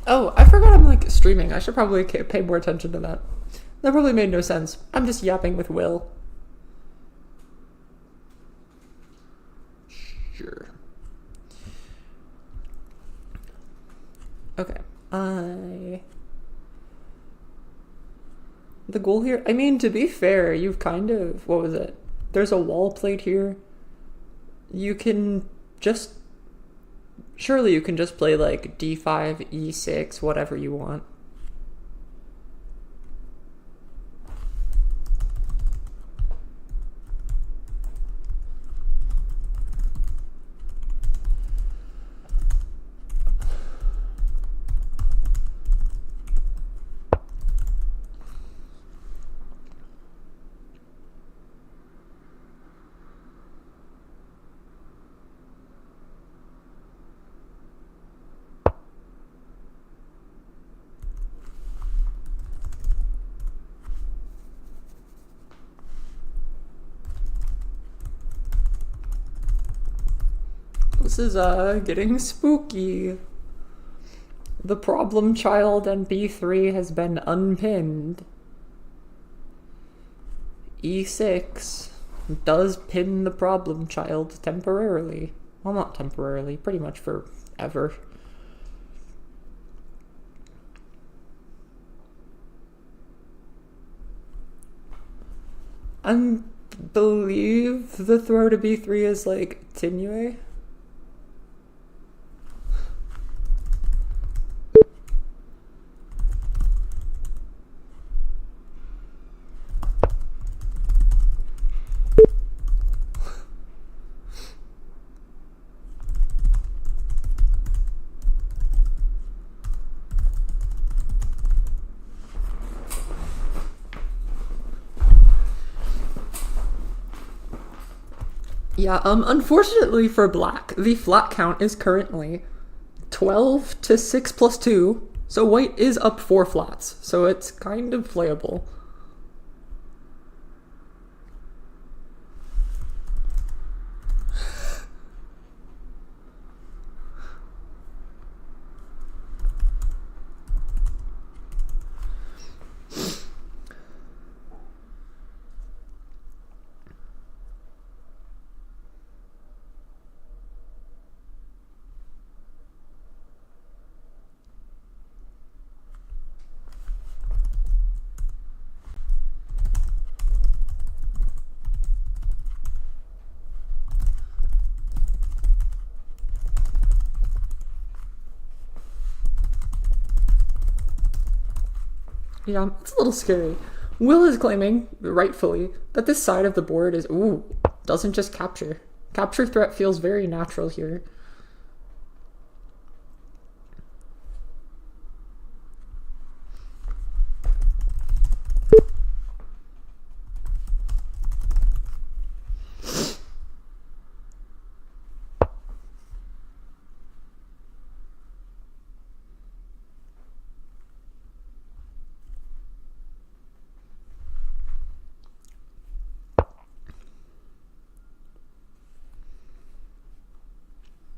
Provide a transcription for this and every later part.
Oh, I forgot I'm like streaming. I should probably pay more attention to that. That probably made no sense. I'm just yapping with Will. Sure. Okay. The goal here, I mean, to be fair, you've kind of, what was it? There's a wall plate here. You can just, surely you can just play like d5, e6, whatever you want. This is getting spooky. The problem child and b3 has been unpinned. e6 does pin the problem child temporarily. Well, not temporarily, pretty much forever. I believe the throw to b3 is like Tinue. Yeah, unfortunately for black, the flat count is currently 12 to 6 plus 2, so white is up 4 flats, so it's kind of playable. Yeah, it's a little scary. Will is claiming, rightfully, that this side of the board is, doesn't just capture. Capture threat feels very natural here.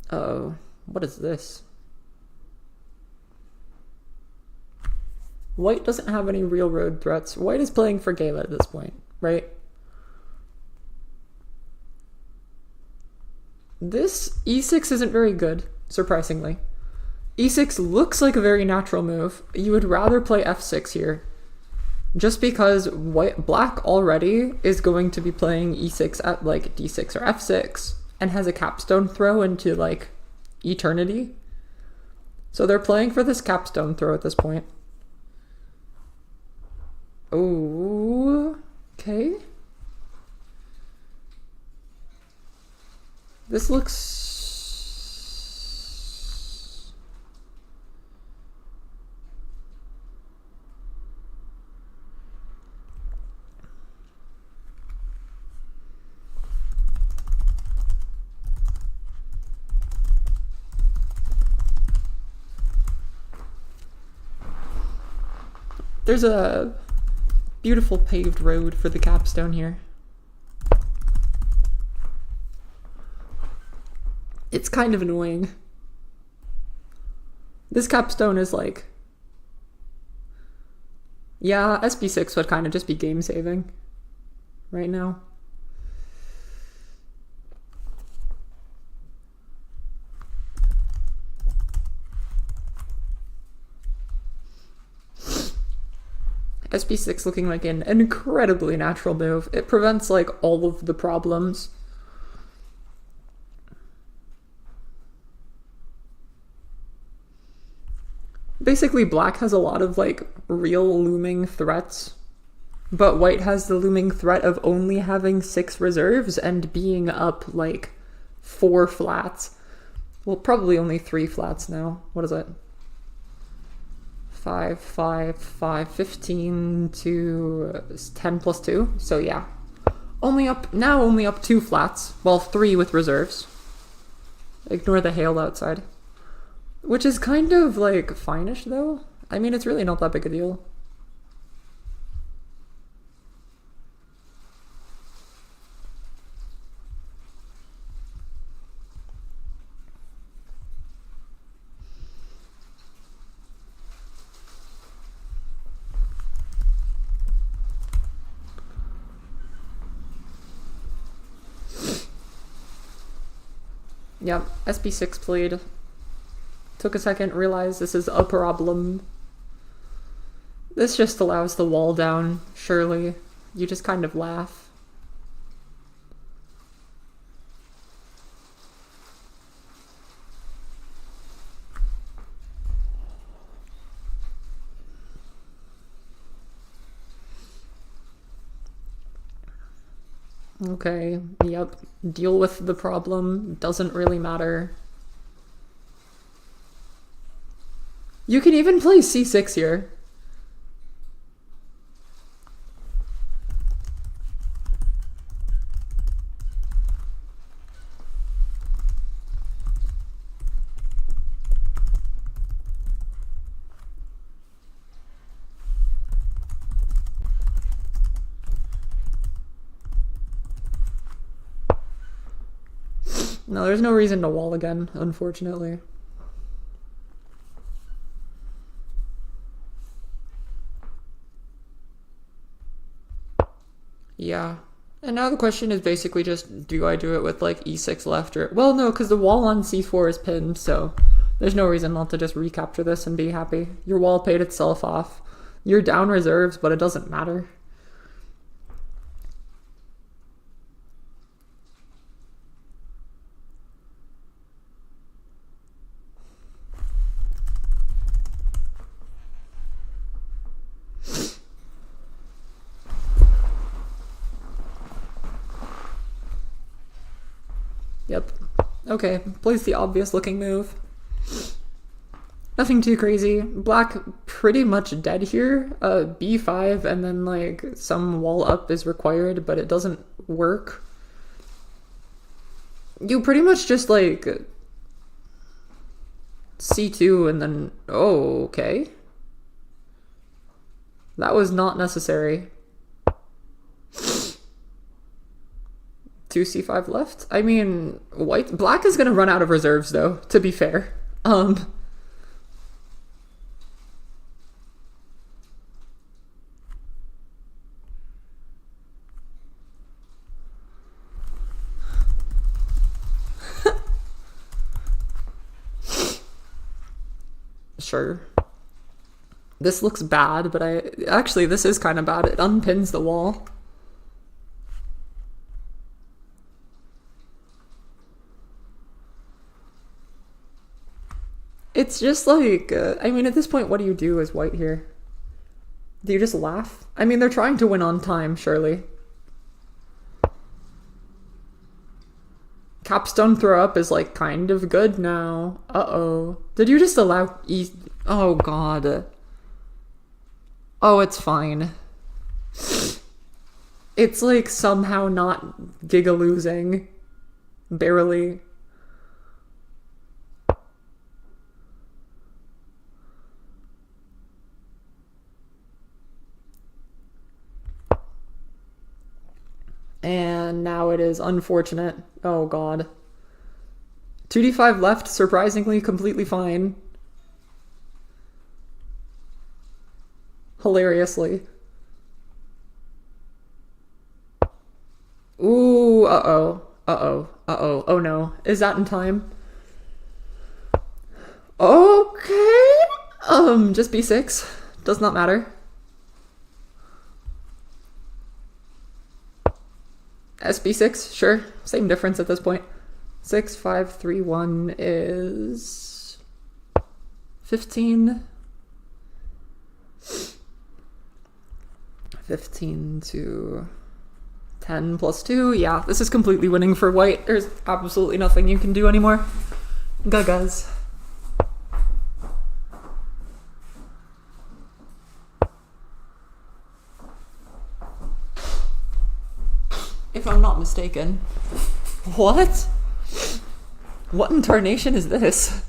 Uh-oh. What is this? White doesn't have any real road threats. White is playing for Gala at this point, right? This e6 isn't very good, surprisingly. e6 looks like a very natural move. You would rather play f6 here. Just because black already is going to be playing e6 at like d6 or f6 and has a capstone throw into like eternity. So they're playing for this capstone throw at this point. Oh, okay. This looks... There's a beautiful paved road for the capstone here. It's kind of annoying. This capstone is like... Yeah, SB6 would kind of just be game saving right now. SB6 looking like an incredibly natural move. It prevents like all of the problems. Basically, black has a lot of like real looming threats, but white has the looming threat of only having 6 reserves and being up like 4 flats. Well, probably only 3 flats now. What is it? 5, 5, 5, 15 to 10 plus 2. So yeah, only up 2 flats. Well, 3 with reserves. Ignore the hail outside. Which is kind of like fine-ish though. I mean, it's really not that big a deal. Yep, SB6 played. Took a second, realized this is a problem. This just allows the wall down, surely. You just kind of laugh. Okay, yep. Deal with the problem. Doesn't really matter. You can even play c6 here. No, there's no reason to wall again, unfortunately. Yeah. And now the question is basically just, do I do it with like e6 left or... Well, no, because the wall on c4 is pinned, so there's no reason not to just recapture this and be happy. Your wall paid itself off. You're down reserves, but it doesn't matter. Yep. Okay, plays the obvious looking move. Nothing too crazy. Black pretty much dead here. B5 and then like some wall up is required, but it doesn't work. You pretty much just like C2 and then... Oh, okay. That was not necessary. 2c5 left. I mean, black is gonna run out of reserves though, to be fair. Sure. This looks bad, but actually this is kind of bad. It unpins the wall. It's just like, I mean, at this point, what do you do as white here? Do you just laugh? I mean, they're trying to win on time, surely. Capstone throw up is like kind of good now. Uh-oh. Did you just allow Oh, God. Oh, it's fine. It's like somehow not giga-losing. Barely. And now it is unfortunate. Oh, God. 2d5 left, surprisingly completely fine. hilariously. Ooh, uh-oh. Uh-oh. Uh-oh. Oh no. Is that in time? Okay. Just b6. Does not matter. SB6, sure. Same difference at this point. 6, 5, 3, 1 is 15. 15 to 10 plus 2. Yeah, this is completely winning for white. There's absolutely nothing you can do anymore. Gagas. If I'm not mistaken. What? What in tarnation is this?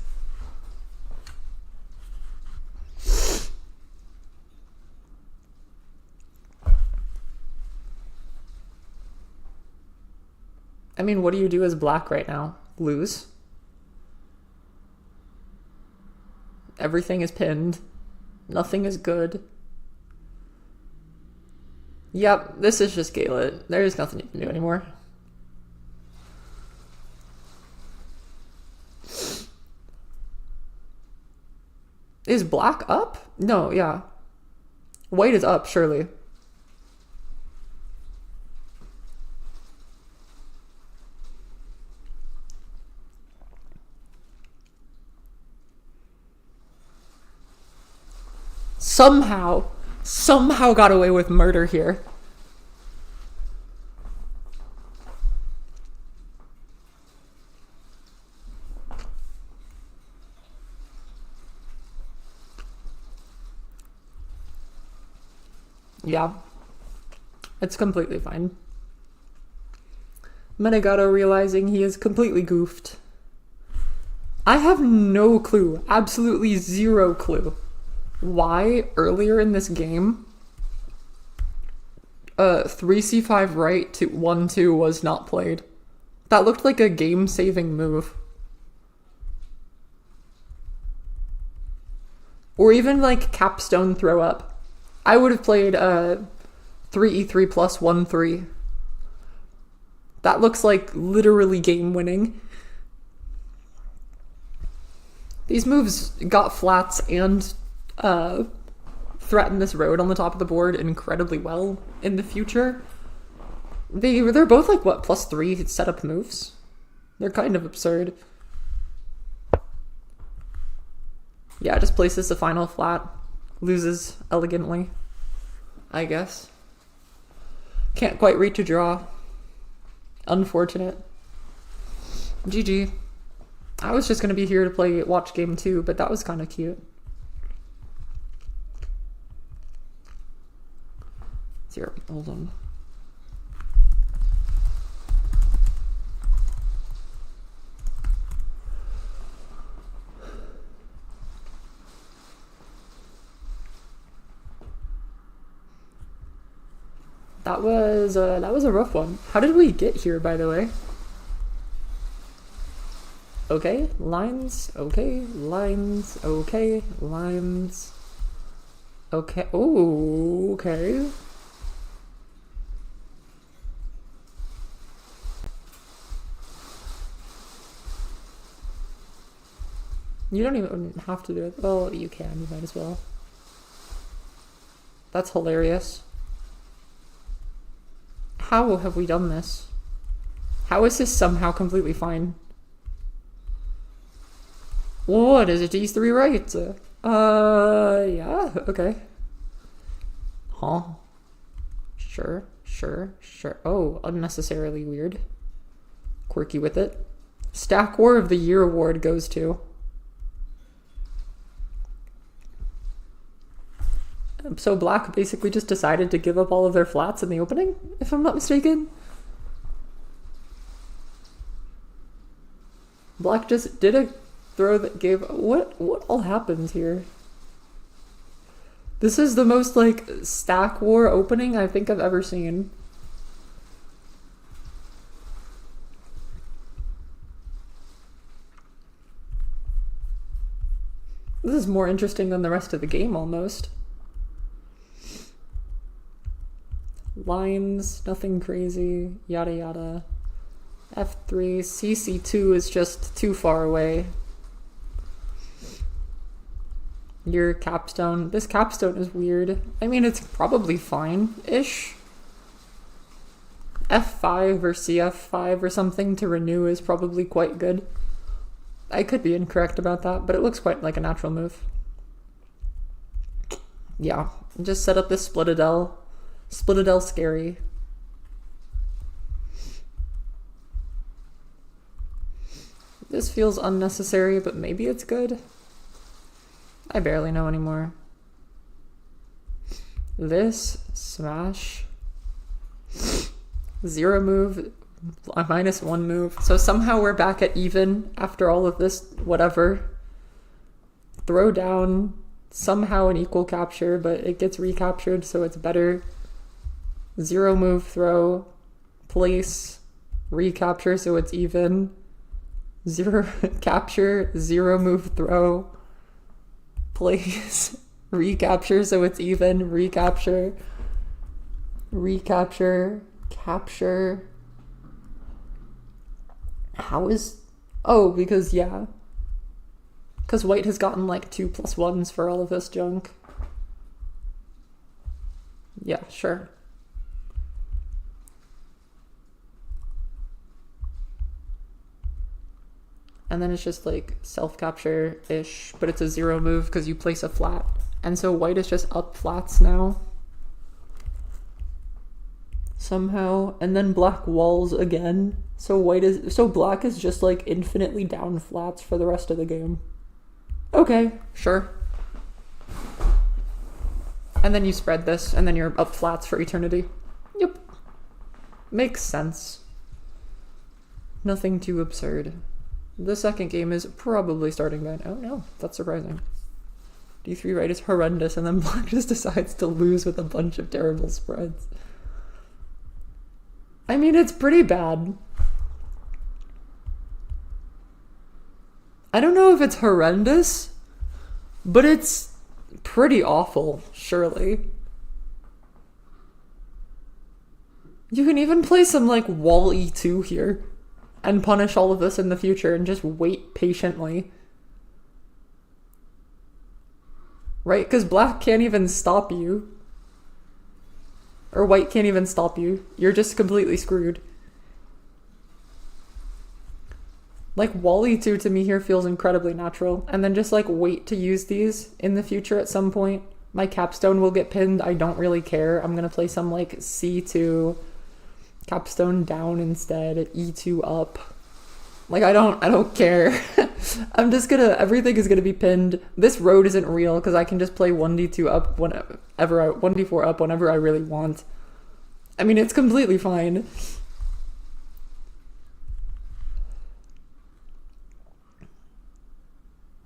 I mean, what do you do as black right now? Lose? Everything is pinned. Nothing is good. Yep, this is just Gala. There's nothing you can do anymore. Is black up? No, yeah. White is up, surely. Somehow got away with murder here. Yeah, it's completely fine. Menegato realizing he is completely goofed. I have no clue, absolutely zero clue, why earlier in this game 3c5 right to 1-2 was not played. That looked like a game-saving move. Or even like capstone throw up. I would have played 3e3 plus 1-3. That looks like literally game winning. These moves got flats and threaten this road on the top of the board incredibly well in the future. They're both like what, +3 setup moves? They're kind of absurd. Yeah, just places the final flat. Loses elegantly, I guess. Can't quite reach a draw. Unfortunate. GG. I was just gonna be here to watch game 2, but that was kind of cute. Here, hold on. That was a rough one. How did we get here, by the way? Okay, lines, okay, lines, okay, lines. Okay, oh, okay. You don't even have to do it. Well, you can, you might as well. That's hilarious. How have we done this? How is this somehow completely fine? What is it? E3 right? Yeah, okay. Huh. Sure. Oh, unnecessarily weird. Quirky with it. Stack War of the Year award goes to... So black basically just decided to give up all of their flats in the opening, if I'm not mistaken. Black just did a throw that gave... What all happened here? This is the most, like, Stack War opening I think I've ever seen. This is more interesting than the rest of the game, almost. lines, nothing crazy, yada yada. F3, CC2 is just too far away. Your capstone, this capstone is weird. I mean, it's probably fine-ish. F5 or CF5 or something to renew is probably quite good. I could be incorrect about that, but it looks quite like a natural move. Yeah, just set up this Splitadel. Splitadel scary. This feels unnecessary, but maybe it's good. I barely know anymore. This, smash. 0 move, a -1 move. So somehow we're back at even after all of this, whatever. Throw down, somehow an equal capture, but it gets recaptured, so it's better. 0 move throw, place, recapture, so it's even. 0 capture, 0 move throw, place, recapture, so it's even, recapture, recapture, capture. How is... Oh, because, yeah. Because white has gotten like 2+1s for all of this junk. Yeah, sure. And then it's just like self-capture-ish, but it's a 0 move because you place a flat. And so white is just up flats now. Somehow. And then black walls again. So black is just like infinitely down flats for the rest of the game. Okay, sure. And then you spread this, and then you're up flats for eternity. Yep. Makes sense. Nothing too absurd. The second game is probably starting then. Oh no, that's surprising. D3 right is horrendous, and then black just decides to lose with a bunch of terrible spreads. I mean, it's pretty bad. I don't know if it's horrendous, but it's pretty awful, surely. You can even play some, like, wall E2 here and punish all of this in the future and just wait patiently. Right? Because black can't even stop you. Or white can't even stop you. You're just completely screwed. Like, wall E2 to me here feels incredibly natural. And then just, like, wait to use these in the future at some point. My capstone will get pinned. I don't really care. I'm gonna play some, like, C2... capstone down instead, E2 up. Like, I don't care. I'm just gonna, everything is gonna be pinned. This road isn't real because I can just play 1d2 up whenever 1d4 up whenever I really want. I mean, it's completely fine.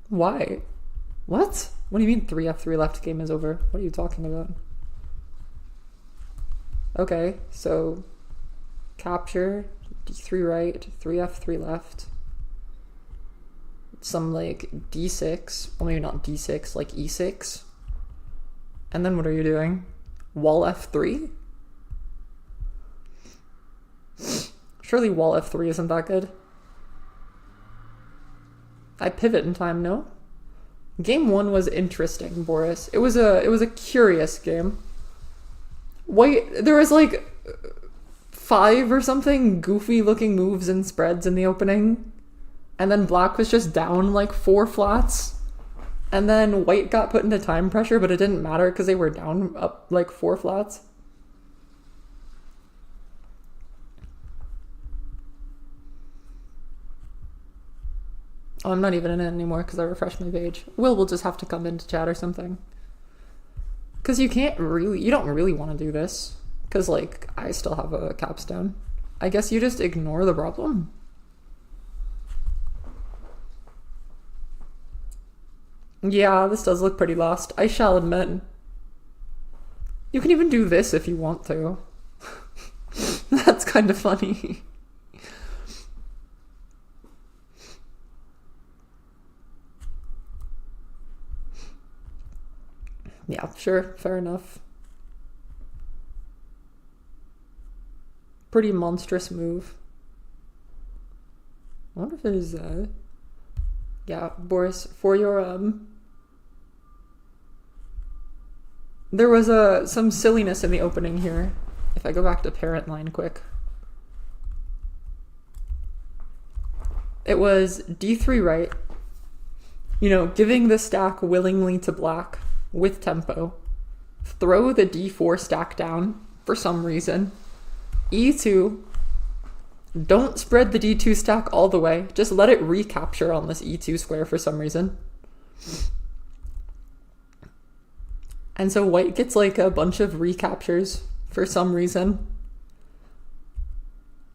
Why? What? What do you mean 3f3 left game is over? What are you talking about? Okay, so capture, d3 right, 3f3 left. Some like d6, well maybe not d6, like e6. And then what are you doing? Wall f3? Surely wall f3 isn't that good. I pivot in time, no? Game 1 was interesting, Boris. It was a curious game. Wait, there was like 5 or something goofy looking moves and spreads in the opening. And then black was just down like 4 flats. And then white got put into time pressure, but it didn't matter because they were down up like 4 flats. Oh, I'm not even in it anymore because I refreshed my page. Will just have to come into chat or something. Because you don't really want to do this. Because, like, I still have a capstone. I guess you just ignore the problem. Yeah, this does look pretty lost, I shall admit. You can even do this if you want to. That's kind of funny. Yeah, sure, fair enough. pretty monstrous move. I wonder if there's yeah, Boris, for your there was some silliness in the opening here. If I go back to parent line quick. It was d3 right, you know, giving the stack willingly to black with tempo. Throw the d4 stack down for some reason. e2, don't spread the d2 stack all the way, just let it recapture on this e2 square for some reason. And so white gets like a bunch of recaptures for some reason.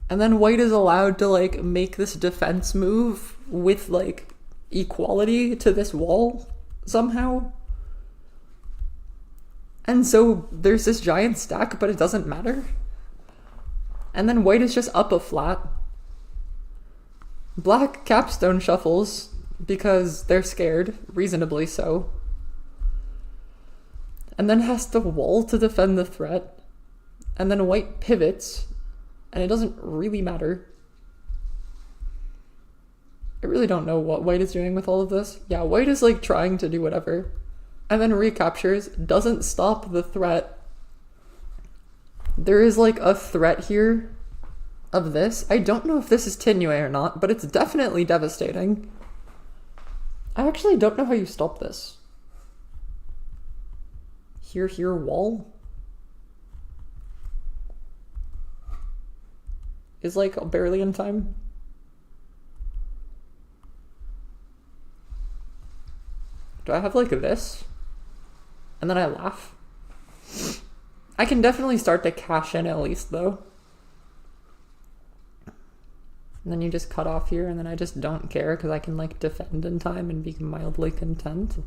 And then white is allowed to like make this defense move with like equality to this wall somehow. And so there's this giant stack, but it doesn't matter. And then white is just up a flat. Black capstone shuffles because they're scared, reasonably so. And then has to wall to defend the threat. And then white pivots. And it doesn't really matter. I really don't know what white is doing with all of this. Yeah, white is like trying to do whatever. And then recaptures, doesn't stop the threat. There is like a threat here of this. I don't know if this is Tinue or not, but it's definitely devastating. I actually don't know how you stop this. Here, wall? Is like barely in time. Do I have like this? And then I laugh. I can definitely start to cash in at least though. And then you just cut off here and then I just don't care because I can like defend in time and be mildly content.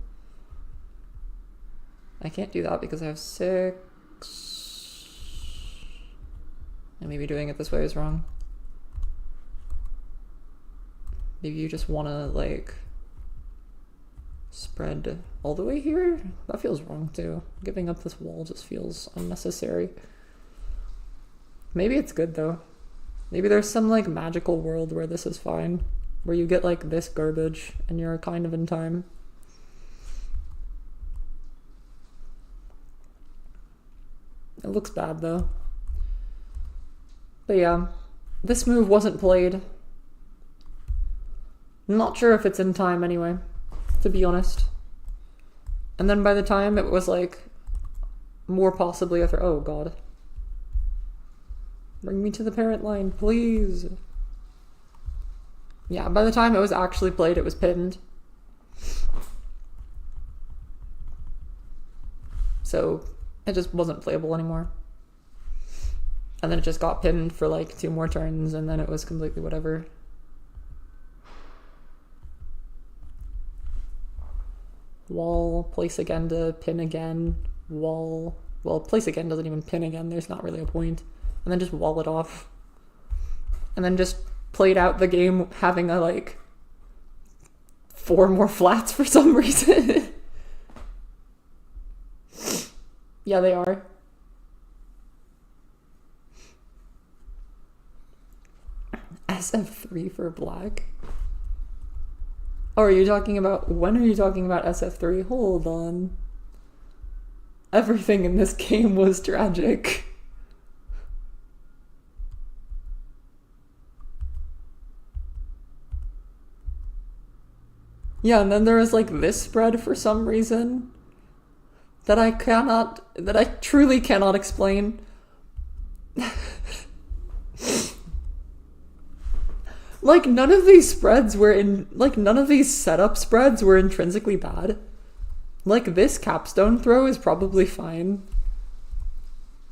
I can't do that because I have 6. And maybe doing it this way is wrong. Maybe you just want to like spread all the way here? That feels wrong too. Giving up this wall just feels unnecessary. Maybe it's good though. Maybe there's some like magical world where this is fine. Where you get like this garbage and you're kind of in time. It looks bad though. But yeah, this move wasn't played. Not sure if it's in time anyway, to be honest. And then by the time it was like more possibly a oh god. Bring me to the parent line, please. Yeah, by the time it was actually played, it was pinned. So it just wasn't playable anymore. And then it just got pinned for like 2 more turns and then it was completely whatever. Wall, place again to pin again, wall. Well, place again doesn't even pin again, there's not really a point. And then just wall it off. And then just played out the game having a like 4 more flats for some reason. Yeah, they are. SF3 for black? Oh, are you talking about, when are you talking about SF3? Hold on. Everything in this game was tragic. Yeah, and then there was like this spread for some reason that I truly cannot explain. Like none of these spreads were none of these setup spreads were intrinsically bad. Like this capstone throw is probably fine.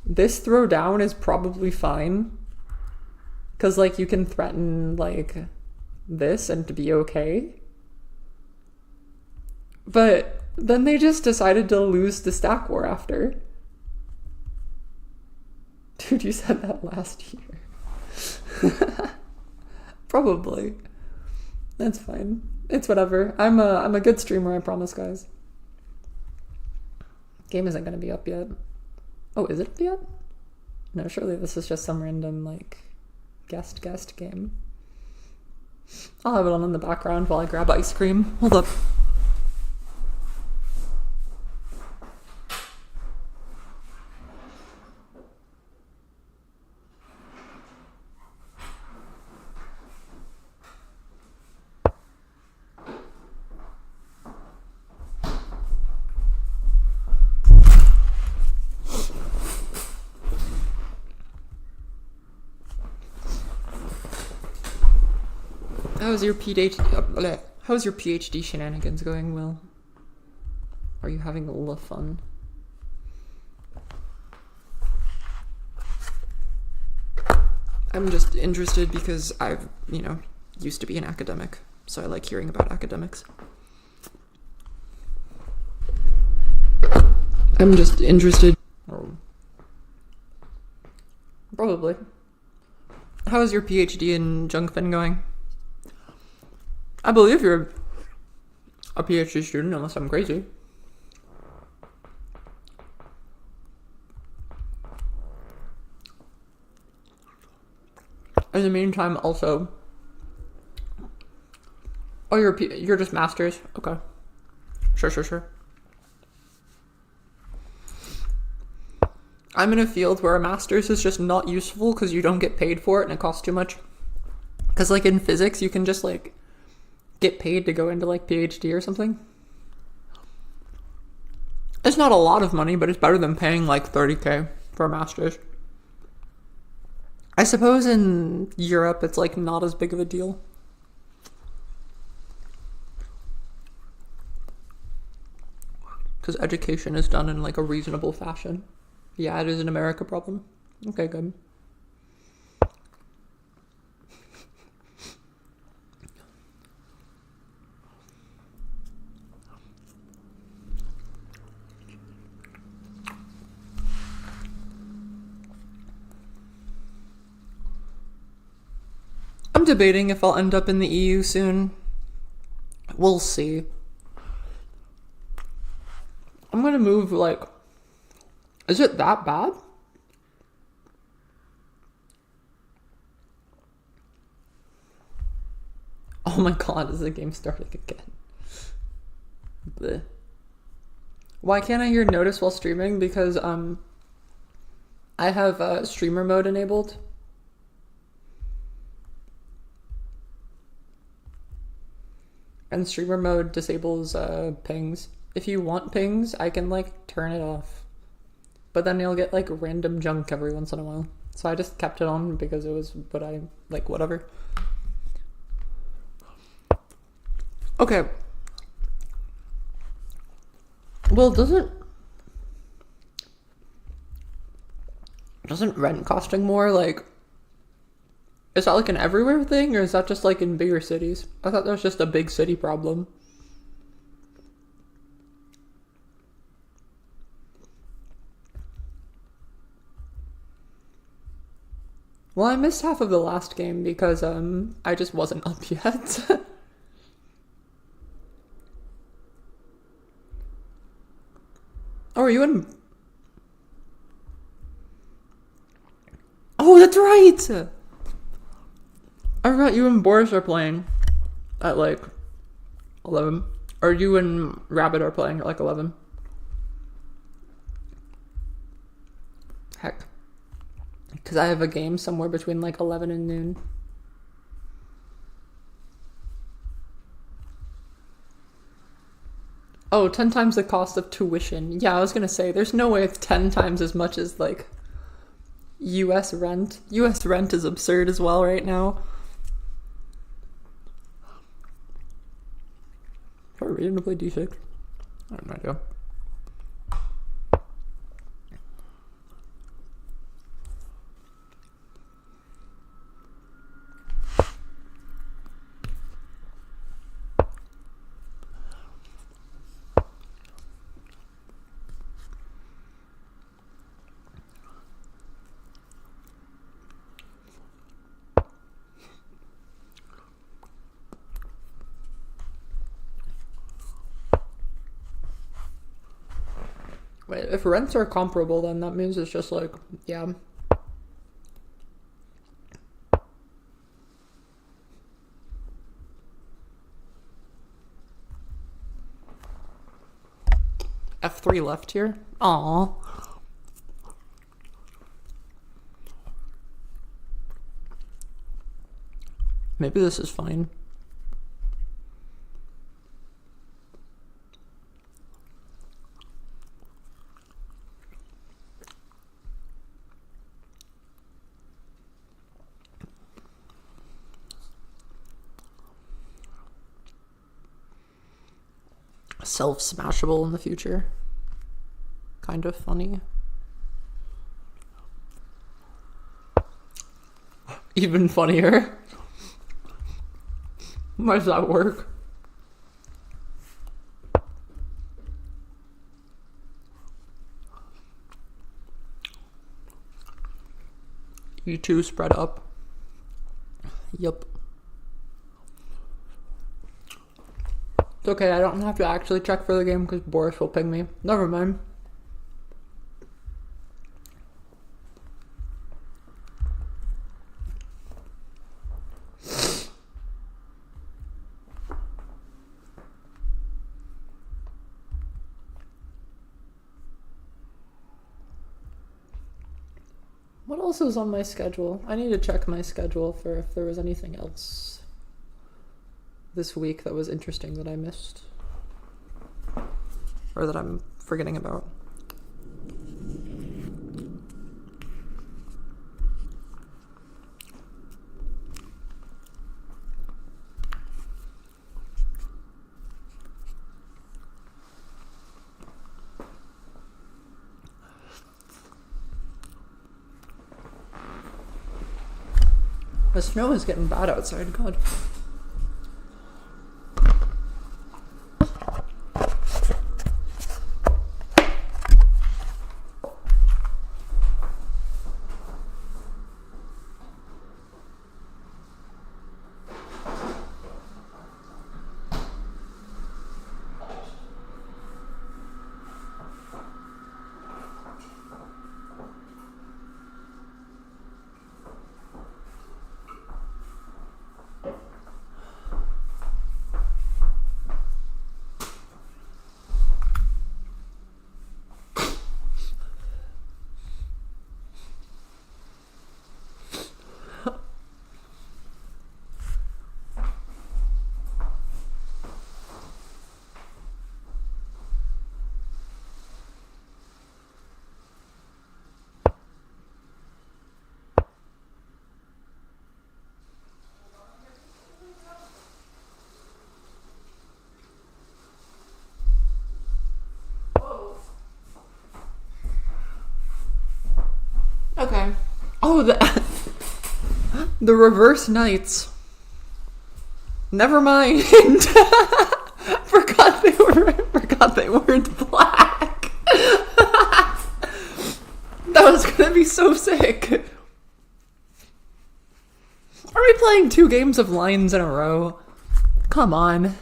This throw down is probably fine. 'Cause like you can threaten like this and to be okay. But then they just decided to lose the stack war after. Dude, you said that last year. Probably. That's fine. It's whatever. I'm a good streamer, I promise, guys. Game isn't gonna be up yet. Oh, is it up yet? No, surely this is just some random, like, guest game. I'll have it on in the background while I grab ice cream. Hold up. How's your PhD shenanigans going, Will? Are you having a little fun? I'm just interested because I've, used to be an academic, so I like hearing about academics. I'm just interested. Probably. How is your PhD in Junkfin going? I believe you're a PhD student, unless I'm crazy. In the meantime, also... Oh, you're just masters? Okay. Sure. I'm in a field where a master's is just not useful because you don't get paid for it and it costs too much. Because, like, in physics, you can just, like, get paid to go into, like, PhD or something. It's not a lot of money, but it's better than paying, like, 30K for a master's. I suppose in Europe, it's, like, not as big of a deal. Because education is done in, like, a reasonable fashion. Yeah, it is an America problem. Okay, good. I'm debating if I'll end up in the EU soon. We'll see. I'm gonna move, like... Is it that bad? Oh my god, is the game starting again? Blech. Why can't I hear notice while streaming? Because, I have streamer mode enabled. And streamer mode disables pings. If you want pings, I can, like, turn it off. But then you'll get, like, random junk every once in a while. So I just kept it on because it was what I, like, whatever. Okay. Well, doesn't rent costing more, like... Is that, like, an everywhere thing, or is that just, like, in bigger cities? I thought that was just a big city problem. Well, I missed half of the last game because, I just wasn't up yet. Oh, are you in... Oh, that's right! I forgot you and Boris are playing at, like, 11. Or you and Rabbit are playing at, like, 11. Heck. Because I have a game somewhere between, like, 11 and noon. Oh, 10 times the cost of tuition. Yeah, I was gonna say, there's no way it's 10 times as much as, like, US rent. US rent is absurd as well right now. Are we ready to play D6? I have no idea. Wait, if rents are comparable, then that means it's just like, yeah. F3 left here. Aww. Maybe this is fine. Self-smashable in the future. Kind of funny. Even funnier. How does that work? E2 spread up. Yup. It's okay, I don't have to actually check for the game because Boris will ping me. Never mind. What else is on my schedule? I need to check my schedule for if there was anything else this week that was interesting that I missed. Or that I'm forgetting about. The snow is getting bad outside, God. Okay. Oh, the reverse knights. Never mind. Forgot they weren't black. That was gonna be so sick. Are we playing 2 games of lines in a row? Come on.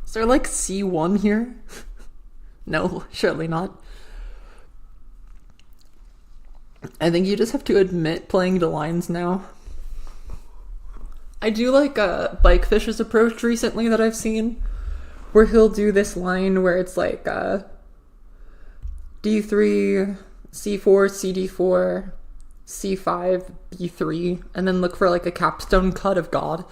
Is there like C1 here? No, surely not. I think you just have to admit playing the lines now. I do like Bikefish's approach recently that I've seen, where he'll do this line where it's like D3, C4, CD4, C5, B3, and then look for like a capstone cut of God.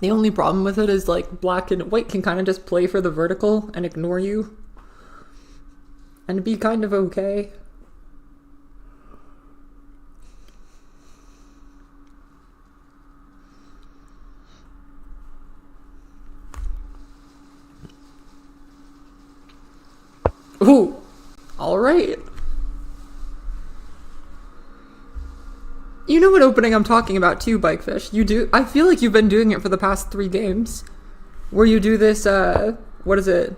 The only problem with it is like black and white can kind of just play for the vertical and ignore you and be kind of okay. Ooh, all right. You know what opening I'm talking about too, Bikefish. You do. I feel like you've been doing it for the past 3 games, where you do this. What is it?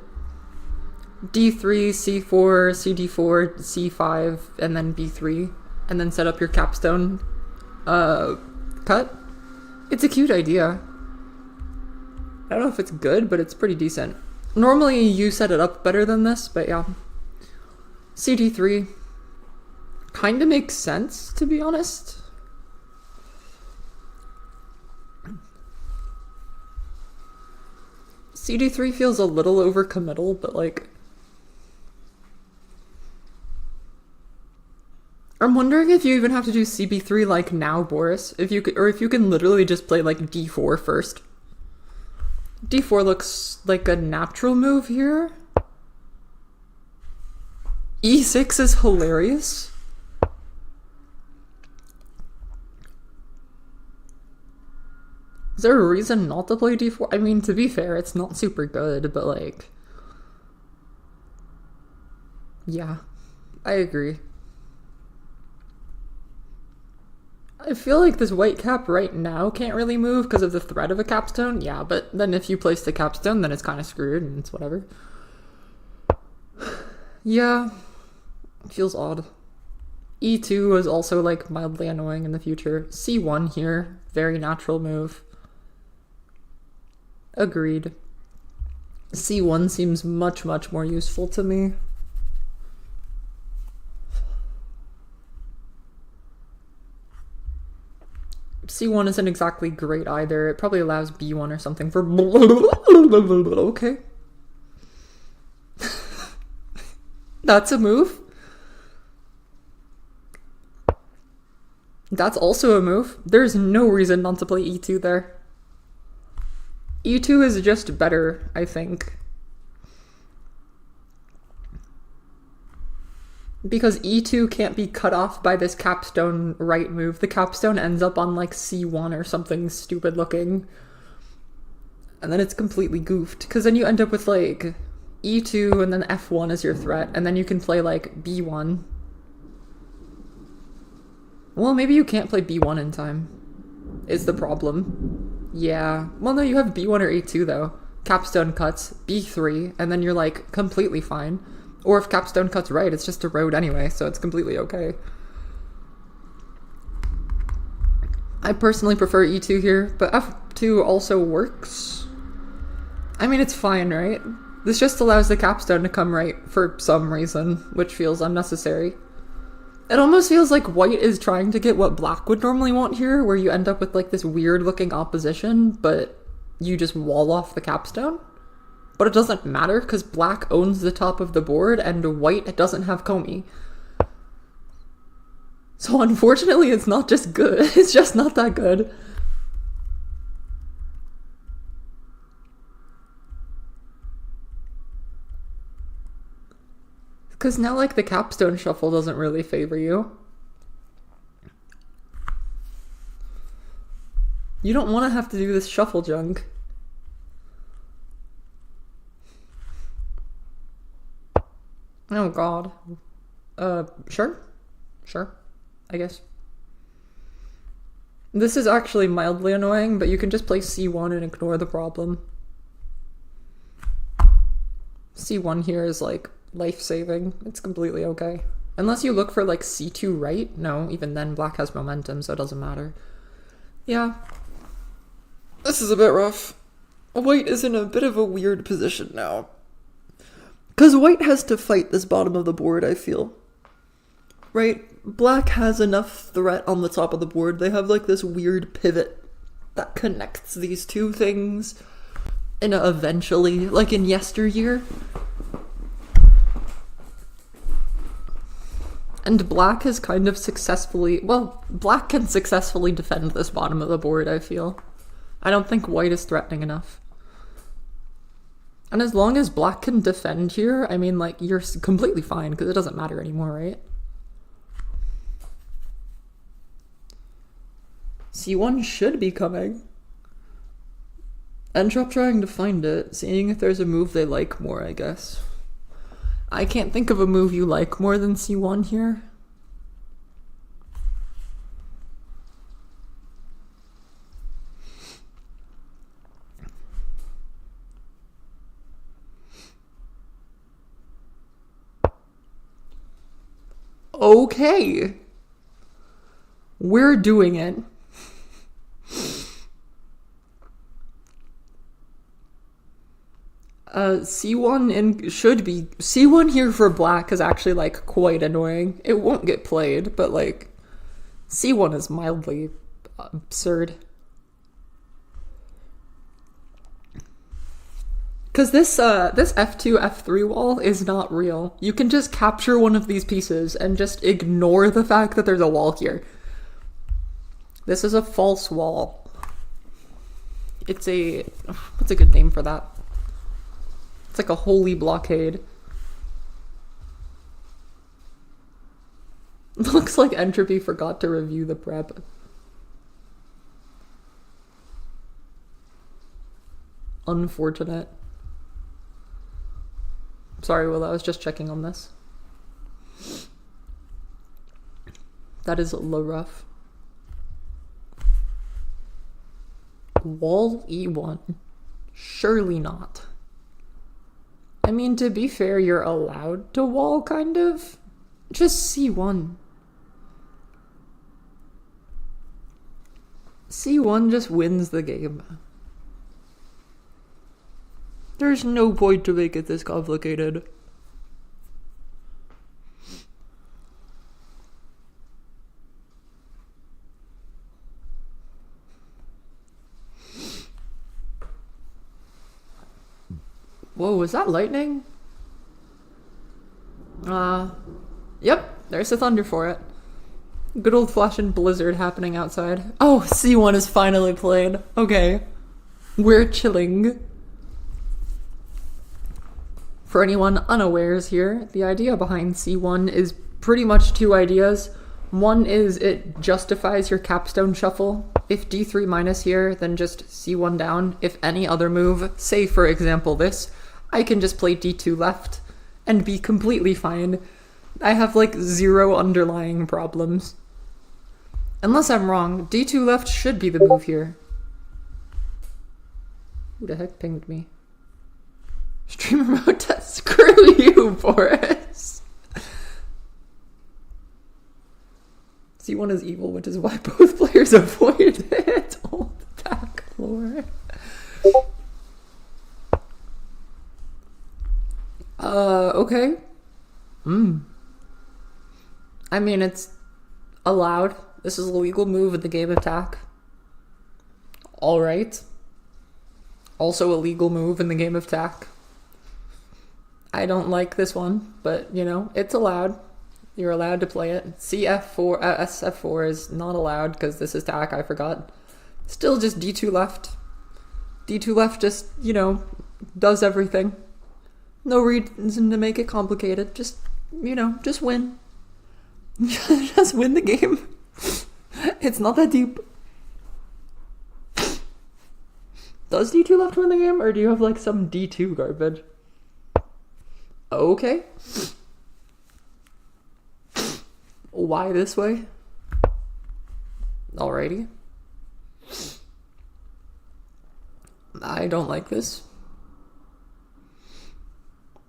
D3, C4, CD4, C5, and then B3, and then set up your capstone cut. It's a cute idea. I don't know if it's good, but it's pretty decent. Normally you set it up better than this, but yeah. CD3 kind of makes sense, to be honest. CD3 feels a little overcommittal, but like... I'm wondering if you even have to do CB3 like now, Boris. If you could, or if you can literally just play like D4 first. D4 looks like a natural move here. E6 is hilarious. Is there a reason not to play D4? I mean, to be fair, it's not super good, but like... Yeah, I agree. I feel like this white cap right now can't really move because of the threat of a capstone. Yeah, but then if you place the capstone, then it's kind of screwed and it's whatever. Yeah, it feels odd. E2 is also like mildly annoying in the future. C1 here, very natural move. Agreed. C1 seems much more useful to me. C1 isn't exactly great either. It probably allows B1 or something for... Okay. That's a move. That's also a move. There's no reason not to play E2 there. E2 is just better, I think. Because E2 can't be cut off by this capstone right move. The capstone ends up on like C1 or something stupid looking. And then it's completely goofed. Because then you end up with like E2 and then F1 is your threat. And then you can play like B1. Well, maybe you can't play B1 in time. Is the problem. Yeah. Well, no, you have B1 or A2 though. Capstone cuts, B3, and then you're like completely fine. Or if capstone cuts right, it's just a road anyway, so it's completely okay. I personally prefer E2 here, but F2 also works. I mean, it's fine, right? This just allows the capstone to come right for some reason, which feels unnecessary. It almost feels like white is trying to get what black would normally want here, where you end up with like this weird looking opposition, but you just wall off the capstone. But it doesn't matter because black owns the top of the board and white doesn't have Comey. So unfortunately, it's not just good. It's just not that good. Because now, like, the capstone shuffle doesn't really favor you. You don't want to have to do this shuffle junk. Oh god. Sure, I guess. This is actually mildly annoying, but you can just play C1 and ignore the problem. C1 here is like life-saving. It's completely okay. Unless you look for like C2 right? No, even then black has momentum, so it doesn't matter. Yeah. This is a bit rough. White is in a bit of a weird position now. Because white has to fight this bottom of the board, I feel. Right? Black has enough threat on the top of the board. They have like this weird pivot that connects these two things. And eventually, like in yesteryear. And black has kind of successfully... Well, black can successfully defend this bottom of the board, I feel. I don't think white is threatening enough. And as long as black can defend here, I mean, like, you're completely fine, because it doesn't matter anymore, right? C1 should be coming. entr0p trying to find it, seeing if there's a move they like more, I guess. I can't think of a move you like more than C1 here. Okay. We're doing it. C1 and should be C1 here for black is actually like quite annoying. It won't get played, but like C1 is mildly absurd. Because this F2, F3 wall is not real. You can just capture one of these pieces and just ignore the fact that there's a wall here. This is a false wall. It's a... what's a good name for that? It's like a holy blockade. Looks like Entropy forgot to review the prep. Unfortunate. Sorry, Will, I was just checking on this. That is low rough. Wall E1? Surely not. I mean, to be fair, you're allowed to wall, kind of. Just C1. C1 just wins the game. There's no point to make it this complicated. Whoa, was that lightning? Yep, there's the thunder for it. Good old flashing blizzard happening outside. Oh, C1 is finally played. Okay. We're chilling. For anyone unawares here, the idea behind C1 is pretty much two ideas. One is it justifies your capstone shuffle. If D3 minus here, then just C1 down. If any other move, say for example this, I can just play D2 left and be completely fine. I have like zero underlying problems. Unless I'm wrong, D2 left should be the move here. Who the heck pinged me? Streamer mode test. Screw you, Boris. C1 is evil, which is why both players avoid it. Old attack lore. Okay. I mean, it's allowed. This is a legal move in the game attack. Alright. Also a legal move in the game of attack. I don't like this one, but, you know, it's allowed. You're allowed to play it. CF4, SF4 is not allowed because this is attack, I forgot. Still just D2 left. D2 left just, you know, does everything. No reason to make it complicated. Just, you know, just win. Just win the game. It's not that deep. Does D2 left win the game, or do you have like some D2 garbage? Okay. Why this way? Alrighty. I don't like this.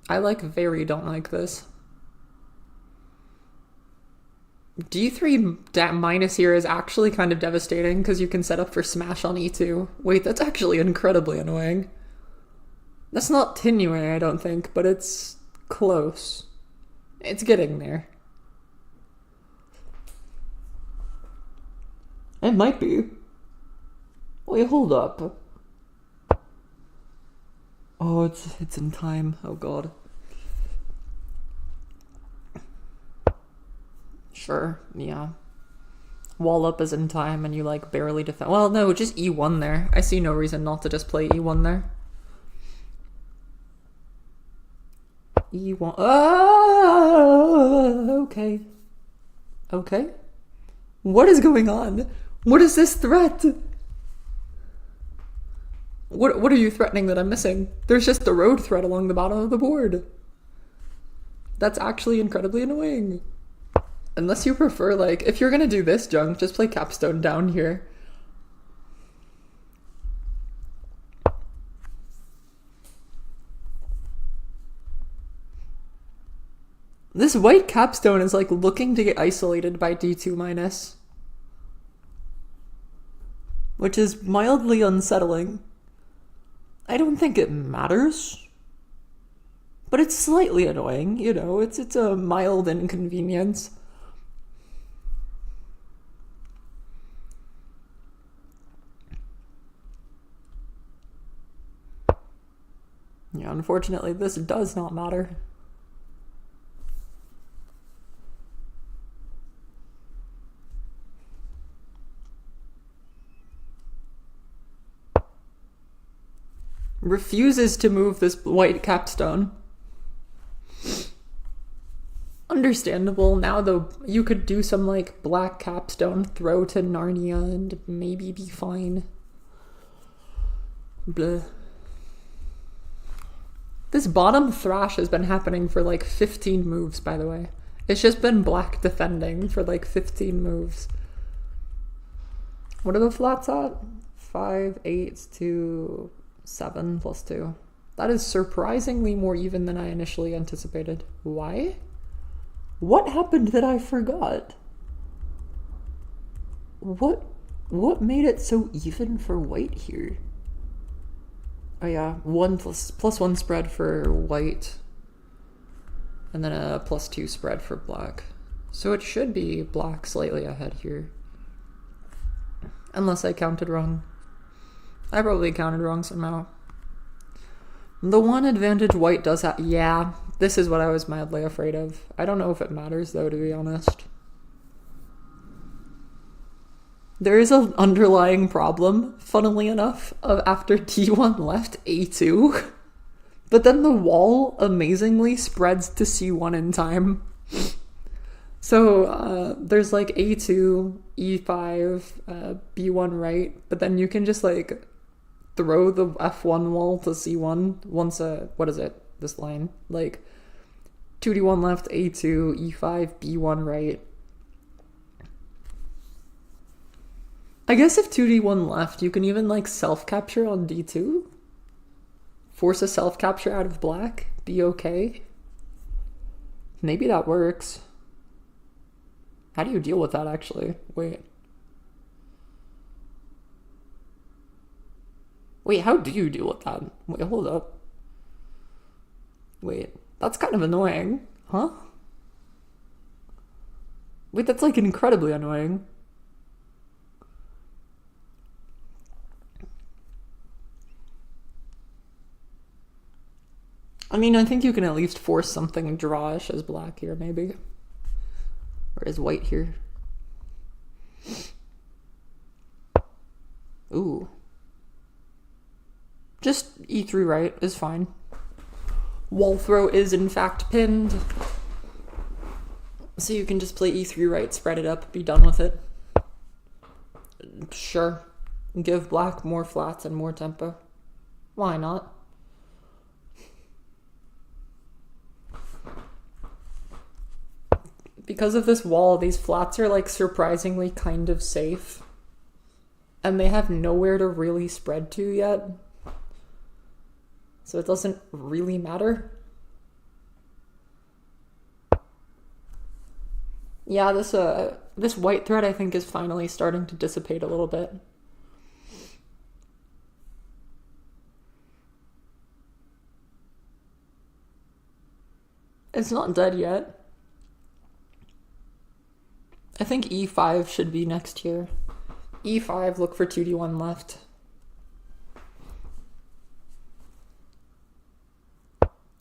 I like very don't like this. D3 minus here is actually kind of devastating because you can set up for smash on E2. Wait, that's actually incredibly annoying. That's not Tinue, I don't think, but it's close. It's getting there. It might be. Wait, hold up. Oh, it's in time. Oh god. Sure, yeah. Wall up is in time and you like barely defend. Well, no, just E1 there. I see no reason not to just play E1 there. E1. Oh, okay. Okay. What is going on? What is this threat? What are you threatening that I'm missing? There's just the road threat along the bottom of the board. That's actually incredibly annoying. Unless you prefer, like, if you're gonna do this junk, just play capstone down here. This white capstone is like looking to get isolated by D2 minus. Which is mildly unsettling. I don't think it matters. But it's slightly annoying, you know, it's a mild inconvenience. Yeah, unfortunately, this does not matter. Refuses to move this white capstone. Understandable. Now, though, you could do some, like, black capstone, throw to Narnia, and maybe be fine. Bleh. This bottom thrash has been happening for, like, 15 moves, by the way. It's just been black defending for, like, 15 moves. What are the flats at? 5, 8, 2, 7 plus 2. That is surprisingly more even than I initially anticipated. Why? What happened that I forgot? What made it so even for white here? Oh yeah, 1 plus 1 spread for white. And then a +2 spread for black. So it should be black slightly ahead here. Unless I counted wrong. I probably counted wrong somehow. The one advantage white does have... Yeah, this is what I was madly afraid of. I don't know if it matters, though, to be honest. There is an underlying problem, funnily enough, of after D1 left A2. But then the wall, amazingly, spreads to C1 in time. So there's like A2, E5, B1 right, but then you can just like throw the F1 wall to C1 once what is it, this line? Like 2D1 left, A2, E5, B1 right. I guess if 2D1 left, you can even like self-capture on D2. Force a self-capture out of black, be okay. Maybe that works. How do you deal with that, actually? Wait, how do you deal with that? Wait, hold up. Wait, that's kind of annoying. Huh? Wait, that's like incredibly annoying. I mean, I think you can at least force something drawish as black here, maybe. Or as white here. Ooh. Just E3 right is fine. Wall throw is in fact pinned. So you can just play E3 right, spread it up, be done with it. Sure. Give black more flats and more tempo. Why not? Because of this wall, these flats are like surprisingly kind of safe. And they have nowhere to really spread to yet. So it doesn't really matter. Yeah, this white thread I think is finally starting to dissipate a little bit. It's not dead yet. I think E5 should be next here. E5, look for 2D1 left.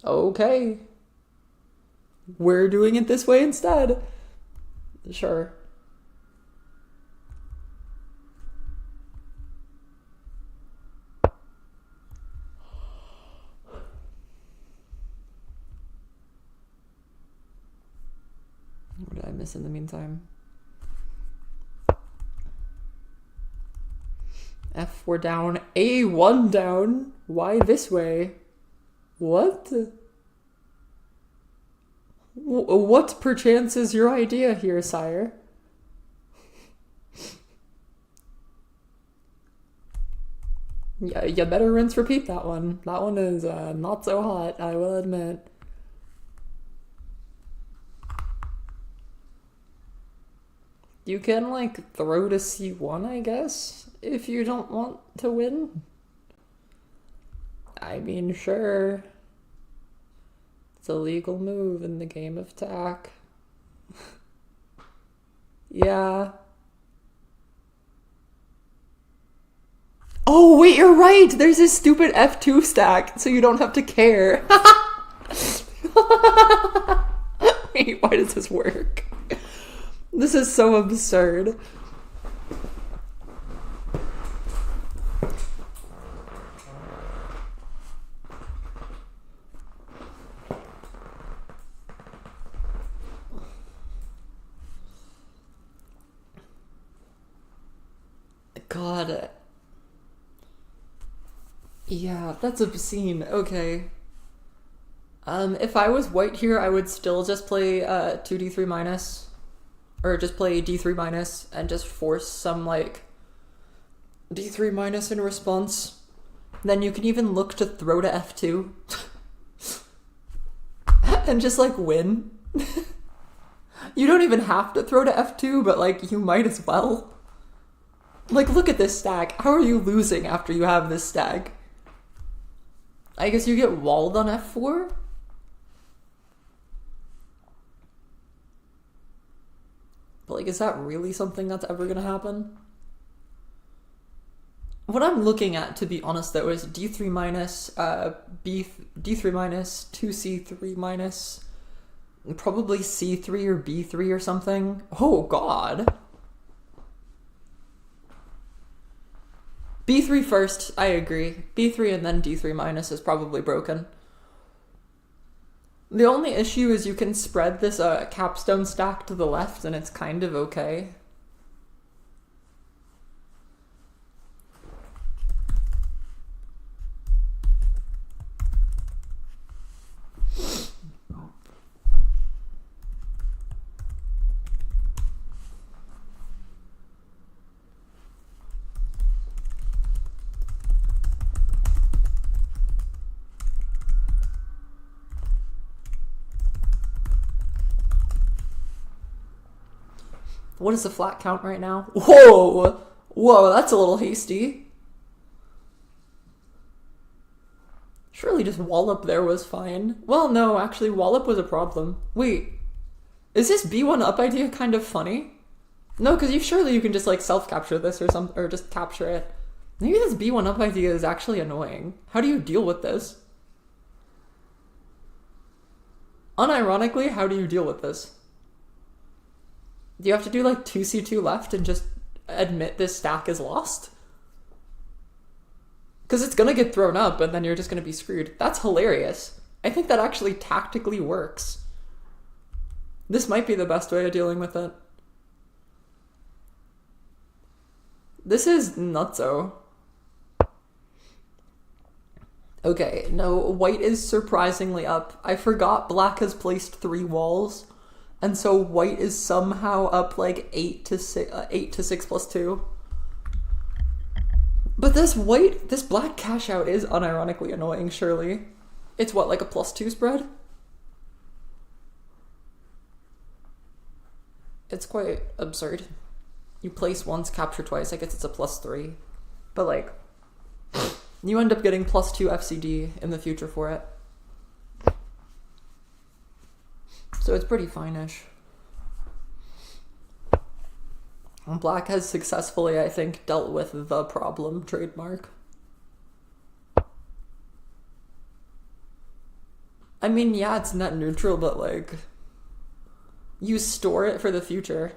Okay. We're doing it this way instead. Sure. What did I miss in the meantime? F4 down, A1 down. Why this way? What? What perchance is your idea here, sire? Yeah, you better rinse repeat that one. That one is not so hot, I will admit. You can, like, throw to C1, I guess, if you don't want to win. I mean, sure. It's a legal move in the game of tack. Yeah. Oh, wait, you're right! There's this stupid F2 stack, so you don't have to care. Wait, why does this work? This is so absurd. God. Yeah, that's obscene. Okay. If I was white here, I would still just play 2d3 minus, or just play d3 minus and just force some like d3 minus in response. Then you can even look to throw to f2 and just like win. You don't even have to throw to f2, but like you might as well. Like, look at this stack. How are you losing after you have this stack? I guess you get walled on f4? But like, is that really something that's ever gonna happen? What I'm looking at, to be honest though, is d3 minus, d3 minus, 2c3 minus, probably c3 or b3 or something. Oh god. b3 first, I agree. b3 and then d3 minus is probably broken. The only issue is you can spread this capstone stack to the left and it's kind of okay. What is the flat count right now? Whoa! Whoa, that's a little hasty. Surely just wallop there was fine. Well, no, actually, wallop was a problem. Wait, is this B1 up idea kind of funny? No, because surely you can just like self-capture this or just capture it. Maybe this B1 up idea is actually annoying. How do you deal with this? Unironically, how do you deal with this? Do you have to do like 2c2 left and just admit this stack is lost? Because it's gonna get thrown up and then you're just gonna be screwed. That's hilarious. I think that actually tactically works. This might be the best way of dealing with it. This is nutso. Okay, no, white is surprisingly up. I forgot black has placed 3 walls. And so white is somehow up like 8 to 6 plus 2. But this black cash out is unironically annoying, surely. It's what, like a +2 spread? It's quite absurd. You place once, capture twice, I guess it's a +3. But like, you end up getting +2 FCD in the future for it. So it's pretty fine-ish. Black has successfully, I think, dealt with the problem trademark. I mean, yeah, it's net neutral, but like, you store it for the future.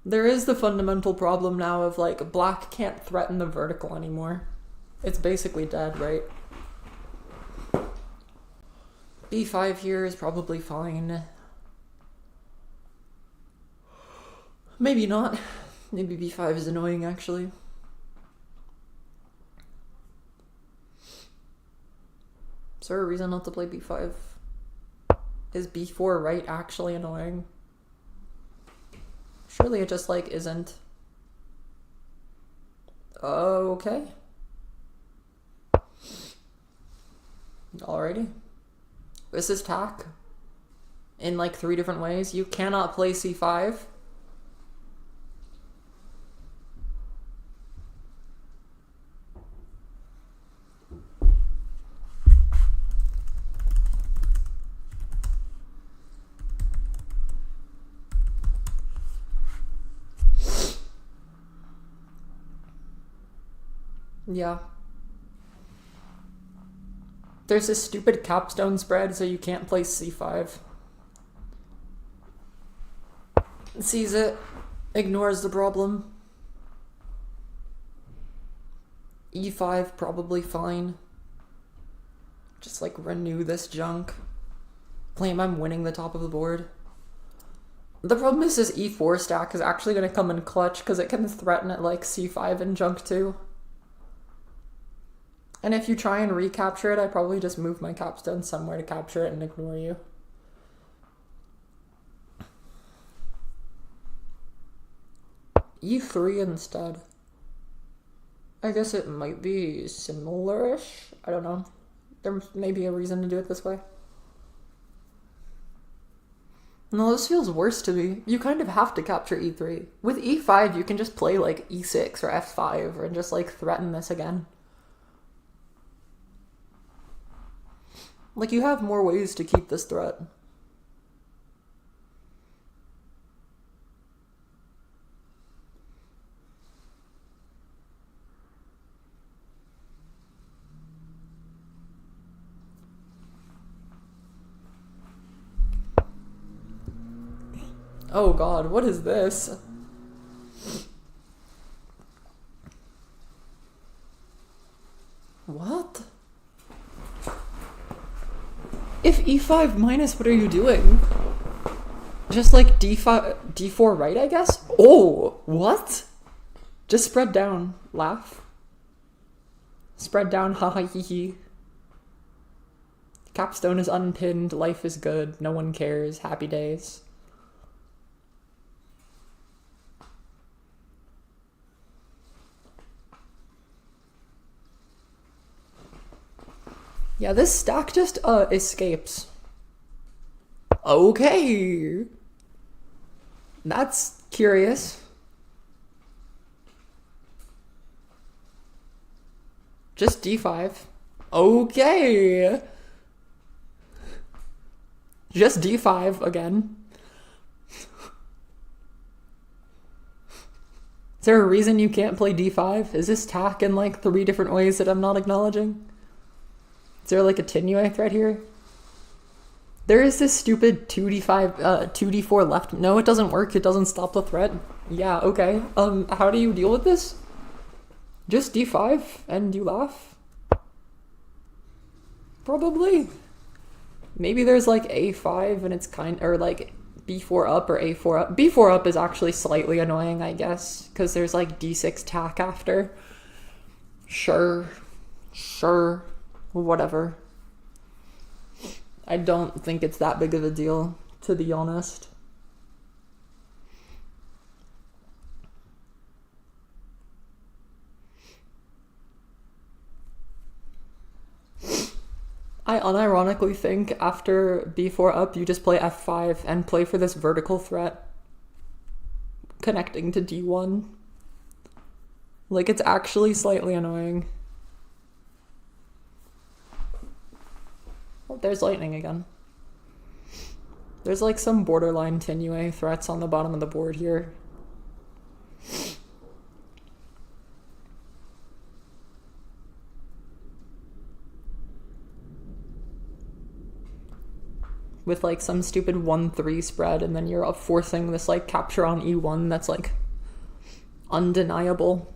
There is the fundamental problem now of like, black can't threaten the vertical anymore. It's basically dead, right? B5 here is probably fine. Maybe not. Maybe B5 is annoying, actually. Is there a reason not to play B5? Is B4 right actually annoying? Surely it just, like, isn't. Okay. Alrighty. This is tack. In like 3 different ways. You cannot play C5. Yeah. There's this stupid capstone spread, so you can't play c5. Sees it, ignores the problem. e5 probably fine. Just like renew this junk. Claim I'm winning the top of the board. The problem is this e4 stack is actually going to come in clutch because it can threaten at like c5 and junk too. And if you try and recapture it, I probably just move my capstone somewhere to capture it and ignore you. e3 instead. I guess it might be similar-ish. I don't know. There may be a reason to do it this way. No, this feels worse to me. You kind of have to capture e3. With e5, you can just play like e6 or f5 and just like threaten this again. Like you have more ways to keep this threat. Oh god, what is this? What? If e5 minus, what are you doing? Just like d5, d4 right, I guess? Oh, what? Just spread down, laugh. Spread down, haha hee hee. Capstone is unpinned, life is good, no one cares, happy days. Yeah, this stack just escapes. Okay. That's curious. Just d5. Okay. Just d5 again. Is there a reason you can't play d5? Is this tack in like 3 different ways that I'm not acknowledging? Is there like a Tinue thread here? There is this stupid 2d5, 2d4 left. No, it doesn't work. It doesn't stop the threat. Yeah, okay. How do you deal with this? Just d5 and you laugh? Probably. Maybe there's like a5 and it's or like b4 up or a4 up. b4 up is actually slightly annoying, I guess, because there's like d6 tack after. Sure. Whatever. I don't think it's that big of a deal, to be honest. I unironically think after b4 up, you just play f5 and play for this vertical threat connecting to d1. Like, it's actually slightly annoying. Oh, there's lightning again. There's like some borderline Tinue threats on the bottom of the board here. With like some stupid 1-3 spread, and then you're forcing this like capture on e1 that's like undeniable.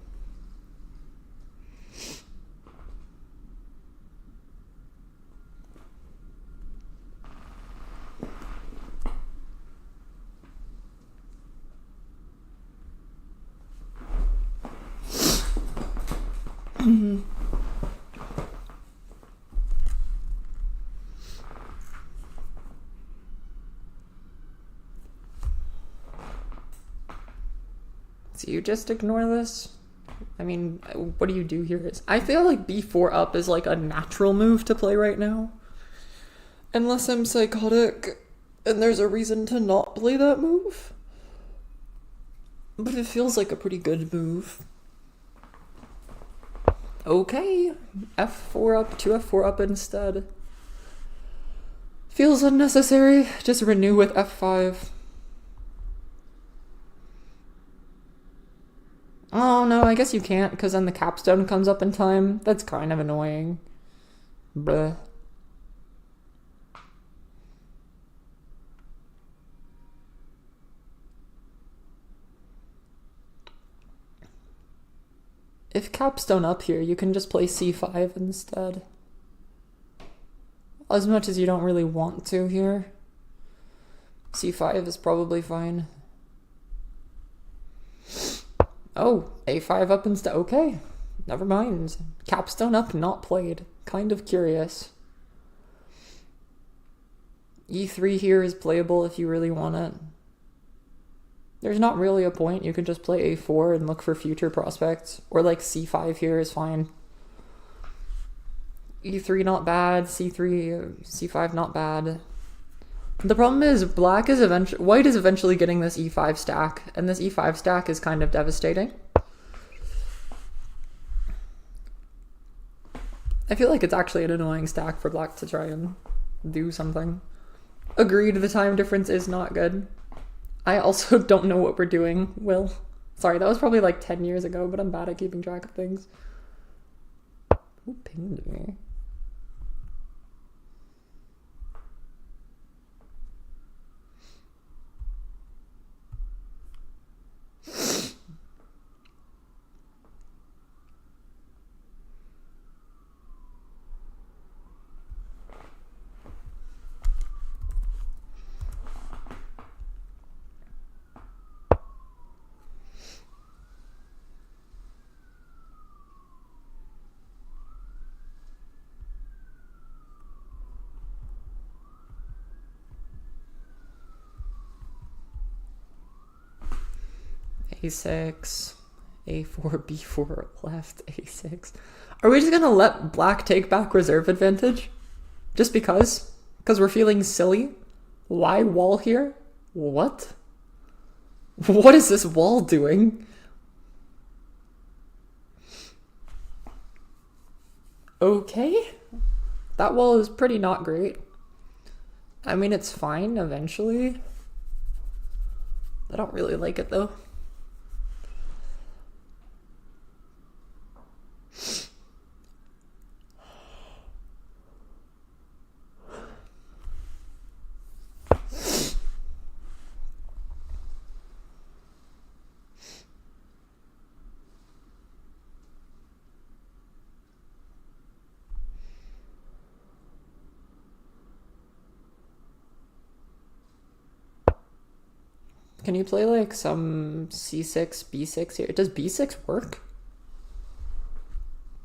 So you just ignore this? I mean, what do you do here? I feel like b4 up is like a natural move to play right now. Unless I'm psychotic and there's a reason to not play that move. But it feels like a pretty good move. Okay, f4 up, 2f4 up instead. Feels unnecessary. Just renew with f5. Oh no, I guess you can't, because then the capstone comes up in time. That's kind of annoying. Bleh. If capstone up here, you can just play c5 instead. As much as you don't really want to here. c5 is probably fine. Oh, a5 up instead. Okay, never mind. Capstone up, not played. Kind of curious. e3 here is playable if you really want it. There's not really a point. You could just play a4 and look for future prospects. Or like c5 here is fine. e3 not bad. c3, c5 not bad. The problem is white is eventually getting this e5 stack, and this e5 stack is kind of devastating. I feel like it's actually an annoying stack for black to try and do something. Agreed, the time difference is not good. I also don't know what we're doing, Will. Sorry, that was probably like 10 years ago, but I'm bad at keeping track of things. Who pinged me? a6, a4, b4, left, a6. Are we just gonna let black take back reserve advantage? Just because? Because we're feeling silly? Why wall here? What? What is this wall doing? Okay. That wall is pretty not great. I mean, it's fine eventually. I don't really like it though. Can you play like some c6, b6 here? Does b6 work?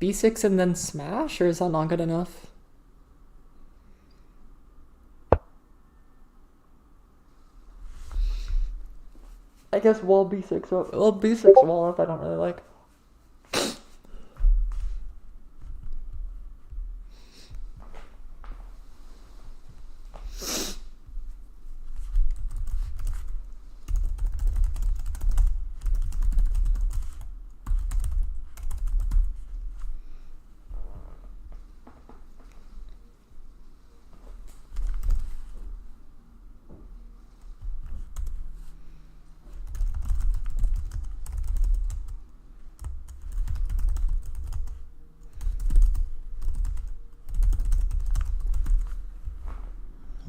b6 and then smash, or is that not good enough? I guess wall b6 up. Well, b6 wall up I don't really like.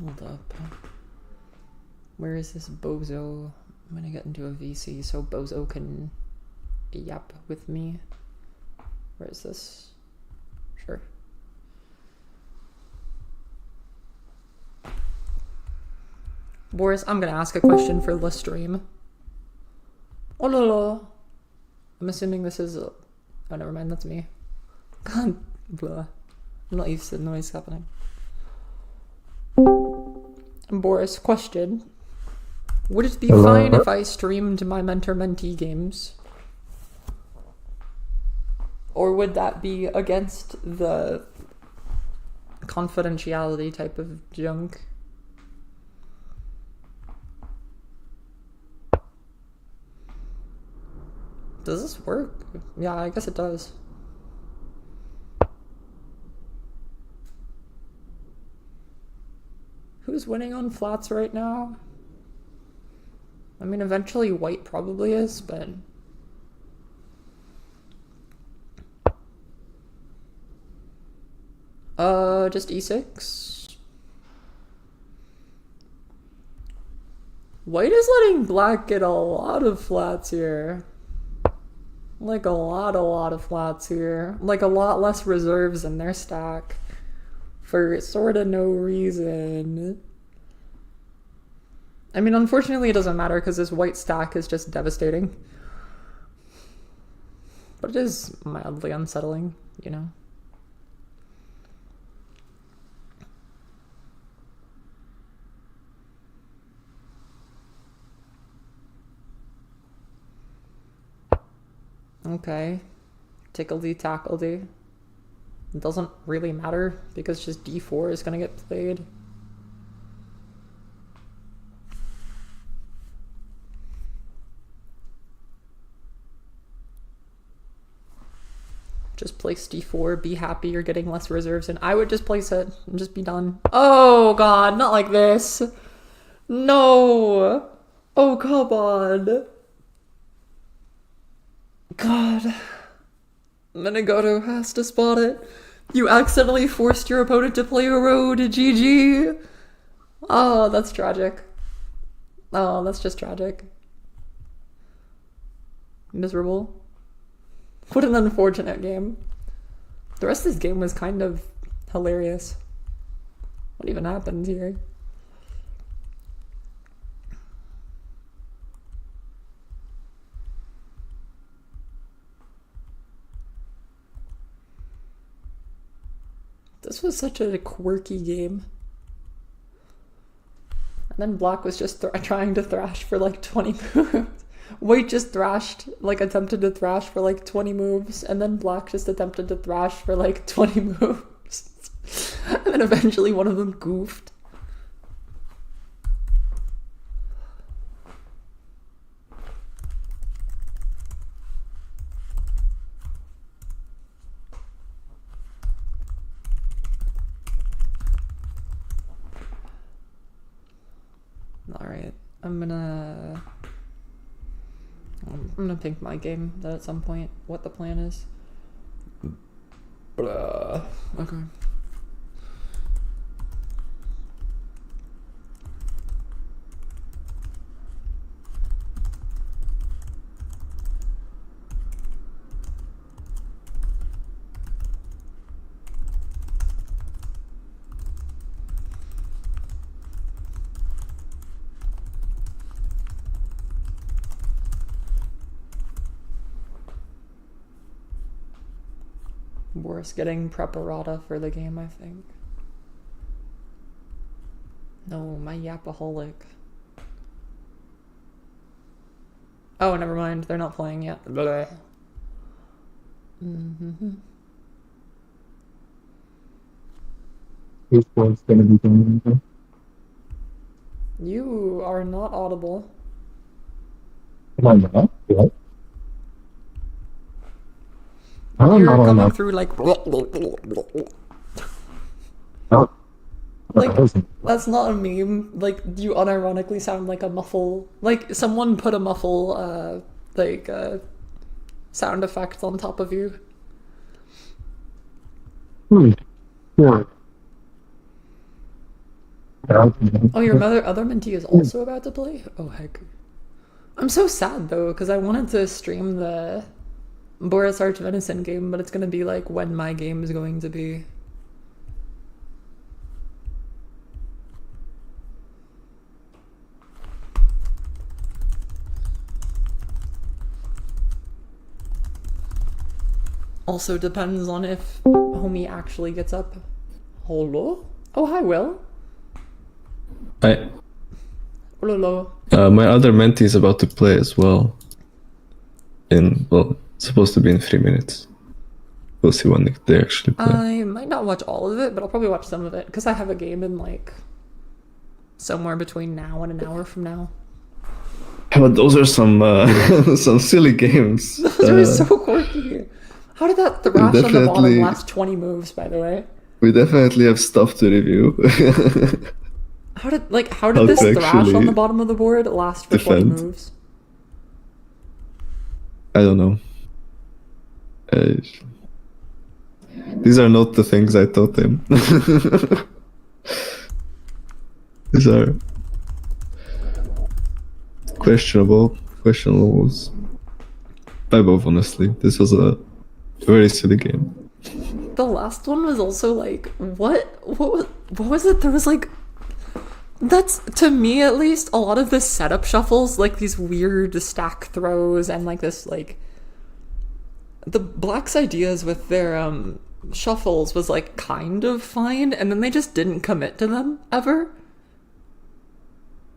Hold up. Where is this bozo? I'm gonna get into a VC so bozo can yap with me. Where is this? Sure. Boris, I'm gonna ask a question for the stream. Oh la la. I'm assuming this is oh, never mind, that's me. God, blah. I'm not used to the noise happening. Boris, question. Would it be fine if I streamed my mentor-mentee games? Or would that be against the confidentiality type of junk? Does this work? Yeah, I guess it does. Who's winning on flats right now? I mean, eventually white probably is, but Just e6. White is letting black get a lot of flats here. Like a lot of flats here. Like a lot less reserves in their stack. For sort of no reason. I mean, unfortunately it doesn't matter because this white stack is just devastating. But it is mildly unsettling, you know? Okay. Tickledy tackledy. It doesn't really matter because just d4 is gonna get played. Just place d4, be happy you're getting less reserves, and I would just place it and just be done. Oh god, not like this. No. Oh, come on. God. Menegato has to spot it. You accidentally forced your opponent to play a road. GG. Oh, that's tragic. Oh, that's just tragic. Miserable. What an unfortunate game. The rest of this game was kind of hilarious. What even happened here? This was such a quirky game. And then black was just trying to thrash for like 20 moves. White just thrashed, like attempted to thrash for like 20 moves, and then black just attempted to thrash for like 20 moves. And then eventually one of them goofed. Alright, I'm gonna pick my game that at some point what the plan is. Okay. Worse getting preparata for the game, I think. No, my yapaholic. Oh, never mind. They're not playing yet. Blah. Whose board's gonna be going? You are not audible. Am I not? What? You're coming through like... Oh. Like, that's not a meme. Like, you unironically sound like a muffle. Like, someone put a muffle, sound effect on top of you. Yeah. Oh, your other Mentee is also about to play? Oh, heck. I'm so sad, though, because I wanted to stream the Boris Arch Venison game, but it's going to be, like, when my game is going to be. Also depends on if homie actually gets up. Hello? Oh, hi, Will. Hi. Hello. My other mentee is about to play as well. Well, it's supposed to be in 3 minutes. We'll see when they actually play. I might not watch all of it, but I'll probably watch some of it, because I have a game in, like, somewhere between now and an hour from now. Yeah, but those are some some silly games. Those are so quirky. How did that thrash on the bottom last 20 moves, by the way? We definitely have stuff to review. How did this thrash on the bottom of the board last for 20 moves? I don't know. These are not the things I taught him. These are questionable moves. By both, honestly. This was a very silly game. The last one was also like, what was it? There was like, that's, to me at least, a lot of the setup shuffles, like these weird stack throws and like this, like, the Black's ideas with their shuffles was like kind of fine, and then they just didn't commit to them ever.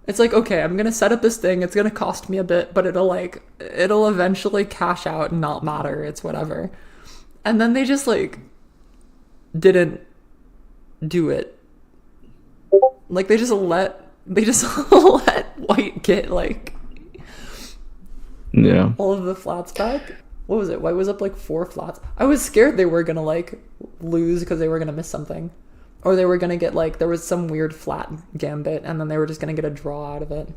It's like, okay, I'm gonna set up this thing, it's gonna cost me a bit, but it'll eventually cash out and not matter, it's whatever. And then they just like didn't do it. Like they just let white get like all of the flats back. What was it? White was up like 4 flats. I was scared they were gonna like lose because they were gonna miss something. Or they were gonna get like, there was some weird flat gambit and then they were just gonna get a draw out of it.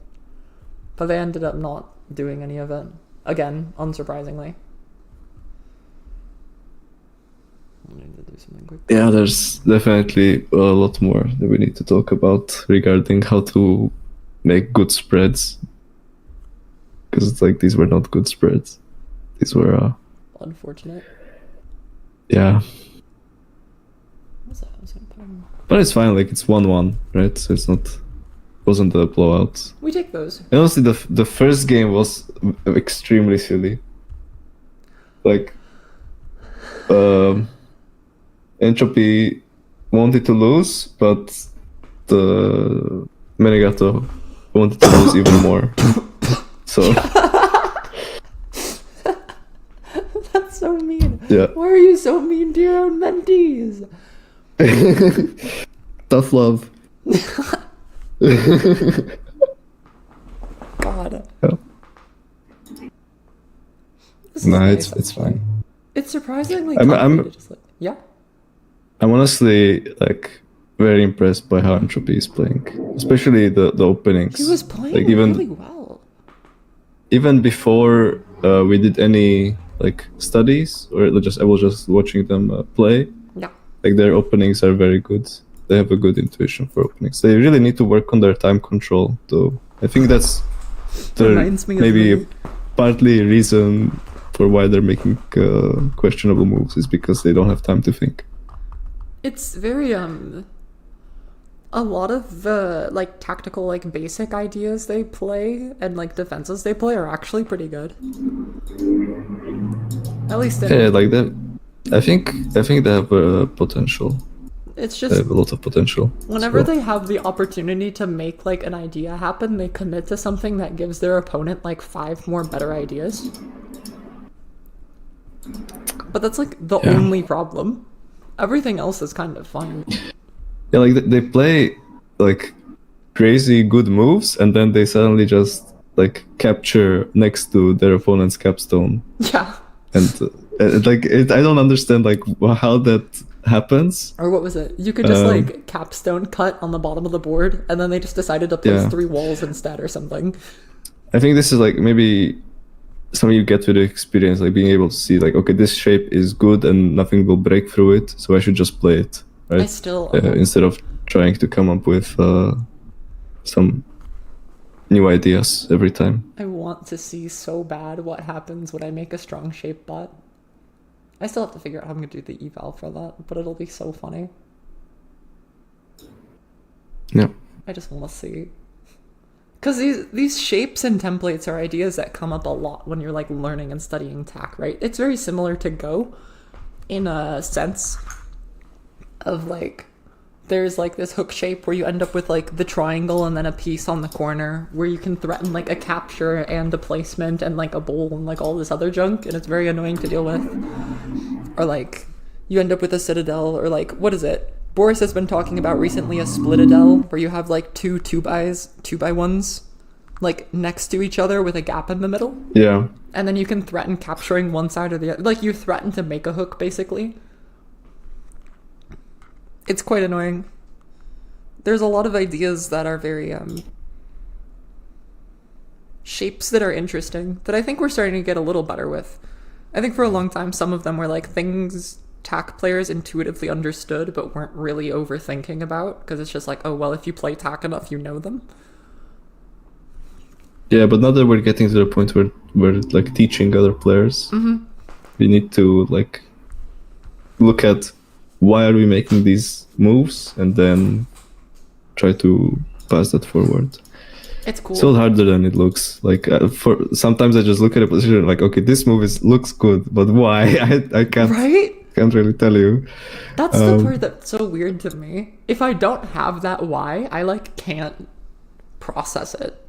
But they ended up not doing any of it. Again, unsurprisingly. I need to do something quick. Yeah, there's definitely a lot more that we need to talk about regarding how to make good spreads. Because it's like, these were not good spreads. These were unfortunate. Yeah. What's that? I was gonna put on. But it's fine, like it's 1-1, right? So wasn't a blowout. We take those. And honestly, the first game was extremely silly. Like, entr0p wanted to lose, but the Menegato wanted to lose even more. So that's so mean. Yeah. Why are you so mean to your own mentees? Tough love. God. Yeah. This is No, nice, it's fine. It's surprisingly I'm to just like, yeah. I'm honestly like very impressed by how entr0p is playing, especially the openings. He was playing like, even, really well. Even before we did any like studies, or I was just watching them play. Yeah. Like their openings are very good. They have a good intuition for openings. They really need to work on their time control, though. I think that's maybe partly reason for why they're making questionable moves is because they don't have time to think. It's very a lot of the like tactical like basic ideas they play and like defenses they play are actually pretty good. At least yeah, like that. I think they have potential. It's They just have a lot of potential. whenever as well. they have the opportunity to make like an idea happen, they commit to something that gives their opponent like 5 more better ideas. But that's like the only problem. Everything else is kind of fun. Yeah, like they play like crazy good moves, and then they suddenly just like capture next to their opponent's capstone. Yeah. And I don't understand like how that happens. Or what was it? You could just like capstone cut on the bottom of the board, and then they just decided to place 3 walls instead or something. I think this is like maybe something you get with the experience, like being able to see like, okay, this shape is good and nothing will break through it, so I should just play it, right? I still instead of trying to come up with some new ideas every time. I want to see so bad what happens when I make a strong shape bot. I still have to figure out how I'm gonna do the eval for that, but it'll be so funny. Yeah. I just want to see. Because these shapes and templates are ideas that come up a lot when you're like learning and studying tack, right? It's very similar to Go in a sense of like, there's like this hook shape where you end up with like the triangle and then a piece on the corner where you can threaten like a capture and a placement and like a bowl and like all this other junk, and it's very annoying to deal with. Or like you end up with a citadel, or like, what is it? Boris has been talking about recently a splitadel where you have like 2 2x1s like next to each other with a gap in the middle. Yeah. And then you can threaten capturing one side or the other. Like you threaten to make a hook basically. It's quite annoying. There's a lot of ideas that are very shapes that are interesting that I think we're starting to get a little better with. I think for a long time some of them were like things tack players intuitively understood but weren't really overthinking about, because it's just like, oh well, if you play tack enough, you know them. Yeah, but now that we're getting to the point where we're like teaching other players, we need to like look at why are we making these moves and then try to pass that forward. It's cool. It's all harder than it looks. Like for sometimes I just look at a position like, okay, this move looks good, but why? I can't. Right? Can't really tell you. That's the part that's so weird to me. If I don't have that why, I like can't process it.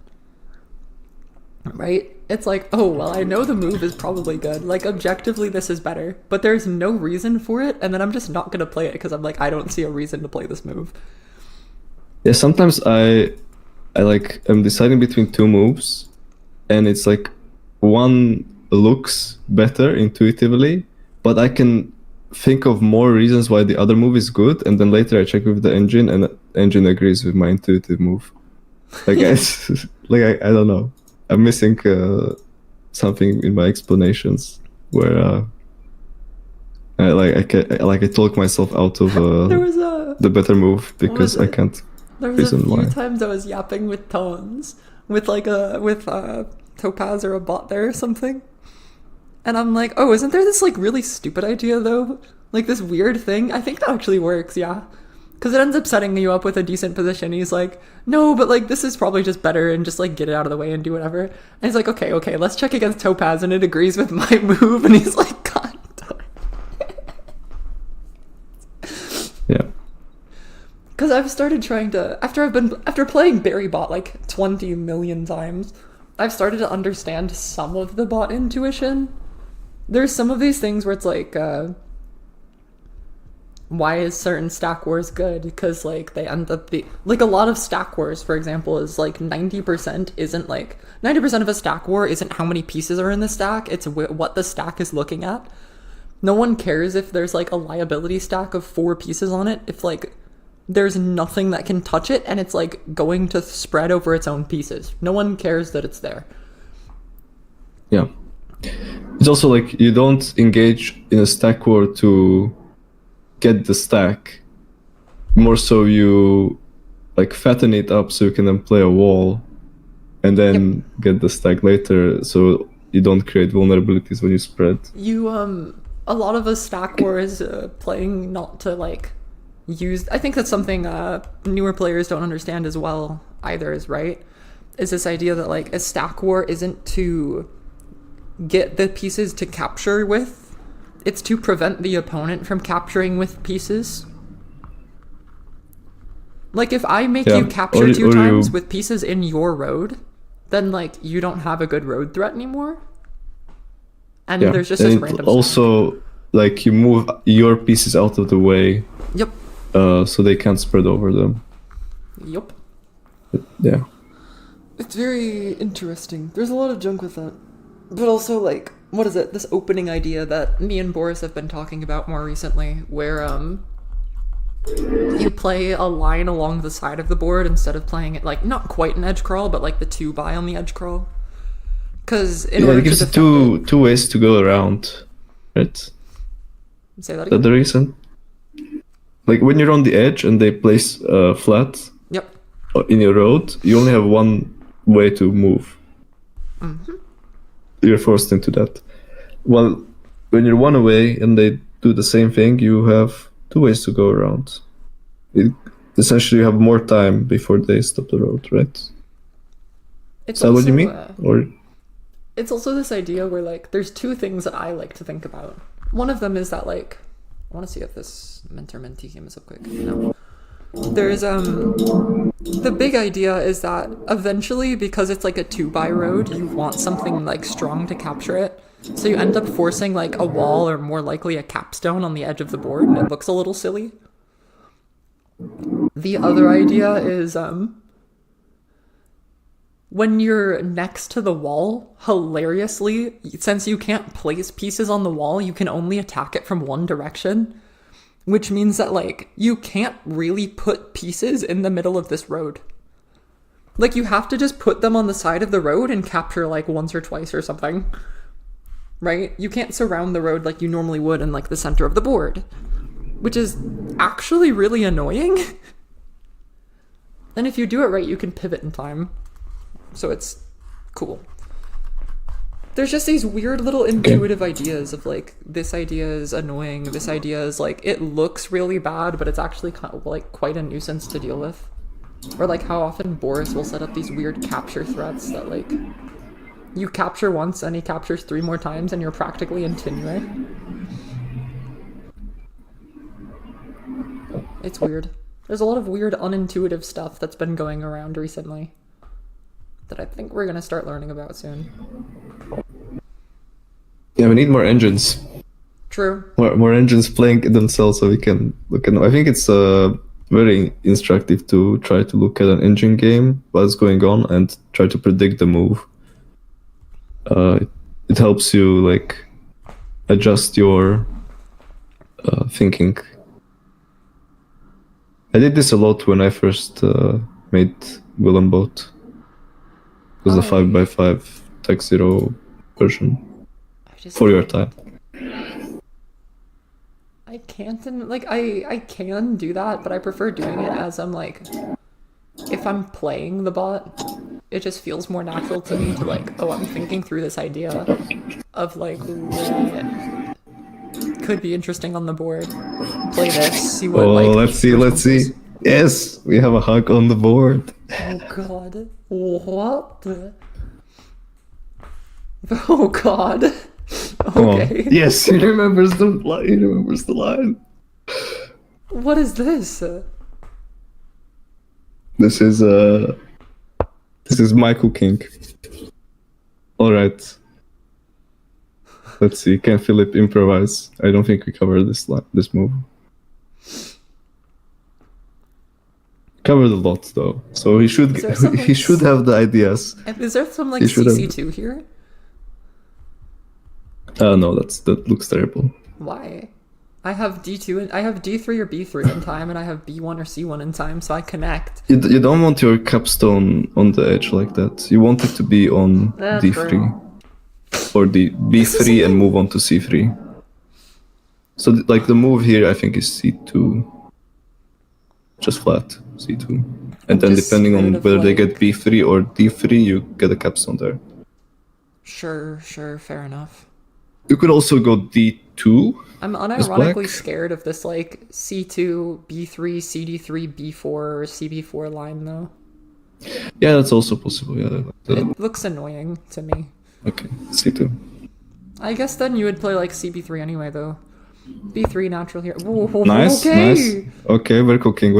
Right? It's like, oh well, I know the move is probably good. Like objectively, this is better, but there's no reason for it, and then I'm just not gonna play it because I'm like, I don't see a reason to play this move. Yeah, sometimes I like I'm deciding between two moves, and it's like one looks better intuitively, but I can think of more reasons why the other move is good, and then later I check with the engine, and the engine agrees with my intuitive move. Like I don't know. I'm missing something in my explanations where I talk myself out of the better move because I can't. There was a few times I was yapping with tones with Topaz or a bot there or something, and I'm like, oh, isn't there this like really stupid idea though, like this weird thing? I think that actually works, yeah, because it ends up setting you up with a decent position. He's like, no, but like this is probably just better, and just like get it out of the way and do whatever. And he's like, okay, let's check against Topaz, and it agrees with my move, and he's like, God. Yeah. Because I've started trying to, after playing Berry Bot like 20 million times, I've started to understand some of the bot intuition. There's some of these things where it's like, why is certain stack wars good? Because like they end up like a lot of stack wars, for example, is like 90% isn't like 90% of a stack war isn't how many pieces are in the stack. It's what the stack is looking at. No one cares if there's like a liability stack of 4 pieces on it. If like there's nothing that can touch it and it's like going to spread over its own pieces. No one cares that it's there. Yeah. It's also like you don't engage in a stack war to get the stack. More so you like fatten it up so you can then play a wall and then get the stack later so you don't create vulnerabilities when you spread. A lot of us stack war is playing not to like use. I think that's something newer players don't understand as well either, is right, is this idea that like a stack war isn't to get the pieces to capture with, it's to prevent the opponent from capturing with pieces. Like if I make you capture 2 times with pieces in your road, then like you don't have a good road threat anymore. And there's just this random also stack. Like you move your pieces out of the way. Yep. So they can't spread over them. Yep. Yeah. It's very interesting. There's a lot of junk with that. But also, like, what is it? This opening idea that me and Boris have been talking about more recently, where, you play a line along the side of the board instead of playing it, like, not quite an edge crawl, but, like, the 2-buy on the edge crawl. Because in order it gives to two ways to go around, right? Say that again? That's the reason? Like, when you're on the edge and they place flat in your road, you only have one way to move. Mm-hmm. You're forced into that. Well, when you're one away and they do the same thing, you have 2 ways to go around. Essentially, you have more time before they stop the road, right? Is that what you mean? Or it's also this idea where, like, there's 2 things that I like to think about. One of them is that, like, I want to see if this Mentee came up quick. No. There's, the big idea is that eventually, because it's like a 2-buy road, you want something, like, strong to capture it. So you end up forcing, like, a wall or more likely a capstone on the edge of the board, and it looks a little silly. The other idea is, when you're next to the wall, hilariously, since you can't place pieces on the wall, you can only attack it from one direction. Which means that, like, you can't really put pieces in the middle of this road. Like, you have to just put them on the side of the road and capture, like, once or twice or something. right? You can't surround the road like you normally would in like the center of the board, which is actually really annoying. And if you do it right, you can pivot in time. So it's cool. There's just these weird little intuitive ideas of like, this idea is annoying, this idea is like, it looks really bad, but it's actually kind of like quite a nuisance to deal with. Or like how often Boris will set up these weird capture threats that like, you capture once and he captures 3 more times and you're practically in Tenure. It's weird. There's a lot of weird unintuitive stuff that's been going around recently that I think we're gonna start learning about soon. Yeah, we need more engines. True. More engines playing themselves so we can look at them. I think it's very instructive to try to look at an engine game, what's going on, and try to predict the move. It helps you like adjust your thinking. I did this a lot when I first made Willem Boat. It was the 5x5 Tech Zero version for your time. I can't, like, I can do that, but I prefer doing it as I'm like, if I'm playing the bot, it just feels more natural to me to like, oh, I'm thinking through this idea of like, what could be interesting on the board. Play this, see what like... let's see. Yes, we have a hug on the board. Oh god. What the... Oh god. Okay. Yes, he remembers the line. He remembers the line. What is this? This is my cooking. All right. Let's see. Can Philip improvise? I don't think we covered this move. Covered a lot though, so he should have the ideas. Is there some like CC2 here? No, that looks terrible. Why? I have D2 and I have D3 or B3 in time, and I have B1 or C1 in time, so I connect. You don't want your capstone on the edge like that. You want it to be on D3 or the B3 and move on to C3. So like the move here, I think is C2, just flat C2, and then depending on whether they get B3 or D3, you get a capstone there. Sure, fair enough. You could also go D2. I'm unironically scared of this like C2, B3, CD3, B4, or CB4 line though. Yeah, that's also possible. Yeah, it looks annoying to me. Okay, C2. I guess then you would play like CB3 anyway though. B3 natural here. Whoa, nice, okay. Nice. Okay, we're cooking.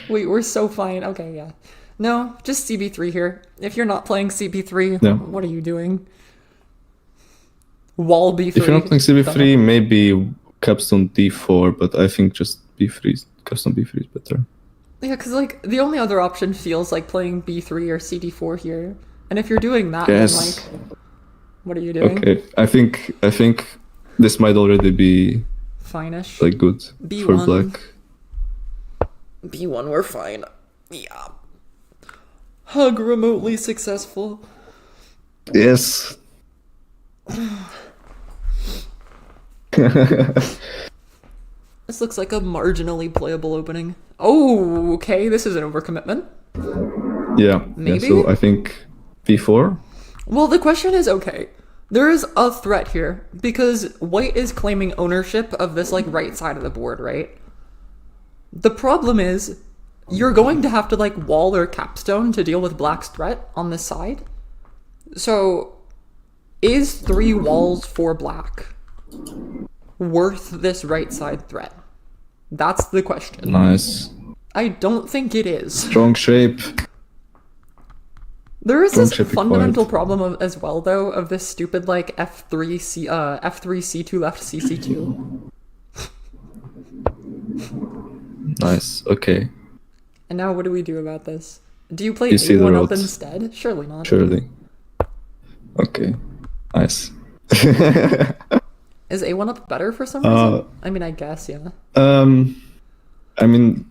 Wait, we're so fine. Okay, yeah. No, just CB3 here. If you're not playing CB3, what are you doing? Wall B3. If you're not playing CB3, maybe capstone D4, but I think just B3, capstone B3 is better. Yeah, because like the only other option feels like playing B3 or CD4 here. And if you're doing that, then like, what are you doing? Okay, I think this might already be fine-ish. Like good B1. For black. B1, we're fine. Yeah. Hug remotely successful. Yes. This looks like a marginally playable opening. Oh, okay, this is an overcommitment. Yeah. Maybe? Yeah, so I think B4. Well, the question is, okay, there is a threat here, because white is claiming ownership of this, like, right side of the board, right? The problem is, you're going to have to, like, wall or capstone to deal with black's threat on this side. So, is 3 walls for black worth this right side threat? That's the question. Nice. I don't think it is. Strong shape. There is this fundamental problem as well, though, of this stupid, like, F3 C2 left CC2. Nice, okay. And now what do we do about this? Do you play A1 up instead? Surely not. Surely. Okay. Nice. Is A1 up better for some reason? I mean, I guess, yeah. I mean,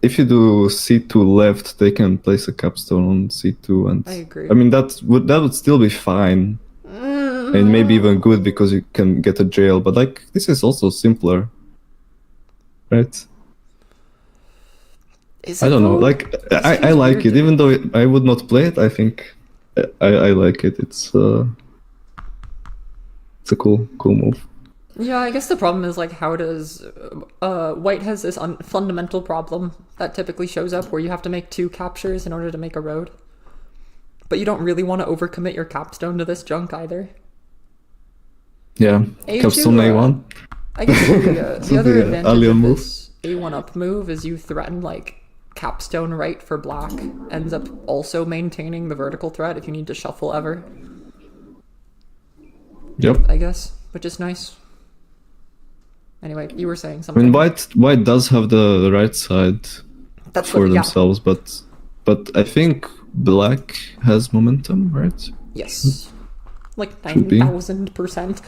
if you do C2 left, they can place a capstone on C2, and I agree. I mean that would still be fine. and maybe even good because you can get a jail. But like this is also simpler, right? Is I it don't know. though? Like This I feels like weird it, to even me. though I would not play it. I think I like it. It's a cool move. Yeah, I guess the problem is like how does white has this fundamental problem that typically shows up where you have to make 2 captures in order to make a road. But you don't really want to overcommit your capstone to this junk either. Yeah, A2, capstone A1. I guess the other The advantage alien of move. this A1 up move is you threaten like capstone right for black, ends up also maintaining the vertical threat if you need to shuffle ever, Yep. I guess, which is nice. Anyway, you were saying I something. mean, white does have the right side That's for what, yeah. themselves, but I think black has momentum, right? Yes. Like Should be. 9,000%.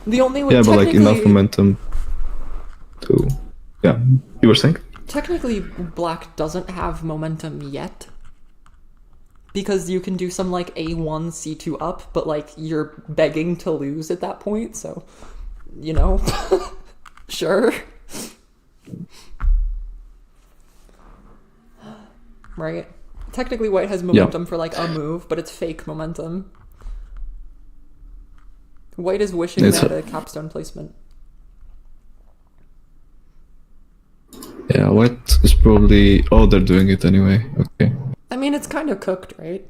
The only way Yeah, but like enough technically, momentum to. Yeah, you were saying? technically black doesn't have momentum yet. Because you can do some like A1, C2 up, but like you're begging to lose at that point, so you know. Sure. Right? Technically white has momentum for like a move, but it's fake momentum. White is wishing It's they had a capstone placement. Yeah, white is probably. Oh, they're doing it anyway. Okay. I mean, it's kind of cooked, right?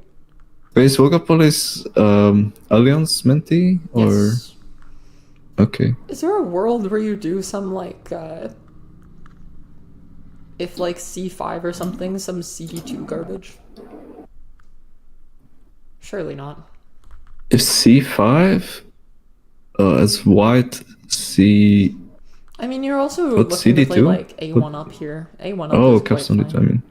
Base Wogapol is Alliance Mentee or Yes. okay. Is there a world where you do some like if like C5 or something, some CD2 garbage? Surely not. If C5 as white C. I mean, you're also What, looking to play CD2? like A1 up here. A1 up Oh, is quite capstone it. I fine. mean.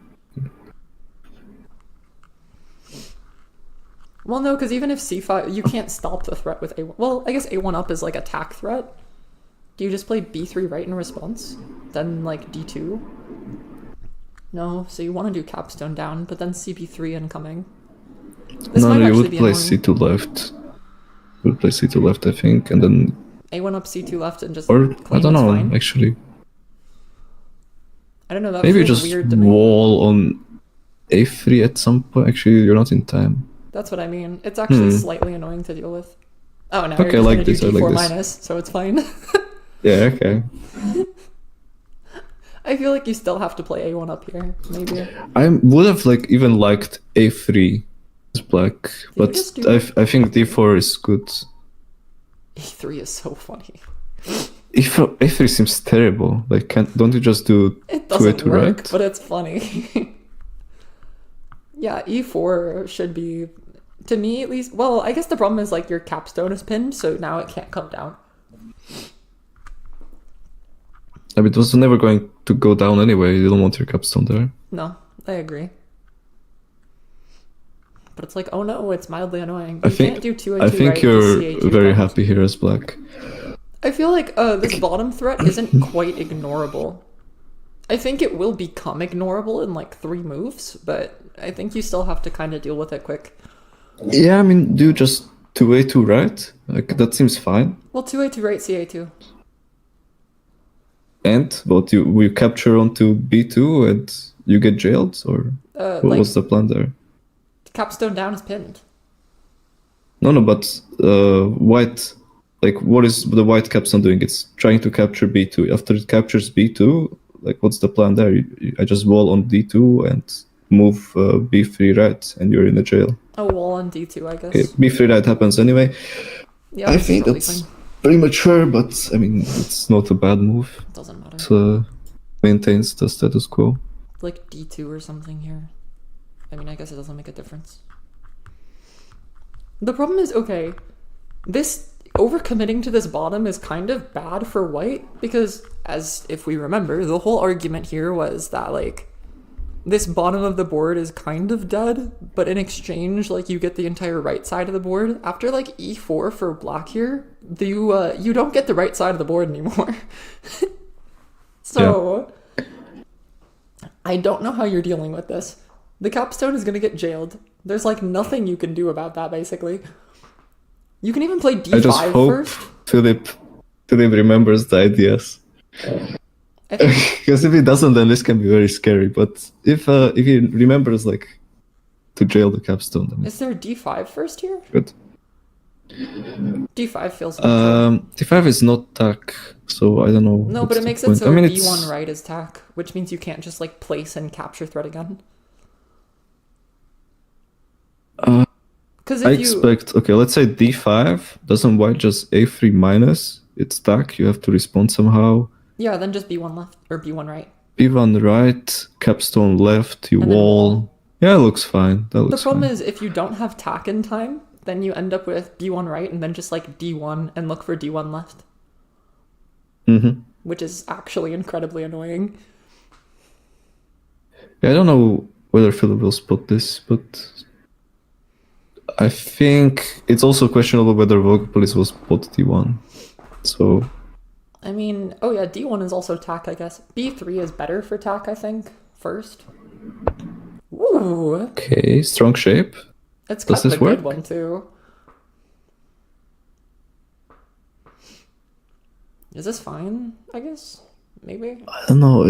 Well, no, because even if C5, you can't stop the threat with A1. Well, I guess A1 up is like attack threat. Do you just play B3 right in response? Then like D2? No, so you want to do capstone down, but then CB3 incoming. This No, might you actually would be play annoying. C2 left. You would play C2 left, I think, and then A1 up C2 left and just or claim I don't it's know fine. actually. I don't know, that Maybe feels just weird to me. wall on A3 at some point. Actually, you're not in time. That's what I mean. It's actually slightly annoying to deal with. Oh, now Okay, you're I just like gonna do this, I D4 like this. minus, so it's fine. Yeah, okay. I feel like you still have to play A1 up here, maybe. I would have like even liked A3 as black, but just do I think D4 is good. E3 is so funny. A3 seems terrible. Like, don't you just do It 2A doesn't to work, right? but it's funny. Yeah, E4 should be, to me at least, well, I guess the problem is like your capstone is pinned, so now it can't come down. I mean, it was never going to go down anyway. You don't want your capstone there. No, I agree. But it's like, oh no, it's mildly annoying. I You think can't do 2A2 I think right, you're CA2 very left. happy here as black. I feel like this bottom threat isn't quite ignorable. I think it will become ignorable in like 3 moves, but I think you still have to kind of deal with it quick. Yeah, I mean, do just 2A2 right? Like that seems fine. Well, 2A2 right, CA2. And what you capture onto B2 and you get jailed, or what Like, was the plan there? capstone down is pinned. No, but white, like what is the white capstone doing? It's trying to capture B2. After it captures B2, like what's the plan there? I just wall on D2 and move B3 right, and you're in a jail. Oh, wall on D2, I guess. Okay, B3 right happens anyway. Yeah, I that's think totally that's fine. premature, but I mean, it's not a bad move. Doesn't matter. It maintains the status quo. Like D2 or something here. I mean, I guess it doesn't make a difference. The problem is, okay, this overcommitting to this bottom is kind of bad for white because, as if we remember, the whole argument here was that, like, this bottom of the board is kind of dead, but in exchange, like, you get the entire right side of the board. After, like, E4 for black here, you don't get the right side of the board anymore. So, I don't know how you're dealing with this. The capstone is going to get jailed. There's, like, nothing you can do about that, basically. You can even play I just d5 hope first. Philip remembers the ideas. I think, Because if he doesn't, then this can be very scary. But if he remembers like to jail the capstone, then is there d5 first here? good. d5 feels neutral. D5 is not tack, so I don't know. No, what's but it the makes point. it so I mean, d1 right is tack, which means you can't just like place and capture threat again. Because I if you expect, okay, let's say d5, doesn't white just a3 minus? It's tack, you have to respond somehow. yeah, then just b1 left or b1 right. b1 right, capstone left, you And then wall. wall. Yeah, it looks fine. That The looks problem fine. is if you don't have tack in time, then you end up with b1 right and then just like d1 and look for d1 left, Mm-hmm. which is actually incredibly annoying. Yeah, I don't know whether Philip will spot this, but I think it's also questionable whether Vogopolis will spot d1. So I mean, oh yeah, d1 is also tack, I guess. b3 is better for tack, I think, first. Ooh, okay, strong shape. it's Does kind of this a good work? one too. Is this fine? I guess maybe. I don't know.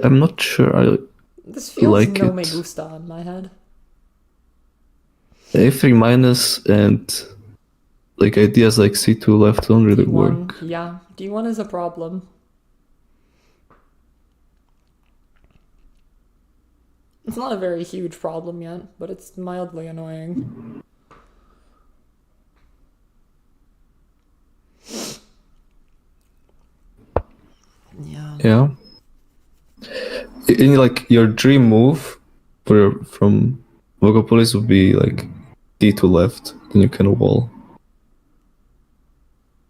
I'm not sure. This feels like no it. me gusta in my head. A3 minus and like ideas like C2 left don't really D1, work. yeah, d1 is a problem. It's not a very huge problem yet, but it's mildly annoying. Yeah. Yeah. In like your dream move from Vogopolis would be like D2 left, then you can wall.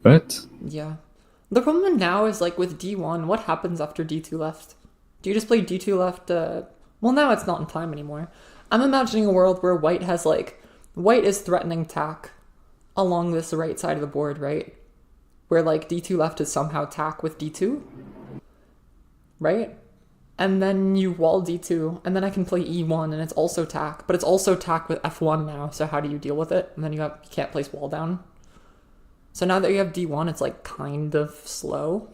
Right? Yeah. The problem now is like with d1, what happens after d2 left? Do you just play d2 left? Well, now it's not in time anymore. I'm imagining a world where white has like, white is threatening tack along this right side of the board, right? Where like d2 left is somehow tack with d2, right? And then you wall d2, and then I can play e1, and it's also tack, but it's also tack with f1 now. So how do you deal with it? And then you can't place wall down. So now that you have d1, it's like kind of slow.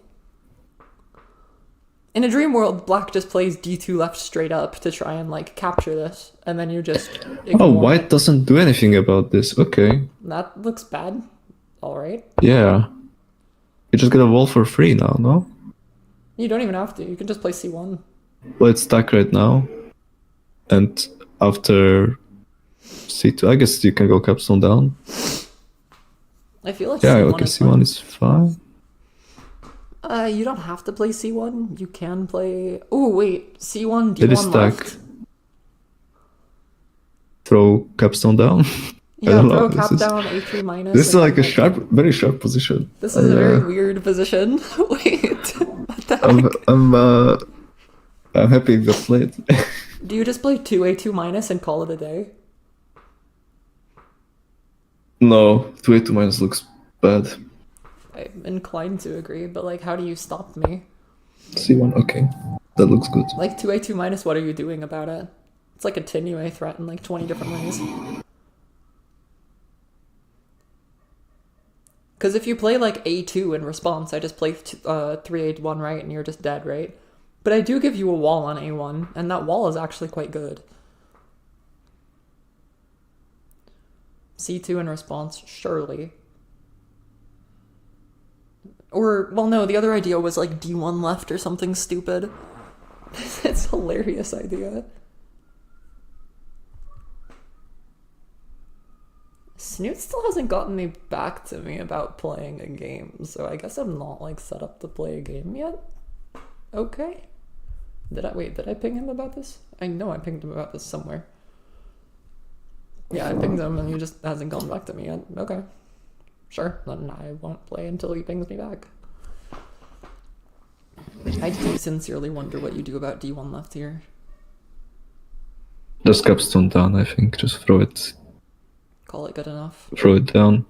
In a dream world, black just plays d2 left straight up to try and like capture this, and then you just ignore Oh, white it. doesn't do anything about this. Okay. That looks bad. All right. Yeah. You just get a wall for free now, no? You don't even have to. You can just play c1. Well, it's stuck right now. And after C2, I guess you can go capstone down. I feel like Yeah, c1 okay, is C1 fine. is fine. You don't have to play c1. You can play... Oh, wait. c1, It is d1 stuck. left. Throw capstone down. Yeah, don't know, throw this cap is- down, a3 minus. This is and like a then, sharp, very sharp position. This is a very weird position. Wait, what the heck? I'm happy you got played. Do you just play 2a2 minus and call it a day? No, 2a2 minus looks bad. I'm inclined to agree, but like, how do you stop me? C1, okay. That looks good. Like, 2a2 minus, what are you doing about it? It's like a Tinue threat in like 20 different ways. Because if you play like a2 in response, I just play 3a1 right and you're just dead, right? But I do give you a wall on a1, and that wall is actually quite good. c2 in response, surely. Or, well, no, the other idea was like d1 left or something stupid. It's a hilarious idea. Snoot still hasn't gotten me back to me about playing a game, so I guess I'm not like set up to play a game yet. Okay. Did I ping him about this? I know I pinged him about this somewhere. Yeah, I pinged him and he just hasn't gone back to me yet. Okay. Sure, then I won't play until he pings me back. I do sincerely wonder what you do about d1 left here. Just capstone down, I think. Just throw it Call it good enough. down.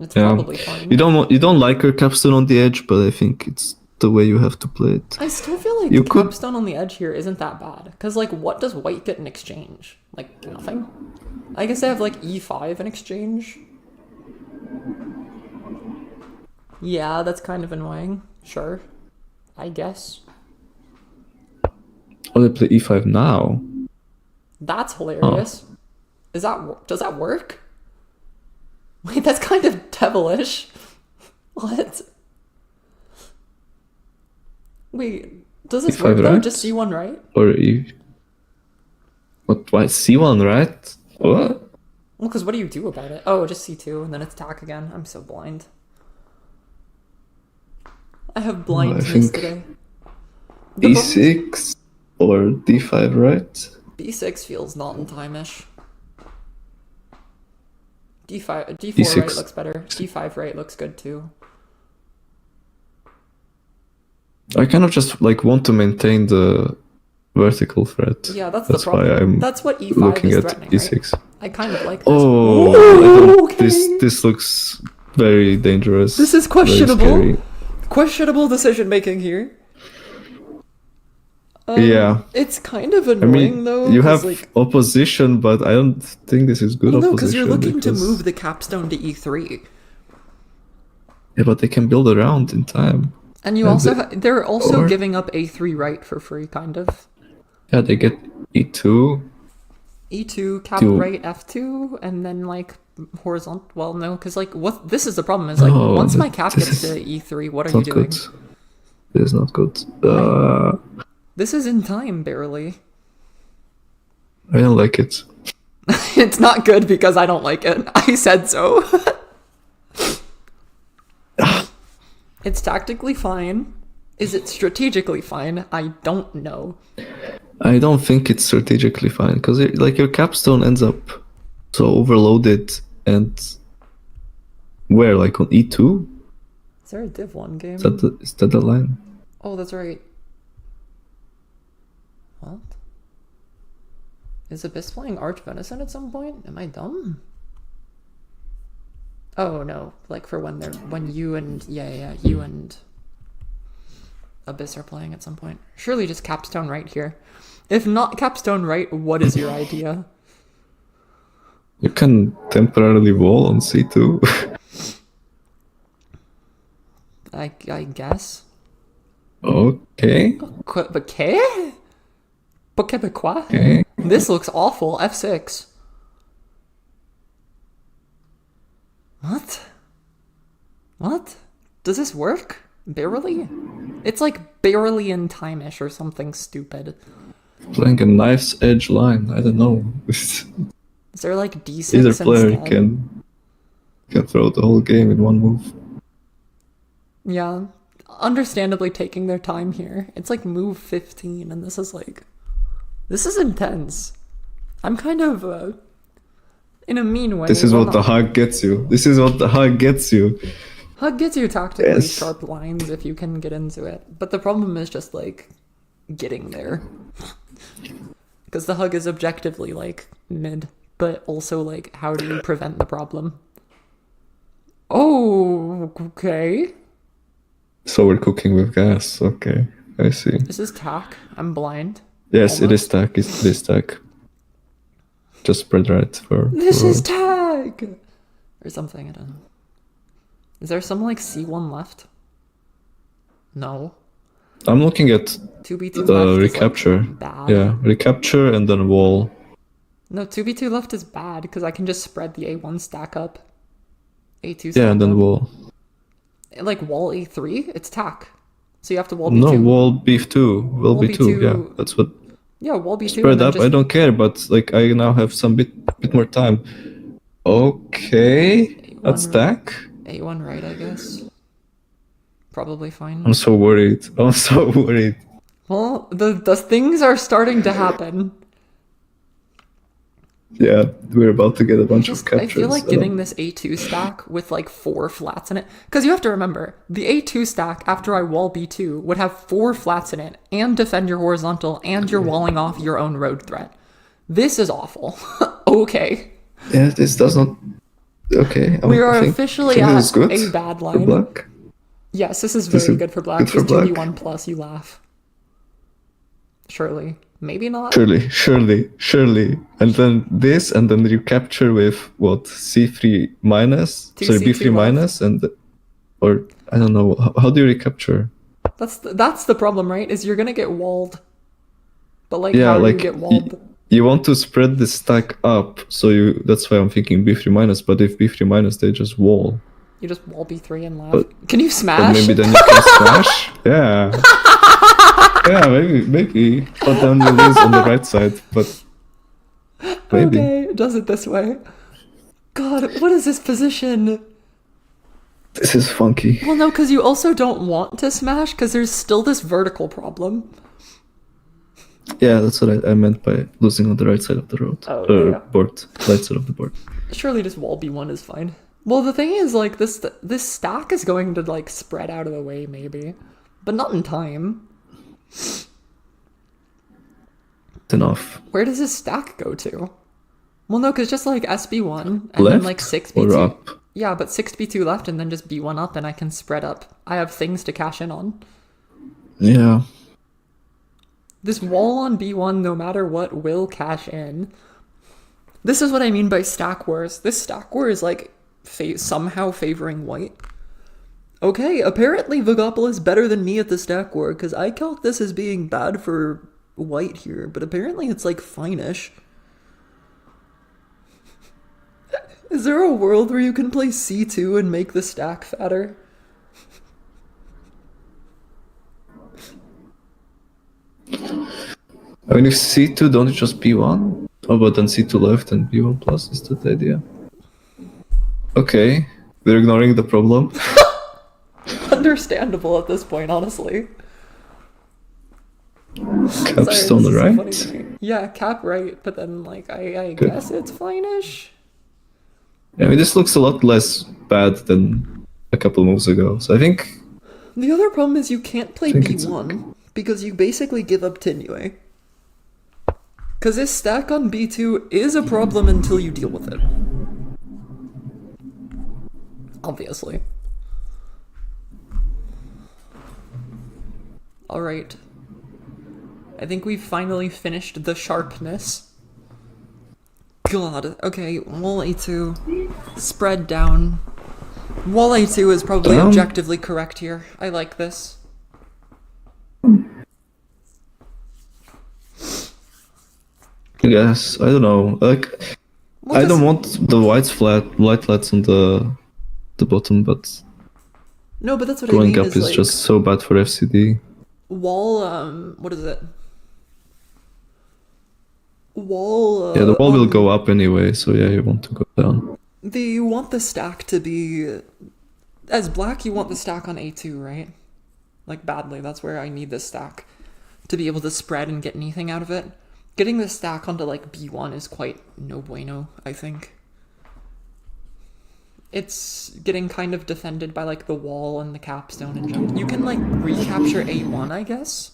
It's Yeah. probably fine. You don't like your capstone on the edge, but I think it's the way you have to play it. I still feel like You could- capstone on the edge here isn't that bad. Because, like, what does white get in exchange? Like, nothing? I guess I have, like, e5 in exchange. Yeah, that's kind of annoying. Sure. I guess. Oh, they play e5 now. That's hilarious. Does that work? Wait, that's kind of devilish. What? Wait, does this E5 work though? right? Just C1 right? Or e... What? Why C1, right? What? Well, because what do you do about it? Oh, just C2 and then it's attack again. I'm so blind. I have blindness think today. E6 or D5, right? B6 feels not in time-ish. D4 E6. right looks better. D5 right looks good too. I kind of just like want to maintain the vertical threat. Yeah, that's That's the problem. why I'm That's what E5 looking is at threatening, E6. right? I kind of like this. Oh, Ooh, okay. this looks very dangerous. This is very questionable. scary. Questionable decision making here. Yeah. It's kind of I annoying mean, though. you 'cause, have like, opposition, but I don't think this is good well, no, opposition. because you're looking to move the capstone to E3. Yeah, but they can build around in time. And you And also, the- they're also or- giving up A3 right for free, kind of. Yeah, they get E2. E2, cap Two. right F2, and then like horizontal. Well, no, because like what this is the problem is like No, once my that- cap this gets is to E3, what are It's you not doing? good. This is not good. This is in time, barely. I don't like it. It's not good because I don't like it. I said so. It's tactically fine. Is it strategically fine? I don't know. I don't think it's strategically fine because like your capstone ends up so overloaded and where like on E2? Is there a Div 1 game? Is that the line? Oh, that's right. What? Is Abyss playing Arch Venison at some point? Am I dumb? Oh no, like for when you and you and Abyss are playing at some point. Surely just capstone right here. If not capstone right, what is your idea? You can temporarily wall on C2. I guess. Okay. But que? But Quebecois? Okay. This looks awful. F6. What? What? Does this work? Barely? It's like barely in time-ish or something stupid. Playing a knife's edge line. I don't know. Is there like D6 Either player instead? can throw the whole game in one move. Yeah. Understandably taking their time here. It's like move 15 and this is intense. I'm kind of in a mean way. This is well, what the not- hug gets you. This is what the hug gets you. Hug gets you tactically Yes. sharp lines if you can get into it. But the problem is just like getting there. Because the hug is objectively like mid, but also like how do you prevent the problem? Oh, okay. So we're cooking with gas. Okay, I see. This is tack. I'm blind. Yes, it is Almost. stack. It is stack. Just spread right for. This for- is tag! Or something, I don't know. Is there some like C1 left? No. I'm looking at 2B2 the left recapture. is like bad. Yeah, recapture and then wall. No, 2B2 left is bad because I can just spread the A1 stack up. A2 stack Yeah, and then up. wall. Like wall A3, it's tack. So you have to wall B2. No, wall B2. Wall Wall B2. B2. Yeah, that's what. Yeah, wall B2. Spread and then up. just I don't care, but like I now have some bit more time. Okay, that's A1 stack. A1 right, I guess. Probably fine. I'm so worried. I'm so worried. Well, the things are starting to happen. Yeah, we're about to get a bunch of I captures. feel like giving this A2 stack with like 4 flats in it. Because you have to remember, the A2 stack after I wall B2 would have 4 flats in it and defend your horizontal and you're walling off your own road threat. This is awful. Okay. Yeah, this does not. Okay. We are I think officially this at is good a bad for line. black. Yes, this is This very is good for black. good for Just black. 2D1 plus, you laugh. Surely. Maybe not. Surely. And then this, and then you capture with what? C3 minus? Two Sorry, C3 B3 left. minus, and. Or I don't know. How do you recapture? That's the problem, right? Is you're gonna get walled. But like, Yeah, how do like you get walled? you want to spread the stack up, so that's why I'm thinking b3 minus. But if b3 minus, they just wall. You just wall B3 and laugh. But- Can you But smash? maybe then you can smash. Yeah. Yeah, maybe. But then you lose on the right side. But maybe. Okay, it does it this way. God, what is this position? This is funky. Well, no, because you also don't want to smash, because there's still this vertical problem. Yeah, that's what I meant by losing on the right side of the road. Oh, yeah. Board. Right side of the board. Surely just wall B1 is fine. Well, the thing is, like, this stack is going to, like, spread out of the way, maybe. But not in time. It's enough. Where does this stack go to? Well, no, because just, like, SB1, and Left then, like, 6B2. or up? Yeah, but 6B2 left, and then just B1 up, and I can spread up. I have things to cash in on. Yeah. This wall on B1, no matter what, will cash in. This is what I mean by stack wars. This stack war is, like, somehow favoring white. Okay, apparently Vagopoulos is better than me at the stack war, because I calc this as being bad for white here, but apparently it's, like, fine-ish. Is there a world where you can play C2 and make the stack fatter? I mean, if C2, don't you just B1? Oh, but then C2 left and B1 plus, is that the idea? Okay, we're ignoring the problem. Understandable at this point, honestly. Capstone this is right? funny to me. Yeah, cap right, but then, like, I Good. guess it's fine-ish. I mean, this looks a lot less bad than a couple moves ago, so I think... The other problem is you can't play I think it's B1, because you basically give up Tinue. Because this stack on B2 is a problem until you deal with it. Obviously. Alright. I think we've finally finished the sharpness. God, okay, wall A2. Spread down. Wall A2 is probably Down. objectively correct here. I like this. I guess, I don't know, like... Well, I don't 'cause- want the white flats on the bottom, but No, but that's what I going mean up is, is like, just so bad for FCD. wall, what is it? Wall, Yeah, the wall will go up anyway, so yeah, you want to go down. You want the stack to be... As black, you want the stack on A2, right? Like, badly, that's where I need this stack. To be able to spread and get anything out of it. Getting the stack onto, like, B1 is quite no bueno, I think. It's getting kind of defended by, like, the wall and the capstone and jump. You can, like, recapture A1, I guess,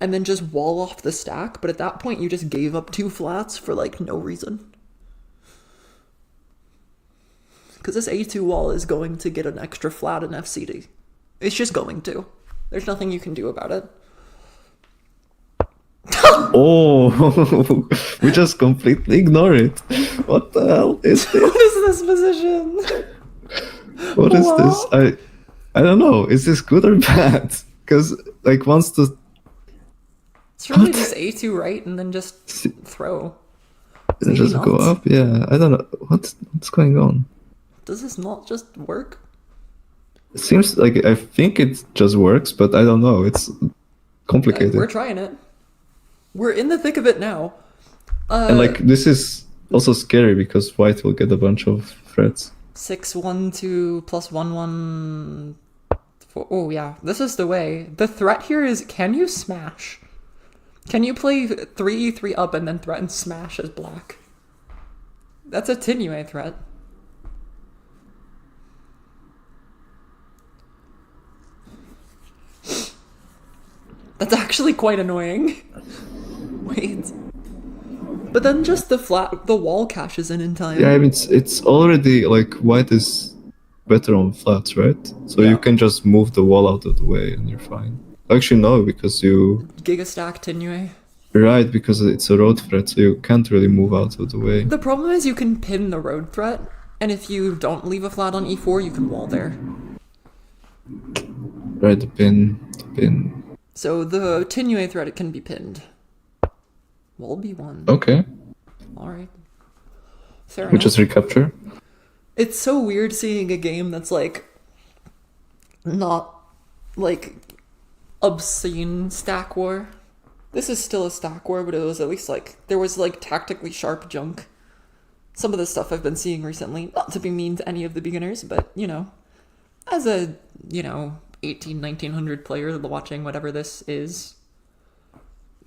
and then just wall off the stack, but at that point you just gave up 2 flats for, like, no reason. Because this A2 wall is going to get an extra flat in FCD. It's just going to. There's nothing you can do about it. Oh, we just completely ignore it. What the hell is this? What is this position? What is Wow. this? I don't know. Is this good or bad? Because like once the It's really What? just A2 right and then just throw. it Maybe just go not. up, yeah. I don't know what's going on. Does this not just work? It seems like I think it just works, but I don't know. It's complicated. We're trying it. We're in the thick of it now. And like this is also scary because white will get a bunch of threats. 6, 1, 2, plus 1, 1, 4. Oh, yeah. This is the way. The threat here is, can you smash? Can you play 3, 3 up and then threaten smash as black? That's a Tinue threat. That's actually quite annoying. Wait. But then just the wall cashes in time. Yeah, I mean it's already like white is better on flats, right? So Yeah. you can just move the wall out of the way and you're fine. Actually no, because you Gigastack Tinue. right, because it's a road threat, so you can't really move out of the way. The problem is you can pin the road threat, and if you don't leave a flat on e4, you can wall there. Right, the pin. So the Tinue threat can be pinned. Wall B1. Okay, Alright. Fair we enough. just recapture. It's so weird seeing a game that's like not like obscene stack war. This is still a stack war, but it was at least like there was like tactically sharp junk. Some of the stuff I've been seeing recently, not to be mean to any of the beginners, but you know, as a 1900 player watching whatever this is,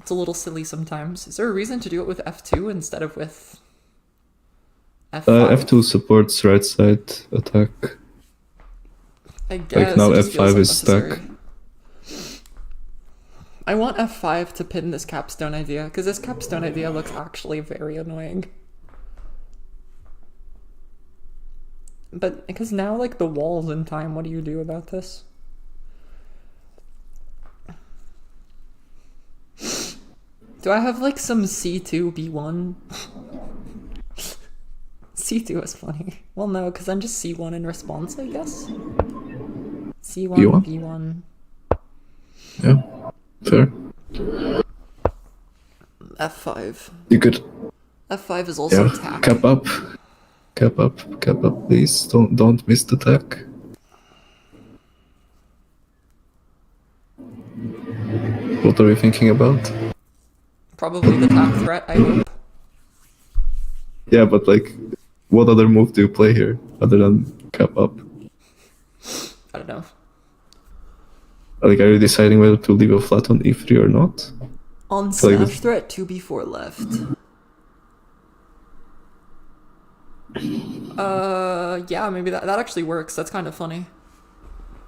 it's a little silly sometimes. Is there a reason to do it with F2 instead of with F5? F2 supports right side attack. I guess Like now it just F5 feels is unnecessary. stack. I want F5 to pin this capstone idea, because this capstone idea looks actually very annoying. But because now like the wall's in time, what do you do about this? Do I have like some C2 B1? C2 is funny. Well, no, because I'm just C1 in response, I guess. C1, B1? B1. Yeah, fair. F5. You could F5 is also yeah, attack. cap up, please. Don't miss the attack. What are you thinking about? Probably the attack threat, I hope. Yeah, but like, what other move do you play here other than cap up? I don't know. Like, are you deciding whether to leave a flat on e3 or not? On like smash this- threat, 2b4 left. Yeah, maybe that actually works. That's kind of funny.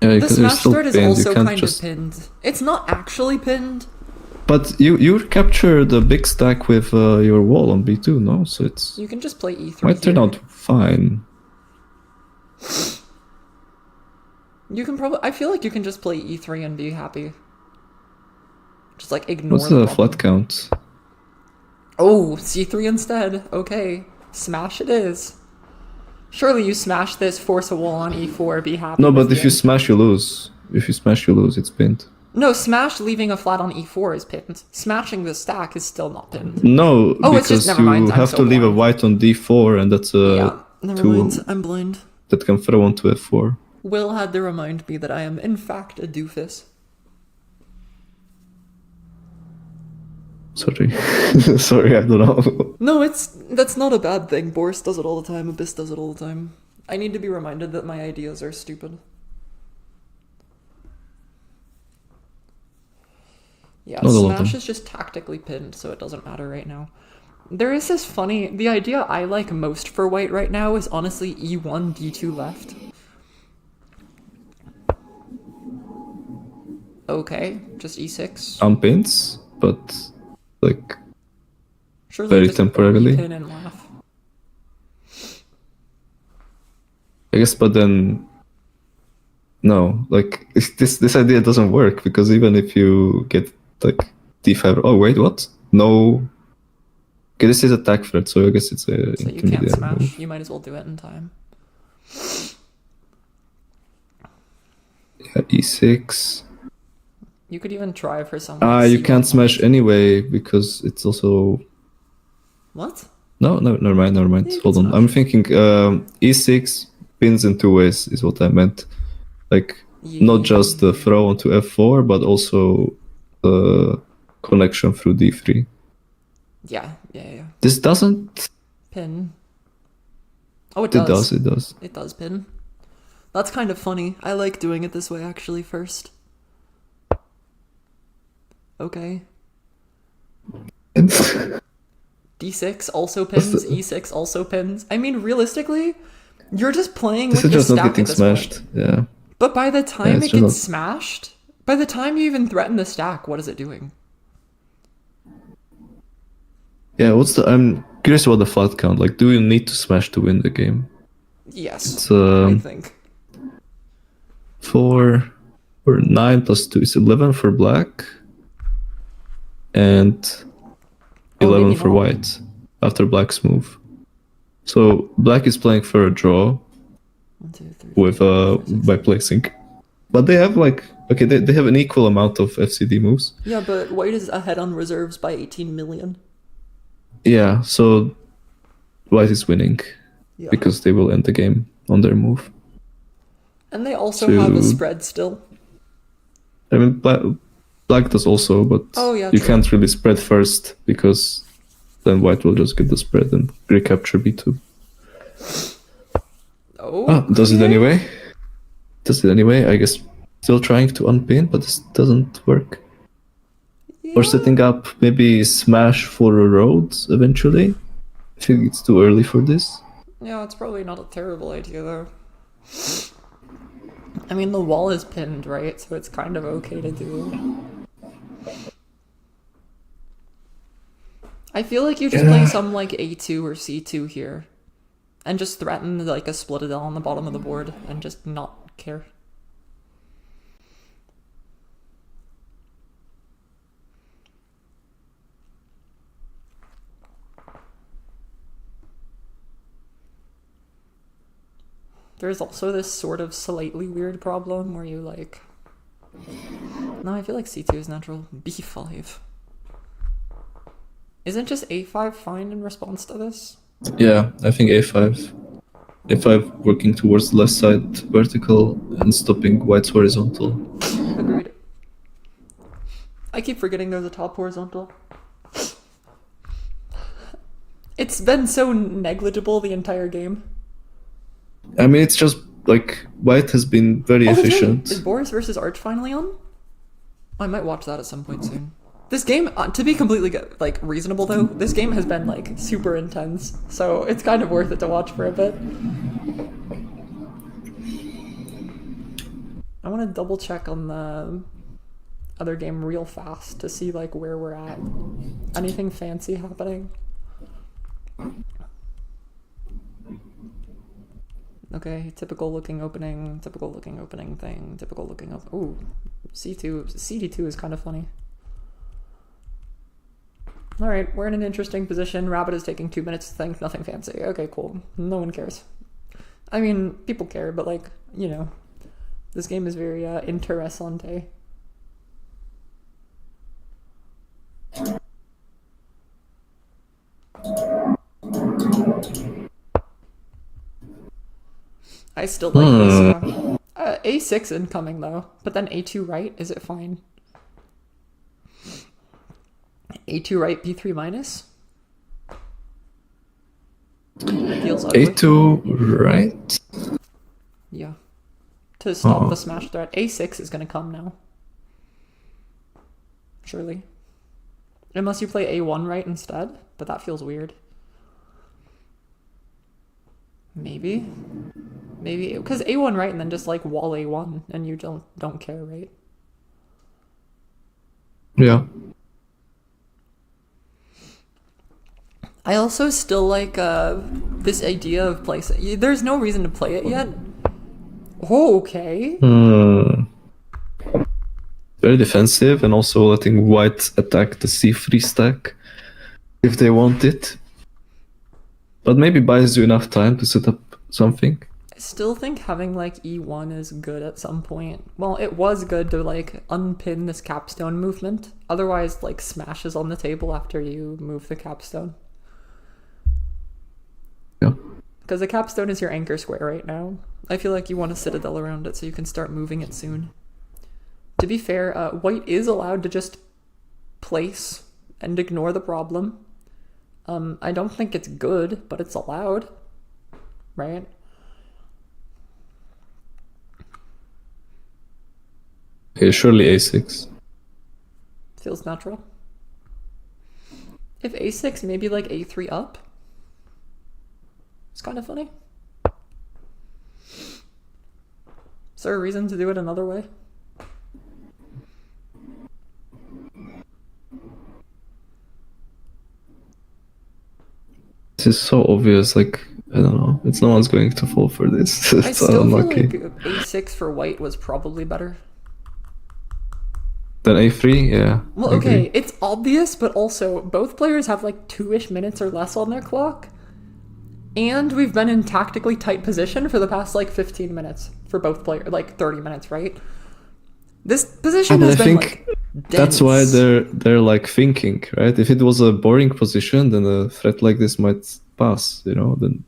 Yeah, The because you're smash still threat is pinned. also You can't kind just. of pinned. It's not actually pinned. But you capture the big stack with your wall on b2, no? So it's You can just play e3 might turn here. out fine. You can probably. I feel like you can just play e3 and be happy. Just like ignore What's the the problem. flat count? Oh, c3 instead. Okay, smash it is. Surely you smash this, force a wall on e4, be happy. No, with but the if you end. smash, you lose. If you smash, you lose. It's pinned. No, smash leaving a flat on e4 is pinned. Smashing the stack is still not pinned. No, Oh, it's just- because never you mind, I'm have so to leave a blind. white on d4, and that's a Yeah, never tool mind. I'm blind. that can throw onto f4. Will had to remind me that I am in fact a doofus. Sorry, sorry, I don't know. No, that's not a bad thing. Boris does it all the time. Abyss does it all the time. I need to be reminded that my ideas are stupid. Yeah, Not all of Smash them. is just tactically pinned, so it doesn't matter right now. There is this funny... The idea I like most for white right now is honestly E1, D2 left. Okay, just E6. Pins, but like Surely very just temporarily. pin and laugh. I guess, but then no, like this idea doesn't work because even if you get like d5, oh wait, what? No. Okay, this is attack threat, so I guess it's a So you can't intermediate smash. move. You might as well do it in time. Yeah, e6. You could even try for some. You C1 can't smash lines. anyway because it's also What? no, never mind. Yeah, you Hold can on, smash. I'm thinking e6 pins in two ways is what I meant. Like not just the throw onto f4, but also the connection through d3. Yeah. This doesn't. Pin. Oh, it It does. does. It does. It does pin. That's kind of funny. I like doing it this way actually first. Okay. D6 also pins, E6 also pins. I mean, realistically, you're just playing This with is the just not stack getting at this point. smashed. Yeah. But by the time it's it just gets not- smashed, by the time you even threaten the stack, what is it doing? Yeah. I'm curious about the flat count. Like, do you need to smash to win the game? Yes, It's I think. 4 or 9 plus 2 is 11 for black, and Oh, 11 maybe for not. white after black's move. So black is playing for a draw 1, 2, 3, with 4, 5, 6, by placing But they have like okay, they have an equal amount of FCD moves. Yeah, but white is ahead on reserves by 18 million. Yeah, so white is winning Yeah. because they will end the game on their move. And they also have a spread still. I mean, black does also, but Oh, yeah, you true. can't really spread first because then white will just get the spread and recapture B2. Oh. Ah, does it anyway? Does it anyway? I guess still trying to unpin, but this doesn't work. Yeah. Or setting up maybe smash for a road eventually. I think it's too early for this. Yeah, it's probably not a terrible idea though. I mean, the wall is pinned, right? So it's kind of okay to do. I feel like you just play some like A2 or C2 here. And just threaten like a split Adele on the bottom of the board and just not care. There's also this sort of slightly weird problem where you like... No, I feel like C2 is natural. B5. Isn't just A5 fine in response to this? Yeah, I think A5. A5 working towards the left side vertical and stopping white's horizontal. Agreed. I keep forgetting there's a top horizontal. It's been so negligible the entire game. I mean, it's just like white has been very efficient. Is Boris versus Arch finally on? I might watch that at some point soon. This game, to be completely like reasonable though, this game has been like super intense, so it's kind of worth it to watch for a bit. I want to double check on the other game real fast to see like where we're at. Anything fancy happening? Okay, typical looking opening thing, typical looking up. Ooh, CD2 is kind of funny. Alright, we're in an interesting position. Rabbit is taking 2 minutes to think, nothing fancy. Okay, cool. No one cares. I mean, people care, but like, you know, this game is very interessante. I still like this. A6 incoming though, but then A2 right, is it fine? A2 right, B3 minus? Feels ugly. A2 right? Yeah. To stop the smash threat. A6 is gonna come now. Surely. Unless you play A1 right instead, but that feels weird. Maybe, because A1 right and then just like wall A1 and you don't care, right? Yeah. I also still like this idea of placing. There's no reason to play it yet. Oh, okay. Very defensive and also letting white attack the C3 stack if they want it. But maybe buys you enough time to set up something. I still think having like E1 is good at some point. Well, it was good to like unpin this capstone movement. Otherwise, like smash is on the table after you move the capstone. Yeah. Because the capstone is your anchor square right now. I feel like you want a citadel around it so you can start moving it soon. To be fair, white is allowed to just place and ignore the problem. I don't think it's good, but it's allowed, right? Okay, surely A6. Feels natural. If A6, maybe like A3 up. It's kind of funny. Is there a reason to do it another way? This is so obvious, like, I don't know. It's no one's going to fall for this. I It's still unlucky. feel like A6 for white was probably better. Then A3, yeah. Well, I okay, agree. it's obvious, but also both players have like 2-ish minutes or less on their clock. And we've been in tactically tight position for the past like 15 minutes for both players, like 30 minutes, right? This position but has I been think like that's why dense. they're like thinking, right? If it was a boring position, then a threat like this might pass, you know, then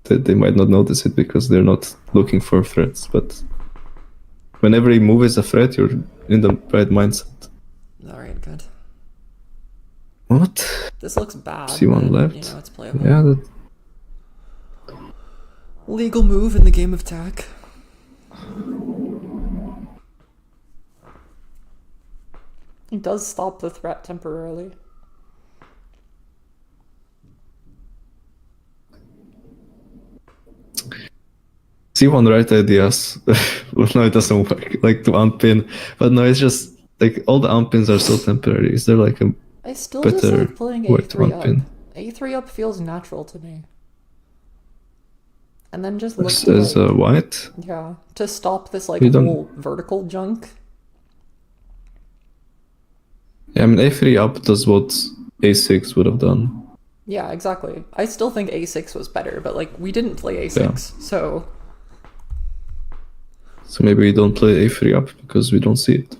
they might not notice it because they're not looking for threats. But whenever you move as a threat, you're in the right mindset. Alright, good. What? This looks bad. C1 but, left. You know, it's playable. Yeah, that, Legal move in the game of tag. It does stop the threat temporarily. C1 right ideas. Well, no, it doesn't work. Like to unpin, but no, it's just like all the unpins are so temporary. Is there like a I still just better like playing way to A3 up. unpin A3 up feels natural to me. And then just look to, versus like, white? yeah, to stop this like You don't- whole vertical junk. Yeah, I mean A3 up does what A6 would have done. Yeah, exactly. I still think A6 was better, but like we didn't play A6, so So maybe we don't play A3 up because we don't see it.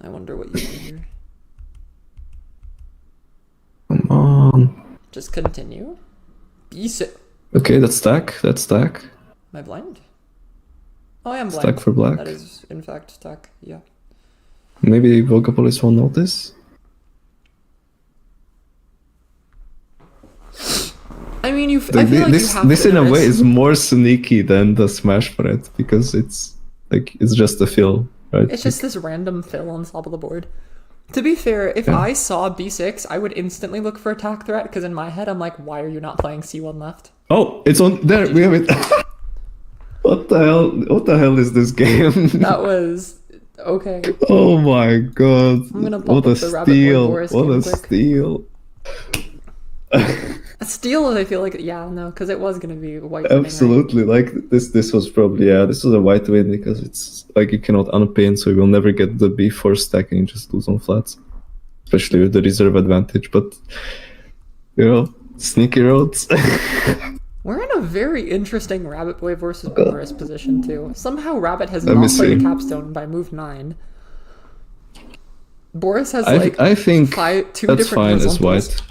I wonder what you do here. Come on. Just continue. B6. Okay, that's stack. That's stack. Am I blind? Oh, I am blind. Stack for black. That is, in fact, stack. Yeah. Maybe Vogapolis won't notice. I mean, I feel like you have This to in a way notice. is more sneaky than the smash threat because it's like it's just a fill, right? It's just this random fill on top of the board. To be fair, if I saw B6, I would instantly look for attack threat, because in my head, I'm like, why are you not playing C1 left? Oh, it's on there. We have it. What the hell? What the hell is this game? That was... okay. Oh my god! I'm gonna pop What a up the Rabbit Boy steal! Boris What game a quick. steal! A steal, I feel like, yeah, no, because it was going to be white winning, right? Absolutely, like this was probably this was a white win because it's like you cannot unpin, so you will never get the B4 stack and you just lose on flats, especially with the reserve advantage. But you know, sneaky roads. We're in a very interesting Rabbit Boy versus Boris position, too. Somehow Rabbit has Let me not played see. Capstone by move 9. Boris has, I think two that's different fine as horizontals. white.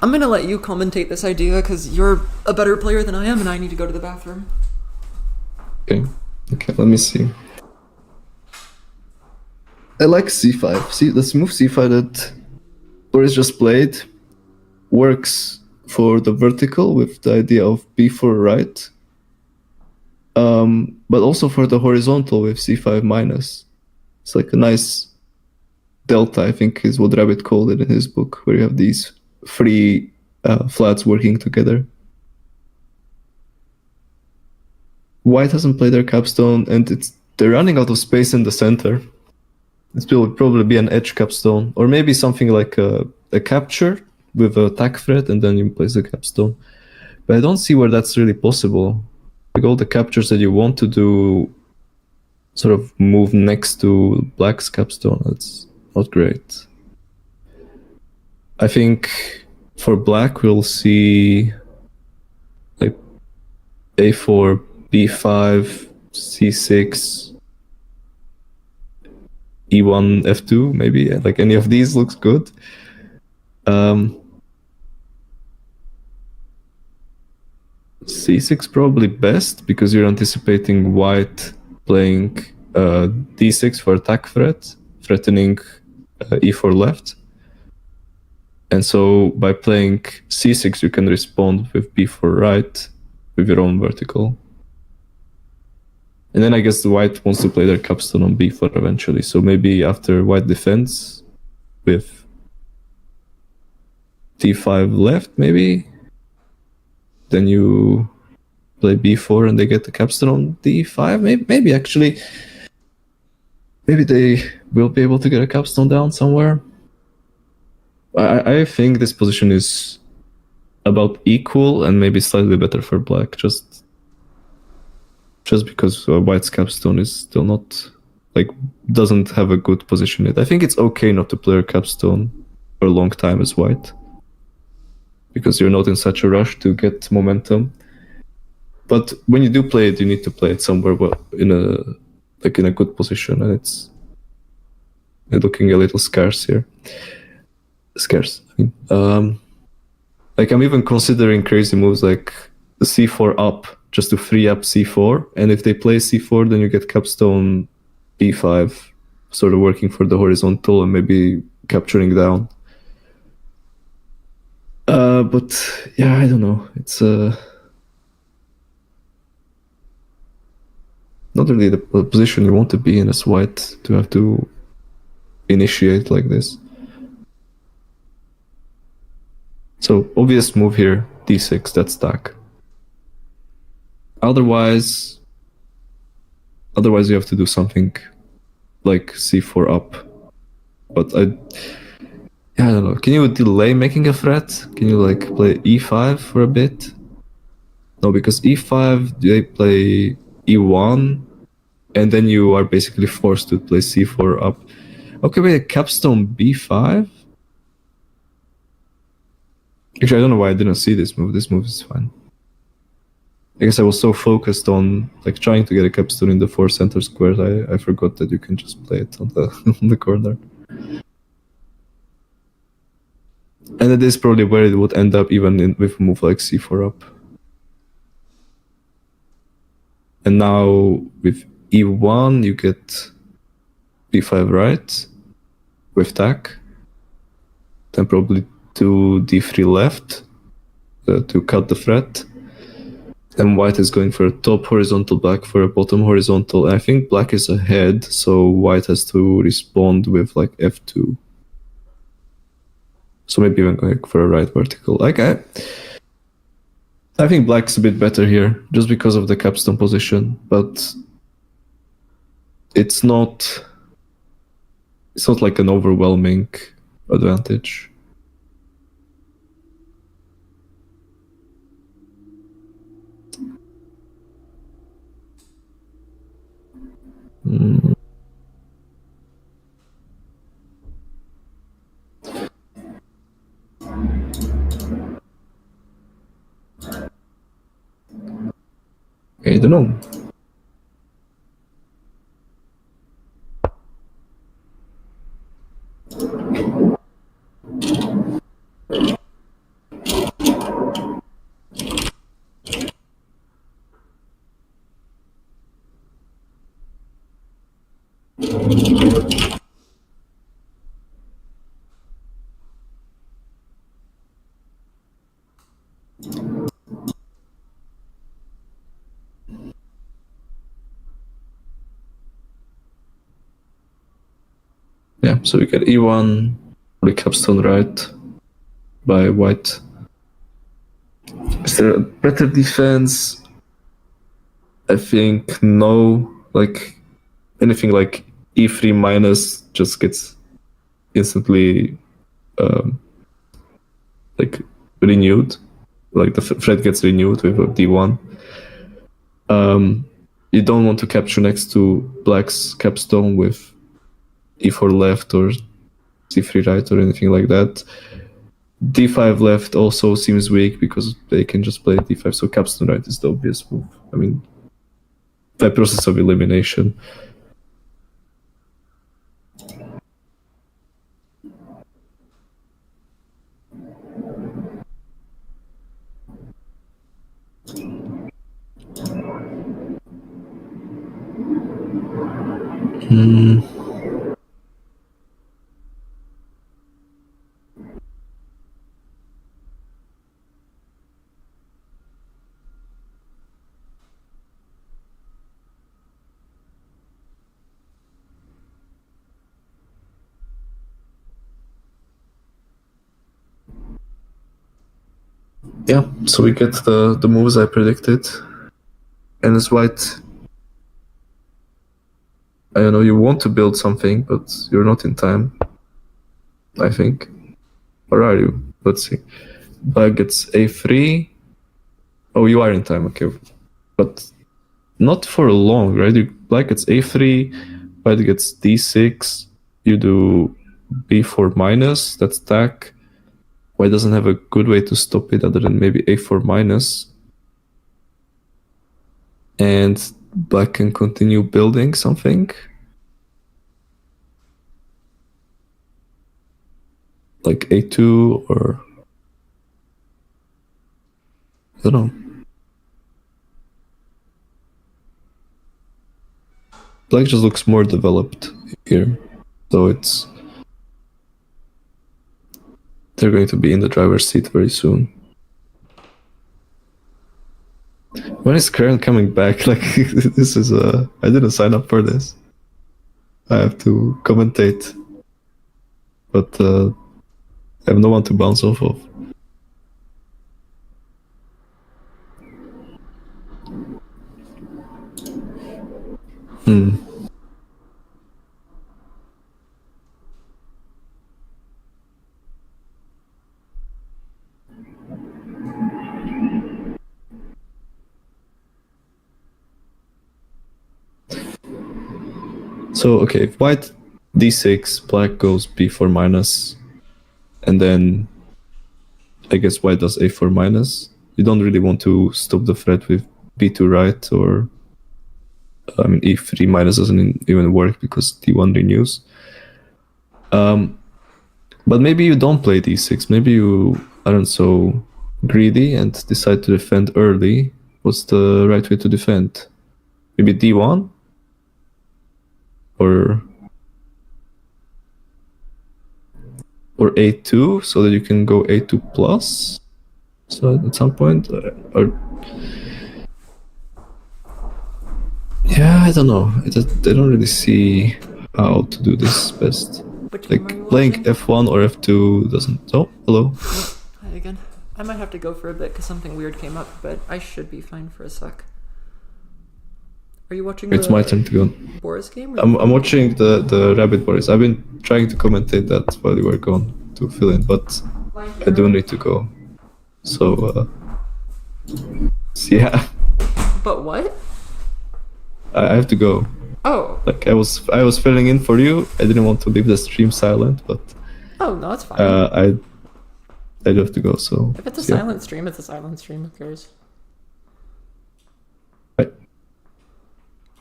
I'm gonna let you commentate this idea, because you're a better player than I am, and I need to go to the bathroom. Okay, let me see. I like c5. See, this move c5 that Boris just played works for the vertical with the idea of b4 right, but also for the horizontal with c5 minus. It's like a nice delta, I think is what Rabbit called it in his book, where you have these three flats working together. White hasn't played their capstone, and they're running out of space in the center. It will probably be an edge capstone, or maybe something like a capture with a tack threat, and then you place the capstone. But I don't see where that's really possible. Like all the captures that you want to do sort of move next to black's capstone. That's not great. I think for black we'll see like a4, b5, c6, e1, f2 maybe. Like any of these looks good. C6 probably best because you're anticipating white playing d6 for attack threat, threatening e4 left. And so by playing c6 you can respond with b4 right with your own vertical. And then I guess the white wants to play their capstone on b4 eventually. So maybe after white defends with d5 left maybe, then you play b4 and they get the capstone on d5. Maybe actually, maybe they will be able to get a capstone down somewhere. I think this position is about equal and maybe slightly better for black, just because white's capstone is still not, like, doesn't have a good position yet. I think it's okay not to play a capstone for a long time as white, because you're not in such a rush to get momentum. But when you do play it, you need to play it somewhere in a good position, and it's looking a little scarce here. Scarce. I mean, like I'm even considering crazy moves like the c4 up just to free up c4, and if they play c4, then you get capstone b5, sort of working for the horizontal and maybe capturing down. But yeah, I don't know. It's not really the position you want to be in as white, to have to initiate like this. So obvious move here, d6, that's stack. Otherwise you have to do something like c4 up. But I don't know. Can you delay making a threat? Can you like play e5 for a bit? No, because e5 they play e1, and then you are basically forced to play c4 up. Okay, wait, capstone b5? Actually, I don't know why I didn't see this move. This move is fine. I guess I was so focused on like trying to get a capstone in the 4 center squares, I forgot that you can just play it on the on the corner. And it is probably where it would end up even with a move like c4 up. And now with e1 you get b5 right with tack. Then probably to d3 left to cut the threat. And white is going for a top horizontal, black for a bottom horizontal. And I think black is ahead, so white has to respond with like f2. So maybe even going for a right vertical. Like I think black's a bit better here, just because of the capstone position, but it's not like an overwhelming advantage. I don't know. Yeah, so we get e1, the capstone right by white. Is there a better defense? I think no. Like anything like e3 minus just gets instantly like renewed. Like the threat gets renewed with a d1. You don't want to capture next to black's capstone with e4 left or c3 right or anything like that. d5 left also seems weak because they can just play d5, so capstone right is the obvious move. I mean, by process of elimination. Yeah, so we get the moves I predicted. And as white, I don't know, you want to build something, but you're not in time, I think. Or are you? Let's see. Black gets a3. Oh, you are in time, okay. But not for long, right? Black gets a3, white gets d6, you do b4 minus, that's stack. White doesn't have a good way to stop it other than maybe a4 minus. And black can continue building something. Like a2 or... I don't know. Black just looks more developed here. So it's... They're going to be in the driver's seat very soon. When is Karen coming back? Like, this is I didn't sign up for this. I have to commentate. But I have no one to bounce off of. So, okay, if white d6, black goes b4 minus, and then I guess white does a4 minus. You don't really want to stop the threat with b2 right, or I mean e3 minus doesn't even work because d1 renews. But maybe you don't play d6. Maybe you aren't so greedy and decide to defend early. What's the right way to defend? Maybe d1? Or a2, so that you can go a2 plus. So at some point, or yeah, I don't know. I don't really see how to do this best. Like playing f1 or f2 doesn't. Oh, hello. Hi again. I might have to go for a bit because something weird came up, but I should be fine for a sec. Are you watching? It's my turn to go. Boris game? I'm watching the Rabbit Boris. I've been trying to commentate that while you were gone to fill in, but I do need to go. So yeah. But what? I have to go. Oh. Like I was filling in for you. I didn't want to leave the stream silent, but Oh no, it's fine. I do have to go. So if it's a silent stream, it's a silent stream. Who cares? Right.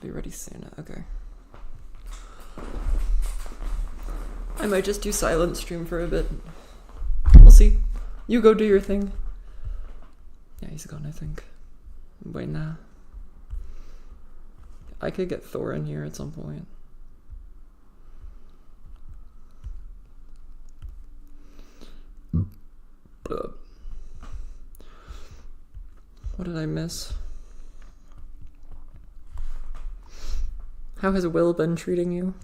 Be ready soon. Okay. I might just do silent stream for a bit. We'll see. You go do your thing. Yeah, he's gone, I think. Wait, nah. I could get Thor in here at some point. What did I miss? How has Will been treating you?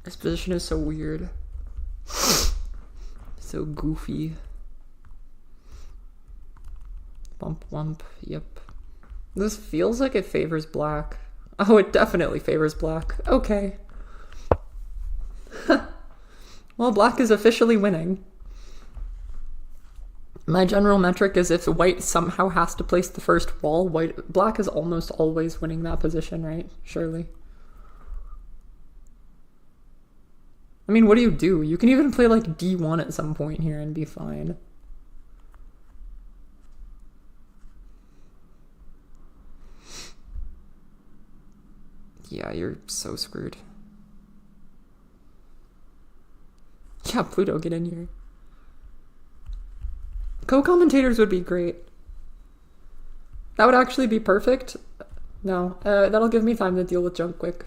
This position is so weird. So goofy. Bump, wump, yep. This feels like it favors black. Oh, it definitely favors black. Okay. Well, black is officially winning. My general metric is if white somehow has to place the first wall, black is almost always winning that position, right? Surely. I mean, what do? You can even play like d1 at some point here and be fine. Yeah, you're so screwed. Yeah, Pluto, get in here. Co-commentators would be great. That would actually be perfect. No, that'll give me time to deal with junk quick.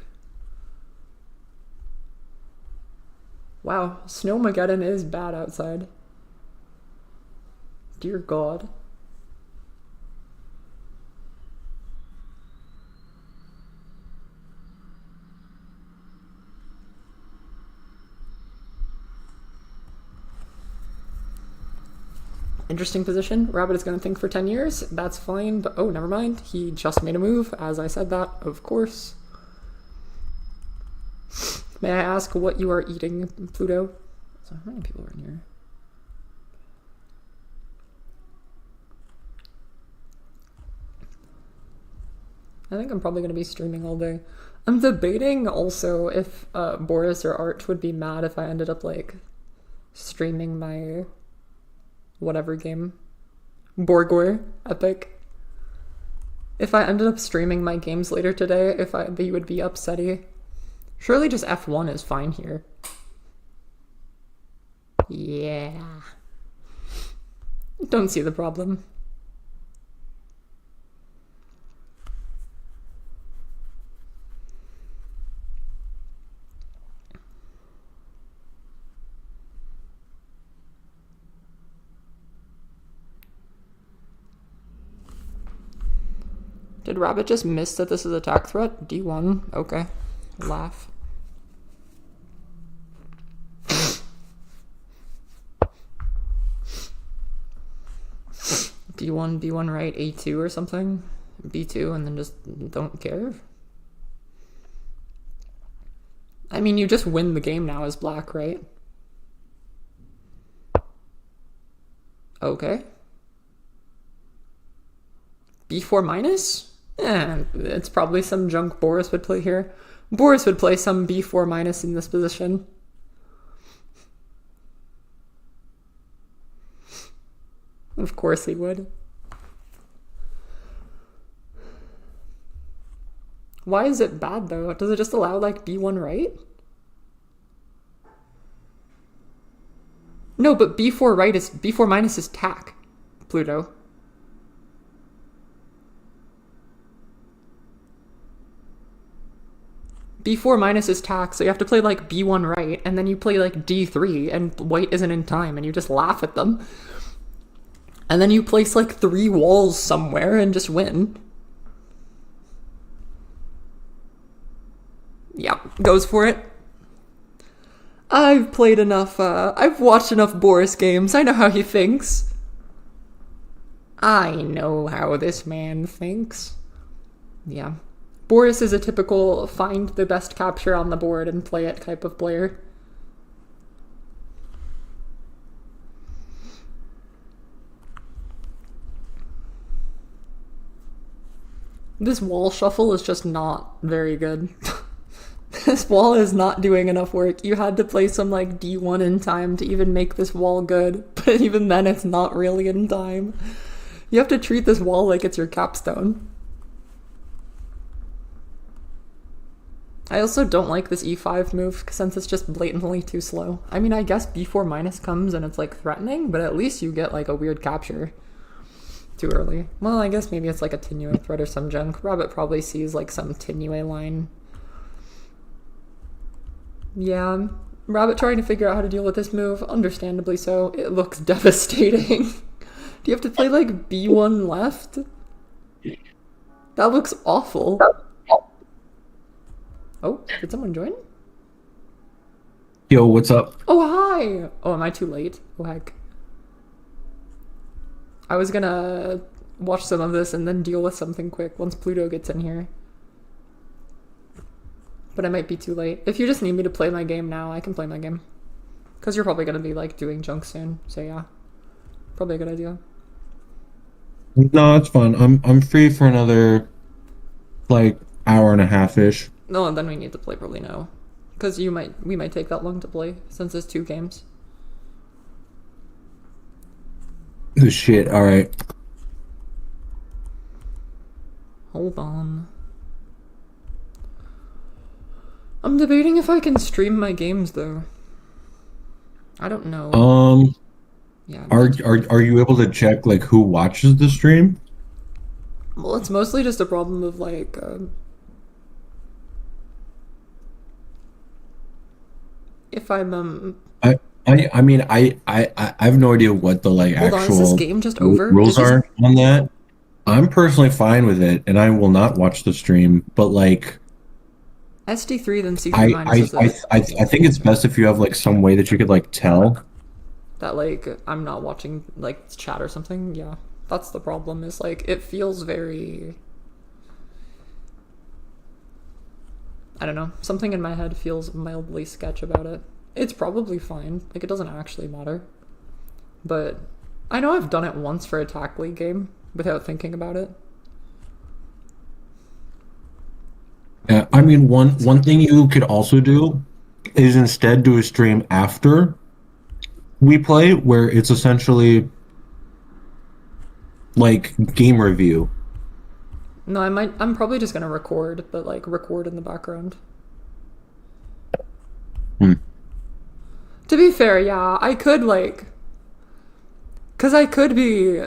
Wow, Snowmageddon is bad outside. Dear God. Interesting position. Rabbit is going to think for 10 years. That's fine, but oh, never mind. He just made a move, as I said that, of course. May I ask what you are eating, Pluto? So how many people are in here? I think I'm probably going to be streaming all day. I'm debating also if Boris or Arch would be mad if I ended up like streaming my whatever game. Borgor Epic. If I ended up streaming my games later today, they would be upsetty. Surely just F1 is fine here. Yeah. Don't see the problem. Did Rabbit just miss that this is attack threat? D1? Okay. Laugh. D1, B1 right, A2 or something? B2 and then just don't care? I mean, you just win the game now as black, right? Okay. B4 minus? It's probably some junk Boris would play here. Boris would play some B4 minus in this position. Of course he would. Why is it bad though? Does it just allow like B1 right? No, but B4 right is B4 minus is tack, Pluto. B4 minus is tack, so you have to play like B1 right, and then you play like D3, and white isn't in time, and you just laugh at them. And then you place like 3 walls somewhere and just win. Yeah, goes for it. I've played enough, I've watched enough Boris games, I know how he thinks. I know how this man thinks. Yeah. Boris is a typical find the best capture on the board and play it type of player. This wall shuffle is just not very good. This wall is not doing enough work. You had to play some like D1 in time to even make this wall good, but even then it's not really in time. You have to treat this wall like it's your capstone. I also don't like this E5 move since it's just blatantly too slow. I mean, I guess B4 minus comes and it's like threatening, but at least you get like a weird capture too early. Well, I guess maybe it's like a Tinue threat or some junk. Rabbit probably sees like some Tinue line. Yeah, Rabbit trying to figure out how to deal with this move, understandably so. It looks devastating. Do you have to play like B1 left? That looks awful. Oh, did someone join? Yo, what's up? Oh, hi! Oh, am I too late? Oh, heck. I was gonna watch some of this and then deal with something quick once Pluto gets in here. But I might be too late. If you just need me to play my game now, I can play my game. Because you're probably gonna be, like, doing junk soon. So, yeah. Probably a good idea. No, it's fun. I'm free for another, like, hour and a half-ish. No, then we need to play probably now. Because we might take that long to play, since it's 2 games. Oh, shit, alright. Hold on. I'm debating if I can stream my games, though. I don't know. Yeah. Are you able to check, like, who watches the stream? Well, it's mostly just a problem of, like, if I'm, I mean, I have no idea what the, like, hold on, is this actual game just over? rules are on that. I'm personally fine with it, and I will not watch the stream, but, like... SD3 then C3 minus I think it's best if you have, like, some way that you could, like, tell. That, like, I'm not watching, like, chat or something, yeah. That's the problem, is, like, it feels very... I don't know. Something in my head feels mildly sketch about it. It's probably fine. Like, it doesn't actually matter. But I know I've done it once for a TAC League game without thinking about it. I mean, one thing you could also do is instead do a stream after we play, where it's essentially like game review. No, I'm probably just gonna record, but like record in the background. To be fair, yeah, I could like, cause I could be,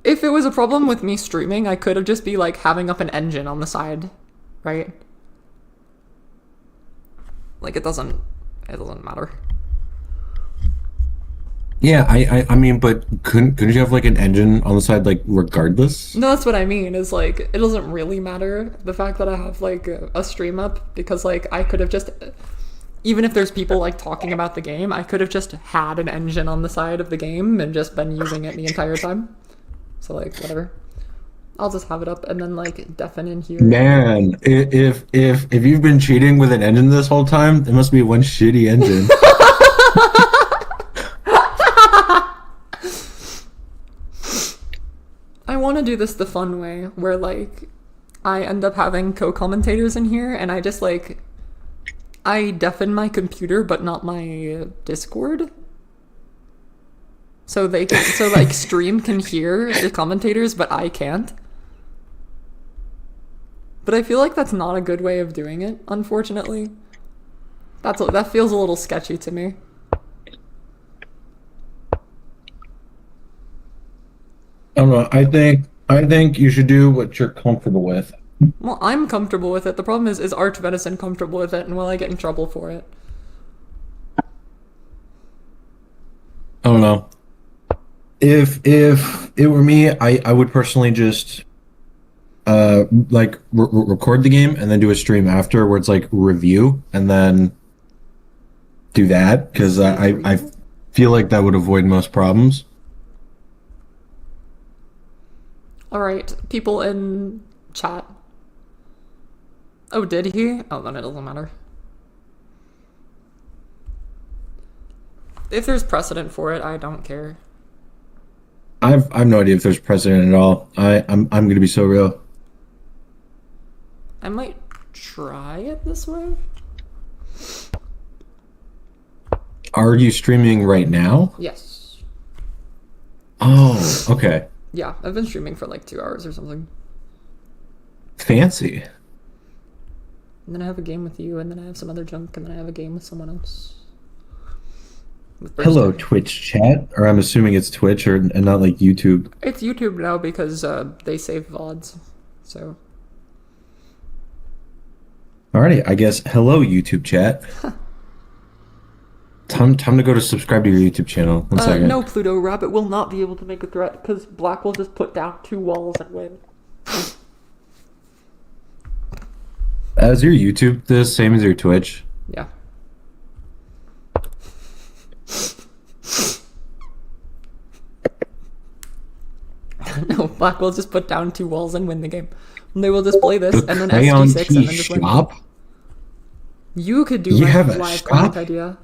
if it was a problem with me streaming, I could have just be like having up an engine on the side, right? Like it doesn't matter. Yeah, I mean, but couldn't you have like an engine on the side, like regardless? No, that's what I mean, is like, it doesn't really matter the fact that I have like a stream up, because like I could have just, even if there's people like talking about the game, I could have just had an engine on the side of the game and just been using it the entire time. So like, whatever. I'll just have it up and then like deafen in here. Man, if you've been cheating with an engine this whole time, it must be one shitty engine. I want to do this the fun way, where like I end up having co-commentators in here, and I just like, I deafen my computer but not my Discord, so they can, so like stream can hear the commentators but I can't. But I feel like that's not a good way of doing it, unfortunately. That feels a little sketchy to me. I don't know. I think you should do what you're comfortable with. Well, I'm comfortable with it. The problem is Arch Venison comfortable with it, and will I get in trouble for it? I don't know. If it were me, I would personally just like record the game and then do a stream after where it's like review and then do that, because I feel like that would avoid most problems. Alright, people in chat. Oh, did he? Oh, then it doesn't matter. If there's precedent for it, I don't care. I've no idea if there's precedent at all. I'm gonna be so real. I might try it this way. Are you streaming right now? Yes. Oh, okay. Yeah, I've been streaming for like 2 hours or something. Fancy. And then I have a game with you, and then I have some other junk, and then I have a game with someone else. With Hello, Bursting. Twitch chat. Or I'm assuming it's Twitch and not like YouTube. It's YouTube now because they save VODs, so. Alrighty, I guess hello YouTube chat. Time to go to subscribe to your YouTube channel. One second. No, Pluto, Rabbit will not be able to make a threat because Black will just put down 2 walls and win. Is your YouTube the same as your Twitch? Yeah. No, Black will just put down 2 walls and win the game. And they will just play this The and then Crayonatee SG6 and then just win. shop? You could do You my have a live shop? comment idea.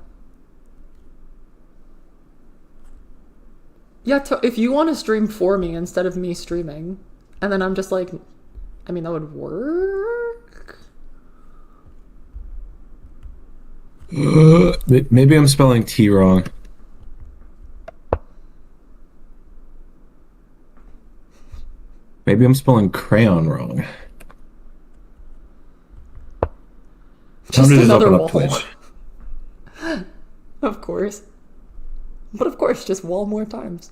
Yeah, if you want to stream for me instead of me streaming, and then I'm just like, I mean, that would work. Maybe I'm spelling T wrong. Maybe I'm spelling crayon wrong. Just Time to another open wall. up Twitch. Of course. But of course, just wall more times.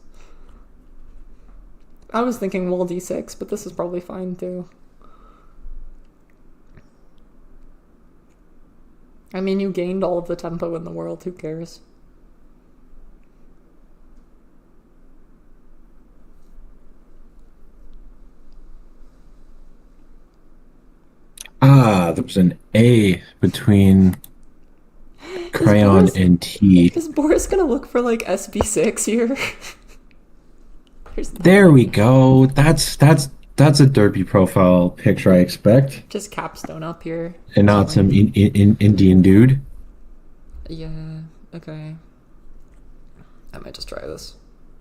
I was thinking wall d6, but this is probably fine too. I mean, you gained all of the tempo in the world, who cares? Ah, there was an A between crayon Boris- and T. Is Boris gonna look for like SB6 here? There we go. That's a derpy profile picture, I expect, Just capstone up here. and not some Indian dude. Yeah, okay. I might just try this.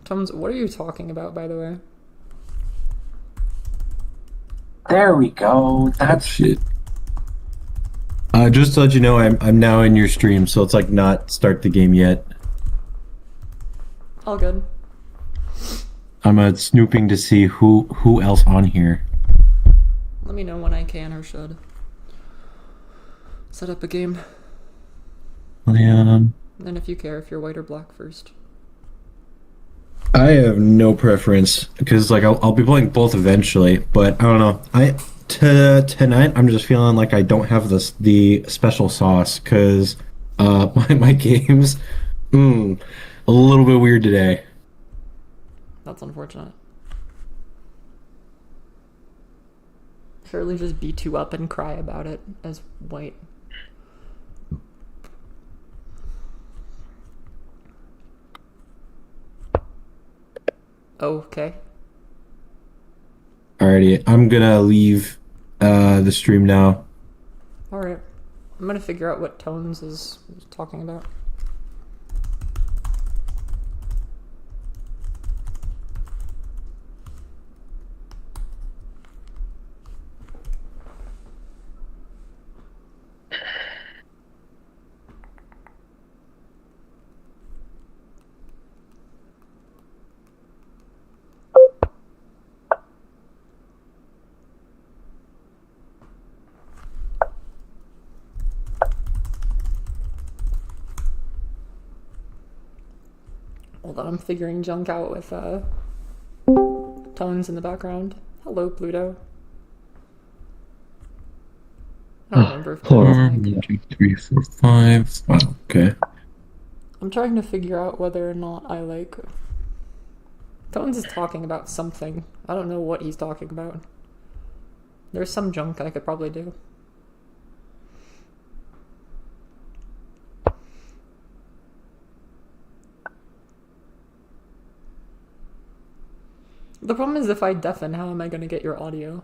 Tums, what are you talking about, by the way? There we go. That's shit. Just to let you know, I'm now in your stream, so it's like not start the game yet. All good. I'm snooping to see who else on here. Let me know when I can or should set up a game. Leon. And if you care if you're white or black first. I have no preference because like I'll be playing both eventually, but I don't know. Tonight I'm just feeling like I don't have the special sauce because my games a little bit weird today. That's unfortunate. Surely just beat you up and cry about it as white. Okay. Alrighty, I'm gonna leave the stream now. Alright. I'm gonna figure out what Tones is talking about. Hold on, I'm figuring junk out with Tones in the background. Hello, Pluto. I don't remember if Four, Tones is 1, 2, 3, 4, 5. Wow, okay. I'm trying to figure out whether or not I like... Tones is talking about something. I don't know what he's talking about. There's some junk I could probably do. The problem is if I deafen, how am I going to get your audio?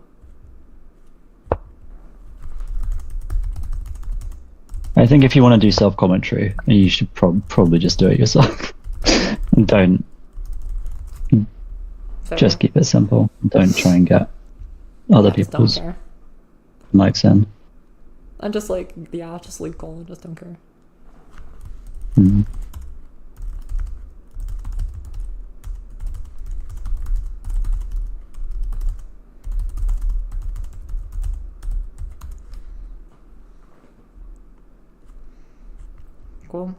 I think if you want to do self-commentary, you should probably just do it yourself. And don't Fair. just keep it simple. Don't try and get other I just don't people's care. mics in. I'm just like, yeah, just leave call. I just don't care. Mm. Cool.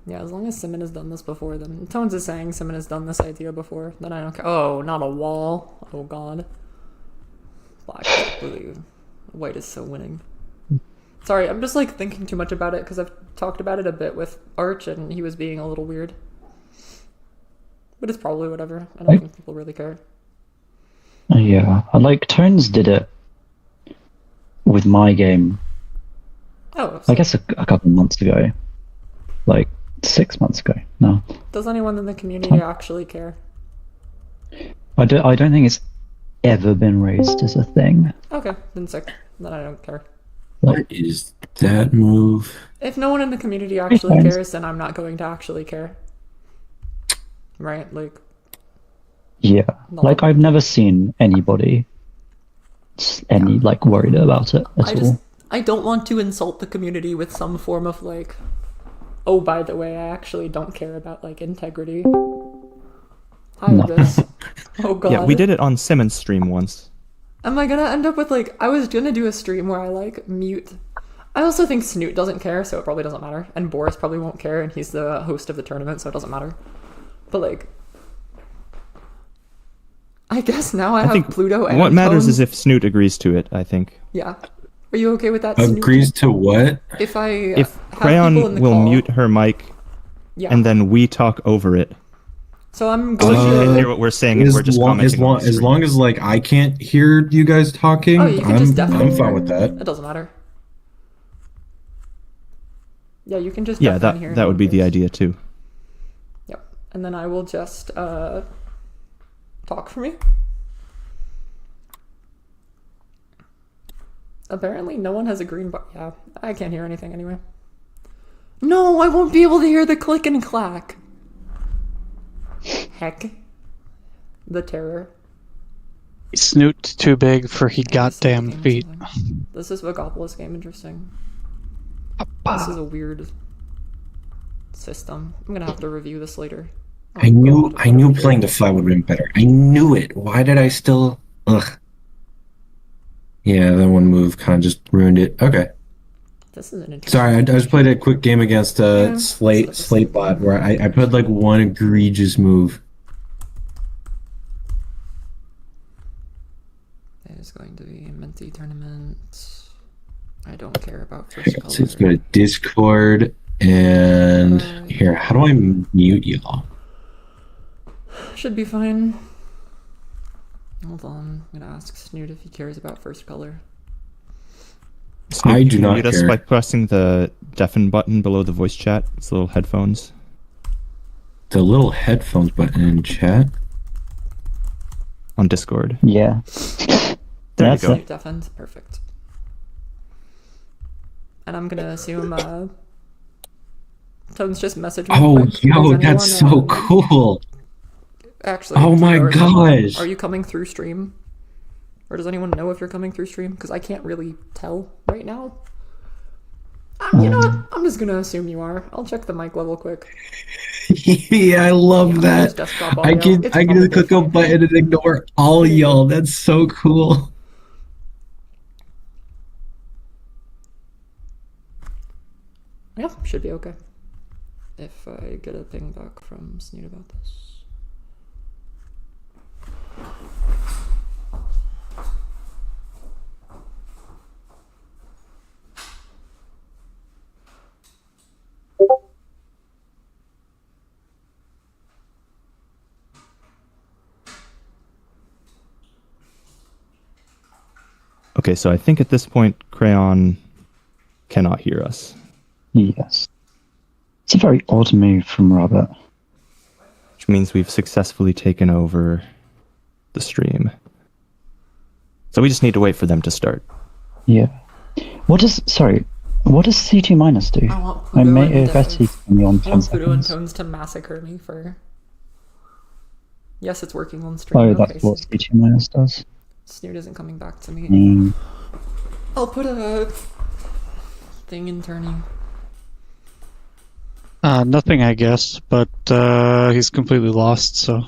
Yeah, as long as Simon has done this before, then Tones is saying Simon has done this idea before, then I don't care. Oh, not a wall. Oh god. Black is blue. White is so winning. Sorry, I'm just like thinking too much about it because I've talked about it a bit with Arch and he was being a little weird. But it's probably whatever. I don't think people really care. Yeah, I like Tones did it with my game. Oh, I guess a couple months ago, like 6 months ago. No, does anyone in the community actually care? I don't think it's ever been raised as a thing. Okay, then sick. Then I don't care. What is that move? If no one in the community actually cares, then I'm not going to actually care. Right? Like, Yeah, No. like I've never seen anybody like worried about it at all. I don't want to insult the community with some form of like, oh, by the way, I actually don't care about like integrity. Hi, No. this. Oh god. Yeah, we did it on Simmons' stream once. Am I gonna end up with like, I was gonna do a stream where I like mute. I also think Snoot doesn't care, so it probably doesn't matter. And Boris probably won't care, and he's the host of the tournament, so it doesn't matter. But like, I guess now I have think Pluto and What matters Tones. is if Snoot agrees to it, I think. Yeah. Are you okay with that, Snoot? Agrees to what? If I If have people in Crayon the will call, mute her mic, yeah. and then we talk over it. So I'm So going she to... can hear what we're saying, and we're just commenting on the as stream. long as like I can't hear you guys talking, Oh, you can just I'm definitely fine with that. It doesn't matter. Yeah, you can just Yeah, definitely hear that would be the me. idea too. Yep. And then I will just talk for me. Apparently no one has a green bar. Yeah, I can't hear anything anyway. No, I won't be able to hear the click and clack. Heck. The terror. Snoot too big for he goddamn feet. This is Vigopolis game interesting. This is a weird system. I'm gonna have to review this later. I knew playing the flat would have been better. I knew it. Why did I still? Ugh. Yeah, that one move kind of just ruined it. Okay. This is an interesting. Sorry, I just played a quick game against Slate bot where I put like one egregious move. It is going to be a Mentee tournament. I don't care about first color. Let's go to Discord and here. How do I mute y'all? Should be fine. Hold on, I'm gonna ask Snoot if he cares about first color. Snoot, I do not mute us care. by pressing the deafen button below the voice chat. It's little headphones. The little headphones button in chat. On Discord. Yeah. There That's you go. it. Deafened, perfect. And I'm gonna assume Tones just messaged me. Oh, quick. yo, Does that's anyone, so cool. Actually, Oh my gosh. Are you coming through stream? Or does anyone know if you're coming through stream? Because I can't really tell right now. You know what? I'm just gonna assume you are. I'll check the mic level quick. Yeah, I love that. Desktop I audio. can It's just probably click a fine. button and ignore all y'all. That's so cool. Yeah, should be okay. If I get a ping back from Snoot about this. Okay, so I think at this point, Crayon cannot hear us. Yes. It's a very odd move from Robert. Which means we've successfully taken over the stream. So we just need to wait for them to start. Yeah. What does C2 minus do? I want I Pluto may and have Dev. me on I 10 want Pluto and seconds. Tones to massacre me for... Yes, it's working on stream. Oh, Okay, that's what C2 minus does. Snoot isn't coming back to me. Mm. I'll put a thing in tourney. Nothing, I guess, but he's completely lost, so.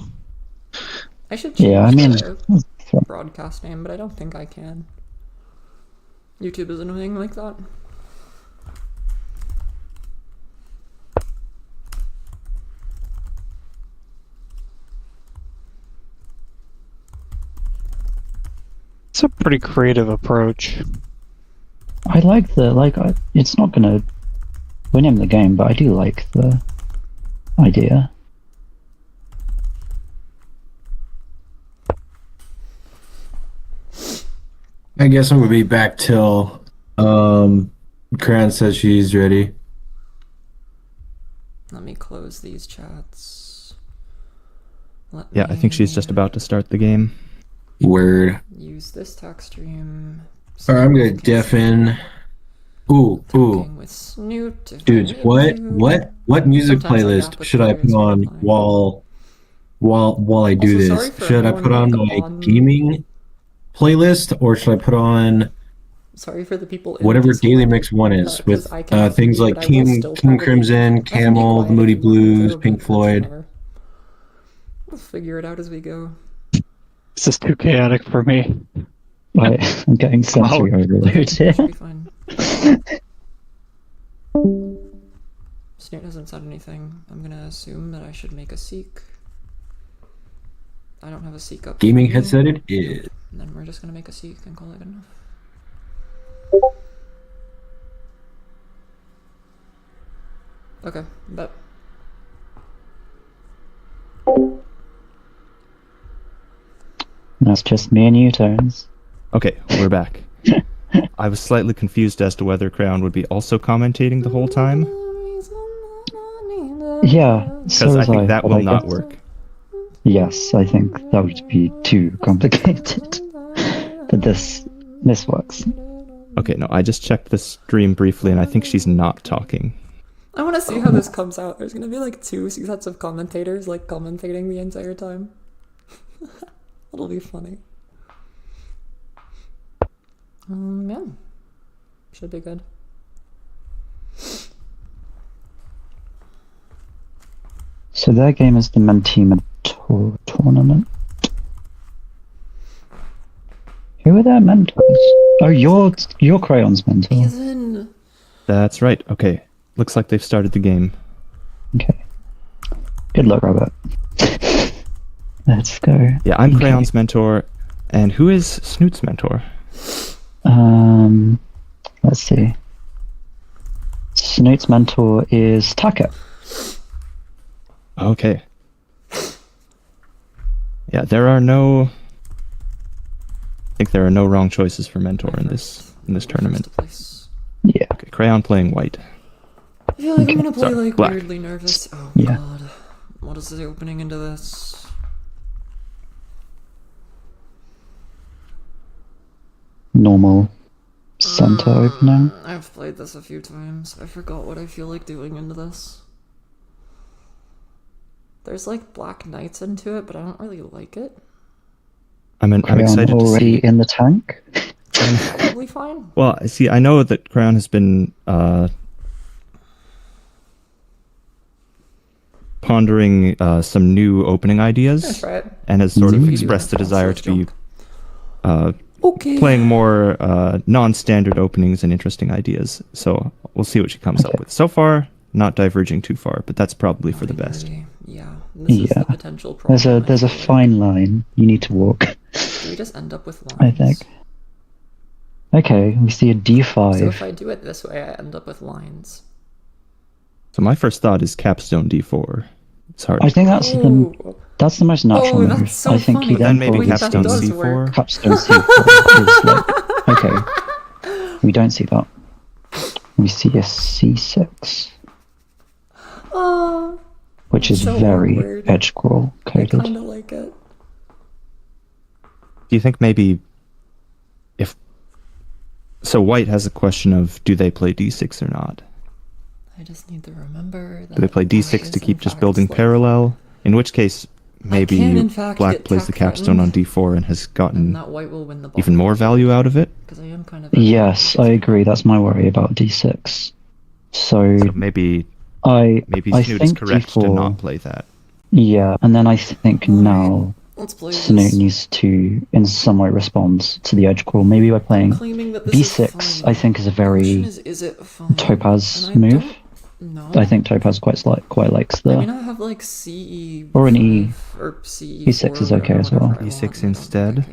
I should change Yeah, I mean, the broadcast name, but I don't think I can. YouTube is annoying like that. It's a pretty creative approach. I like it's not gonna win him the game, but I do like the idea. I guess I'm gonna be back till Crayon says she's ready. Let me close these chats. Yeah, I think she's just about to start the game. Word. Use this talk stream. Alright, I'm gonna deafen. Ooh. Talking with Snoot. if Dudes, I need to. what music Sometimes I playlist gap with should I players put on while while I do Also, sorry this? for Should I everyone put on like my on- gaming playlist or should I put on Sorry for the people in whatever Discord, Daily Mix one is 'cause with I cannot things hear you, like but I will King still King probably- Crimson, I can be Camel, quiet The Moody if you want me Blues, to, Pink but Floyd. whatever. We'll figure it out as we go. This is too chaotic for me. Right, I'm getting sensory overload here. Should be fine. Snoot hasn't said anything. I'm gonna assume that I should make a seek. I don't have a seek up. Gaming for me, headset it is. And then we're just gonna make a seek and call it good enough. Okay, bet. That's just me and you, Tones. Okay, we're back. I was slightly confused as to whether Crayon would be also commentating the whole time, Yeah, so because I was think that but will I not guess- work. Yes, I think that would be too complicated. But this works. Okay, no, I just checked the stream briefly, and I think she's not talking. I want to see how this comes out. There's gonna be like 2 sets of commentators like commentating the entire time. It'll be funny. Yeah. Should be good. So their game is the Mentee tournament. Who are their mentors? Oh, you're Crayon's mentor. Ethan! That's right. Okay. Looks like they've started the game. Okay. Good luck, Robert. Let's go. Yeah, I'm Crayon's mentor. And who is Snoot's mentor? Let's see. Snoot's mentor is Taka. Okay. Yeah, there are no... I think there are no wrong choices for mentor in this tournament. Yeah. Okay, Crayon playing white. I feel like I'm gonna play Sorry, like black. weirdly nervous. Oh Yeah. god. What is the opening into this? Normal center opening. I've played this a few times. I forgot what I feel like doing into this. There's like black knights into it, but I don't really like it. I'm Crayon excited to already see. in the tank. Probably fine. Well, see, I know that Crayon has been pondering some new opening ideas, That's right. and has sort of See if we do expressed the that desire fast to be Okay. playing more non-standard openings and interesting ideas. So we'll see what she comes up with. So far, not diverging too far, but that's probably for the best. Yeah. This is the potential problem. There's a fine line you need to walk. Do we just end up with lines? I think. Okay, we see a D5. So if I do it this way, I end up with lines. So my first thought is capstone D4. It's hard. I think that's the most natural Oh, move. that's so I think funny. you then then maybe probably capstone does C4. work. Capstone C4 is like, okay. We don't see that. We see a C6, Oh, which is so very awkward. edge scroll I coded. kind of like it. Do you think maybe if so white has a question of do they play D6 or not? I just need to remember that. Do they play black D6 is to keep in just fact building like- parallel? In which case maybe can, in fact, black get plays the tech capstone on threatened, D4 and has And gotten that white will win the ball. even more value out of it. Because I am kind of. Yes, I agree. That's my worry about D6. So So maybe I Snoot is think correct to D4 not play that. Yeah, and then I think now Let's play Snoot this. needs to, in some way, respond to the edge crawl. Maybe by playing Claiming that this is B6, fine. I think is a Question very is it fine? Topaz And I move. don't know. I think Topaz quite likes the. I mean, I have like CE Or an E. or CE. E6 is okay as well. E6 instead.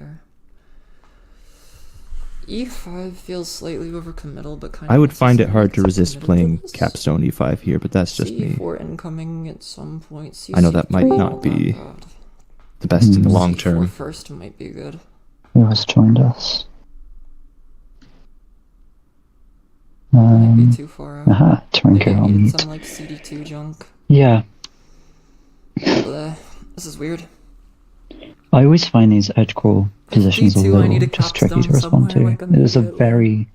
E5 feels slightly overcommittal, but kind of. I would find it hard to resist playing capstone. capstone E5 here, but that's just me. C4 incoming at some point. I know that might CC3, not be oh God. the best in the long C4 term. first might be good. Who has joined us? Might be too far out. Aha, Maybe Trinket I on needed mute. some like CD2 junk. Yeah, Bleh. This is weird. I always find these edge crawl positions a D2, I little need a just tricky to capstone respond to. somewhere, like, It is a immediately. very.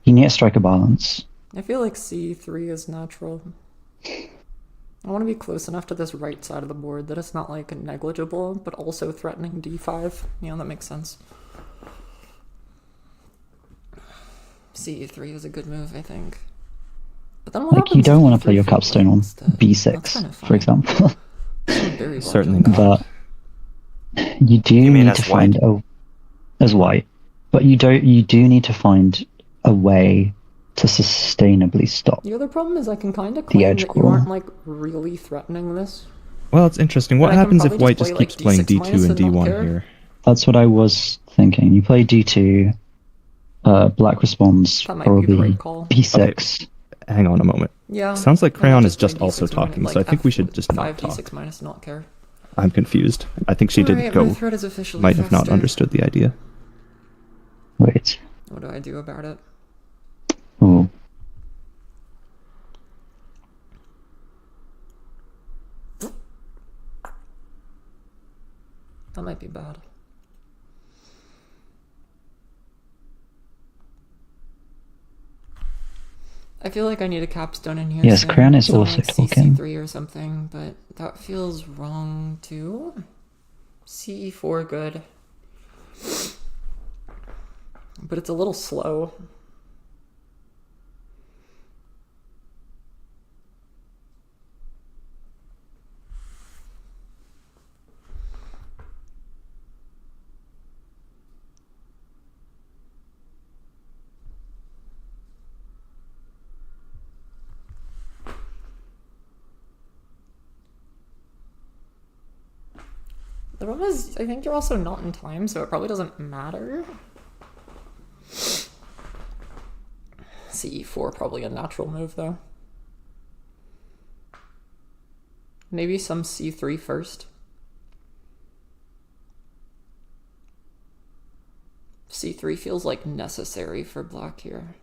You need to strike a balance. I feel like C3 is natural. I want to be close enough to this right side of the board that it's not like negligible, but also threatening D5. You know, that makes sense. CE3 is a good move, I think. But then what Like, you happens don't if want to play your E3 capstone on instead? That's B6, kinda for fun. example. Very Certainly logical. not. But you do You mean need as to find white? as white, but you do need to find a way to sustainably stop. The other problem is I can kind of The claim edge that you crawl. aren't like really threatening this. Well, it's interesting. What And I can happens if probably white just just play, keeps like, playing D6 D2 minus and and not D1 care? here? That's what I was thinking. You play D2, black responds That might be the probably right call. B6. Hang on a moment. Yeah. Sounds like I might Crayon is play just also D6 minus, talking, so like, I think we F should just not 5 D6 talk. minus not care. I'm confused. I think she didn't Alright, go. my threat is officially Might have not faster. understood the idea. Wait. What do I do about it? Oh, That might be bad. I feel like I need a capstone in here. Yes, soon. Crayon is Something also like talking. CC3 or something, but that feels wrong too. CE4 good. But it's a little slow. The problem is, I think you're also not in time, so it probably doesn't matter. CE4, probably a natural move, though. Maybe some C3 first. C3 feels like necessary for black here.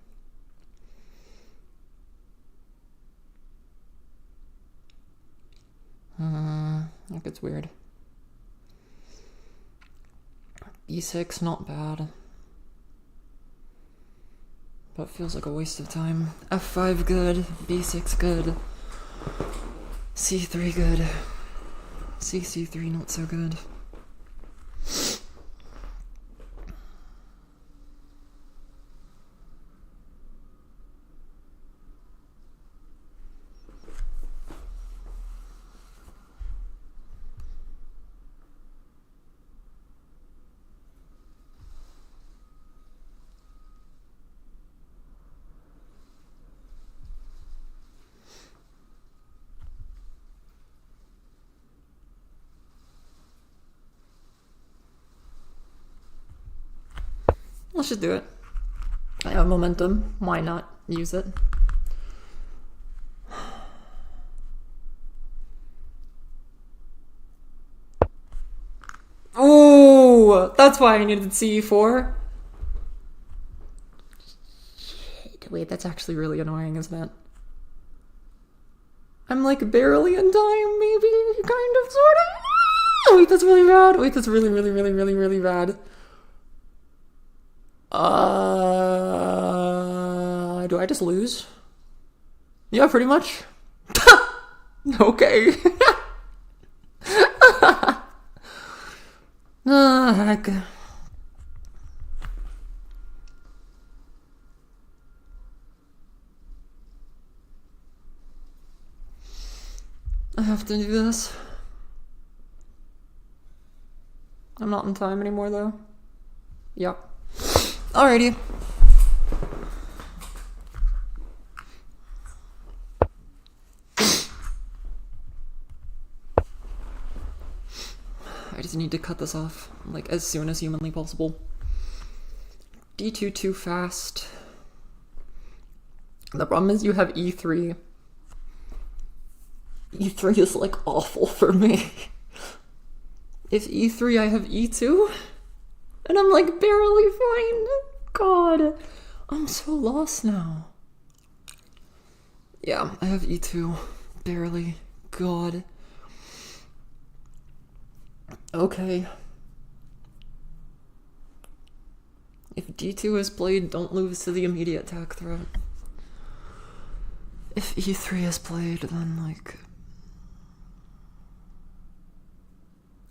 That gets weird. E6, not bad. But feels like a waste of time. F5 good, B6 good. C3 good. CC3 not so good. Let's just do it. I have momentum. Why not use it? Oh, that's why I needed CE4. Shit, wait, that's actually really annoying, isn't it? I'm like barely in time, maybe, kind of, sort of. Wait, that's really bad. Wait, that's really, really, really, really, really bad. Do I just lose? Yeah, pretty much. Okay. Heck. I have to do this. I'm not in time anymore, though. Yep. Alrighty. I just need to cut this off, like, as soon as humanly possible. D2 too fast. The problem is you have E3. E3 is, like, awful for me. If E3, I have E2. And I'm like barely fine. God, I'm so lost now. Yeah, I have E2. Barely. God. Okay. If D2 is played, don't lose to the immediate attack threat. If E3 is played, then like...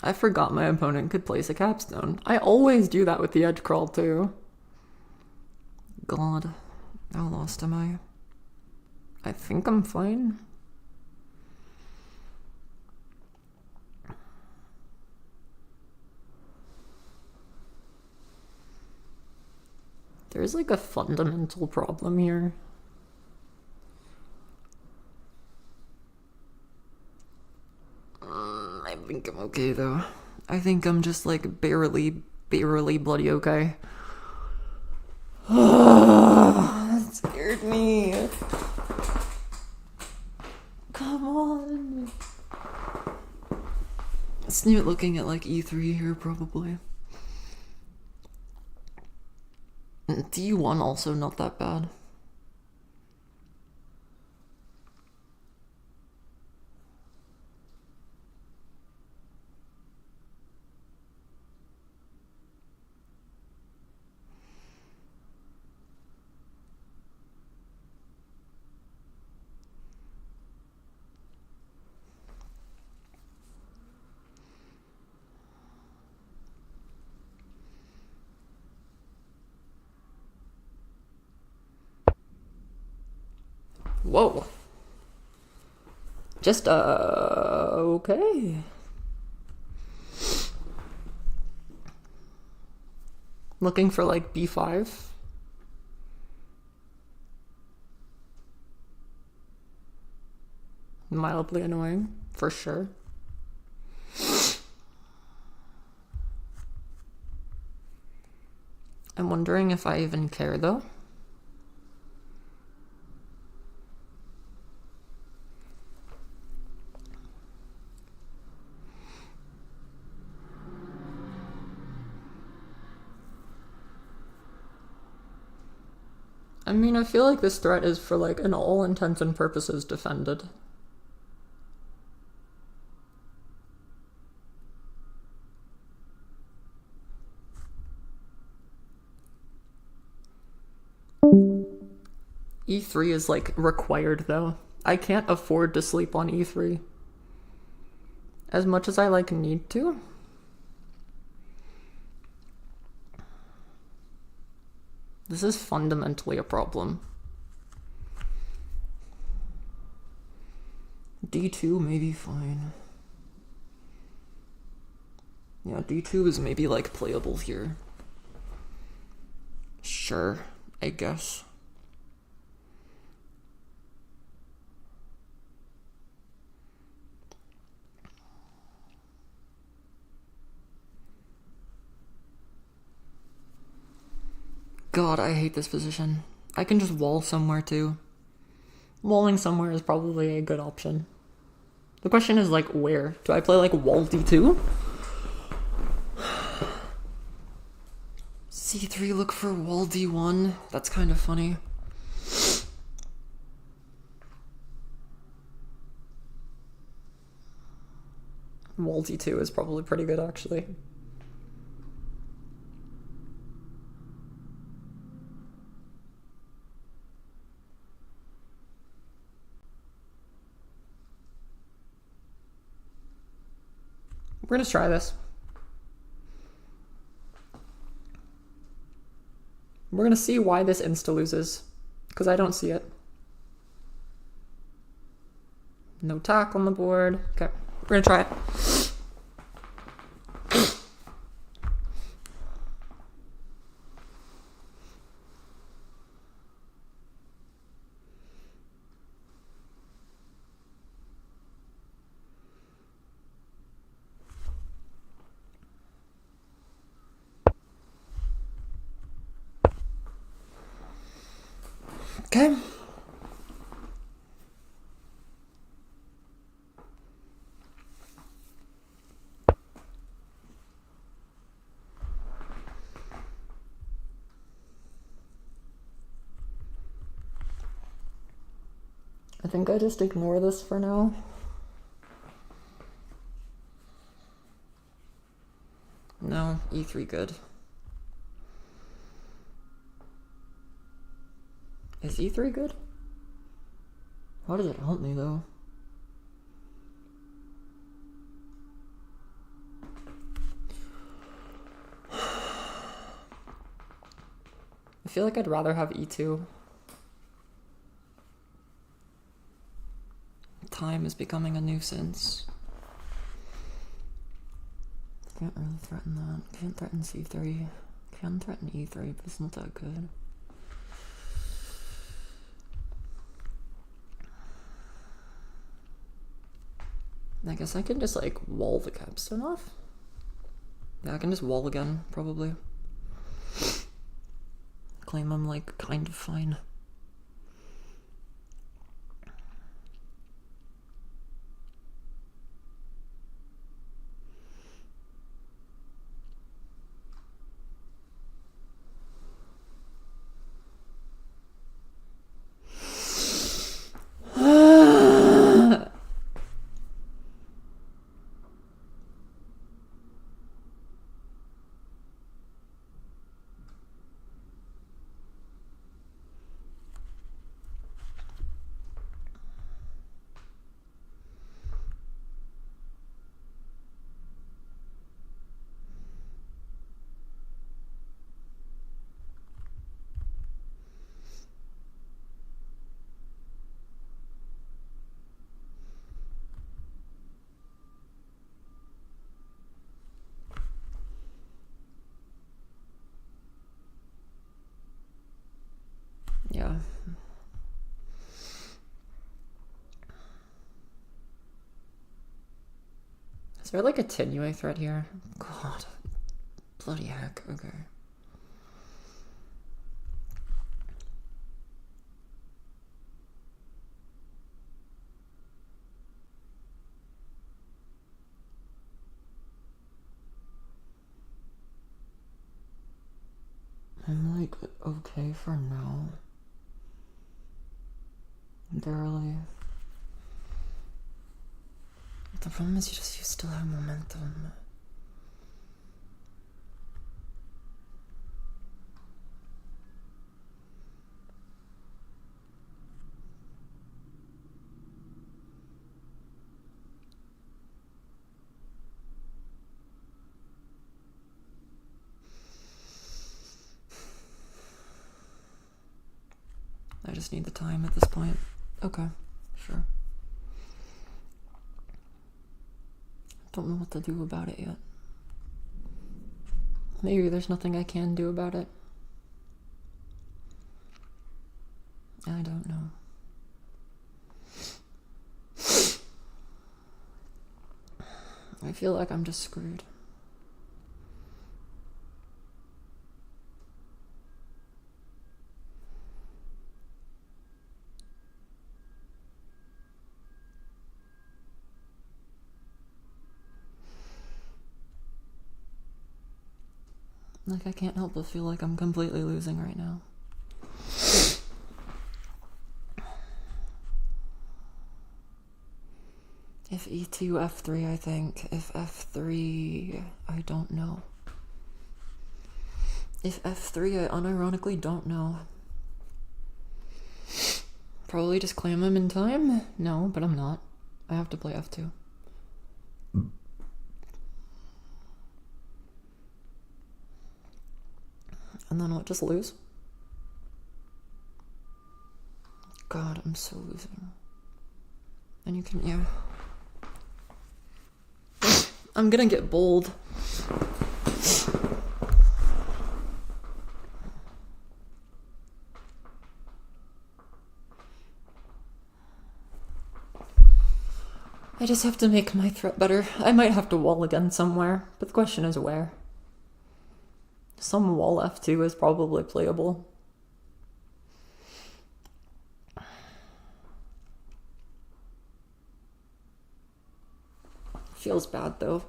I forgot my opponent could place a capstone. I always do that with the edge crawl too. God, how lost am I? I think I'm fine. There's like a fundamental problem here. I think I'm okay though. I think I'm just like barely bloody okay. That scared me. Come on. Snoot looking at like E3 here probably. D1 also not that bad. Whoa. Just, okay. Looking for like b5. Mildly annoying, for sure. I'm wondering if I even care though. I mean, I feel like this threat is for like, in all intents and purposes, defended. E3 is like required though. I can't afford to sleep on E3. As much as I like need to. This is fundamentally a problem. D2 may be fine. Yeah, D2 is maybe like playable here. Sure, I guess. God, I hate this position. I can just wall somewhere too. Walling somewhere is probably a good option. The question is like where? Do I play like wall D2? C3 look for wall D1. That's kind of funny. Wall D2 is probably pretty good actually. We're gonna try this. We're gonna see why this insta loses, because I don't see it. No tack on the board. Okay, we're gonna try it. Okay. I think I just ignore this for now. No, E3 good. Is E3 good? How does it help me though? I feel like I'd rather have E2. Time is becoming a nuisance. Can't really threaten that. Can't threaten C3. Can threaten E3, but it's not that good. I guess I can just like wall the capstone off. Yeah, I can just wall again, probably. Claim I'm like kind of fine. Is there like a Tenue threat here? God. Bloody heck. Okay. I'm like okay for now. Barely. The problem is you still have momentum. I just need the time at this point. Okay, sure. Don't know what to do about it yet. Maybe there's nothing I can do about it. I don't know. I feel like I'm just screwed. Like, I can't help but feel like I'm completely losing right now. If E2, F3, I think. If F3, I don't know. If F3, I unironically don't know. Probably just clam him in time? No, but I'm not. I have to play F2. And then what, just lose? God, I'm so losing. And you can, yeah. I'm gonna get bold. I just have to make my threat better. I might have to wall again somewhere, but the question is where. Some wall F2 is probably playable. Feels bad though.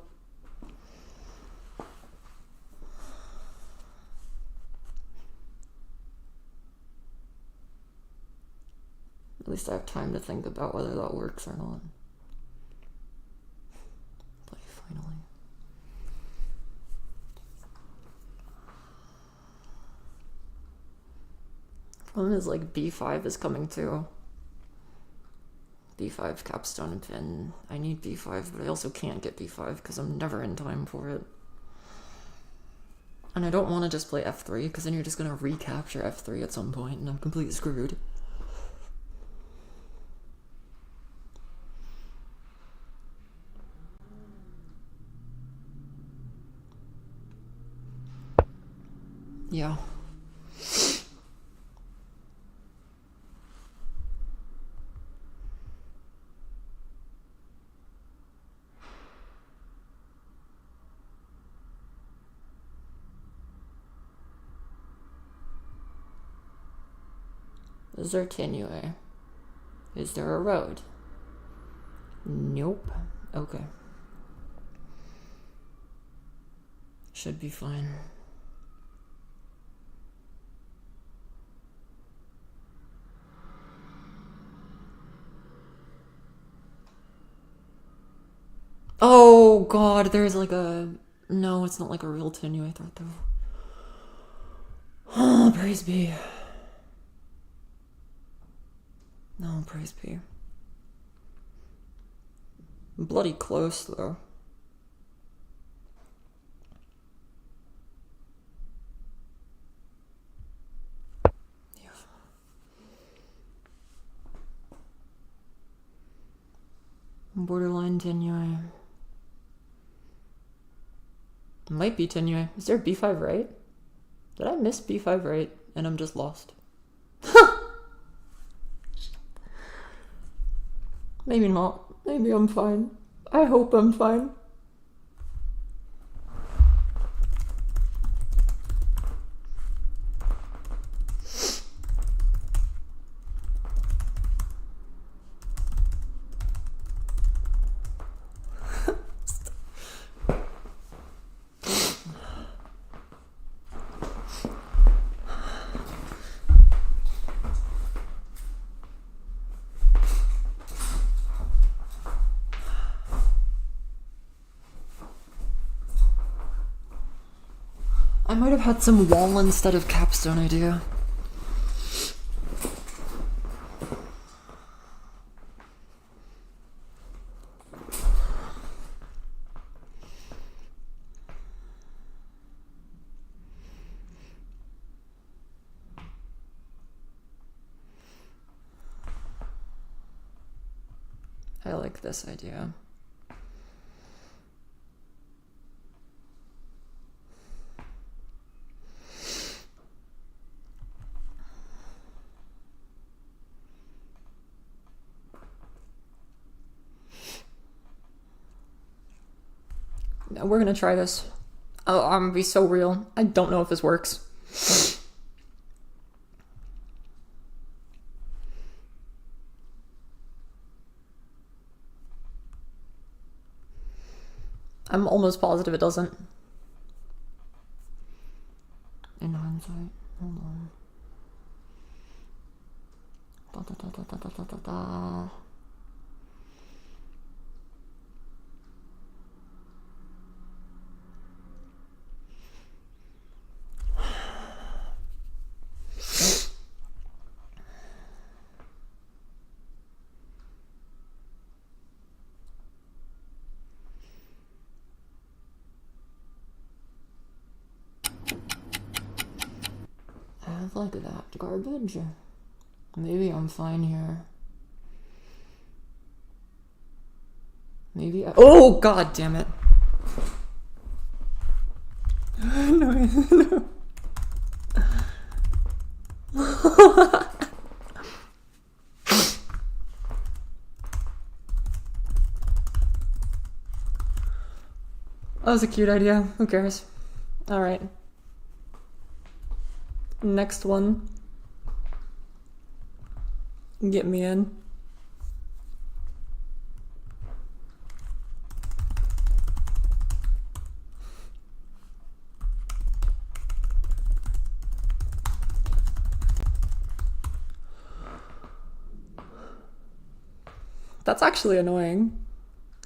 At least I have time to think about whether that works or not. Play finally. One is like B5 is coming too. B5 capstone pin. I need B5, but I also can't get B5 because I'm never in time for it. And I don't want to just play F3 because then you're just going to recapture F3 at some point and I'm completely screwed. Yeah. Is there Tenue? Is there a road? Nope. Okay. Should be fine. Oh god, there's like a... No, it's not like a real Tenue threat though. Oh, praise be. No, praise be. Bloody close though. Yeah. Borderline Tenue. Might be Tenue. Is there B5 right? Did I miss B5 right? And I'm just lost. Maybe not. Maybe I'm fine. I hope I'm fine. I might have had some wall instead of capstone idea. I like this idea. We're gonna try this. Oh, I'm gonna be so real. I don't know if this works. I'm almost positive it doesn't. In hindsight, hold on. Da, da, da, da, da, da, da, da. I have like that garbage. Maybe I'm fine here. Maybe oh god damn it. No, no. That was a cute idea. Who cares? Alright. Next one. Get me in. That's actually annoying.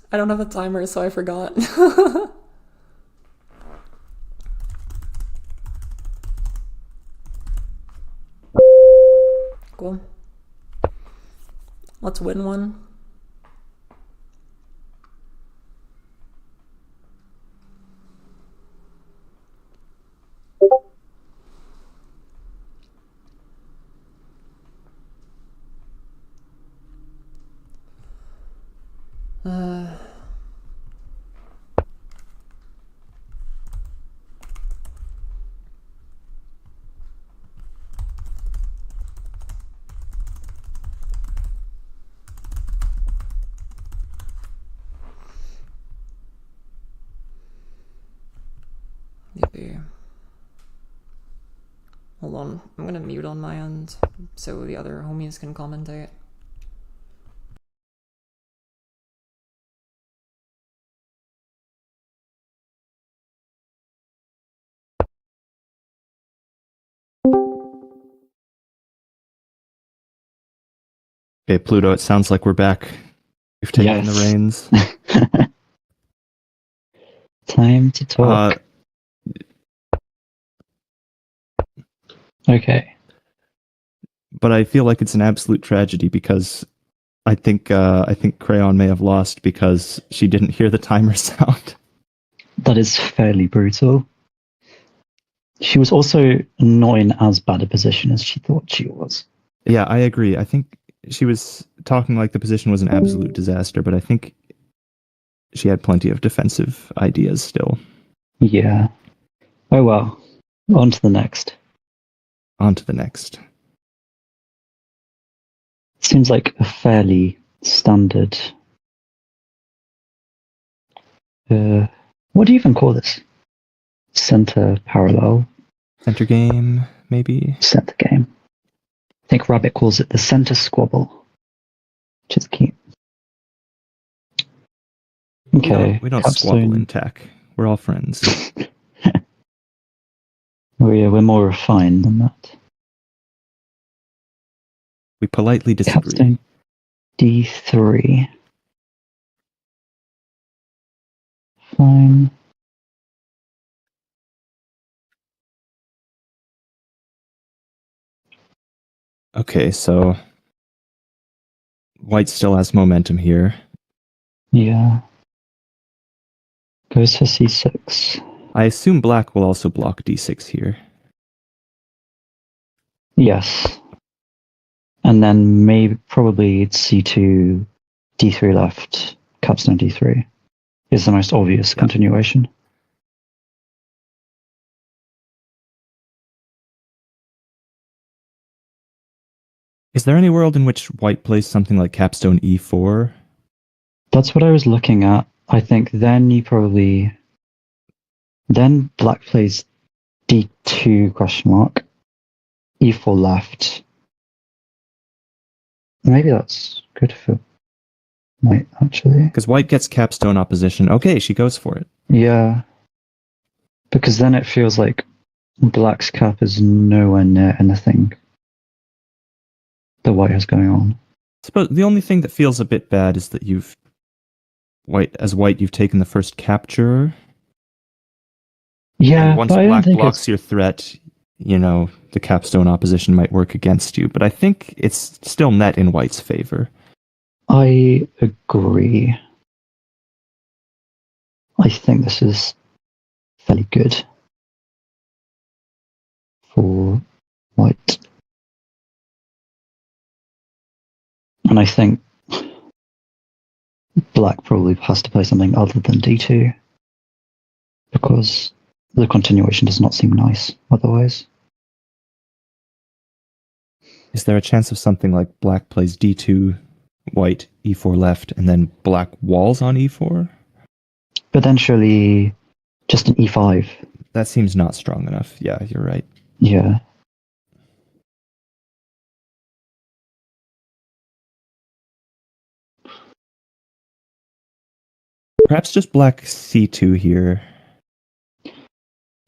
I don't have a timer, so I forgot. Cool. Let's win one. Maybe. Hold on, I'm gonna mute on my end so the other homies can commentate. Okay, Pluto, it sounds like we're back. We've taken the reins. Time to talk. Okay. But I feel like it's an absolute tragedy because I think Crayon may have lost because she didn't hear the timer sound. That is fairly brutal. She was also not in as bad a position as she thought she was. Yeah, I agree. I think she was talking like the position was an absolute disaster, but I think she had plenty of defensive ideas still. Yeah. Oh well. On to the next. On to the next. Seems like a fairly standard... what do you even call this? Center parallel? Center game, maybe? Center game. I think Rabbit calls it the center squabble, which is cute. Okay. We don't squabble in tech. We're all friends. We're more refined than that. We politely disagree. Capstone D3. Fine. Okay, so white still has momentum here. Yeah. Goes for c6. I assume black will also block d6 here. Yes. And then probably c2, d3 left, capstone d3 is the most obvious continuation. Is there any world in which white plays something like capstone e4? That's what I was looking at. I think then then black plays d2 question mark, e4 left. Maybe that's good for white, actually. Because white gets capstone opposition. Okay, she goes for it. Yeah. Because then it feels like black's cap is nowhere near anything that white has going on. I suppose the only thing that feels a bit bad is that you've taken the first capture. Yeah, and once but I don't black think blocks your threat, the capstone opposition might work against you. But I think it's still net in white's favor. I agree. I think this is fairly good for white. And I think black probably has to play something other than d2 because the continuation does not seem nice otherwise. Is there a chance of something like black plays d2, white e4 left, and then black walls on e4? But then surely just an e5. That seems not strong enough. Yeah, you're right. Yeah. Perhaps just black c2 here.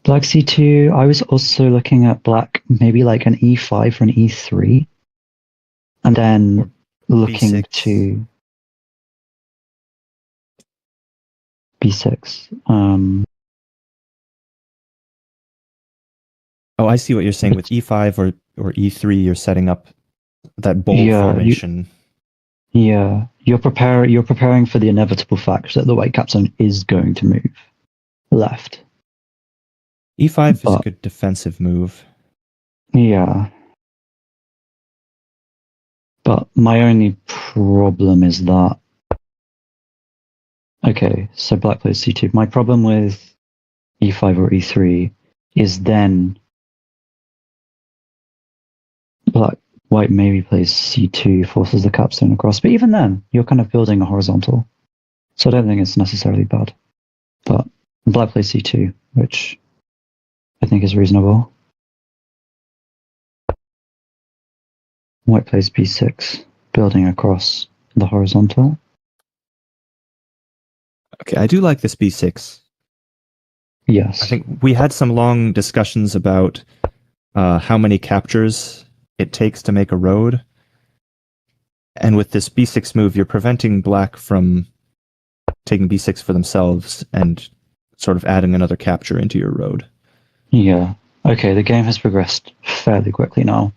Black c2. I was also looking at black maybe like an e5 or an e3. And then looking B6. to b6. Oh, I see what you're saying. With e5 or e3, you're setting up that bold formation. You're preparing for the inevitable fact that the white capstone is going to move left. e5 is a good defensive move. Yeah. But my only problem is that... Okay, so black plays c2. My problem with e5 or e3 is then white maybe plays c2, forces the capstone across. But even then, you're kind of building a horizontal. So I don't think it's necessarily bad. But black plays c2, which I think is reasonable. White plays b6, building across the horizontal. Okay, I do like this b6. Yes. I think we had some long discussions about how many captures it takes to make a road. And with this b6 move, you're preventing black from taking b6 for themselves and sort of adding another capture into your road. Yeah. Okay, the game has progressed fairly quickly now.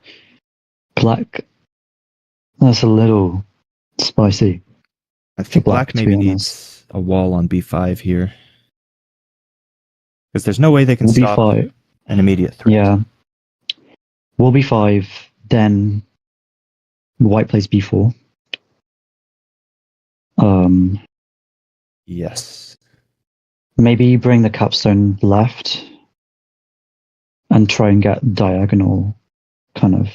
Black, that's a little spicy. I think black to maybe be needs a wall on b5 here. Because there's no way they can stop b5. an immediate threat. Yeah. Wall b5, then white plays b4. Yes. Maybe you bring the capstone left and try and get diagonal, kind of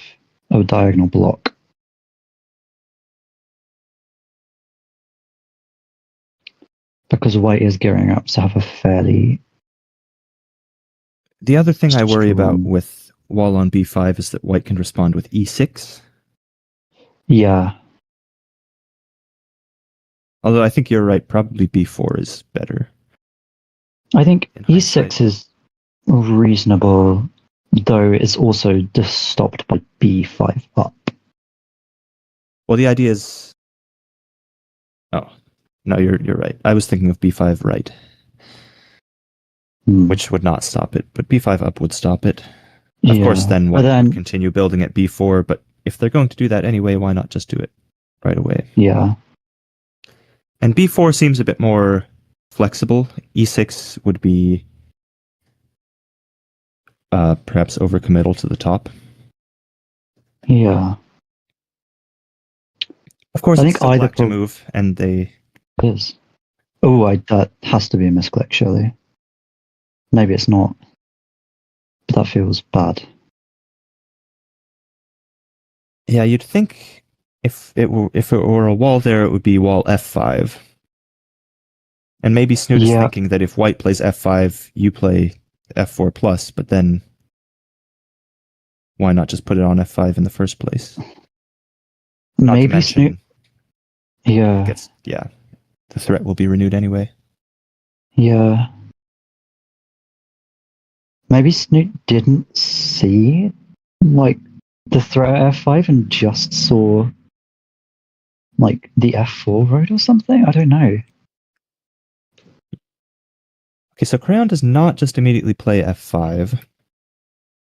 a diagonal block. Because white is gearing up to have a fairly... The other thing I worry about strong- with wall on b5 is that white can respond with e6. Yeah. Although I think you're right, probably b4 is better. I think In e6 hindsight. is reasonable, though it's also just stopped by b5 up. Well, the idea is... Oh, no, you're right. I was thinking of b5 right, which would not stop it, but b5 up would stop it. Of course, then white would continue building at b4, but if they're going to do that anyway, why not just do it right away? Yeah. And b4 seems a bit more flexible. e6 would be perhaps overcommittal to the top. Yeah. Of course, I it's think still either black to move, and they... is. Oh, that has to be a misclick, surely. Maybe it's not. But that feels bad. Yeah, you'd think if it were a wall there, it would be wall f5. And maybe Snoot is thinking that if white plays f5, you play f4 plus, but then why not just put it on f5 in the first place? Not maybe to mention, Snoot. Yeah. The threat will be renewed anyway. Yeah. Maybe Snoot didn't see like the threat at f5 and just saw like the f4 road or something. I don't know. Okay, so Crayon does not just immediately play f5.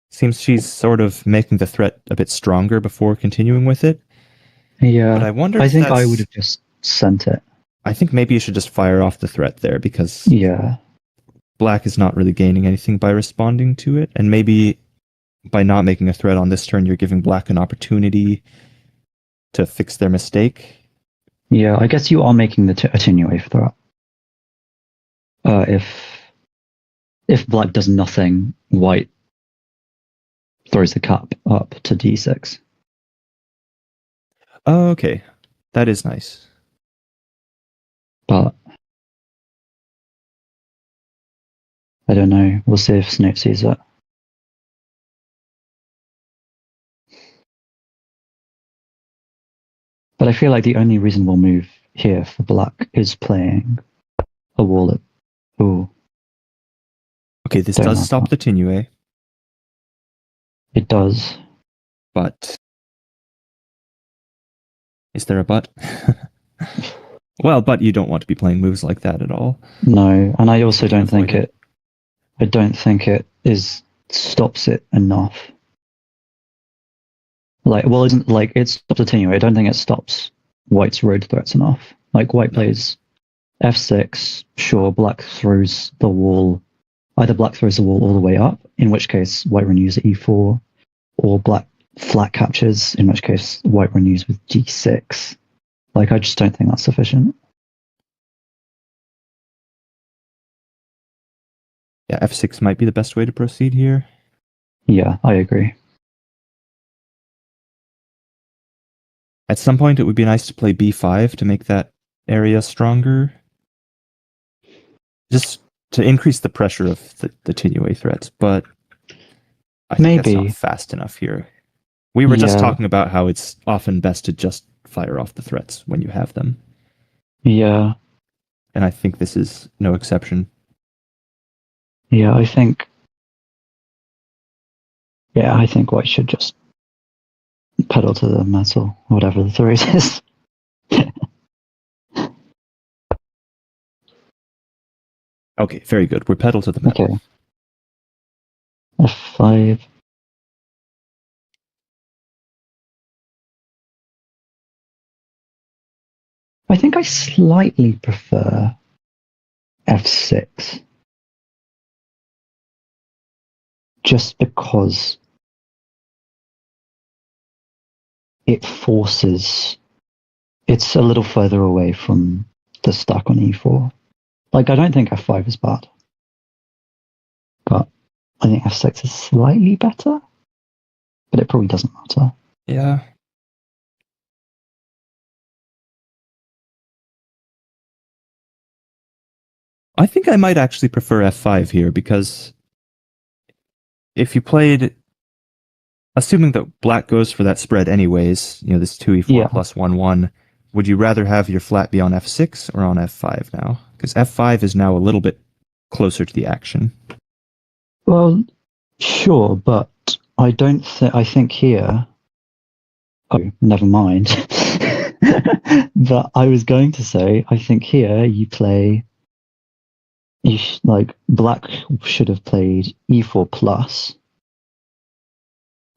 Seems she's sort of making the threat a bit stronger before continuing with it. Yeah. But I wonder I if think I would have just sent it. I think maybe you should just fire off the threat there, because black is not really gaining anything by responding to it, and maybe by not making a threat on this turn, you're giving black an opportunity to fix their mistake. Yeah, I guess you are making the attenuate threat. If black does nothing, white throws the cup up to d6. Oh, okay. That is nice. But I don't know. We'll see if Snoot sees it. But I feel like the only reasonable move here for black is playing a wall at... Ooh. Okay, this does stop the Tinue. It does. But... is there a but? Well, but you don't want to be playing moves like that at all. No, and I also don't think it... I don't think it stops it enough. Like, well, it stops the Tinue. I don't think it stops white's road threats enough. Like, white plays f6, sure, black throws the wall. Either black throws the wall all the way up, in which case white renews at e4, or black flat captures, in which case white renews with g6. Like, I just don't think that's sufficient. Yeah, f6 might be the best way to proceed here. Yeah, I agree. At some point, it would be nice to play b5 to make that area stronger. Just to increase the pressure of the Tinue threats, but I think that's not fast enough here. We were just talking about how it's often best to just fire off the threats when you have them. Yeah. And I think this is no exception. Yeah, I think white should just pedal to the metal, whatever the phrase is. Okay, very good. We're pedal to the metal. Okay. f5. I think I slightly prefer f6. Just because it's a little further away from the stack on e4. Like, I don't think f5 is bad, but I think f6 is slightly better, but it probably doesn't matter. Yeah. I think I might actually prefer f5 here, because if you played, assuming that black goes for that spread anyways, this 2e4 plus 1-1, would you rather have your flat be on f6 or on f5 now? Because f5 is now a little bit closer to the action. Well, sure, but I think here... Oh, never mind. But I was going to say, I think here you play... black should have played e4 plus,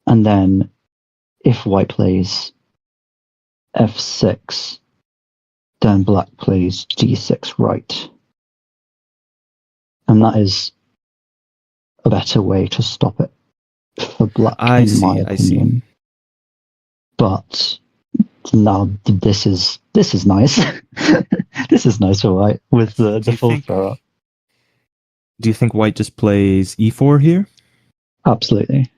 and then if white plays f6, then black plays g6 right. And that is a better way to stop it for black, in my opinion. But now this is nice. This is nice for white with the full throw up. Do you think white just plays e4 here? Absolutely.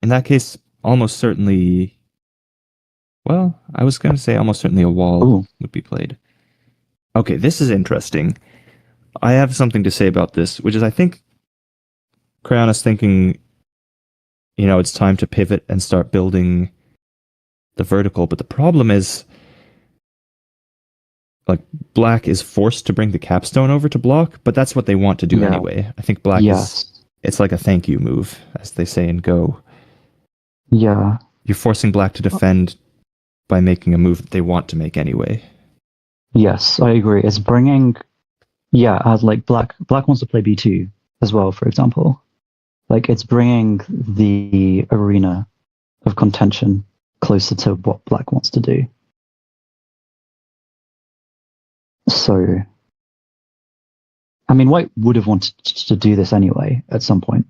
In that case, almost certainly... Well, I was going to say almost certainly a wall would be played. Okay, this is interesting. I have something to say about this, which is I think Crayon is thinking, it's time to pivot and start building the vertical, but the problem is, like, black is forced to bring the capstone over to block, but that's what they want to do anyway. I think black it's like a thank you move, as they say in Go. Yeah. You're forcing black to defend by making a move that they want to make anyway. Yes, I agree. It's bringing, like black wants to play b2 as well, for example. Like, it's bringing the arena of contention closer to what black wants to do. So, I mean, white would have wanted to do this anyway at some point,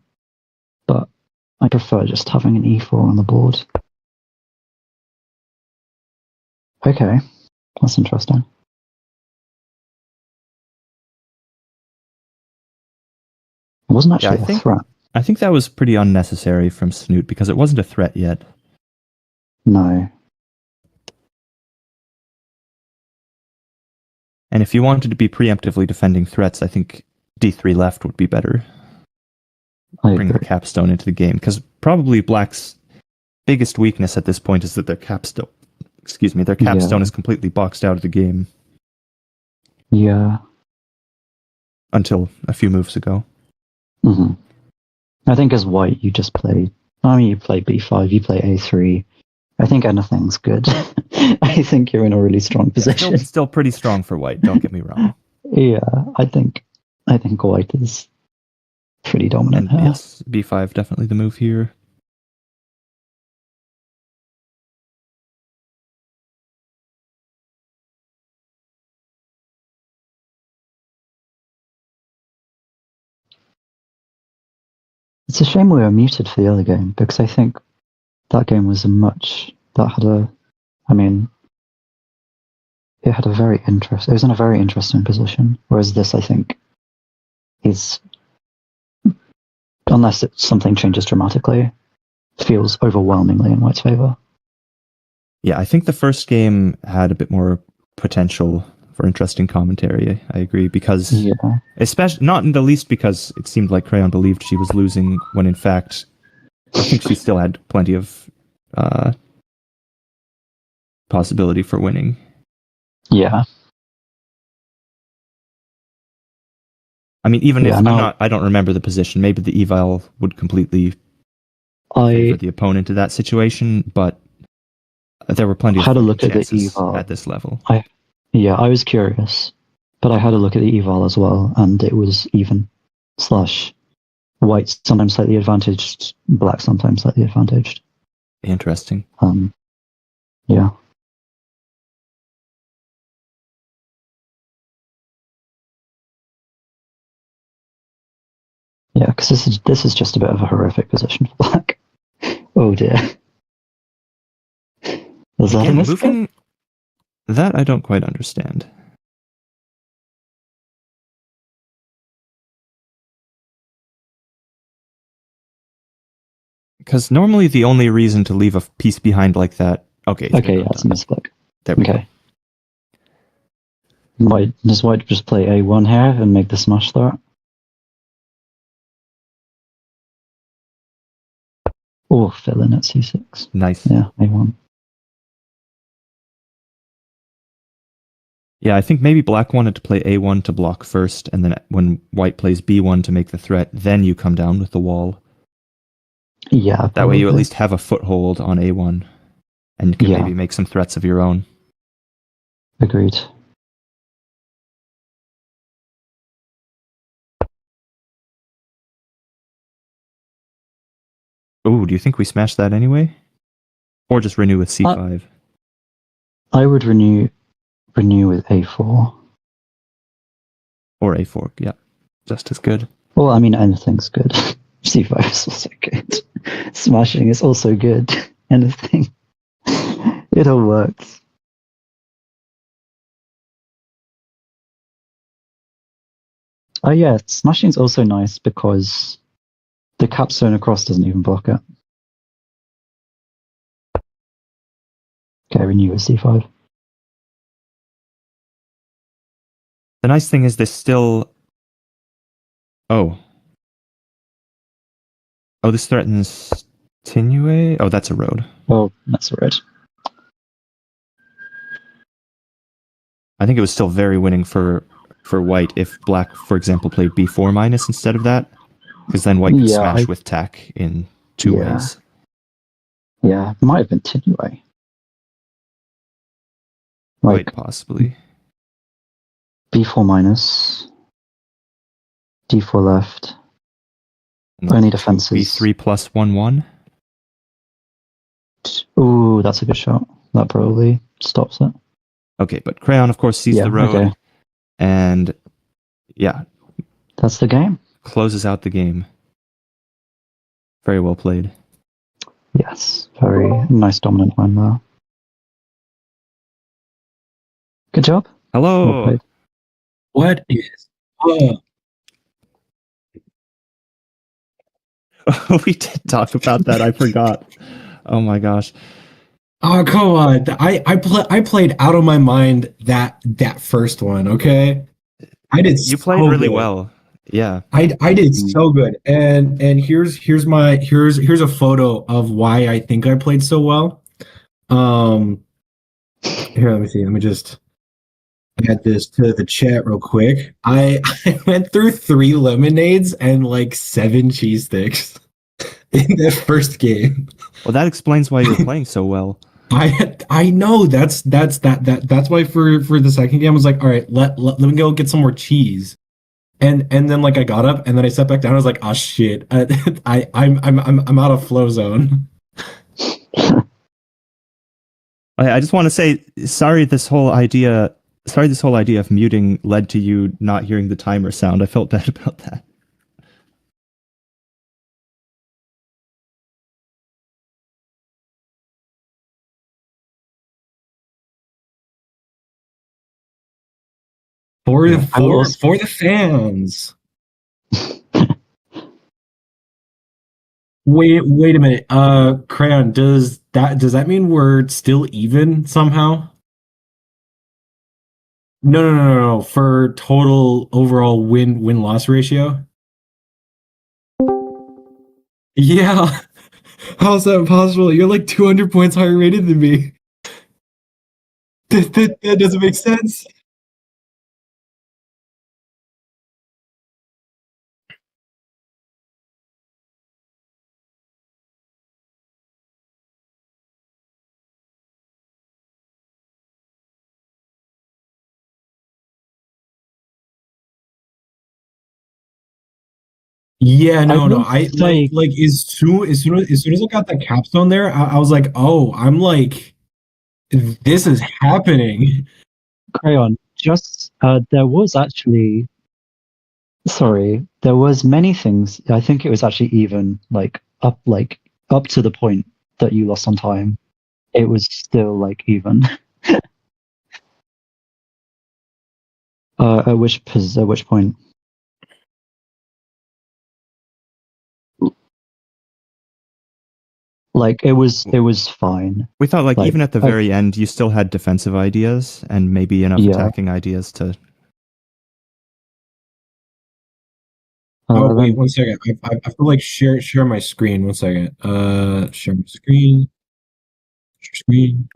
but I prefer just having an e4 on the board. Okay, that's interesting. It wasn't actually a threat. I think that was pretty unnecessary from Snoot because it wasn't a threat yet. No. And if you wanted to be preemptively defending threats, I think d3 left would be better. Bring the capstone into the game, because probably black's biggest weakness at this point is that their capstone is completely boxed out of the game. Yeah. Until a few moves ago. Mm-hmm. I think as white, you just play... you play b5, you play a3. I think anything's good. I think you're in a really strong position. It's still pretty strong for white, don't get me wrong. Yeah, I think white is pretty dominant here. Yes, b5 definitely the move here. It's a shame we were muted for the other game, because I think that game was it was in a very interesting position, whereas this, I think, is, unless something changes dramatically, feels overwhelmingly in white's favor. Yeah, I think the first game had a bit more potential for interesting commentary. I agree, because especially not in the least because it seemed like Crayon believed she was losing when in fact I think she still had plenty of possibility for winning. Yeah. I mean, even if I don't remember the position. Maybe the eval would completely favor the opponent to that situation, but there were plenty of chances at this level. I was curious, but I had a look at the eval as well, and it was even / white sometimes slightly advantaged, black sometimes slightly advantaged. Interesting. Yeah. Yeah, because this is just a bit of a horrific position for black. Oh dear. Was that moving? That I don't quite understand. Because normally the only reason to leave a piece behind like that... Okay, it's a misclick. There we go. Does white just play a1 here and make the smash threat? Or fill in at c6. Nice. Yeah, a1. Yeah, I think maybe black wanted to play a1 to block first, and then when white plays b1 to make the threat, then you come down with the wall. Yeah. Probably. That way you at least have a foothold on a1, and you can maybe make some threats of your own. Agreed. Oh, do you think we smashed that anyway? Or just renew with c5. I would renew with a4. Or a4, yeah. Just as good. Well, I mean, anything's good. c5 is also good. Smashing is also good. Anything. It all works. Oh yeah, smashing is also nice because the capstone across doesn't even block it. Okay, renew with c5. The nice thing is this still... Oh, this threatens Tinue? Oh, that's a road. Oh, that's red. I think it was still very winning for white if black, for example, played b4 minus instead of that. Because then white could smash with tack in two ways. Yeah, it might have been Tinue. Quite possibly. b4 minus, d4 left. And Only defenses. b3 plus 1-1. Ooh, that's a good shot. That probably stops it. Okay, but Crayon, of course, sees the road. Okay. And yeah. That's the game. Closes out the game. Very well played. Yes, very nice dominant line there. Good job. Hello. Well played. What is? We did talk about that. I forgot. Oh my gosh. Oh, come on! I played out of my mind that first one. Okay, I did. You played so really good. well. Yeah. I did so good. And here's a photo of why I think I played so well. Here, let me see. Let me just add this to the chat real quick. I went through 3 lemonades and like 7 cheese sticks in the first game. Well, that explains why you're playing so well. I know that's why for the second game I was like, all right, let me go get some more cheese. And then like I got up and then I sat back down. I was like, oh shit, I'm out of flow zone. I just want to say sorry. This whole idea of muting led to you not hearing the timer sound. I felt bad about that. For the fans. Wait a minute. Crayon, does that mean we're still even somehow? No. For total overall win loss ratio? Yeah. How's that possible? You're like 200 points higher rated than me. That doesn't make sense. Yeah, no. I like as soon as I got that capstone there, I was like, oh, I'm like, this is happening. Crayon, just there was actually there was many things. I think it was actually even like up to the point that you lost on time. It was still like even. At which point? Like it was fine. We thought like even at the I- very end, you still had defensive ideas and maybe enough attacking ideas to. Oh wait, 1 second. I feel like share my screen. 1 second. Share my screen. Share screen.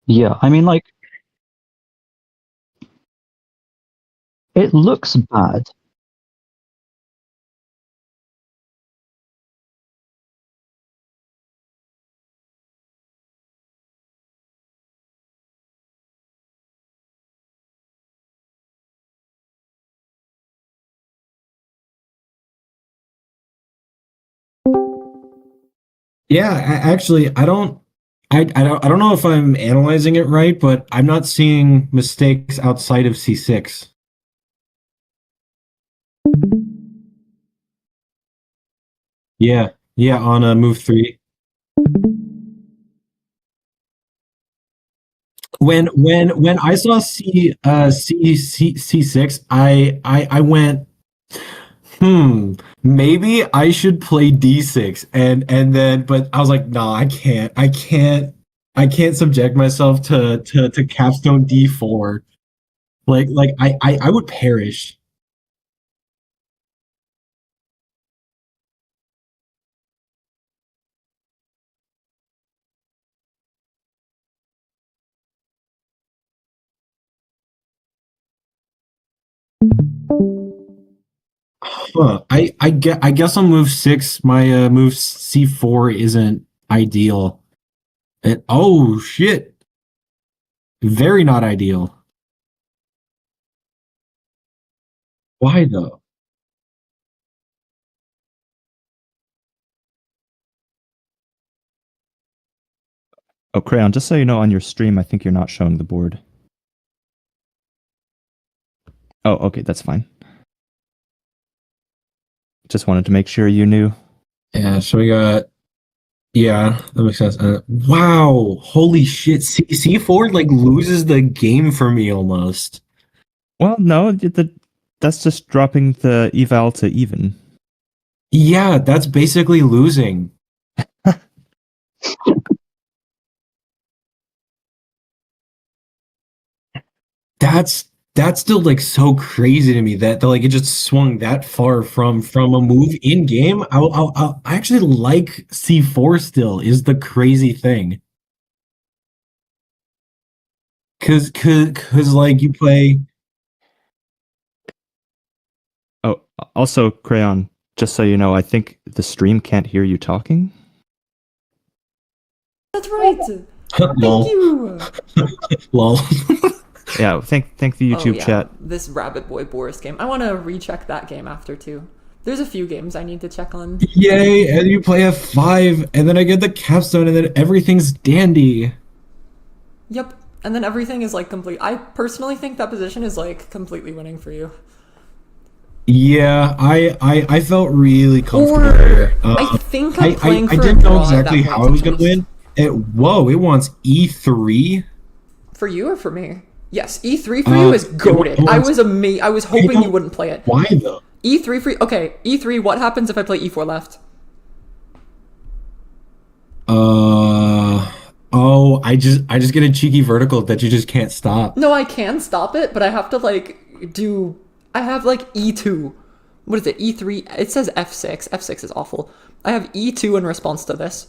Yeah, I mean like it looks bad. Yeah, actually, I don't know if I'm analyzing it right, but I'm not seeing mistakes outside of C6. Yeah, yeah, on move 3. When I saw C6, I went, maybe I should play D6, and then but I was like, nah, I can't subject myself to capstone D4. I would perish. Huh. I guess on move 6, my move C4 isn't ideal. Oh shit. Very not ideal. Why though? Oh, Crayon, just so you know, on your stream, I think you're not showing the board. Oh, okay, that's fine. Just wanted to make sure you knew. Yeah, so we got, yeah, that makes sense. Wow, holy shit. C4 like loses the game for me almost. Well, no, that's just dropping the eval to even. Yeah, that's basically losing. That's still like so crazy to me that like it just swung that far from a move in game. I actually like C4 still is the crazy thing. Cause like you play. Oh, also, Crayon, just so you know, I think the stream can't hear you talking. That's right. Lol. Thank you. Lol. Yeah, thank the YouTube yeah. chat. This Rabbit Boy Boris game. I want to recheck that game after too. There's a few games I need to check on. Yay, and you play F5, and then I get the capstone, and then everything's dandy. Yep. And then everything is like complete. I personally think that position is like completely winning for you. Yeah, I felt really comfortable Or there. I think I'm playing I for didn't a know draw at exactly that how point, I was to be gonna win. honest. It wants E3. For you or for me? Yes, E3 for you is goated. it I wants- was hoping you wouldn't play it. Why though? E3 for okay. E3. What happens if I play E4 left? Oh, I just get a cheeky vertical that you just can't stop. No, I can stop it, but I have to like do. I have like E2. What is it? E3. It says F6. F6 is awful. I have E2 in response to this.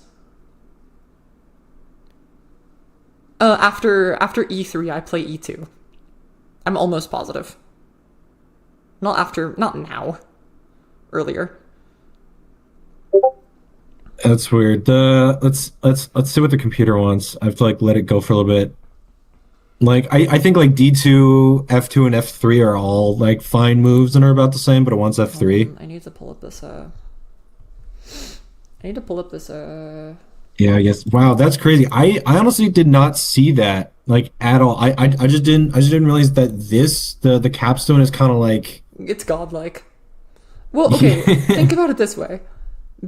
After E3, I play E2. I'm almost positive. Not now. Earlier. That's weird. Let's see what the computer wants. I have to like let it go for a little bit. Like I think like D2, F2, and F3 are all like fine moves and are about the same, but it wants F3. I need to pull up this. I need to pull up this. Yeah, I guess. Wow, that's crazy. I honestly did not see that like at all. I just didn't realize that the capstone is kind of like It's godlike. Well, okay. Think about it this way.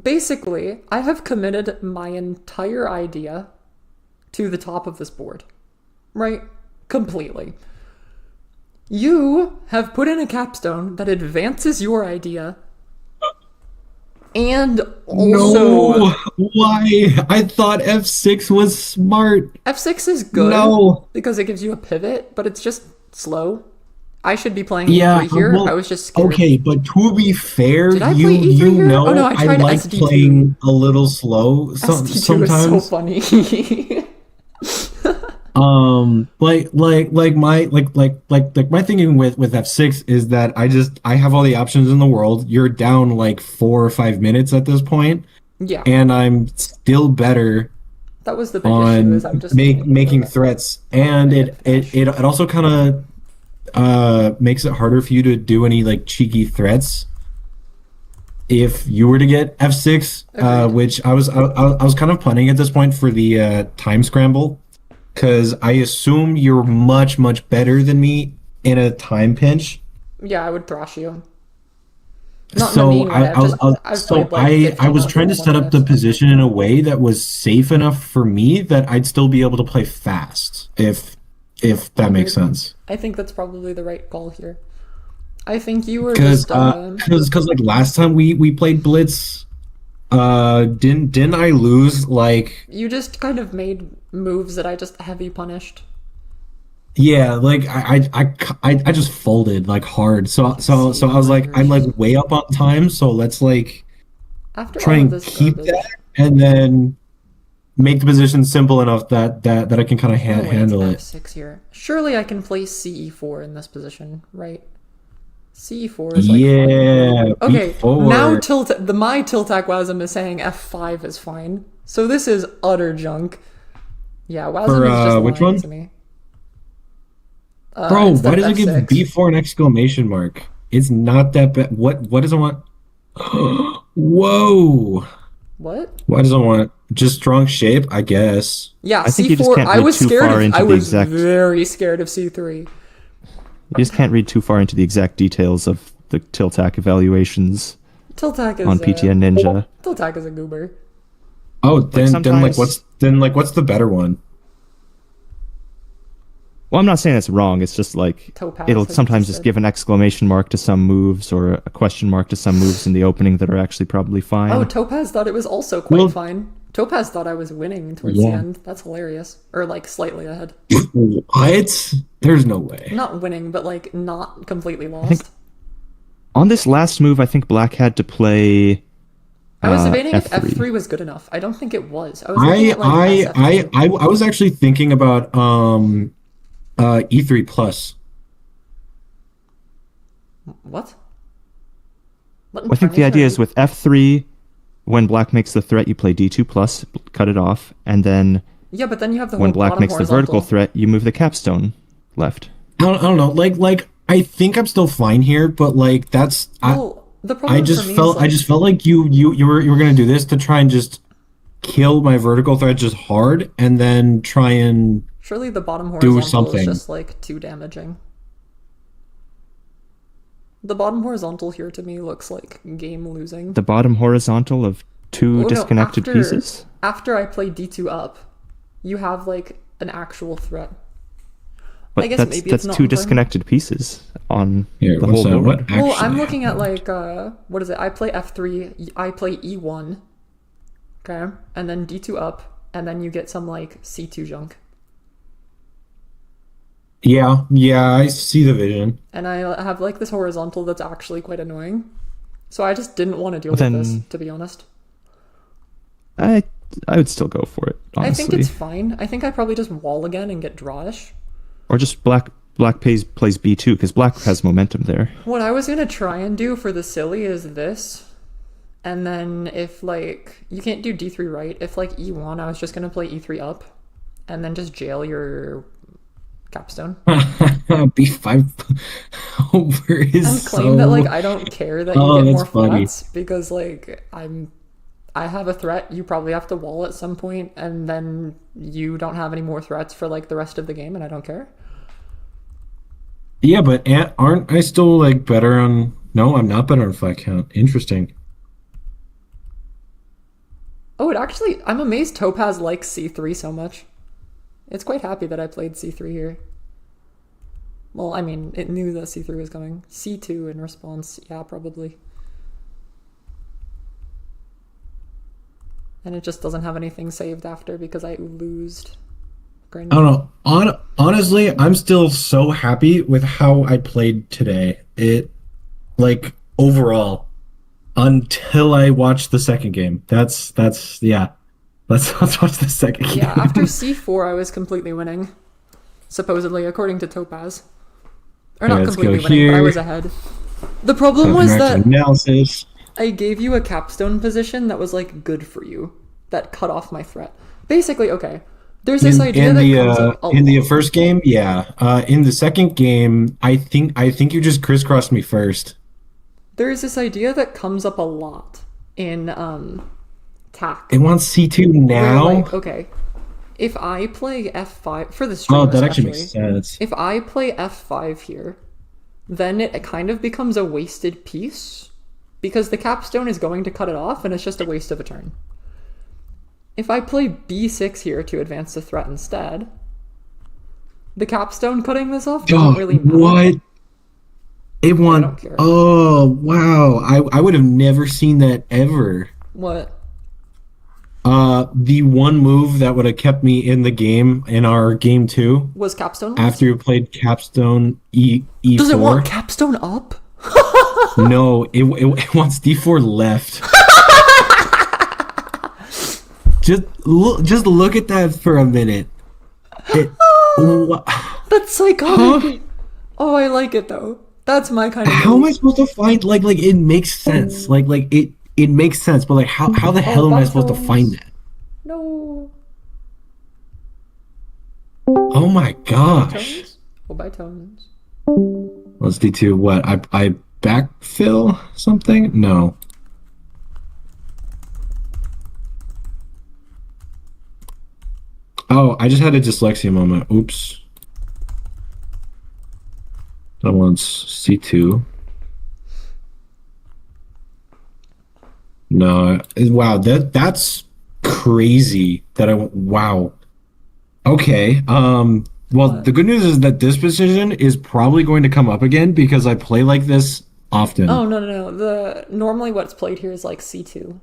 Basically, I have committed my entire idea to the top of this board, right? Completely. You have put in a capstone that advances your idea, and also no. Why? I thought F6 was smart. F6 is good No. because it gives you a pivot, but it's just slow. I should be playing Yeah, E3 here. well, I was just scared. Okay, but to be fair, Did I you play E3 here? know Oh, no, I tried like SD2. playing a little slow SD2 sometimes. is so funny. Like my thinking with F6 is that I have all the options in the world. You're down like 4 or 5 minutes at this point, Yeah, and I'm still better that was the big issue. on Is I'm just making threats, and it also kind of makes it harder for you to do any like cheeky threats. if you were to get f6, Agreed. which I was kind of planning at this point for the time scramble, because I assume you're much better than me in a time pinch. Yeah, I would thrash you. Not in a So mean way. I've played like I 15 was trying to games set like up the this. position in a way that was safe enough for me that I'd still be able to play fast, if that makes Agreed. sense. I think that's probably the right call here. I think you were Because just like last time we played Blitz, didn't I lose like you just kind of made moves that I just heavy punished. yeah, like I just folded like hard. So I was like I'm like way up on time, so let's like After try all of and this keep garbage, that and then make the position simple enough that I can kind of oh, wait, handle it's it. F6 here. Surely I can play CE4 in this position, right? CE4 is like Yeah, fine. Okay, before. now my tiltac wasm is saying F5 is fine. So this is utter junk. Yeah, wasm For, is just which lying one? to me. Bro, Instead why of does it give F6. B4 an exclamation mark? It's not that bad. What does it want? Whoa! What? Why does it want just strong shape? I guess. Yeah, I think you just C4. can't I read was too scared far of. into I the was exact- very scared of C3. You just can't read too far into the exact details of the Tiltac evaluations Tiltac is on PTN Ninja. Tiltac is a goober. Oh, then sometimes- what's the better one? Well, I'm not saying it's wrong. It's just like Topaz it'll has sometimes just just said. give an exclamation mark to some moves or a question mark to some moves in the opening that are actually probably fine. Oh, Topaz thought it was also quite Well- fine. Topaz thought I was winning towards the Yeah. end. That's hilarious. Or like slightly ahead. What? There's no way. Not winning, but like not completely lost. think On this last move, I think Black had to play. I was debating if F3. F3 was good enough. I don't think it was. I was looking at like I was actually thinking about E3 plus. What? I think the idea is with F3, when Black makes the threat, you play D2 plus, cut it off, and then Yeah, but then you have the when whole Black bottom makes the vertical horizontal. threat, you move the capstone left. I don't know. Like I think I'm still fine here, but like that's Well, the problem I for just me felt is like, I just felt like you were gonna do this to try and just kill my vertical threat just hard and then try and surely the bottom do horizontal is something. just like too damaging. The bottom horizontal here to me looks like game losing. The bottom horizontal of two Oh, no, disconnected after- pieces. After I play D2 up, you have like an actual threat. But I guess that's maybe that's it's not two important. disconnected pieces on Here, the what's whole that? board. What actually Well, I'm looking at like what is it? I play F3, I play E1. Okay? And then D2 up, and then you get some like C2 junk. Yeah, I see the vision. And I have like this horizontal that's actually quite annoying. So I just didn't want to deal Then- with this, to be honest. I would still go for it, I honestly. think it's fine. I think I probably just wall again and get drawish. Or just Black plays B2 because Black has momentum there. What I was gonna try and do for the silly is this. And then if like you can't do D3 right, if like E1, I was just gonna play E3 up and then just jail your capstone. B5 over is And claim that like I don't care that you Oh, get that's more funny. flats because like I have a threat, you probably have to wall at some point, and then you don't have any more threats for like the rest of the game, and I don't care. Yeah, but aren't I still like better on? No, I'm not better on flat count. Interesting. Oh, it actually, I'm amazed Topaz likes C3 so much. It's quite happy that I played C3 here. Well, I mean, it knew that C3 was coming. C2 in response, yeah, probably. And it just doesn't have anything saved after because I loosed. I don't know. Honestly, I'm still so happy with how I played today. It, like, overall, until I watched the second game. Yeah. Let's watch the second game. Yeah, after C4, I was completely winning. Supposedly, according to Topaz. Or not Okay, let's completely go winning, but I here. was ahead. The problem was that analysis. I gave you a capstone position that was like good for you, that cut off my threat. Basically, okay. There's this idea in that the comes up a in the lot. first game, yeah. In the second game, I think you just crisscrossed me first. There is this idea that comes up a lot in TAC. It wants C2 where, now. like, okay, if I play F5 for the stream, Oh, that actually especially, makes sense. if I play F5 here, then it kind of becomes a wasted piece because the capstone is going to cut it off and it's just a waste of a turn. If I play B6 here to advance the threat instead, the capstone cutting this off doesn't really matter. What? It I won. don't care. Oh, wow. I would have never seen that ever. What? The one move that would have kept me in the game in our game 2 Was capstone? after you played capstone E4. Does it want capstone up? No, it wants D4 left. Just look at that for a minute. That's psychotic. Oh, I like it though. That's my kind of. How am I supposed to find like it makes sense. Like it makes sense, but like how the hell am I supposed to find that? No. Oh my gosh. Tones? Oh, by tones. Let's D2 what? I backfill something? No. Oh, I just had a dyslexia moment. Oops. That one's C2. No, wow, that's crazy. Wow. Okay. Well, the good news is that this position is probably going to come up again because I play like this often. Oh no. Normally what's played here is like C2.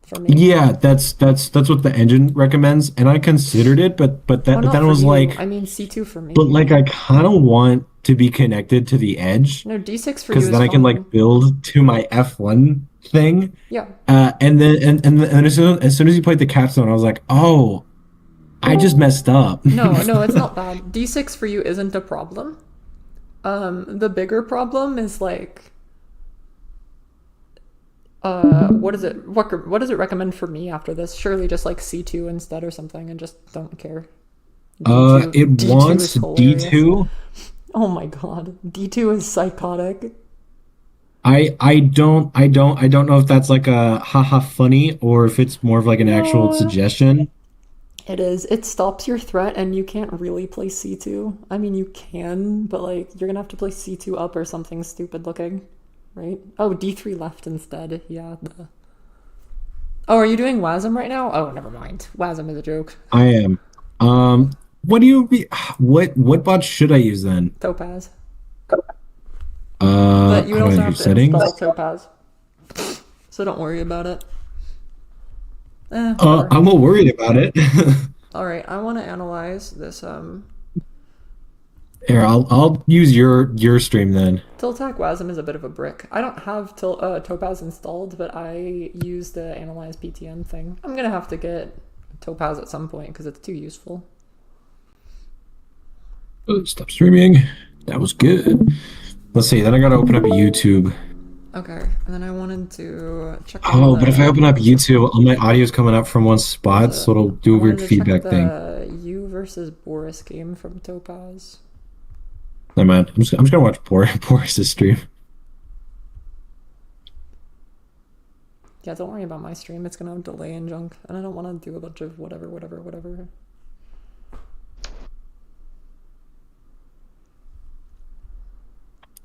For me. Yeah, that's what the engine recommends, and I considered it, but Not then for was you. like, I mean C2 for me. but like I kind of want to be connected to the edge No, D6 for you because is then I can fine. like build to my F1 thing. Yeah. And then as soon as you played the capstone, I was like, oh, I just messed up. No, it's not bad. D6 for you isn't a problem. The bigger problem is like what does it recommend for me after this? Surely just like C2 instead or something and just don't care. It D2 wants is hilarious. D2. Oh my god. D2 is psychotic. I don't know if that's like a haha funny or if it's more of like an actual suggestion. It is. It stops your threat and you can't really play C2. I mean, you can, but like you're gonna have to play C2 up or something stupid looking, right? Oh, D3 left instead. Yeah. Oh, are you doing WASM right now? Oh, never mind. WASM is a joke. I am. What bot should I use then? Topaz. How But you do also I do have to settings? install Topaz. So don't worry about it. Whatever. I'm not worried about it. Alright, I want to analyze this Here, I'll use your stream then. Tiltac WASM is a bit of a brick. I don't have Topaz installed, but I use the analyze PTN thing. I'm gonna have to get Topaz at some point because it's too useful. Oh, stop streaming. That was good. Let's see. Then I gotta open up YouTube. Okay, and then I wanted to check. Oh, but if I open up YouTube, all my audio is coming up from one spot, so it'll do a weird feedback thing. The you versus Boris game from Topaz. Never mind. I'm just gonna watch Boris's stream. Yeah, don't worry about my stream. It's gonna delay and junk, and I don't want to do a bunch of whatever.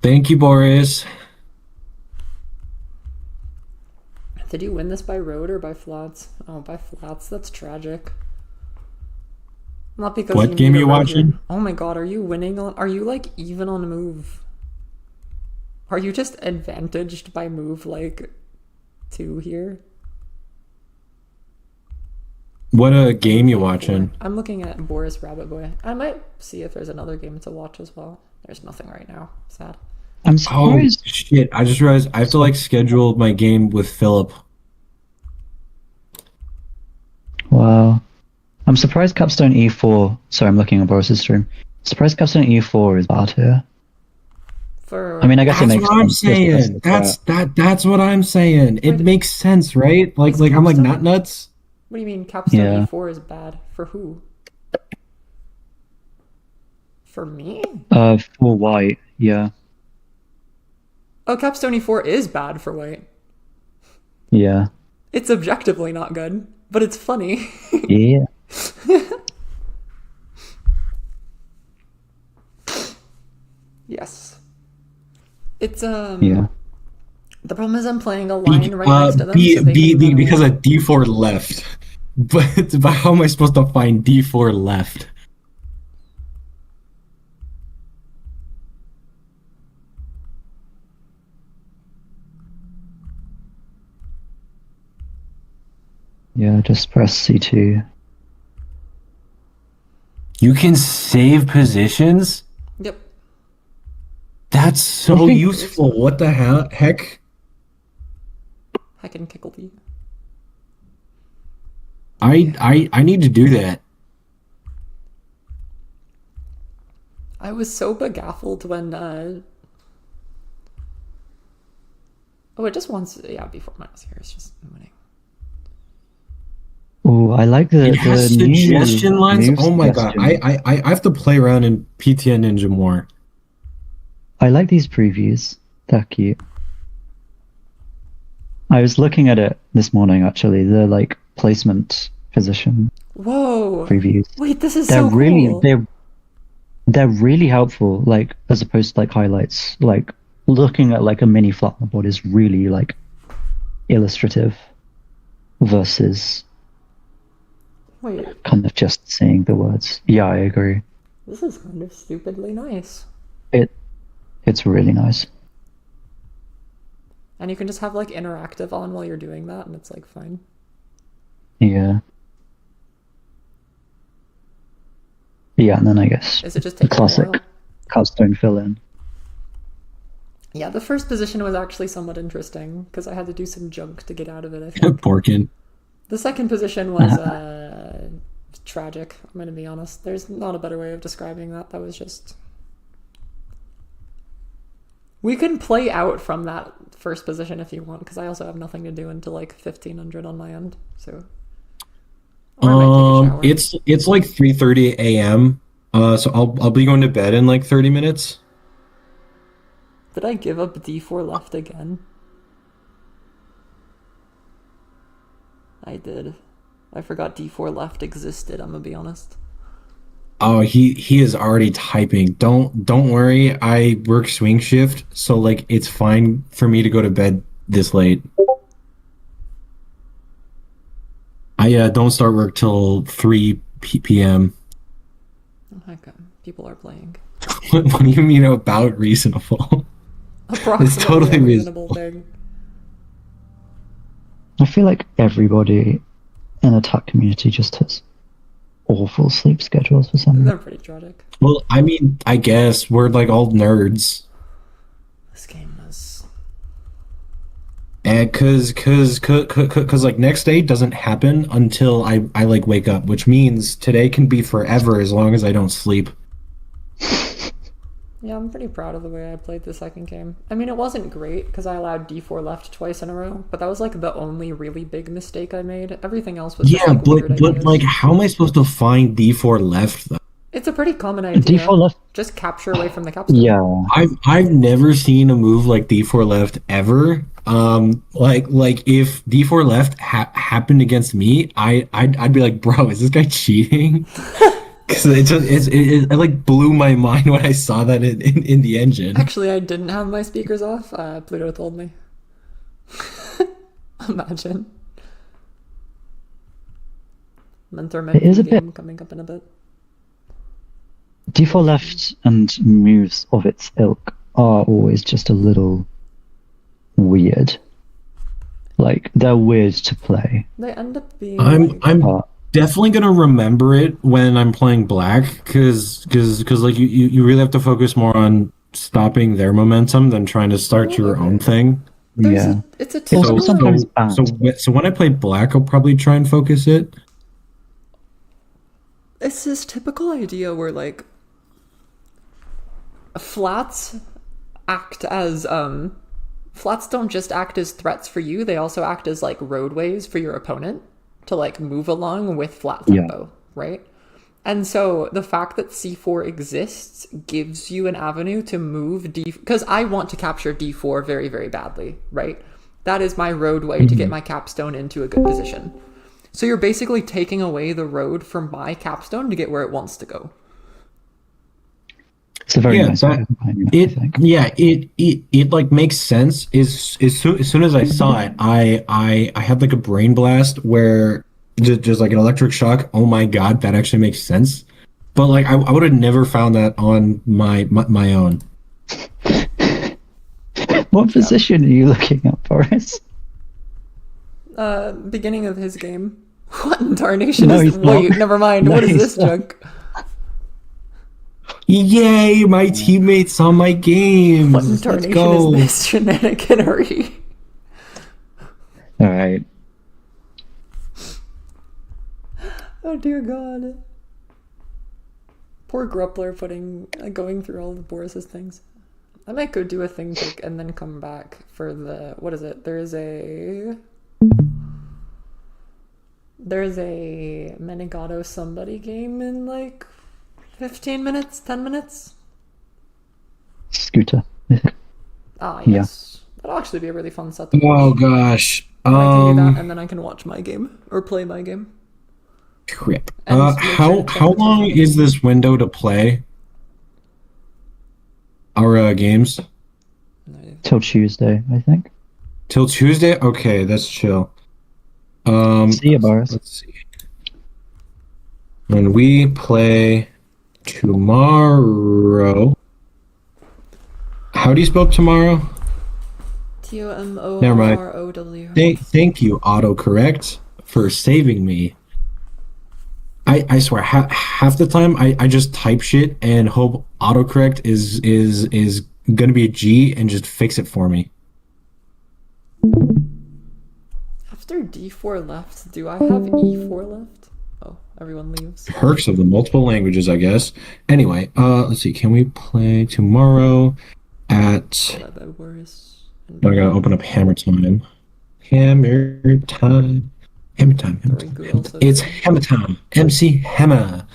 Thank you, Boris. Did you win this by road or by flats? Oh, by flats. That's tragic. Not because What you game need a you road watching? here. Oh my god, are you winning? Are you like even on move? Are you just advantaged by move like 2 here? What a game you watching? I'm looking at Boris Rabbit Boy. I might see if there's another game to watch as well. There's nothing right now. Sad. I'm Oh surprised. shit! I just realized I have to like schedule my game with Philip. Wow. I'm surprised Capstone E4. Sorry, I'm looking at Boris's stream. Surprised Capstone E4 is bad here. I mean, I guess it That's makes what I'm sense. just because saying. of that. That's what I'm saying. It makes sense, right? Like I'm like not nuts. What do you mean Capstone Yeah. E4 is bad? For who? For me? For white, yeah. Oh, capstone e4 is bad for white. Yeah. It's objectively not good, but it's funny. Yeah. Yes. It's Yeah. The problem is I'm playing a line right next to them, so they can run because away. of d4 left. But how am I supposed to find d4 left? Yeah, just press C2. You can save positions? Yep. That's so I think- useful. What the heck? Heck and Kickledy. I need to do that. I was so begaffled when oh, it just wants before minus here. It's just winning. Oh, I like the It has the new suggestion lines. move Oh my god. suggestion. I have to play around in PTN Ninja more. I like these previews. They're cute. I was looking at it this morning actually, the like placement position Whoa! previews. Wait, this is They're so really cool. they're really helpful, like as opposed to like highlights. Like looking at like a mini flat on the board is really like illustrative versus Wait, kind of just saying the words. Yeah, I agree. this is kind of stupidly nice. It's really nice. And you can just have like interactive on while you're doing that, and it's like fine. Yeah. Yeah, and then I guess Is it just the taking a classic while? capstone fill in. Yeah, the first position was actually somewhat interesting because I had to do some junk to get out of it, I think. Porkin. The second position was tragic, I'm going to be honest. There's not a better way of describing that. That was just... We can play out from that first position if you want, because I also have nothing to do until like 1500 on my end, so... Or I might take a shower. It's like 3:30 a.m. So I'll be going to bed in like 30 minutes. Did I give up d4 left again? I did. I forgot d4 left existed, I'm gonna be honest. Oh, he is already typing. Don't worry. I work swing shift, so like it's fine for me to go to bed this late. I don't start work till 3 p.m. Okay, people are playing. What do you mean about reasonable? Approximately totally a reasonable reasonable. thing. I feel like everybody in the tech community just has awful sleep schedules for some They're reason. pretty tragic. Well, I mean, I guess we're like all nerds. This game is... And cause like next day doesn't happen until I like wake up, which means today can be forever as long as I don't sleep. Yeah, I'm pretty proud of the way I played the second game. I mean, it wasn't great because I allowed d4 left twice in a row, but that was like the only really big mistake I made. Everything else was just Yeah, like weird but ideas. like how am I supposed to find d4 left though? It's a pretty common idea. D4 left. Just capture away from the capstone. Yeah. I've never seen a move like d4 left ever. Like if d4 left happened against me, I'd be like, bro, is this guy cheating? Because it like blew my mind when I saw that in the engine. Actually, I didn't have my speakers off. Pluto told me. Imagine. Mentor It is a game bit- coming up in a bit. D4 left and moves of its ilk are always just a little weird. Like, they're weird to play. They end up being. I'm Uh, definitely gonna remember it when I'm playing black, because like you really have to focus more on stopping their momentum than trying to start your own thing. yeah. It's a Also, typical. sometimes bad. So when I play black, I'll probably try and focus it. It's this typical idea where like flats act as flats don't just act as threats for you, they also act as like roadways for your opponent to like move along with flat Yeah. tempo, right? And so the fact that c4 exists gives you an avenue to move d, because I want to capture d4 very, very badly, right? That is my roadway to get my capstone into a good position. So you're basically taking away the road from my capstone to get where it wants to go. It's a very nice way of playing it, I think. Yeah, it like makes sense. As soon as I saw it, I had like a brain blast where just like an electric shock. Oh my god, that actually makes sense. But like I would have never found that on my own. What position are you looking at, Boris? Beginning of his game. What in tarnation No, is he's wait, not. never mind. No, What is he's this not. junk? Yay, my teammates on my games. What in Let's tarnation go. is this shenaniganery? All right. Oh dear god. Poor Gruppler going through all of Boris's things. I might go do a thing pick and then come back for the, what is it? There's a Menegato somebody game in like 15 minutes, 10 minutes. Scooter. Ah, yes. That'll actually be a really fun set to watch. Oh gosh. And I can do that and then I can watch my game or play my game. Crap. And make sure How long is this window to play our games? Till Tuesday, I think. Till Tuesday? Okay, that's chill. See you, Boris. Let's see. When we play tomorrow, how do you spell tomorrow? TOMOROW. Thank you, autocorrect, for saving me. I swear, half the time I just type shit and hope autocorrect is gonna be a G and just fix it for me. After D4 left, do I have E4 left? Oh, everyone leaves. Perks of the multiple languages, I guess. Anyway, let's see. Can we play tomorrow at? I gotta open up Hammer Time. Hammer Time. Hammer Time. Hammer Time. It's Hammer Time. MC Hammer.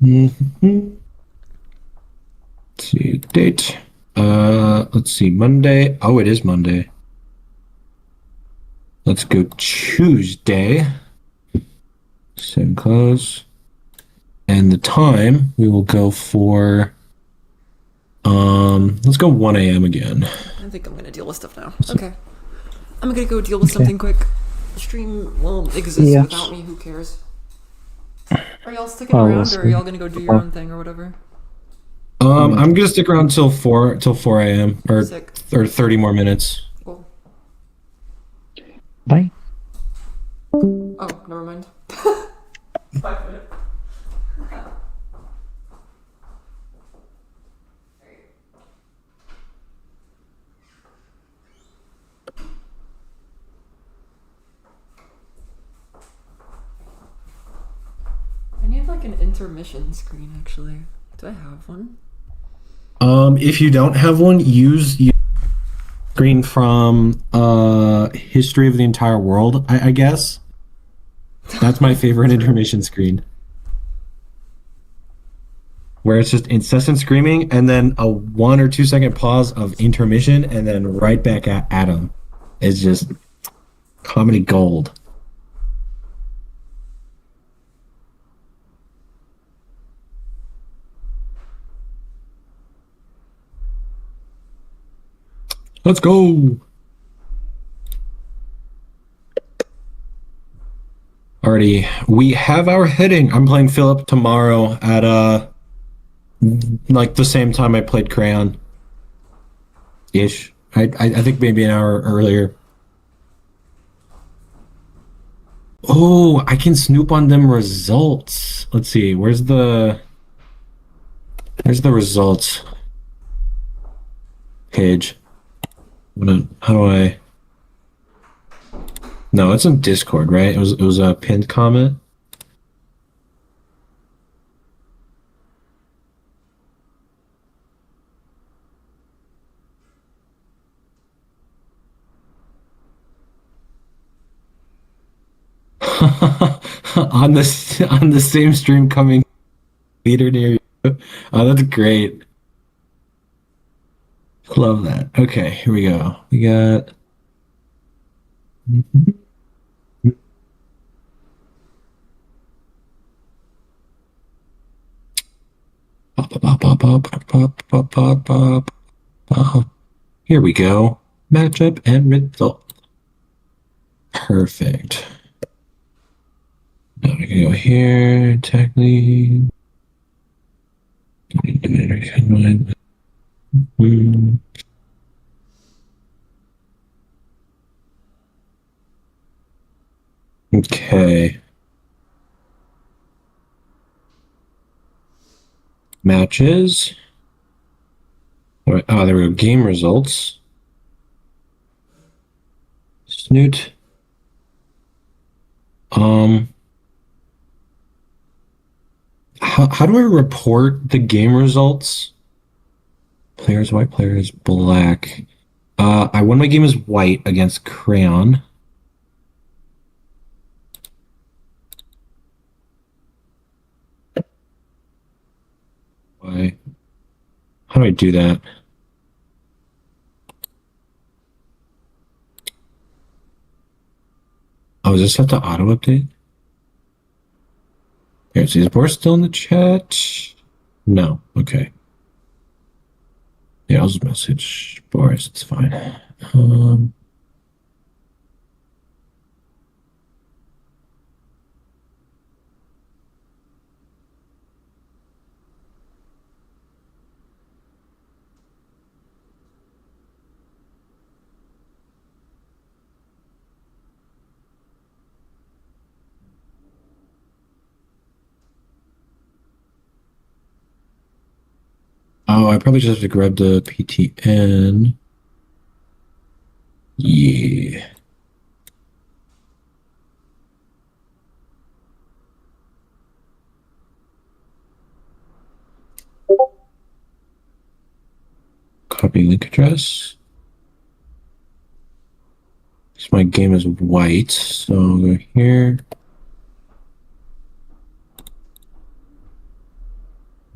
Mm-hmm. Let's see date. Let's see. Monday. Oh, it is Monday. Let's go Tuesday. Send close. And the time we will go for. Let's go 1 a.m. again. I think I'm gonna deal with stuff now. Okay. I'm gonna go deal with something quick. The stream will exist without me, who cares? Are y'all sticking around or are y'all gonna go do your own thing or whatever? I'm gonna stick around till 4 a.m. or 30 more minutes. Cool. Bye. Oh, never mind. 5 minutes. I need like an intermission screen actually. Do I have one? If you don't have one, use screen from History of the Entire World, I guess. That's my favorite intermission screen. Where it's just incessant screaming and then a 1 or 2 second pause of intermission and then right back at Adam. It's just comedy gold. Let's go. Alrighty, we have our heading. I'm playing Philip tomorrow at like the same time I played Crayon. Ish. I think maybe an hour earlier. Oh, I can snoop on them results. Let's see, where's the results page? How do I? No, it's in Discord, right? It was a pinned comment. On the same stream coming leader near you. Oh, that's great. Love that. Okay, here we go. We got. Here we go. Matchup and result. Perfect. Now we can go here. Technically. Okay. Matches. All right. Oh, there we go. Game results. Snoot. How do I report the game results? Players white, players black. I won my game as white against Crayon. Why? How do I do that? Oh, does this have to auto update? Here, is Boris still in the chat? No. Okay. Yeah, I'll just message Boris. It's fine. Oh, I probably just have to grab the PTN. Yeah. Copy link address. So my game is white, so I'll go here.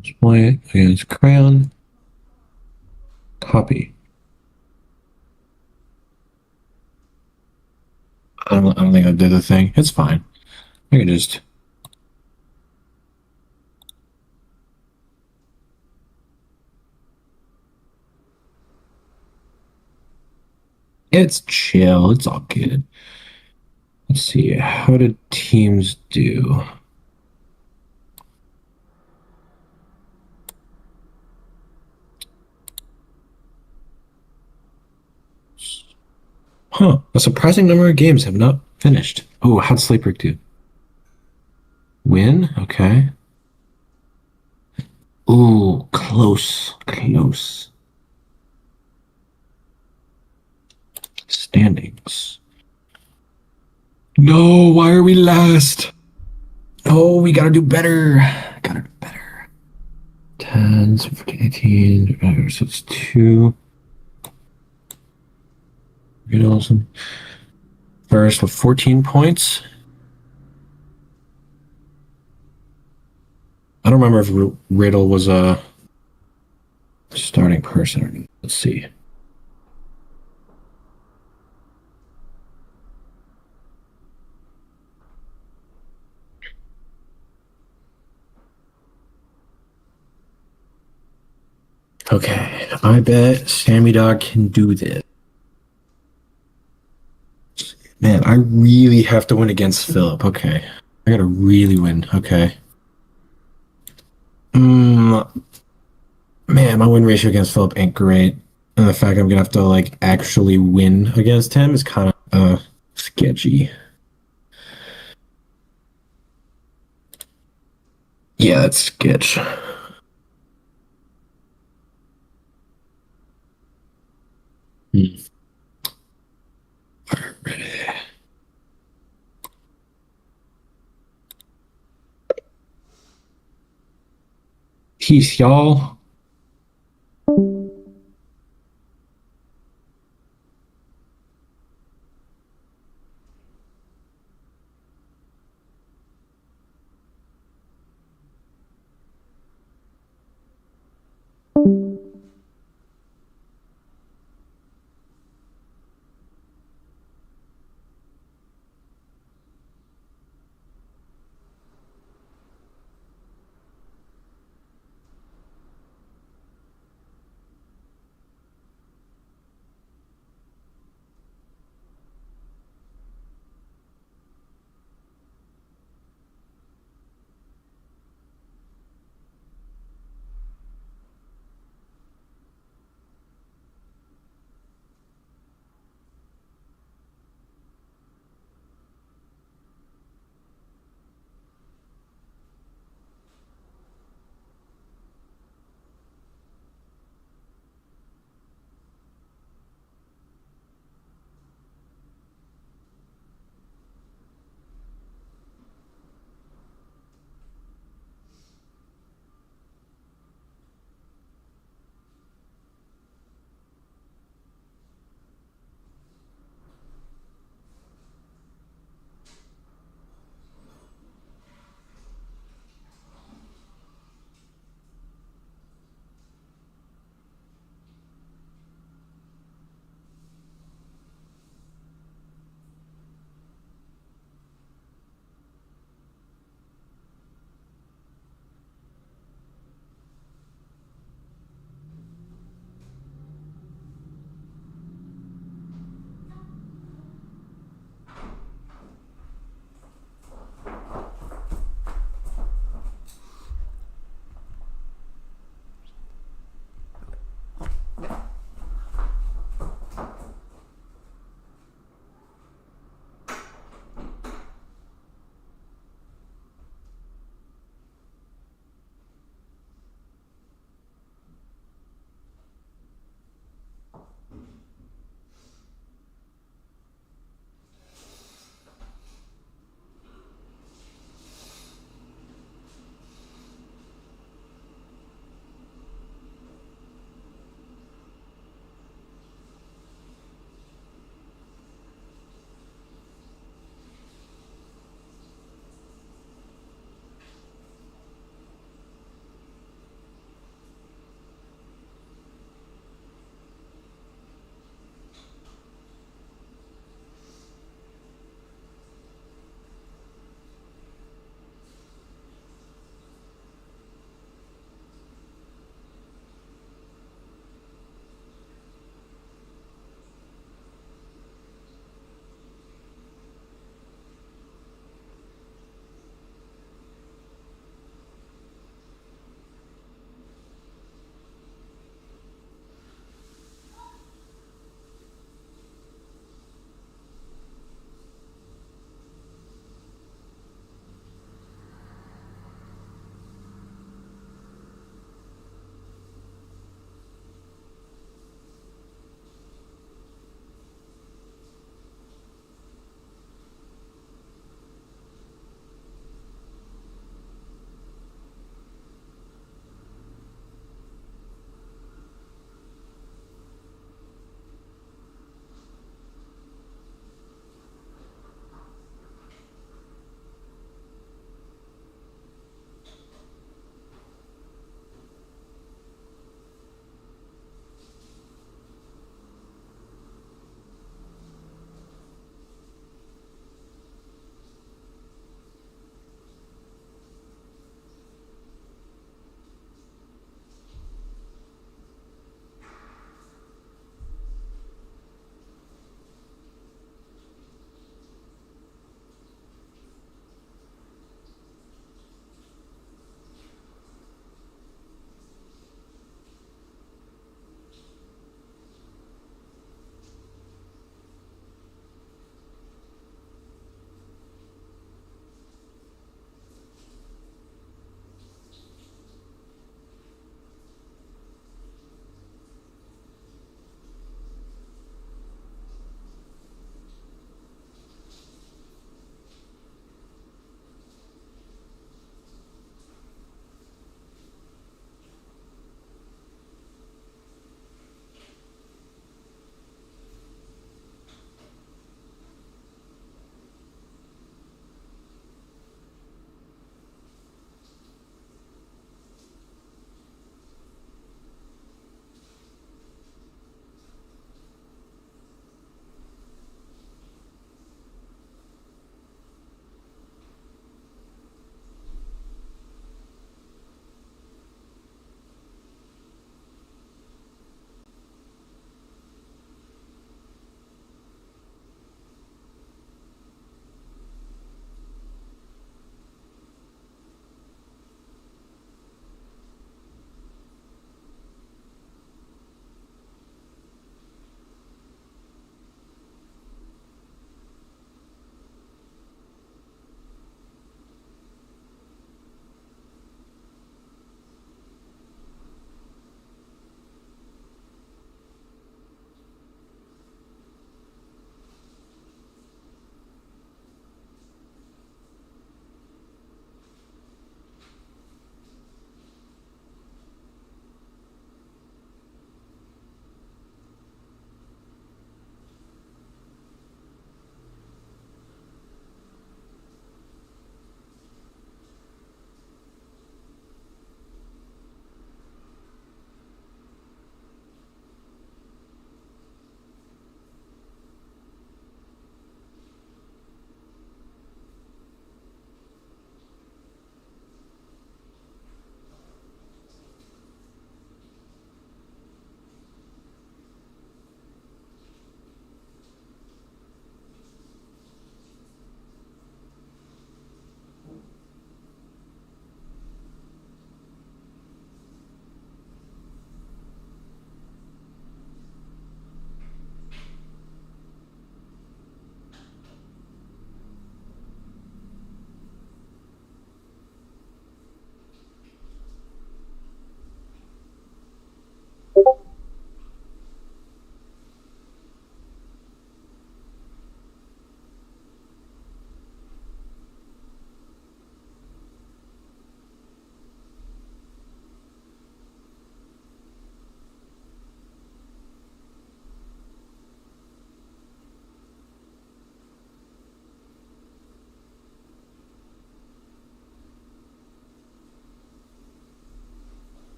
It's white against Crayon. Copy. I don't think I did the thing. It's fine. I can just. It's chill. It's all good. Let's see. How did teams do? Huh. A surprising number of games have not finished. Oh, how'd Sleeper do? Win? Okay. Ooh, close. Close. Standings. No, why are we last? Oh, we gotta do better. Gotta do better. 10, 14, 18, so it's 2. Awesome. First with 14 points. I don't remember if Riddle was a starting person or not. Let's see. Okay, I bet Sammy Dog can do this. Man, I really have to win against Philip. Okay. I gotta really win. Okay. Man, my win ratio against Philip ain't great. And the fact I'm gonna have to like actually win against him is kind of sketchy. Yeah, that's sketch. Peace, y'all.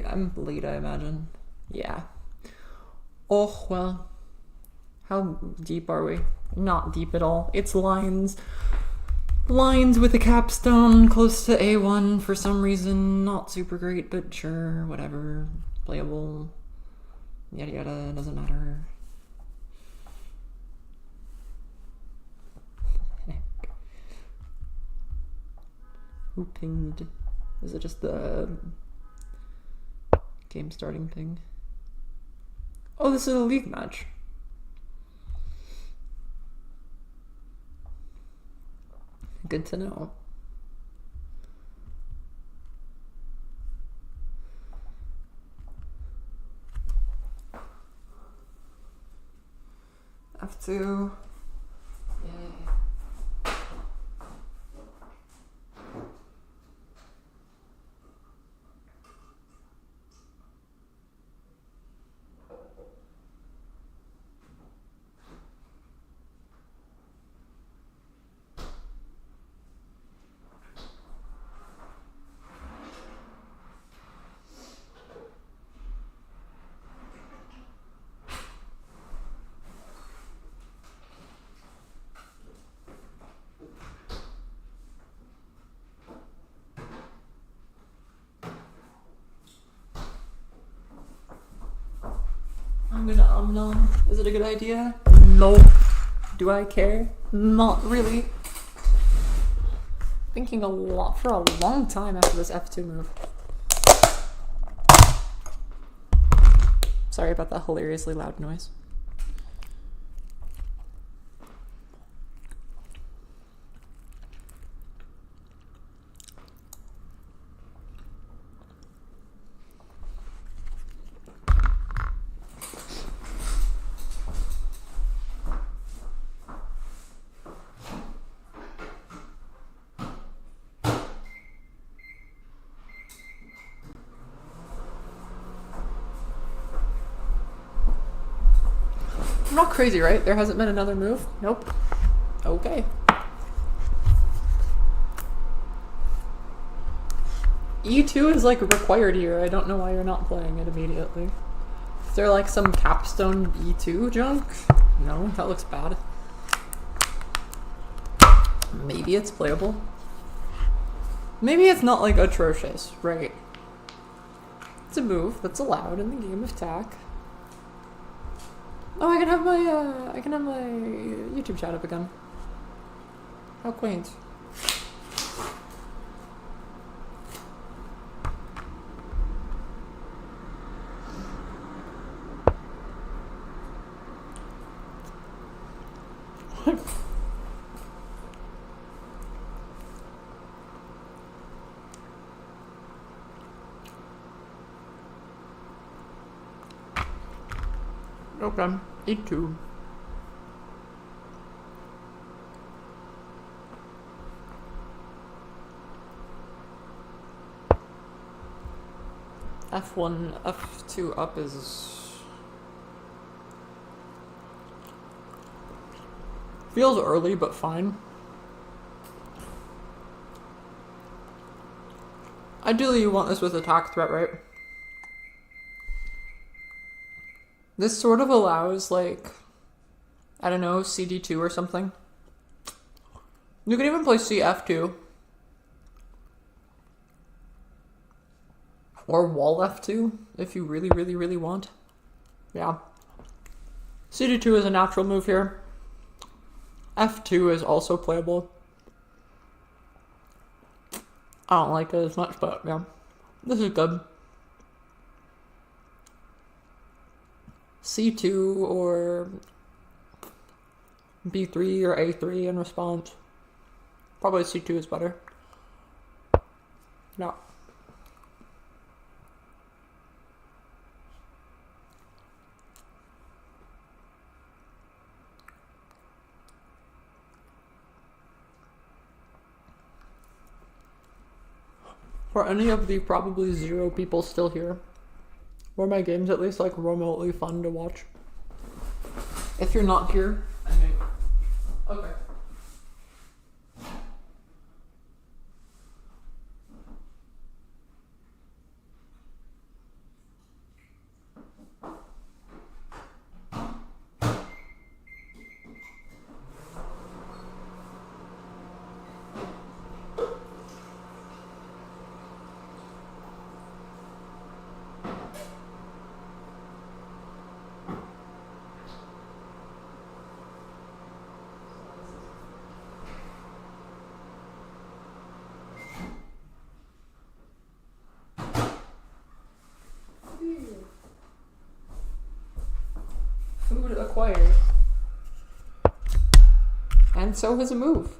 I'm late, I imagine. Yeah. Oh, well. How deep are we? Not deep at all. It's lines. Lines with a capstone close to A1 for some reason. Not super great, but sure, whatever. Playable. Yada yada, doesn't matter. Heck. Who pinged? Is it just the game starting ping? Oh, this is a league match. Good to know. F2. Yay. I'm gonna no. Is it a good idea? No. Do I care? Not really. Thinking a lot for a long time after this F2 move. Sorry about that hilariously loud noise. I'm not crazy, right? There hasn't been another move? Nope. Okay. E2 is like required here. I don't know why you're not playing it immediately. Is there like some capstone E2 junk? No, that looks bad. Maybe it's playable. Maybe it's not like atrocious, right? It's a move that's allowed in the game of TAC. Oh, I can have my YouTube chat up again. How quaint. Okay, E2. F1, F2 up is... feels early, but fine. Ideally, you want this with attack threat, right? This sort of allows, like, I don't know, CD2 or something. You can even play CF2. Or wall F2, if you really, really, really want. Yeah. CD2 is a natural move here. F2 is also playable. I don't like it as much, but yeah. This is good. C2 or B3 or A3 in response. Probably C2 is better. No. For any of the probably 0 people still here, were my games at least like remotely fun to watch? If you're not here, I mean, okay. required. And so has a move.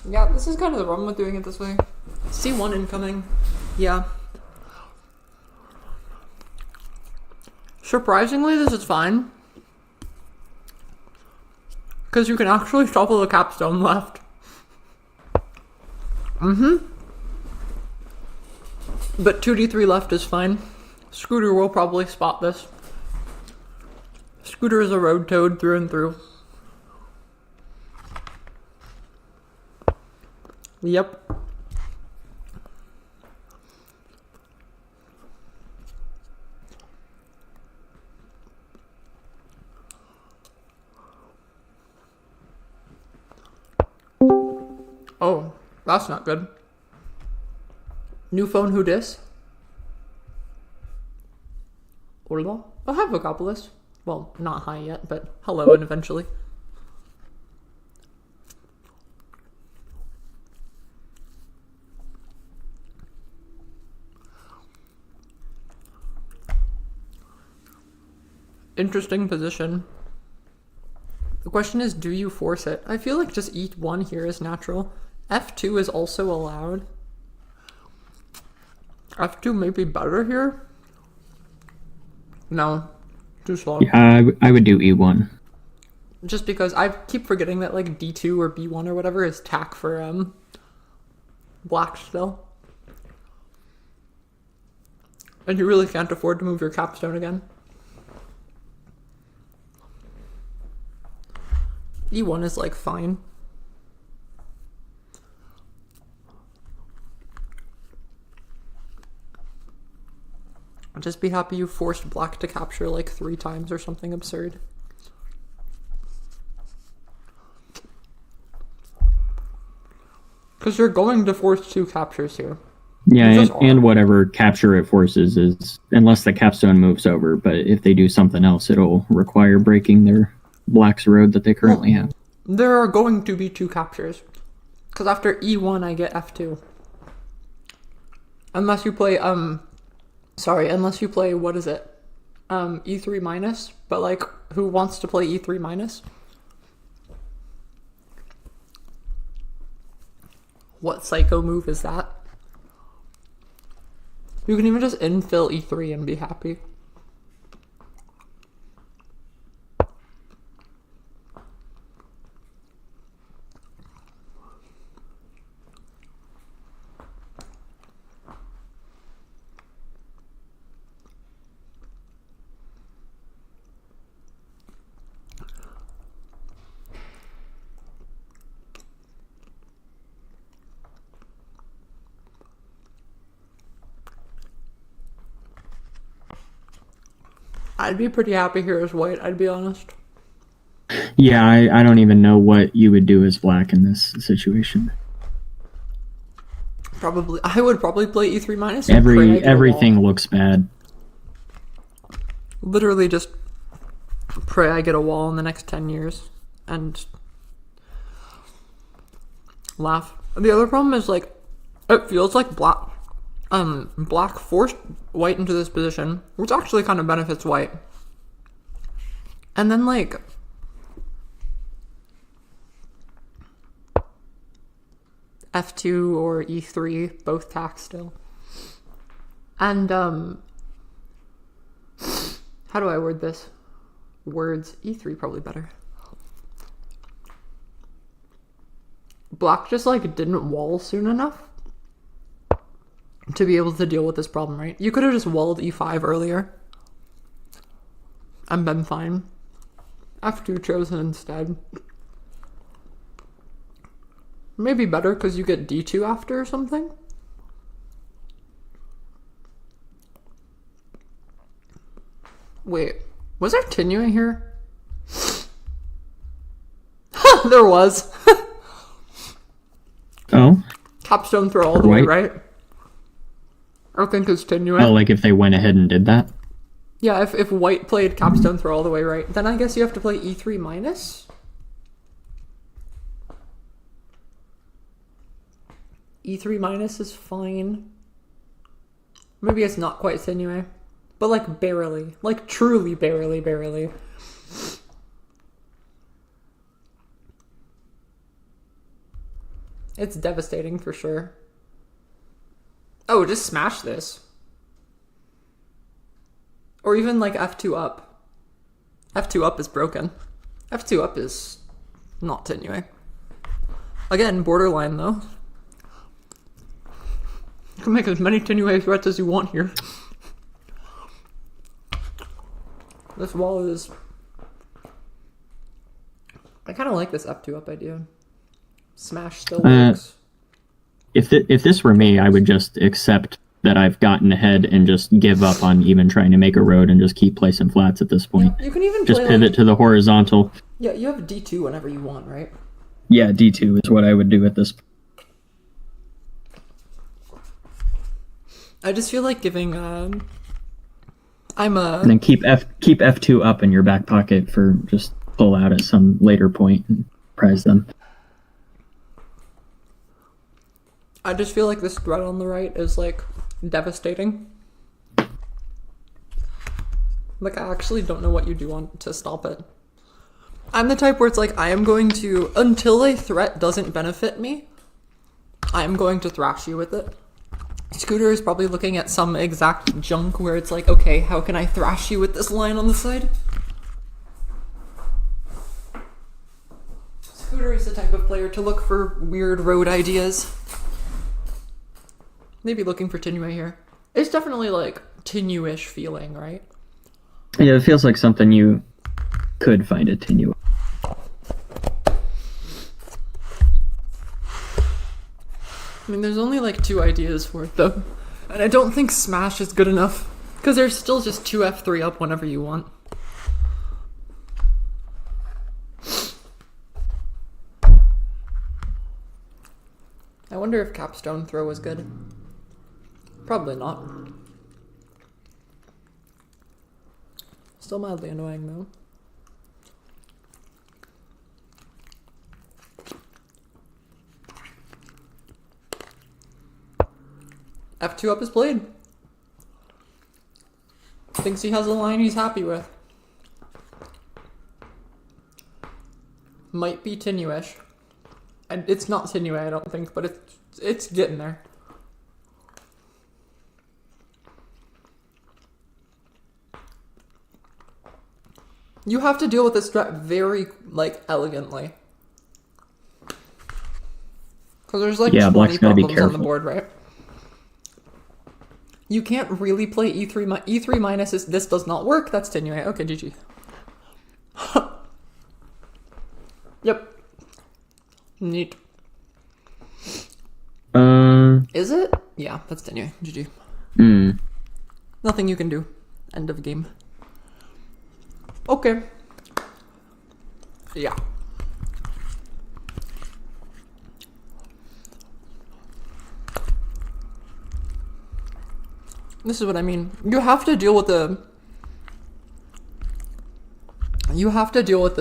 Yeah, this is kind of the problem with doing it this way. C1 incoming. Yeah. Surprisingly, this is fine. Because you can actually shuffle the capstone left. But 2d3 left is fine. Scooter will probably spot this. Scooter is a road toad through and through. Yep. Oh, that's not good. New phone, who dis? Hola? I'll have a Vocopolis. Well, not high yet, but hello and eventually. Interesting position. The question is, do you force it? I feel like just E1 here is natural. F2 is also allowed. F2 may be better here. No, too slow. Yeah, I would do E1. Just because I keep forgetting that like D2 or B1 or whatever is tack for black still. And you really can't afford to move your capstone again. E1 is like fine. I'll just be happy you forced black to capture like 3 times or something absurd. Because you're going to force 2 captures here. Yeah, and whatever capture it forces is, unless the capstone moves over, but if they do something else, it'll require breaking their black's road that they currently have. There are going to be 2 captures. Because after E1, I get F2. Unless you play, unless you play, what is it? E3 minus, but like, who wants to play E3 minus? What psycho move is that? You can even just infill E3 and be happy. I'd be pretty happy here as white, I'd be honest. Yeah, I don't even know what you would do as black in this situation. I would probably play E3 minus. Everything looks bad. Literally just pray I get a wall in the next 10 years and laugh. The other problem is like, it feels like black forced white into this position, which actually kind of benefits white. And then like F2 or E3, both tack still. And how do I word this? Words. E3 probably better. Black just like didn't wall soon enough to be able to deal with this problem, right? You could have just walled E5 earlier and been fine. F2 chosen instead. Maybe better because you get D2 after or something. Wait, was there Tinue here? There was. Oh? Capstone throw all the way, right? I think it's Tinue. Oh, like if they went ahead and did that? Yeah, if white played capstone throw all the way right, then I guess you have to play E3 minus? E3 minus is fine. Maybe it's not quite Tinue. But like barely. Like truly barely. It's devastating for sure. Oh, just smash this. Or even like F2 up. F2 up is broken. F2 up is not Tenue. Again, borderline though. You can make as many Tenue threats as you want here. This wall is... I kind of like this F2 up idea. Smash still works. If this were me, I would just accept that I've gotten ahead and just give up on even trying to make a road and just keep placing flats at this point. Yeah, you can even just play pivot to the horizontal. Yeah, you have D2 whenever you want, right? Yeah, D2 is what I would do at this point. I just feel like giving and then keep F2 up in your back pocket for just pull out at some later point and prize them. I just feel like this threat on the right is like devastating. Like I actually don't know what you do to stop it. I'm the type where it's like I am going to, until a threat doesn't benefit me, I am going to thrash you with it. Scooter is probably looking at some exact junk where it's like, okay, how can I thrash you with this line on the side? Scooter is the type of player to look for weird road ideas. Maybe looking for Tenue here. It's definitely like Tenue-ish feeling, right? Yeah, it feels like something you could find a Tenue. I mean, there's only like 2 ideas for it though. And I don't think smash is good enough. Because there's still just 2 F3 up whenever you want. I wonder if capstone throw is good. Probably not. Still mildly annoying though. F2 up is played. Thinks he has a line he's happy with. Might be Tenue-ish. And it's not Tenue, I don't think, but it's getting there. You have to deal with this threat very, like, elegantly. Because there's like 20 problems on the board, right? You can't really play E3 E3 minus is this does not work. That's Tenue. Okay, GG. Yep. Neat. Is it? Yeah, that's Tenue. GG. Nothing you can do. End of game. Okay. Yeah. This is what I mean. You have to deal with the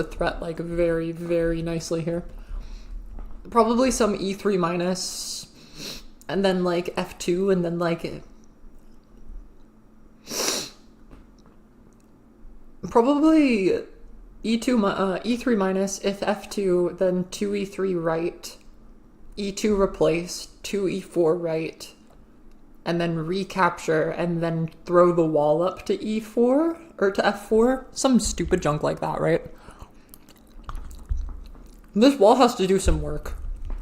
threat like very, very nicely here. Probably some E3 minus and then like F2 and then like probably E3 minus if F2 then 2 E3 right, E2 replace, 2 E4 right, and then recapture, and then throw the wall up to E4, or to F4. Some stupid junk like that, right? This wall has to do some work.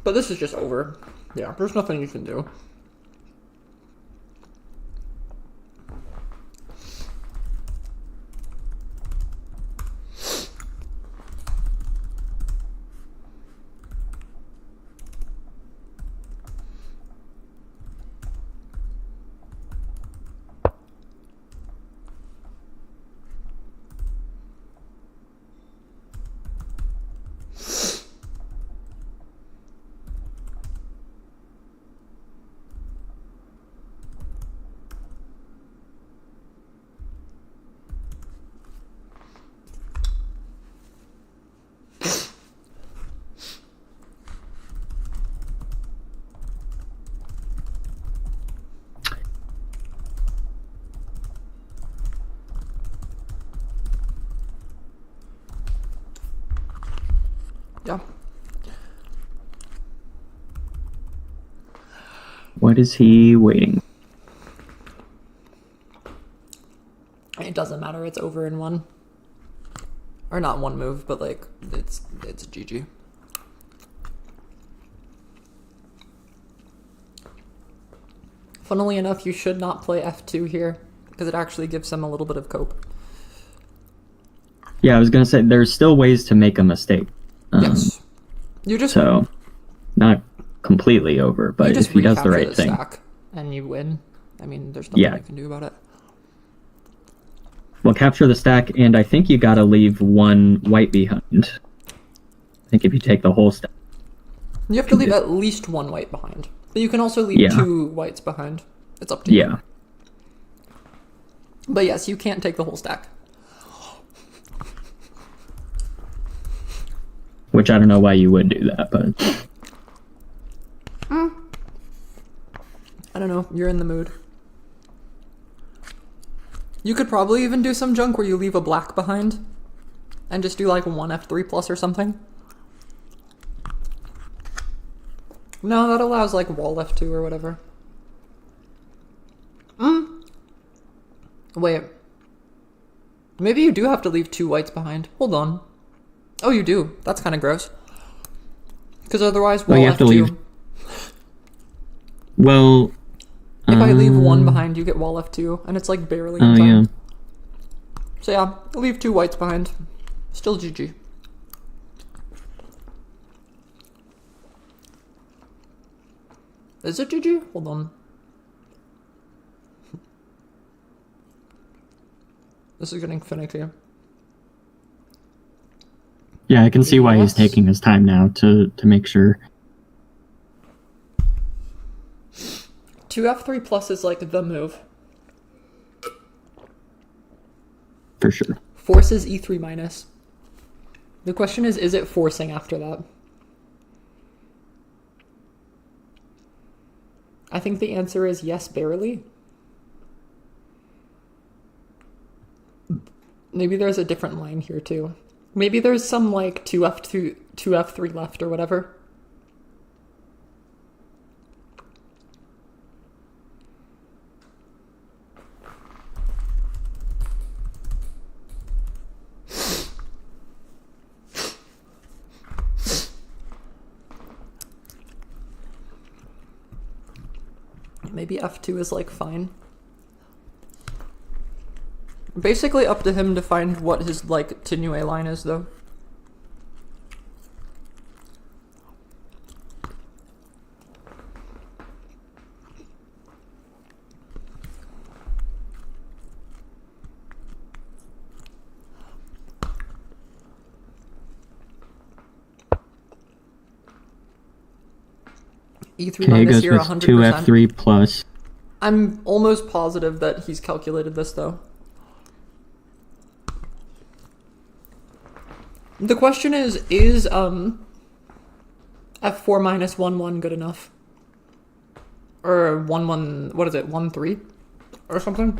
But this is just over. Yeah, there's nothing you can do. What is he waiting? It doesn't matter. It's over in one. Or not one move, but like it's GG. Funnily enough, you should not play F2 here because it actually gives them a little bit of cope. Yeah, I was gonna say there's still ways to make a mistake. Yes. You just So, not completely over, but if he does the right thing, stack and you win. I mean, there's nothing you can do about it. well, capture the stack, and I think you gotta leave one white behind. I think if you take the whole stack, you have to leave at least one white behind, but you can also leave 2 whites behind. It's up to you. Yeah. But yes, you can't take the whole stack. Which I don't know why you would do that, but I don't know. You're in the mood. You could probably even do some junk where you leave a black behind and just do like one F3 plus or something. No, that allows like wall F2 or whatever. Wait. Maybe you do have to leave 2 whites behind. Hold on. Oh, you do. That's kind of gross. Because otherwise, wall you have F2. to leave. Well, if I leave 1 behind, you get wall F2, and it's like barely in time. yeah. So yeah, leave 2 whites behind. Still GG. Is it GG? Hold on. This is getting finicky. Yeah, I can see why he's taking his time now to make sure. 2 F3 plus is like the move. For sure. Forces E3 minus. The question is it forcing after that? I think the answer is yes, barely. Maybe there's a different line here too. Maybe there's some like 2 F3 left or whatever. Maybe F2 is like fine. Basically up to him to find what his like Tinue line is though. E3 Okay, minus goes here with 100%. 2 F3 plus. I'm almost positive that he's calculated this though. The question is F4 minus 1-1 good enough? Or 1-1, what is it, 1-3? Or something?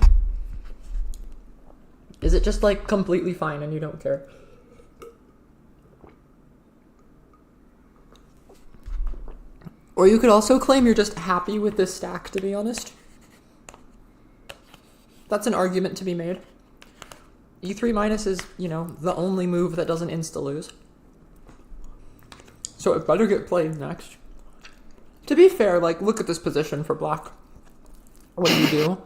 Is it just like completely fine and you don't care? Or you could also claim you're just happy with this stack, to be honest. That's an argument to be made. E3 minus is, you know, the only move that doesn't insta-lose. So it better get played next. To be fair, like, look at this position for black. What do you do?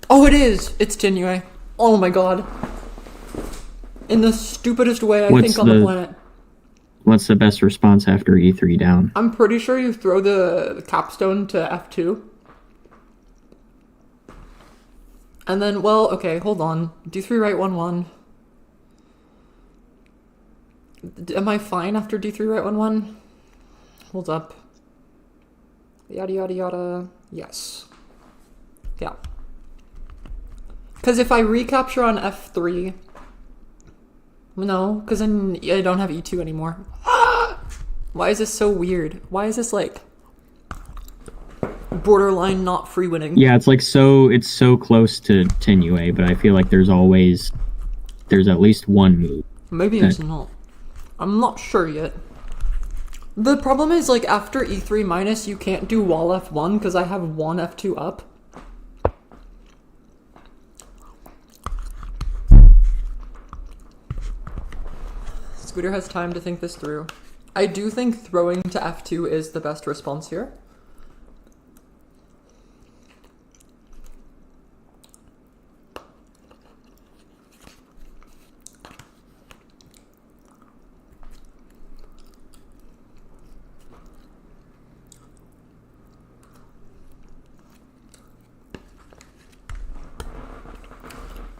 Oh, it is! It's Tinue. Oh my god. In the stupidest way I think on the planet. What's the best response after E3 down? I'm pretty sure you throw the capstone to F2. And then, well, okay, hold on. D3 right 1-1. Am I fine after D3 right 1-1? Hold up. Yada yada yada. Yes. Yeah. Because if I recapture on F3... No, because then I don't have E2 anymore. Why is this so weird? Why is this like borderline not free winning? Yeah, it's like it's so close to Tinue, but I feel like there's always there's at least one move. Maybe it's not. I'm not sure yet. The problem is, like, after e3 minus, you can't do wall f1 because I have one f2 up. Scooter has time to think this through. I do think throwing to f2 is the best response here.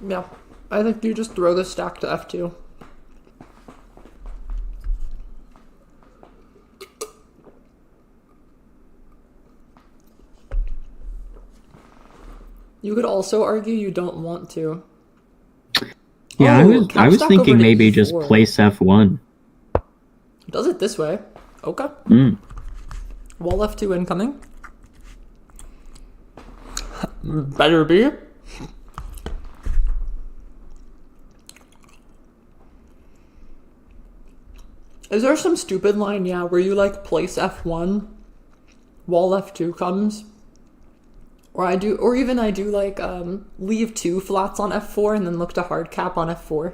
Yeah, I think you just throw the stack to f2. You could also argue you don't want to. Yeah, Oh, I was capstack thinking over to maybe just E4. place f1. Does it this way. Okay. Mm. Wall f2 incoming. Better be. Is there some stupid line, yeah, where you like place f1, wall f2 comes? Or even I do like leave 2 flats on f4 and then look to hard cap on f4.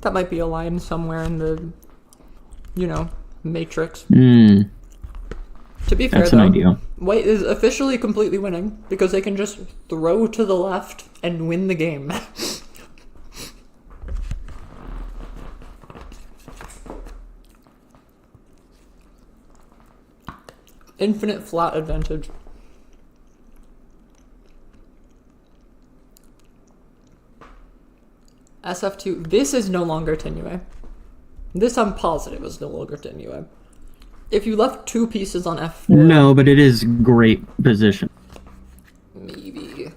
That might be a line somewhere in the, matrix. Mm. To be fair, That's an though, idea. White is officially completely winning because they can just throw to the left and win the game. Infinite flat advantage. SF2. This is no longer Tenue. This I'm positive is no longer Tenue. If you left 2 pieces on f4... No, but it is great position. Maybe.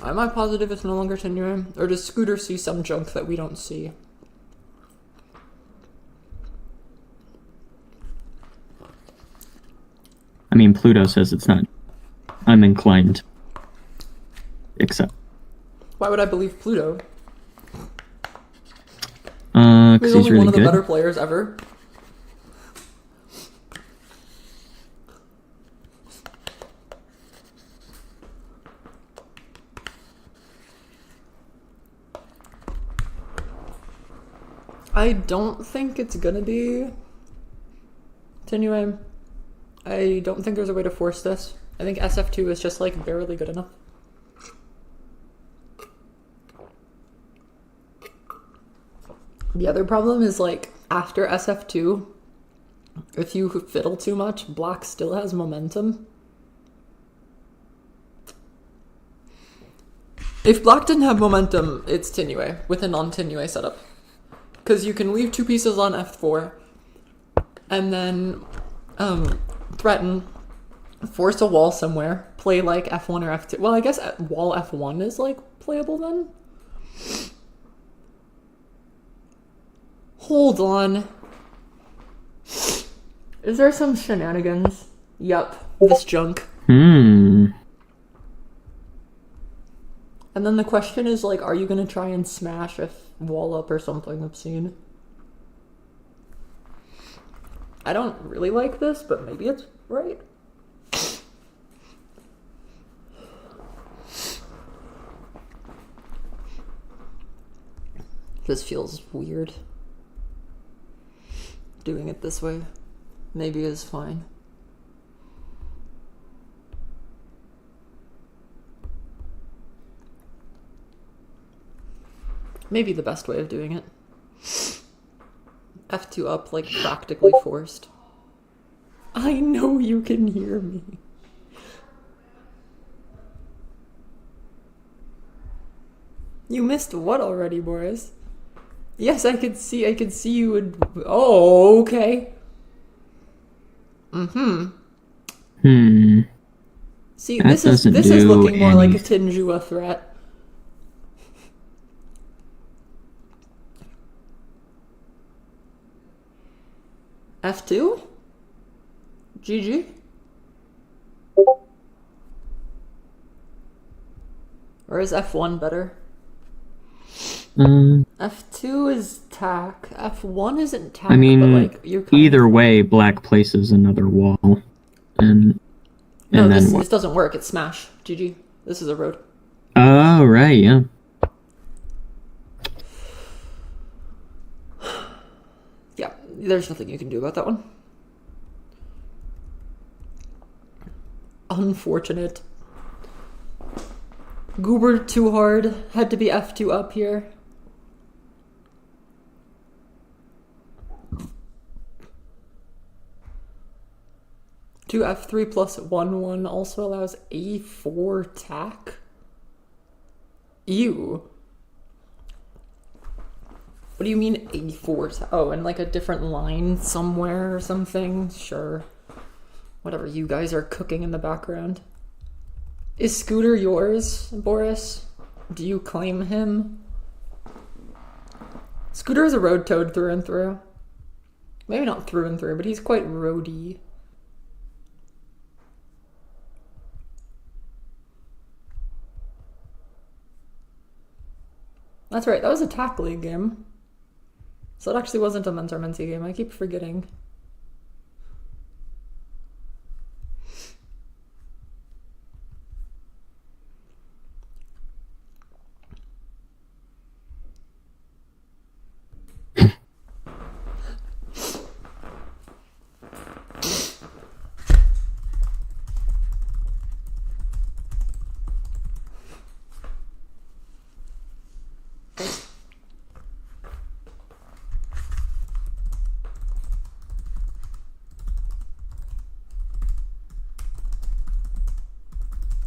Am I positive it's no longer Tenue? Or does Scooter see some junk that we don't see? I mean, Pluto says it's not. I'm inclined. Except. Why would I believe Pluto? Because He's he's only really one of the good. better players ever. I don't think it's gonna be Tenue. I don't think there's a way to force this. I think SF2 is just like barely good enough. The other problem is like after SF2, if you fiddle too much, black still has momentum. If black didn't have momentum, it's Tenue with a non-Tenue setup. Because you can leave 2 pieces on f4 and then threaten, force a wall somewhere, play like f1 or f2. Well, I guess wall f1 is like playable then. Hold on. Is there some shenanigans? Yup, this junk. Hmm. And then the question is like, are you gonna try and smash if wall up or something obscene? I don't really like this, but maybe it's right. This feels weird. Doing it this way maybe is fine. Maybe the best way of doing it. F2 up, like, practically forced. I know you can hear me. You missed what already, Boris? Yes, I could see you would... Oh, okay. Hmm. See, That this is doesn't looking more like a anything. Tinjua threat. F2? GG? Or is F1 better? F2 is tack. F1 isn't tack, I mean, but like you're either way, black places another wall, and no, then this doesn't work. It's smash. GG. This is a road. Oh right, yeah. Yeah, there's nothing you can do about that one. Unfortunate. Goober too hard. Had to be F2 up here. Two F3 plus 1/1 also allows A4 tack. Ew. What do you mean A4? Oh, and like a different line somewhere or something? Sure. Whatever you guys are cooking in the background. Is Scooter yours, Boris? Do you claim him? Scooter is a road toad through and through. Maybe not through and through, but he's quite roady. That's right, that was a tack league game. So it actually wasn't a Mentee game, I keep forgetting.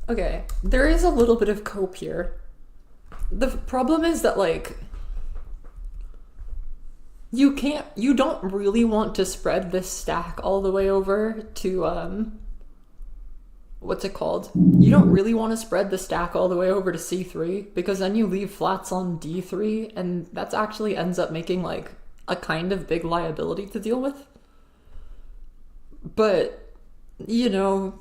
Okay, there is a little bit of cope here. The problem is that, like, you don't really want to spread this stack all the way over to, what's it called? You don't really want to spread the stack all the way over to C3, because then you leave flats on D3, and that actually ends up making, like, a kind of big liability to deal with. But, you know,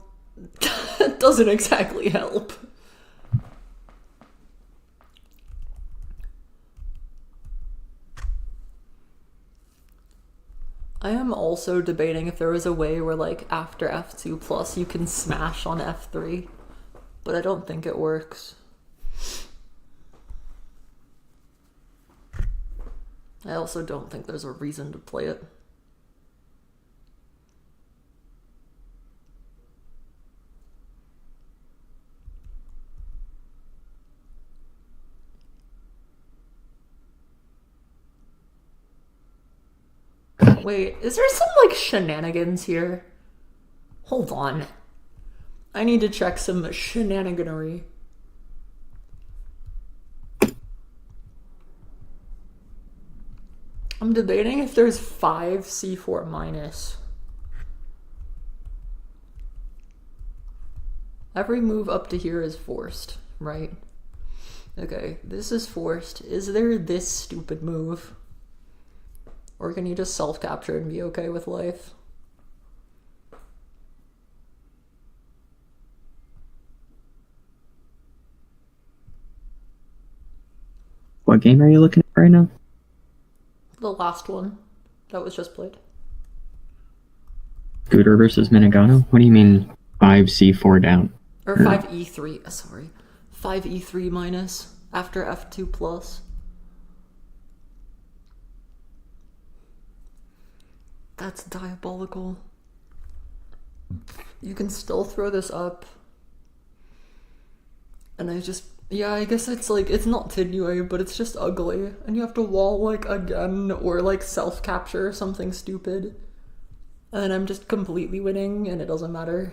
that doesn't exactly help. I am also debating if there was a way where, like, after F2 plus you can smash on F3, but I don't think it works. I also don't think there's a reason to play it. Wait, is there some, like, shenanigans here? Hold on. I need to check some shenaniganery. I'm debating if there's 5 C4 minus. Every move up to here is forced, right? Okay, this is forced. Is there this stupid move? Or can you just self-capture and be okay with life? What game are you looking at right now? The last one that was just played. Scooter versus Menegato? What do you mean 5C4 down? Or 5E3, sorry. 5E3 minus after F2 plus. That's diabolical. You can still throw this up. And I guess it's like, it's not Tinue, but it's just ugly. And you have to wall, like, again, or, like, self-capture or something stupid. And then I'm just completely winning, and it doesn't matter.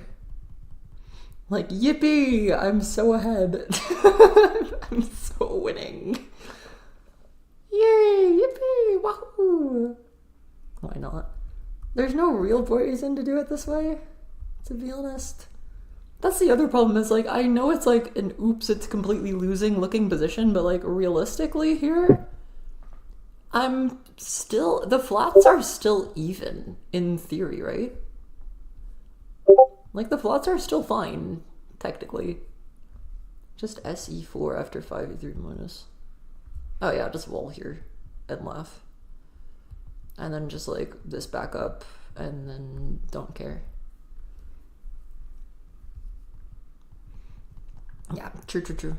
Like, yippee! I'm so ahead. I'm so winning. Yay! Yippee! Wahoo! Why not? There's no real reason to do it this way, to be honest. That's the other problem is, like, I know it's like an oops, it's completely losing looking position, but, like, realistically here, the flats are still even, in theory, right? Like, the flats are still fine, technically. Just SE4 after 5E3 minus. Oh yeah, just wall here and left. And then just like this back up and then don't care. Yeah, true.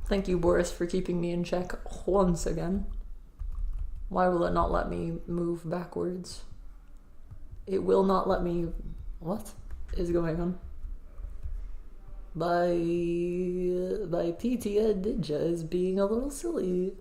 Thank you, Boris, for keeping me in check once again. Why will it not let me move backwards? It will not let me... What is going on? My PTN Ninja is being a little silly.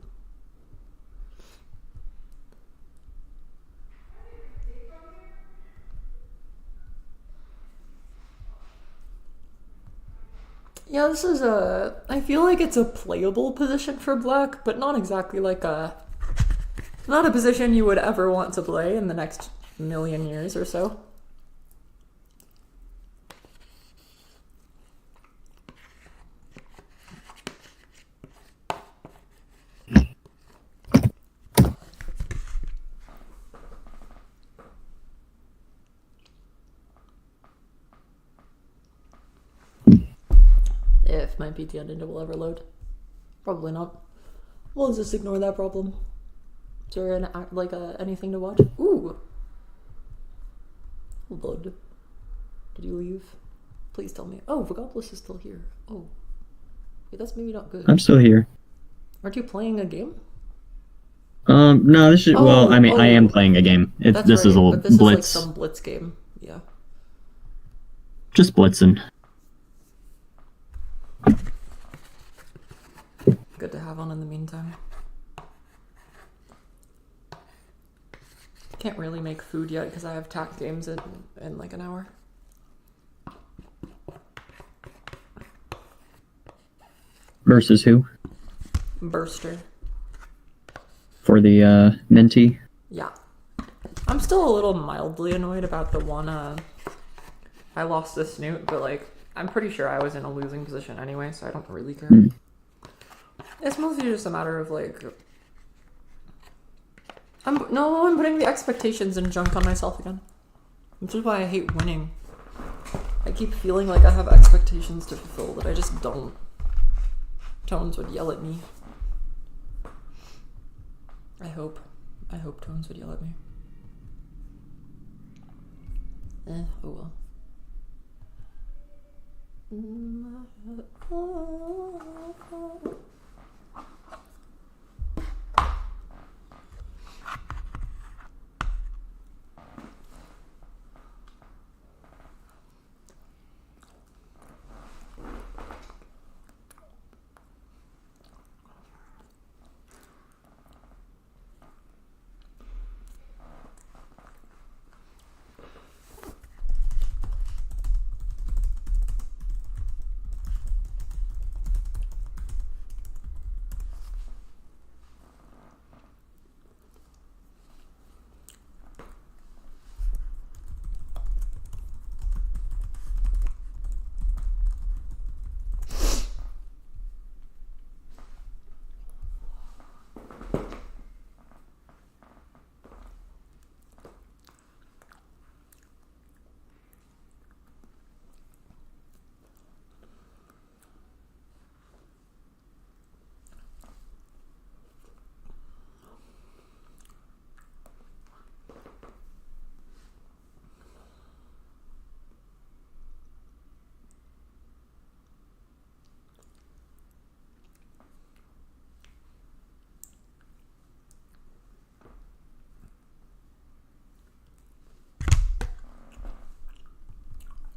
Yeah, this is a... I feel like it's a playable position for black, but not exactly like a... Not a position you would ever want to play in the next million years or so. If my PTN Ninja will ever load. Probably not. We'll just ignore that problem. Is there anything to watch? Ooh! Load. Did you leave? Please tell me. Oh, Vagoblis is still here. Oh. Wait, that's maybe not good. I'm still here. Aren't you playing a game? No, this is... well, I mean, I am playing a game. This is a but this blitz. is like some blitz game. Yeah. Just blitzing. Good to have on in the meantime. Can't really make food yet because I have TAC games in like an hour. Versus who? Burster. For the Mentee? Yeah. I'm still a little mildly annoyed about the one I lost the snoot, but like I'm pretty sure I was in a losing position anyway, so I don't really care. It's mostly just a matter of like I'm putting the expectations and junk on myself again. Which is why I hate winning. I keep feeling like I have expectations to fulfill that I just don't. Tones would yell at me. I hope Tones would yell at me. Oh well.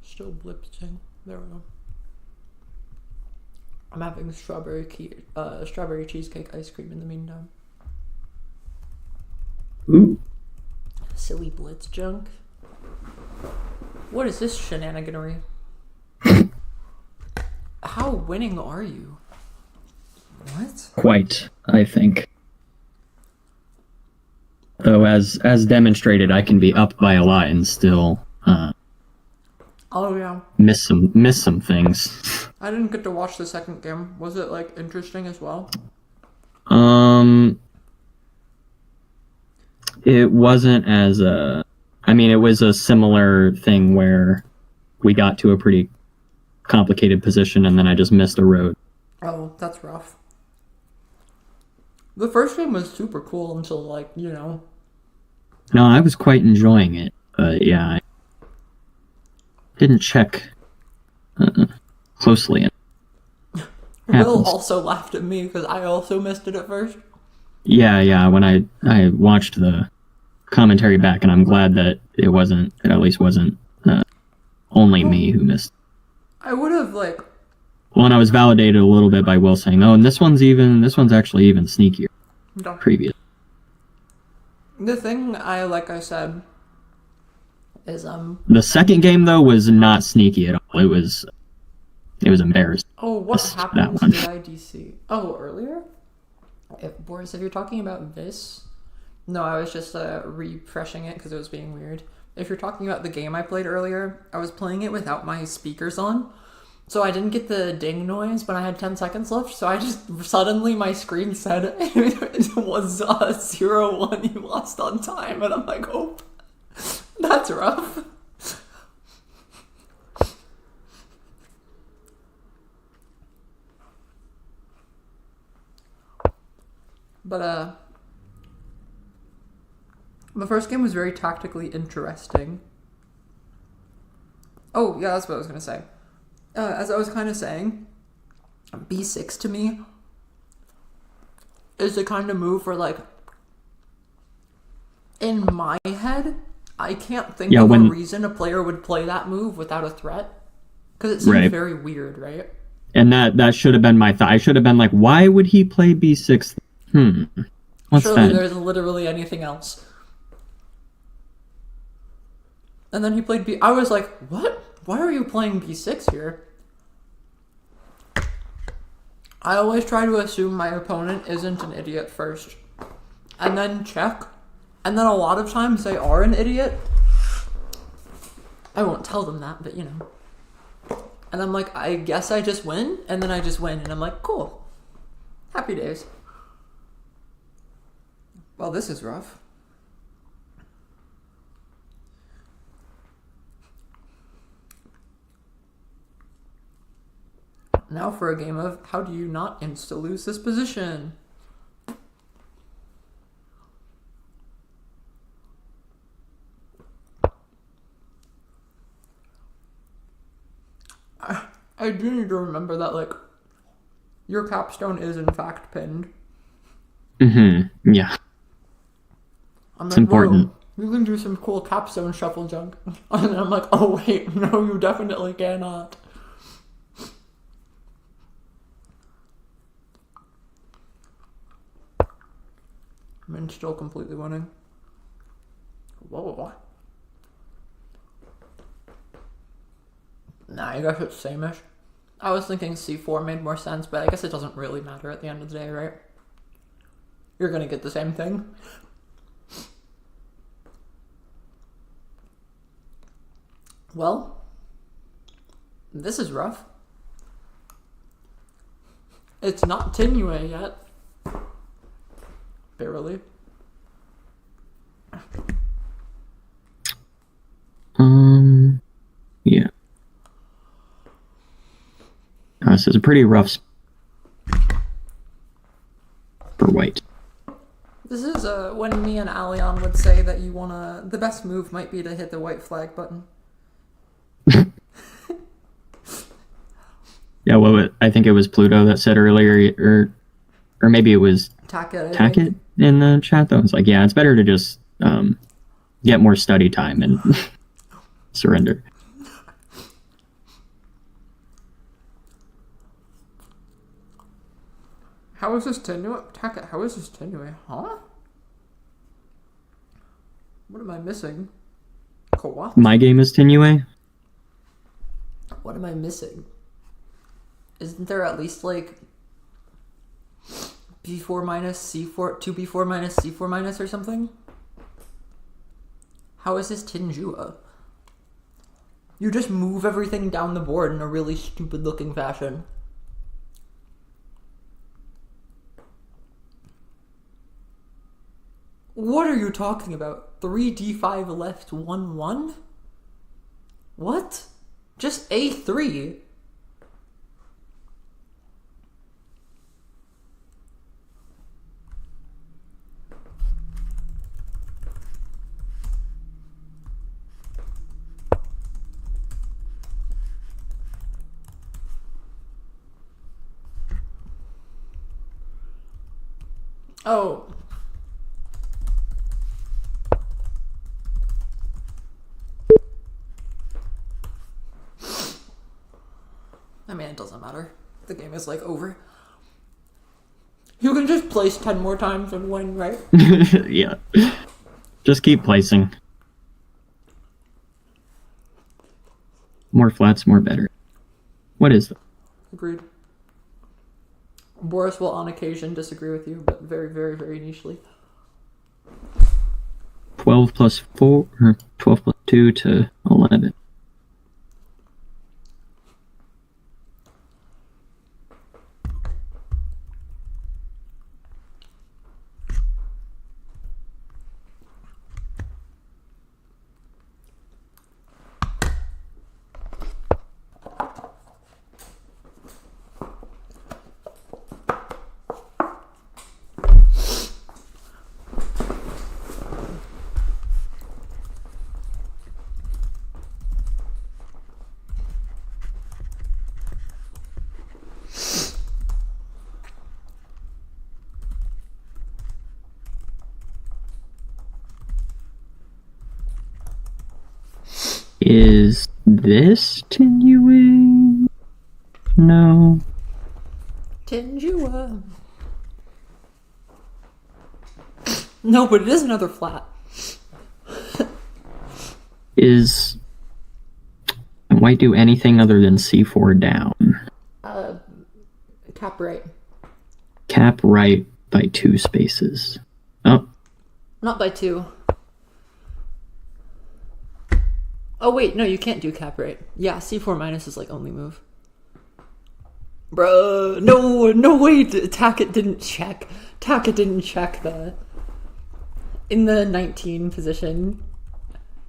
Still blitzing. There we go. I'm having strawberry cheesecake ice cream in the meantime. Ooh. Silly blitz junk. What is this shenaniganery? How winning are you? What? Quite, I think. Though, as demonstrated, I can be up by a lot and still Oh yeah. miss some things. I didn't get to watch the second game. Was it like interesting as well? It wasn't as I mean, it was a similar thing where we got to a pretty complicated position, and then I just missed a road. Oh, that's rough. The first game was super cool until, like, you know. No, I was quite enjoying it, but yeah, I didn't check closely. Will Happens. also laughed at me because I also missed it at first. Yeah, when I watched the commentary back, and I'm glad that it at least wasn't only me who missed. I would have, like... Well, and I was validated a little bit by Will saying, "Oh, and this one's actually even sneakier." No. Previous. The thing like I said, is, The second game, though, was not sneaky at all. It was embarrassing. Oh, what Missed happened that to one. the IDC? Oh, earlier? Boris, if you're talking about this... No, I was just refreshing it because it was being weird. If you're talking about the game I played earlier, I was playing it without my speakers on. So I didn't get the ding noise, but I had 10 seconds left, so I just... Suddenly my screen said it was 0-1, you lost on time, and I'm like, oh, that's rough. But, the first game was very tactically interesting. Oh, yeah, that's what I was gonna say. As I was kind of saying, B6 to me is the kind of move where, like, in my head, I can't think of a reason a player would play that move without a threat. Because it seems very weird, right? And that should have been my thought. I should have been like, why would he play B6? What's Surely that? there's literally anything else. And then he played B... I was like, what? Why are you playing B6 here? I always try to assume my opponent isn't an idiot first. And then check. And then a lot of times they are an idiot. I won't tell them that, but you know. And I'm like, I guess I just win. And then I just win. And I'm like, cool. Happy days. Well, this is rough. Now for a game of how do you not insta-lose this position? I do need to remember that, like, your capstone is in fact pinned. Yeah. It's important. You can do some cool capstone shuffle junk. And I'm like, oh wait, no, you definitely cannot. I'm still completely winning. Whoa. Nah, I guess it's same-ish. I was thinking C4 made more sense, but I guess it doesn't really matter at the end of the day, right? You're gonna get the same thing. Well, this is rough. It's not Tinue yet. Barely. Yeah. This is a pretty rough for white. This is when me and Alion would say that the best move might be to hit the white flag button. Yeah, well, I think it was Pluto that said earlier, or maybe it was Tackett in the chat, though. It's like, yeah, it's better to just get more study time and surrender. How is this Tinue? Tackett, how is this Tinue? Huh? What am I missing? What? My game is Tinue. What am I missing? Isn't there at least, like, B4 minus C4, 2B4 minus C4 minus or something? How is this Tinjua? You just move everything down the board in a really stupid looking fashion. What are you talking about? 3D5 left 1-1? What? Just A3? Oh. I mean, it doesn't matter. The game is, like, over. You can just place 10 more times and win, right? Yeah. Just keep placing. More flats, more better. What is that? Agreed. Boris will on occasion disagree with you, but very, very, very nichely. 12 plus 4, or 12 plus 2 to 11. Is this Tinue? No. Tinjua. No, but it is another flat. Is white do anything other than C4 down? Cap right. Cap right by 2 spaces. Oh. Not by 2. Oh wait, no, you can't do cap right. Yeah, C4 minus is like only move. Bruh, no, wait, Tackett didn't check. Tackett didn't check the... In the 19 position,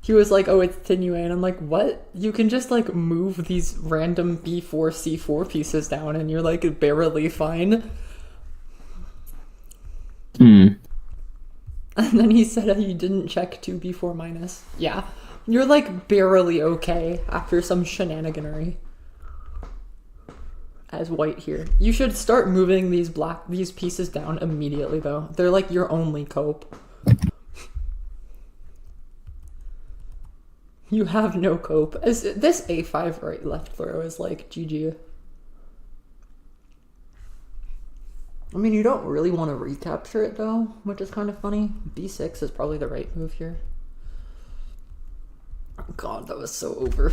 he was like, oh, it's Tinue, and I'm like, what? You can just like move these random B4, C4 pieces down and you're like barely fine. And then he said he didn't check 2B4 minus. Yeah. You're like barely okay after some shenaniganery. As white here. You should start moving these pieces down immediately though. They're like your only cope. You have no cope. This A5 right left throw is like GG. I mean, you don't really want to recapture it though, which is kind of funny. B6 is probably the right move here. God, that was so over.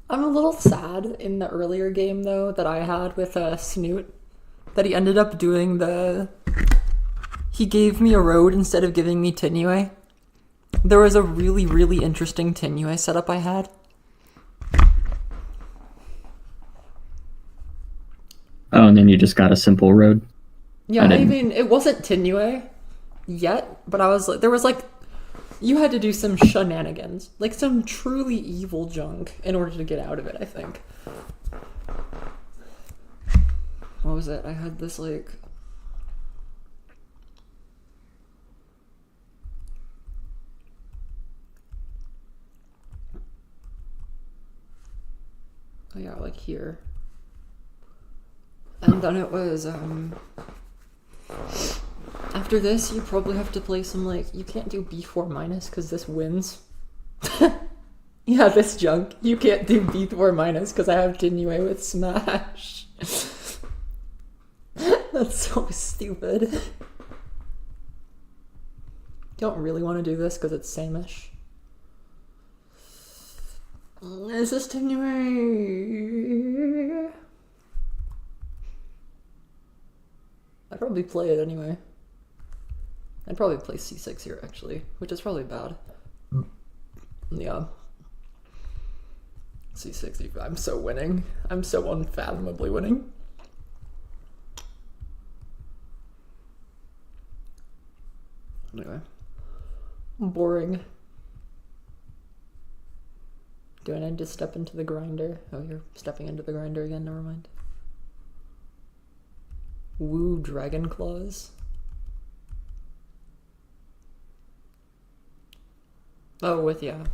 I'm a little sad in the earlier game, though, that I had with Snoot, that he ended up doing he gave me a road instead of giving me Tinue. There was a really, really interesting Tinue setup I had. Oh, and then you just got a simple road? Yeah, I mean, it wasn't Tinue yet, but I was like, there was like, you had to do some shenanigans, like some truly evil junk in order to get out of it, I think. What was it? I had this like... Oh yeah, like here. And then it was, after this, you probably have to play some, like, you can't do B4 minus because this wins. Yeah, this junk. You can't do B4 minus because I have Tinue with Smash. That's so stupid. Don't really want to do this because it's same-ish. Is this Tinue? I'd probably play it anyway. I'd probably play C6 here, actually, which is probably bad. Yeah. C6, I'm so winning. I'm so unfathomably winning. Anyway. Boring. Do I need to step into the grinder? Oh, you're stepping into the grinder again, never mind. Woo Dragon Claws. Oh, with yeah.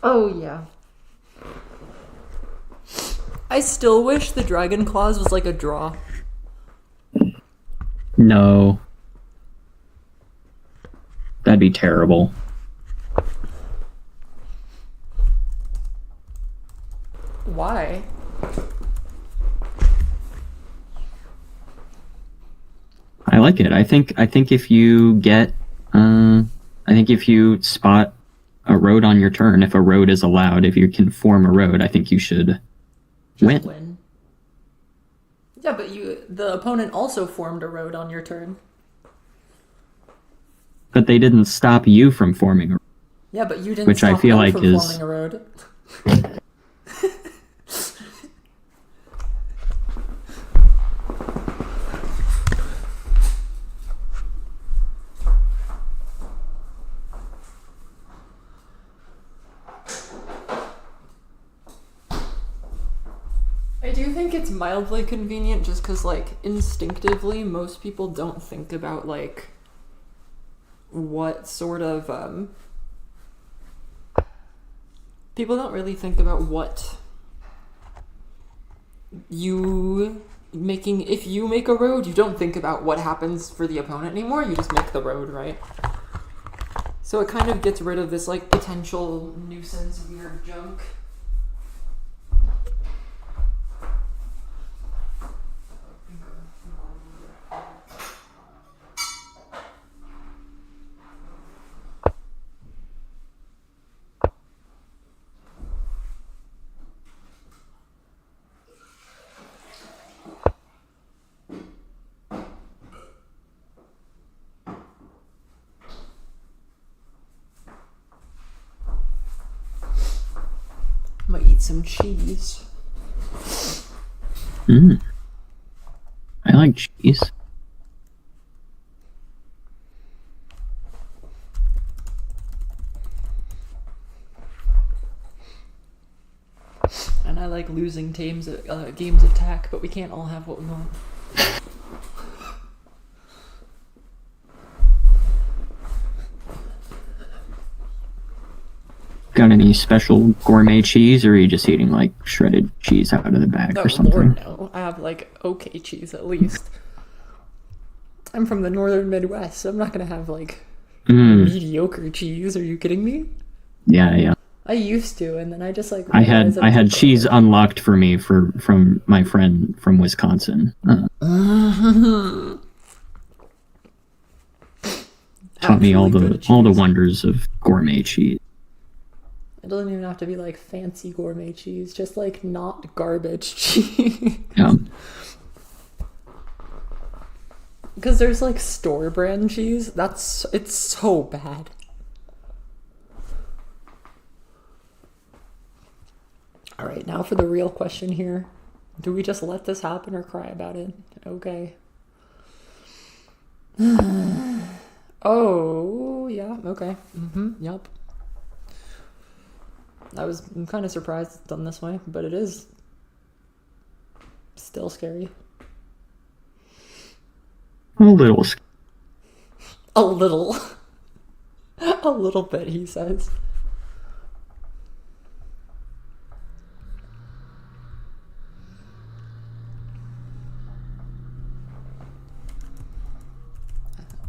Oh, yeah. I still wish the dragon claws was like a draw. No. That'd be terrible. Why? I like it. I think if you get I think if you spot a road on your turn, if a road is allowed, if you can form a road, I think you should win. Yeah, but the opponent also formed a road on your turn. But they didn't stop you from forming a road. Yeah, but you didn't Which stop I feel them like from is forming a road. I do think it's mildly convenient just because, like, instinctively, most people don't think about, like, what sort of, people don't really think about what if you make a road, you don't think about what happens for the opponent anymore, you just make the road, right? So it kind of gets rid of this, like, potential nuisance weird junk. Might eat some cheese. I like cheese. And I like losing games of tack, but we can't all have what we want. Got any special gourmet cheese, or are you just eating like shredded cheese out of the bag or something? Lord, no. I have like okay cheese at least. I'm from the northern Midwest, so I'm not gonna have like mediocre cheese. Are you kidding me? Yeah. I used to, and then I just like I had cheese unlocked for me from my friend from Wisconsin. Taught me all the wonders of gourmet cheese. It doesn't even have to be like fancy gourmet cheese, just like not garbage cheese. Yeah. Because there's like store brand cheese. It's so bad. Alright, now for the real question here. Do we just let this happen or cry about it? Okay. Oh, yeah, okay. Yep. I'm kind of surprised it's done this way, but it is still scary. A little. A little. A little bit, he says.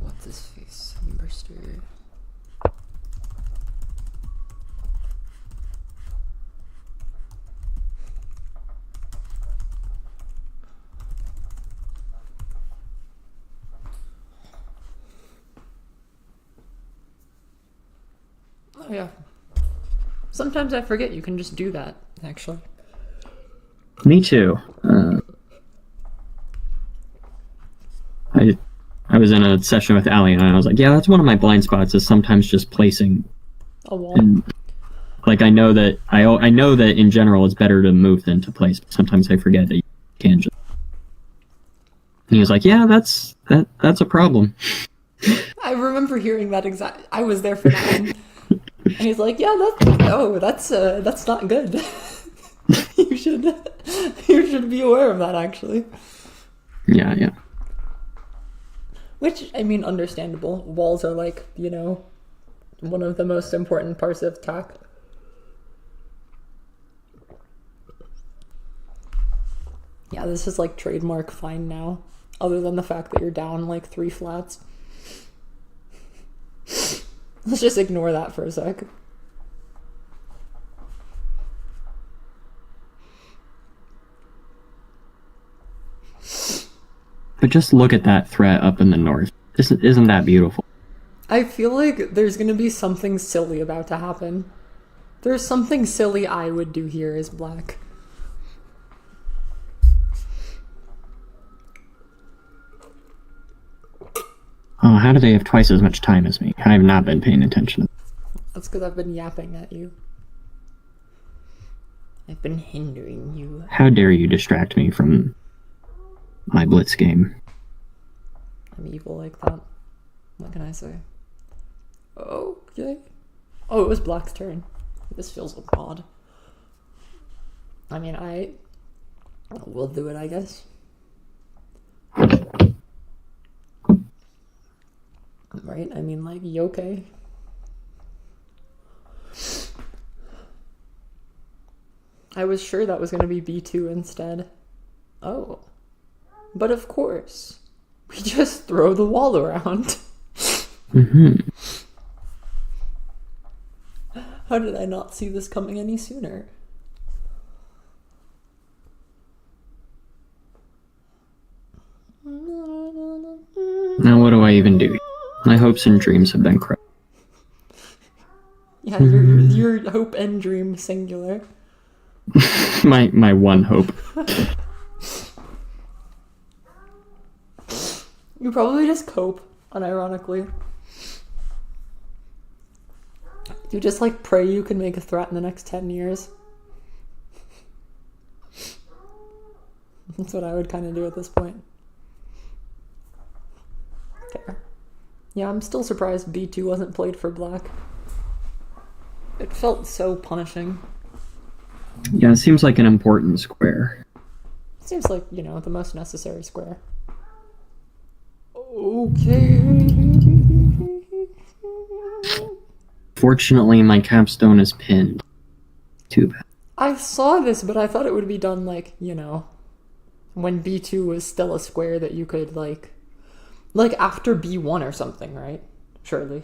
What's his face? Burster. Oh yeah. Sometimes I forget you can just do that, actually. Me too. I was in a session with Ali and I was like, yeah, that's one of my blind spots is sometimes just placing a wall. And, like I know that in general it's better to move than to place, but sometimes I forget that you can just. And he was like, yeah, that's a problem. I remember hearing that I was there for that one. And he's like, yeah, that's not good. you should be aware of that, actually. Yeah. Which, I mean, understandable. Walls are like, one of the most important parts of tack. Yeah, this is like trademark fine now, other than the fact that you're down like 3 flats. Let's just ignore that for a sec. But just look at that threat up in the north. Isn't that beautiful? I feel like there's gonna be something silly about to happen. There's something silly I would do here as black. Oh, how do they have twice as much time as me? I have not been paying attention. That's because I've been yapping at you. I've been hindering you. How dare you distract me from my blitz game? I'm evil like that. What can I say? Okay. Oh, it was black's turn. This feels odd. I mean, we'll do it, I guess. Right? I mean, like, you okay? I was sure that was going to be B2 instead. Oh. But of course. We just throw the wall around. Mm-hmm. How did I not see this coming any sooner? Now what do I even do? My hopes and dreams have been crushed. Yeah, your hope and dream singular. my one hope. You probably just cope, unironically. You just like pray you can make a threat in the next 10 years. That's what I would kind of do at this point. Okay. Yeah, I'm still surprised B2 wasn't played for black. It felt so punishing. Yeah, it seems like an important square. Seems like, you know, the most necessary square. Okay. Fortunately, my capstone is pinned. Too bad. I saw this, but I thought it would be done, like, you know, when B2 was still a square that you could, like after B1 or something, right? Surely.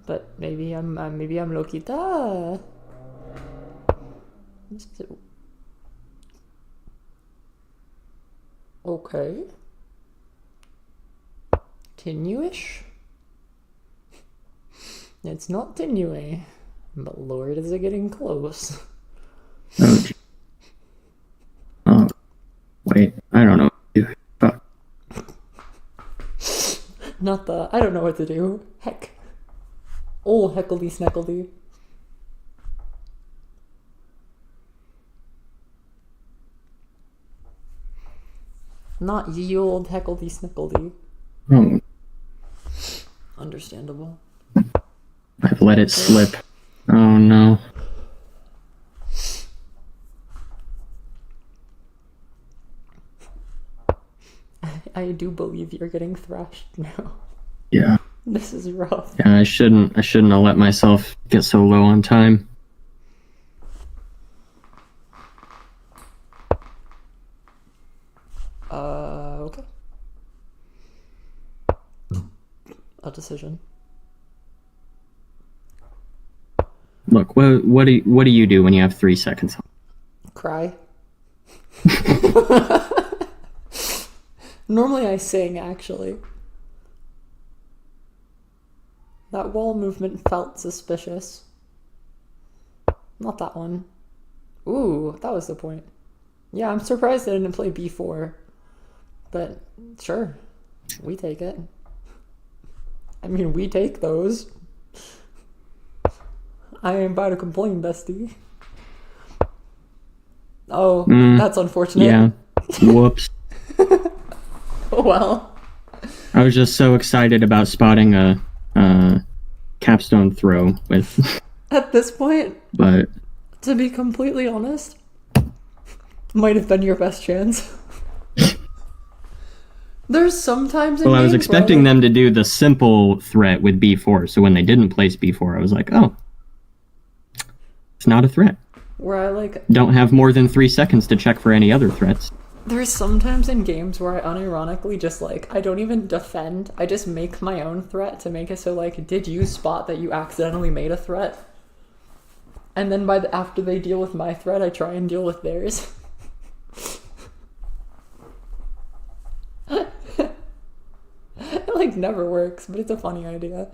But maybe I'm loquita. Okay. Tenuish? It's not tenue, but Lord, is it getting close? Oh, wait, I don't know what to do. Fuck. Not the, I don't know what to do. Heck. Old heckledy sneckledy. Not ye old heckledy snickledy. Oh, Understandable. I've let it slip. Oh no. I do believe you're getting thrashed now. Yeah. This is rough. Yeah, I shouldn't have let myself get so low on time. Okay. A decision. Look, what do you do when you have 3 seconds? Cry. Normally I sing, actually. That wall movement felt suspicious. Not that one. Ooh, that was the point. Yeah, I'm surprised I didn't play B4. But, sure. We take it. I mean, we take those. I ain't about to complain, bestie. Oh, that's unfortunate. Yeah. Whoops. Oh well. I was just so excited about spotting a capstone throw with. At this point, But to be completely honest, might have been your best chance. There's sometimes in I was games expecting them to do the simple threat with B4, so when they didn't place B4, I was like, oh. It's not a threat. Where I like don't have more than 3 seconds to check for any other threats. There's sometimes in games where I unironically just like I don't even defend. I just make my own threat to make it so like, did you spot that you accidentally made a threat? And then after they deal with my threat, I try and deal with theirs. It like never works, but it's a funny idea.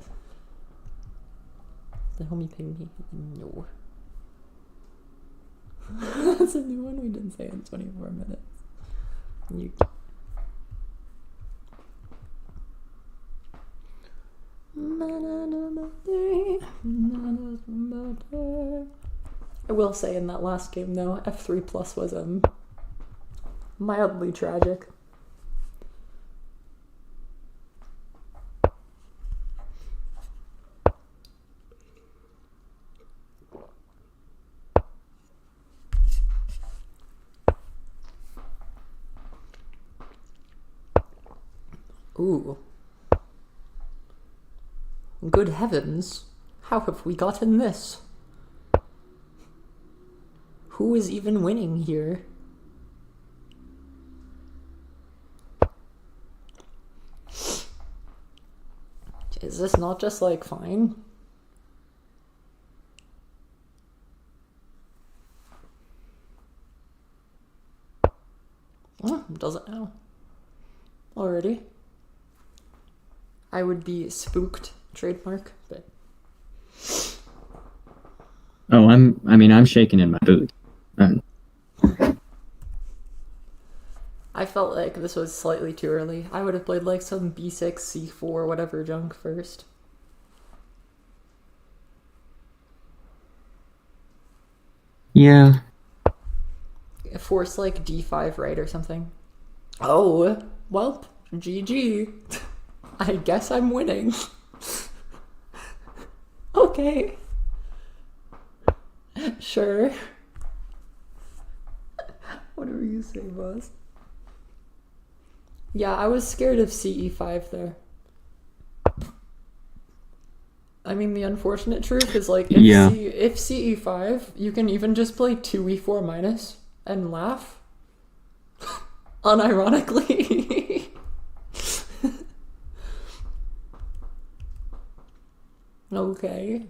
The homie ping no. That's a new one we didn't say in 24 minutes. You. I will say in that last game though, F3+ was mildly tragic. Ooh. Good heavens, how have we gotten this? Who is even winning here? Is this not just like fine? Oh, doesn't know. Already. I would be spooked, trademark, but oh, I'm shaking in my boots. I felt like this was slightly too early. I would have played like some B6, C4, whatever junk first. Yeah. Force like D5 right or something. Oh, well, GG. I guess I'm winning. Okay. Sure. Whatever you say, boss. Yeah, I was scared of CE5 there. I mean, the unfortunate truth is like, if CE5, you can even just play 2E4 minus and laugh. Unironically. Okay.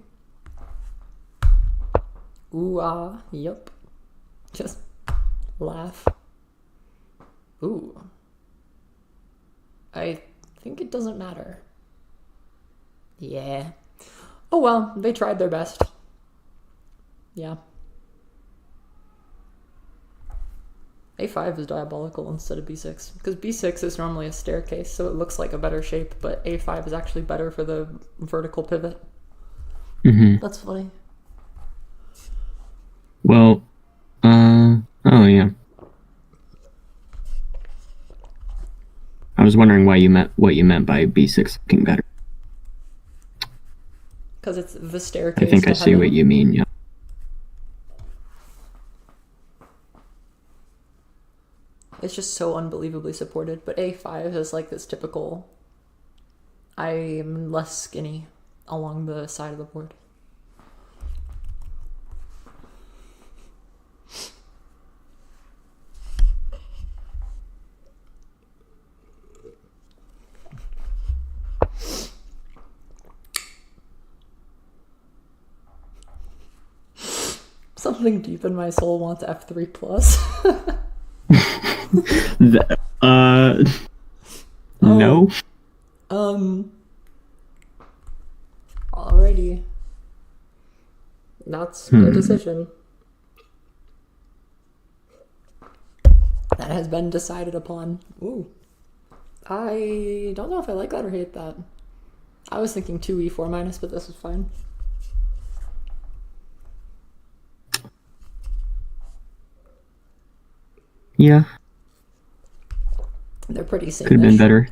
Ooh, ah, yep. Just laugh. Ooh. I think it doesn't matter. Yeah. Oh well, they tried their best. Yeah. A5 is diabolical instead of B6, because B6 is normally a staircase, so it looks like a better shape, but A5 is actually better for the vertical pivot. Mm-hmm. That's funny. Well, oh yeah. I was wondering what you meant by B6 looking better. Because it's the staircase. I think I see what you mean, yeah. It's just so unbelievably supported, but A5 is like this typical, I'm less skinny along the side of the board. Something deep in my soul wants F3+. No. Alrighty. That's a decision. That has been decided upon. Ooh. I don't know if I like that or hate that. I was thinking 2E4 minus, but this is fine. Yeah. They're pretty same. Could have been better.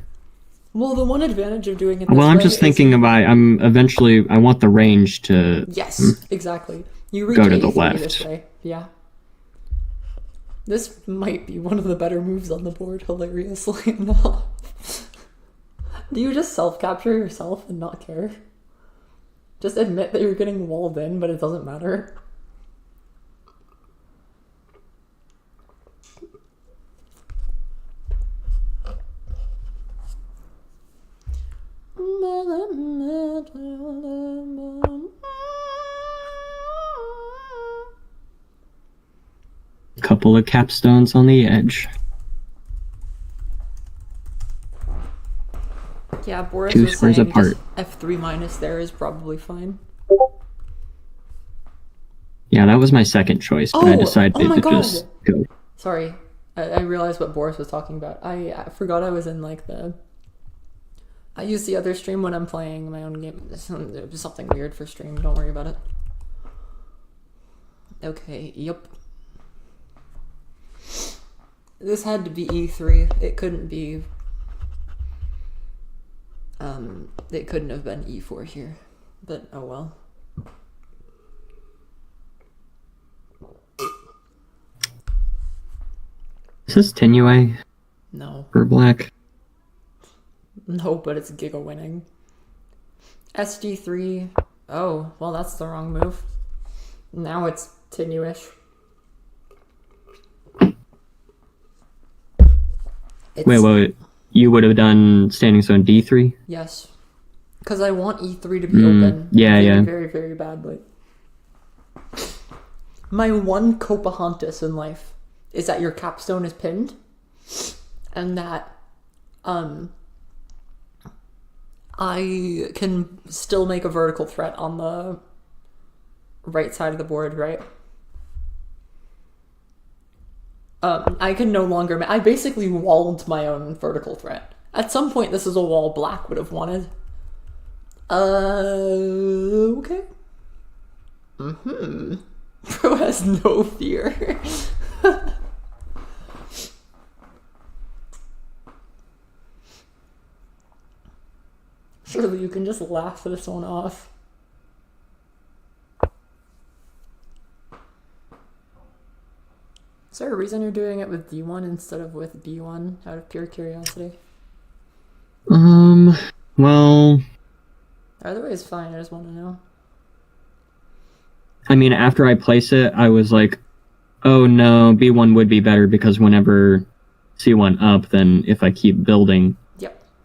Well, the one advantage of doing it this well, I'm way just thinking about. I want the range to. Yes, exactly. You reach go to the A3 left. this way. Yeah. This might be one of the better moves on the board, hilariously enough. Do you just self-capture yourself and not care? Just admit that you're getting walled in, but it doesn't matter. couple of capstones on the edge. Yeah, Boris Two was squares saying apart. just F3 minus there is probably fine. Yeah, that was my second choice, but I decided oh my to God. just go. Sorry, I realized what Boris was talking about. I forgot I was in like the... I use the other stream when I'm playing my own game. There's something weird for stream, don't worry about it. Okay, yep. This had to be E3. It couldn't be... it couldn't have been E4 here. But, oh well. Is this Tenue No. for black? No, but it's Giga winning. SD3. Oh, well, that's the wrong move. Now it's Tenue-ish. Wait. You would have done standing zone D3? Yes. Because I want E3 to be open. Yeah, very, yeah. Very, very badly. My one Pocahontas in life is that your capstone is pinned. And that, I can still make a vertical threat on the right side of the board, right? I can no longer... I basically walled my own vertical threat. At some point, this is a wall black would have wanted. Okay. Pro has no fear. Surely you can just laugh this one off. Is there a reason you're doing it with D1 instead of with B1 out of pure curiosity? Well... Either way is fine, I just want to know. I mean, after I place it, I was like, oh no, B1 would be better because whenever C1 up, then if I keep building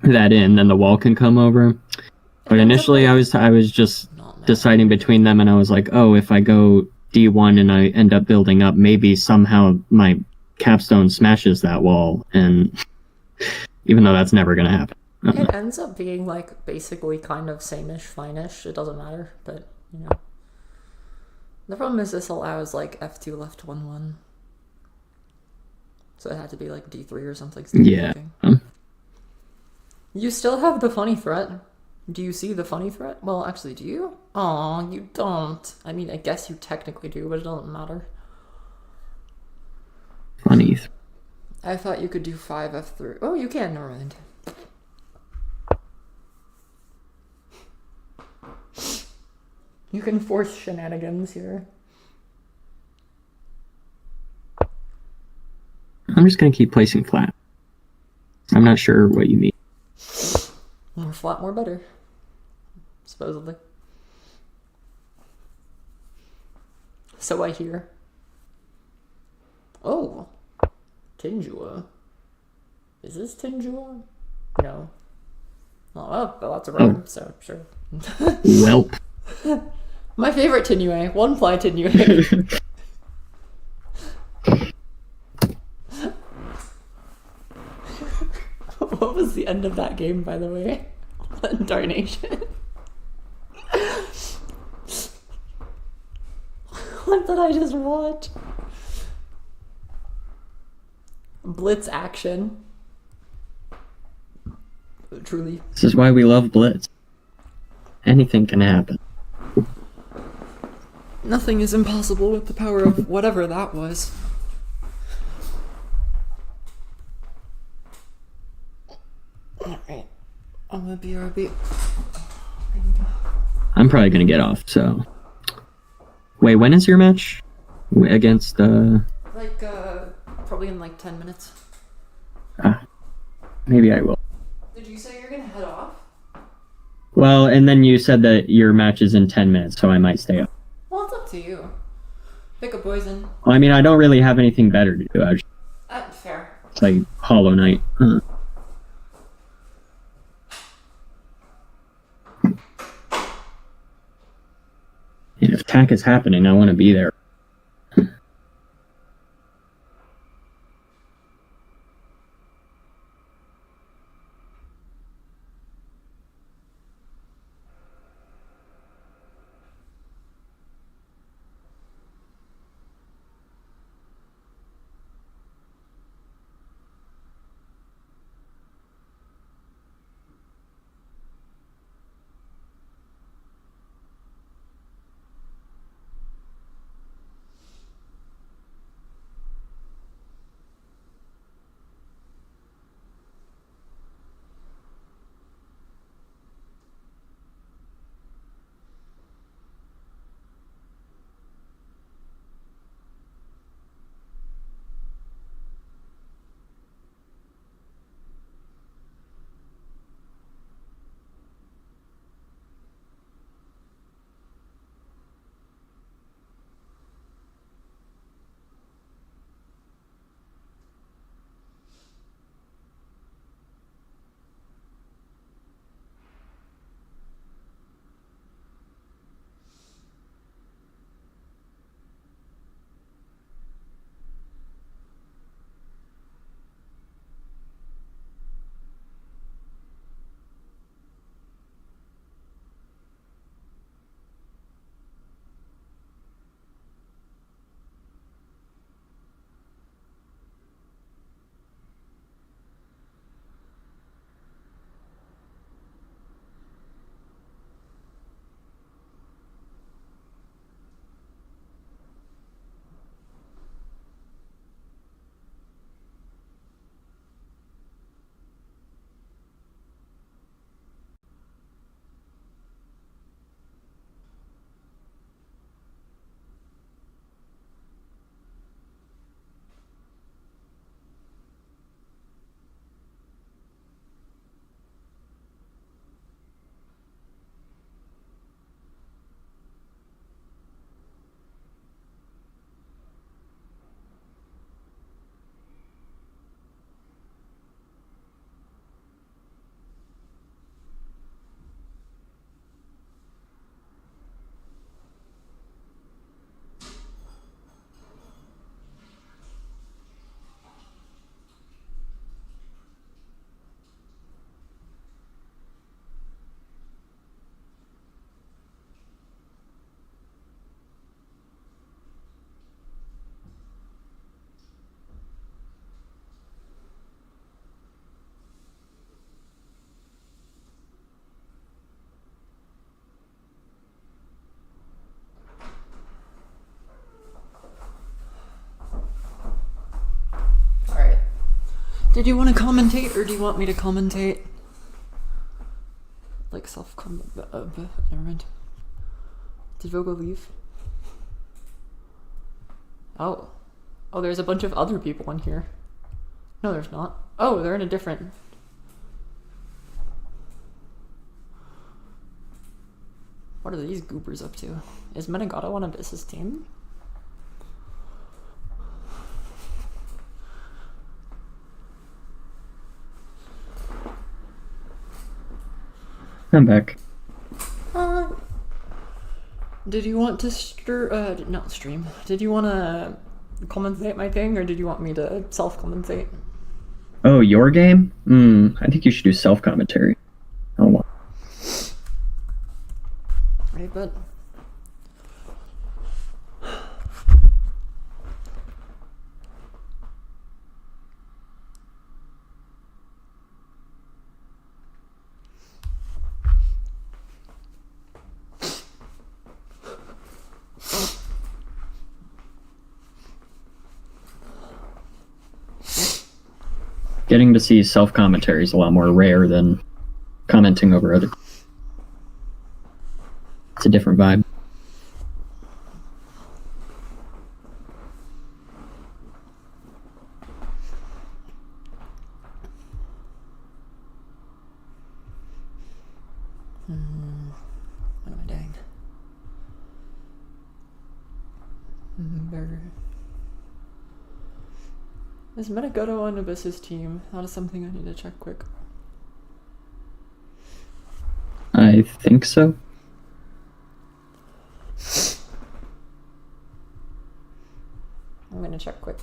that in, then the wall can come over. But initially I was just deciding between them, and I was like, oh, if I go D1 and I end up building up, maybe somehow my capstone smashes that wall, and even though that's never going to happen. It ends up being like basically kind of same-ish, fine-ish, it doesn't matter, but you know. The problem is this allows like F2 left 1-1. So it had to be like D3 or something. Yeah. You still have the funny threat. Do you see the funny threat? Well, actually, do you? Aw, you don't. I mean, I guess you technically do, but it doesn't matter. Funny. I thought you could do 5 F3. Oh, you can, never mind. You can force shenanigans here. I'm just going to keep placing flat. I'm not sure what you mean. More flat, more better. Supposedly. So I hear. Oh. Tinjua. Is this Tinjua? No. Oh, well, lots of room, so sure. Welp. My favorite Tinue. One-ply Tinue. What was the end of that game, by the way? Darnation. What did I just watch? Blitz action. Truly. This is why we love Blitz. Anything can happen. Nothing is impossible with the power of whatever that was. Alright. I'm gonna BRB. I'm probably gonna get off, so... Wait, when is your match? Against, Like, probably in like 10 minutes. Maybe I will. Did you say you're gonna head off? Well, and then you said that your match is in 10 minutes, so I might stay up. Well, it's up to you. Pick a poison. Well, I mean, I don't really have anything better to do. I just, Fair. it's like Hollow Knight. And if attack is happening, I want to be there. Did you want to commentate, or do you want me to commentate? Like never mind. Did Vogo leave? Oh. Oh, there's a bunch of other people in here. No, there's not. Oh, they're in a different... What are these goobers up to? Is Menegato on Abyss's team? I'm back. Did you want to not stream? Did you want to commentate my thing, or did you want me to self-commentate? Oh, your game? I think you should do self-commentary. Oh, Right, but... Getting to see self-commentary is a lot more rare than commenting over other. It's a different vibe. What am I doing? Burger. Is Menegato on Abyss's team? That is something I need to check quick. I think so. I'm gonna check quick.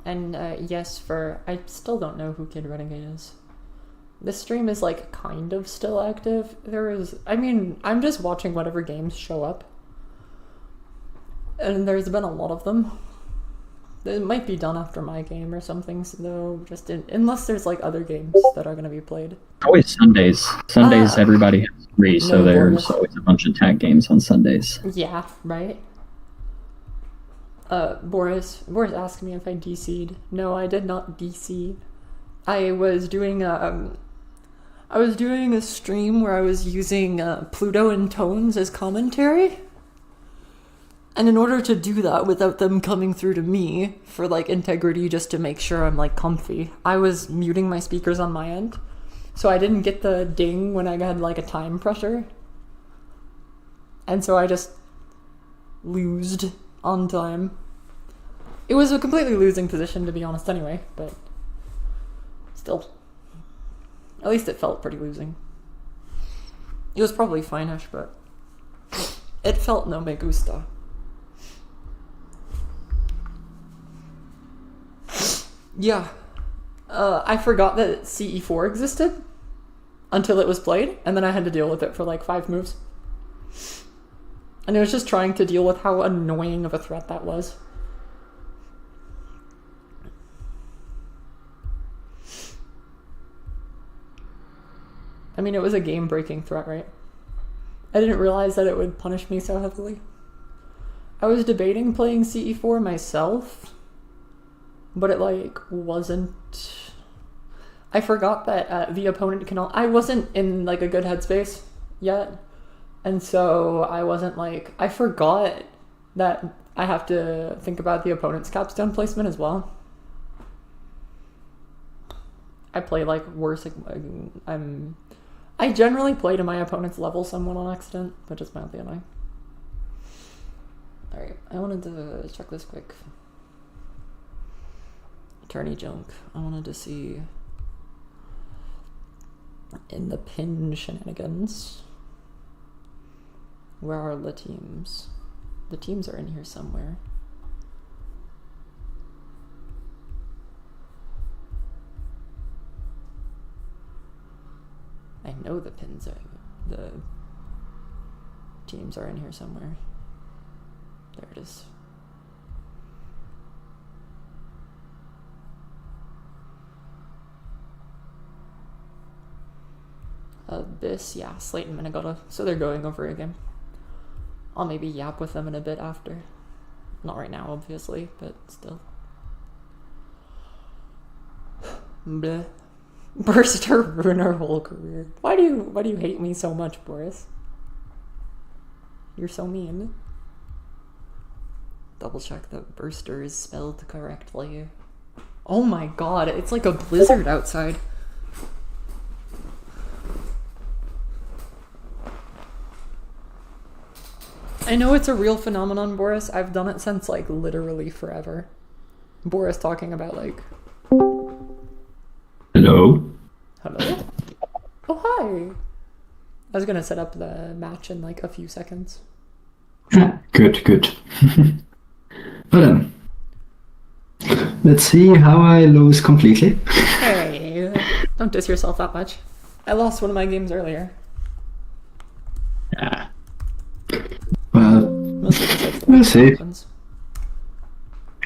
And yes, I still don't know who Kid Renegade is. This stream is like kind of still active. I'm just watching whatever games show up. And there's been a lot of them. It might be done after my game or something, so though, unless there's like other games that are gonna be played. Always Sundays. Sundays everybody has free, so there's always a bunch of tag games on Sundays. Yeah, right? Boris asked me if I DC'd. No, I did not DC. I was doing a stream where I was using Pluto and Tones as commentary. And in order to do that without them coming through to me for like integrity, just to make sure I'm like comfy, I was muting my speakers on my end. So I didn't get the ding when I had like a time pressure. And so I just losed on time. It was a completely losing position, to be honest, anyway, but still. At least it felt pretty losing. It was probably fine-ish, but it felt no me gusta. Yeah. I forgot that CE4 existed until it was played, and then I had to deal with it for like 5 moves. And I was just trying to deal with how annoying of a threat that was. I mean, it was a game-breaking threat, right? I didn't realize that it would punish me so heavily. I was debating playing CE4 myself, but it, like, wasn't... I forgot that the opponent can... I wasn't in, like, a good headspace yet, and so I wasn't, like... I forgot that I have to think about the opponent's capstone placement as well. I play, like, worse... I generally play to my opponent's level somewhat on accident, but just mildly annoying. Alright, I wanted to check this quick. Tourney junk. I wanted to see in the pin shenanigans. Where are the teams? The teams are in here somewhere. I know the teams are in here somewhere. There it is. Abyss, yeah, Slate and Menegato. So they're going over again. I'll maybe yap with them in a bit after. Not right now, obviously, but still. Bleh. Burster ruin our whole career. Why do you hate me so much, Boris? You're so mean. Double check that Burster is spelled correctly. Oh my god, it's like a blizzard outside. I know it's a real phenomenon, Boris. I've done it since like literally forever. Boris talking about like... Hello? Hello? Oh, hi! I was gonna set up the match in like a few seconds. Good. Well then, let's see how I lose completely. Hey, don't diss yourself that much. I lost one of my games earlier. Yeah. Well, Mostly because that's we'll see. happens.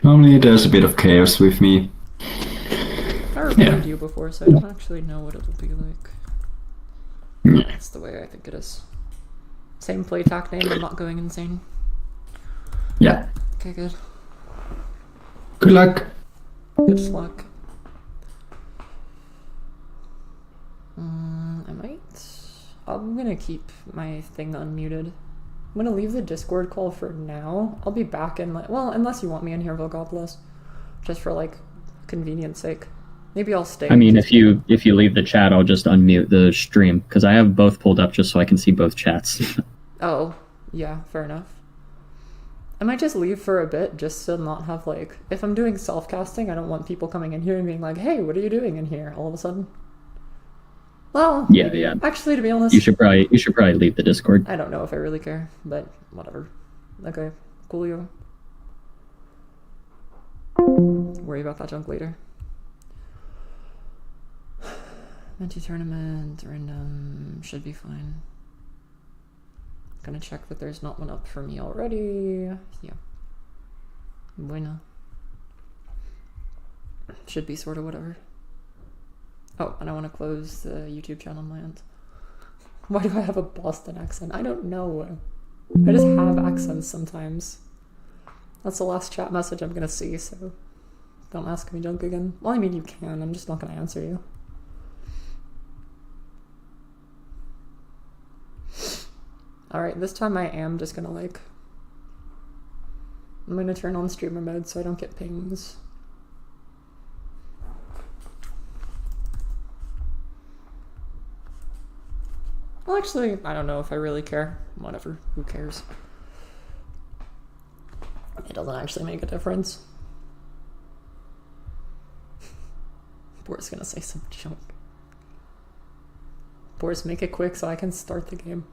Normally there's a bit of chaos with me. I reviewed you before, so I don't actually know what it'll be like. Yeah. That's the way I think it is. Same play tack name, I'm not going insane. Yeah. Okay, good. Good luck. Good luck. I might... I'm gonna keep my thing unmuted. I'm gonna leave the Discord call for now. I'll be back in like... Well, unless you want me in here, Vilgopolis. Just for like, convenience sake. Maybe I'll stay. I mean, if you leave the chat, I'll just unmute the stream, because I have both pulled up just so I can see both chats. Oh, yeah, fair enough. I might just leave for a bit, just to not have like... If I'm doing self-casting, I don't want people coming in here and being like, hey, what are you doing in here, all of a sudden? Well, Yeah. actually, to be honest... You should probably leave the Discord. I don't know if I really care, but whatever. Okay, coolio. Worry about that junk later. Mentee tournament, random, should be fine. Gonna check that there's not one up for me already. Yeah. Bueno. Should be sort of whatever. Oh, and I want to close the YouTube channel on my end. Why do I have a Boston accent? I don't know. I just have accents sometimes. That's the last chat message I'm gonna see, so don't ask me junk again. Well, I mean, you can. I'm just not gonna answer you. Alright, this time I am just gonna like... I'm gonna turn on streamer mode so I don't get pings. Well, actually, I don't know if I really care. Whatever, who cares? It doesn't actually make a difference. Boris gonna say some junk. Boris, make it quick so I can start the game.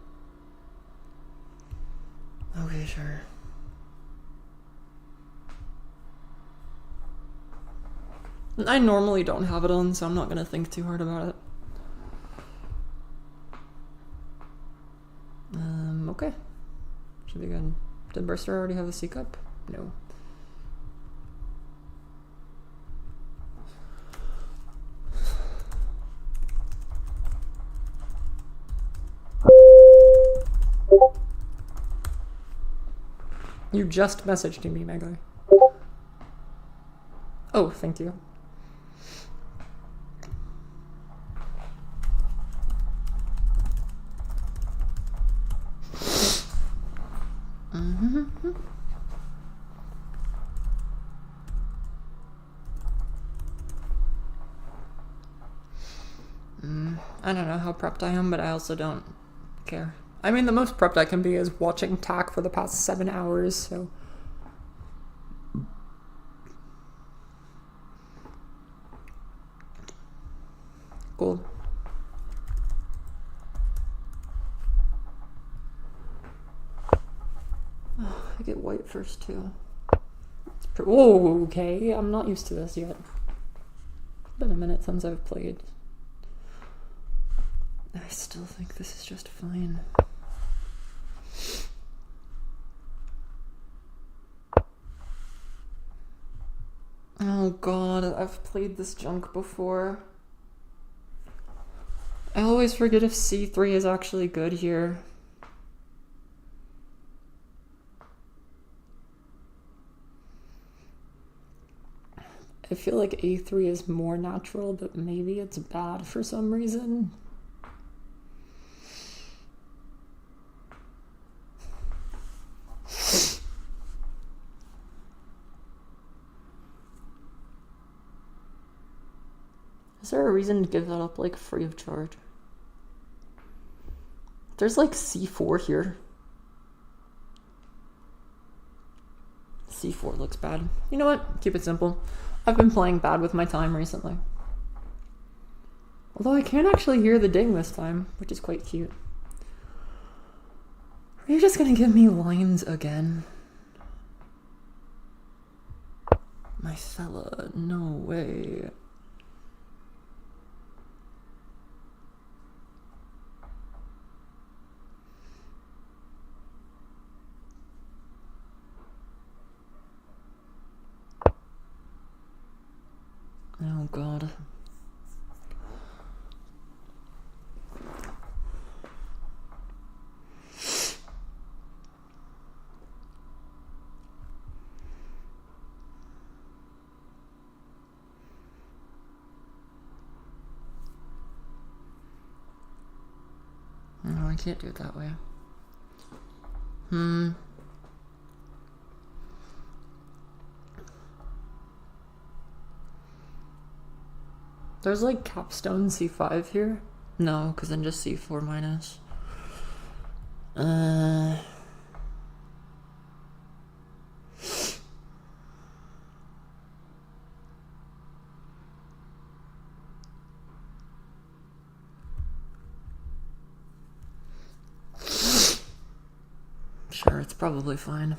Okay, sure. I normally don't have it on, so I'm not gonna think too hard about it. Okay. Should be good. Did Burster already have a C cup? No. You just messaged me, Megai. Oh, thank you. I don't know how prepped I am, but I also don't care. I mean, the most prepped I can be is watching TAC for the past 7 hours, so... Cool. Oh, I get white first, too. Whoa, okay, I'm not used to this yet. Been a minute since I've played. I still think this is just fine. Oh god, I've played this junk before. I always forget if C3 is actually good here. I feel like a3 is more natural, but maybe it's bad for some reason. Is there a reason to give that up, like, free of charge? There's, like, c4 here. c4 looks bad. You know what? Keep it simple. I've been playing bad with my time recently. Although I can't actually hear the ding this time, which is quite cute. Are you just gonna give me lines again? My fella, no way. Oh god. No, I can't do it that way. There's like capstone c5 here. No, because then just c4 minus. Sure, it's probably fine.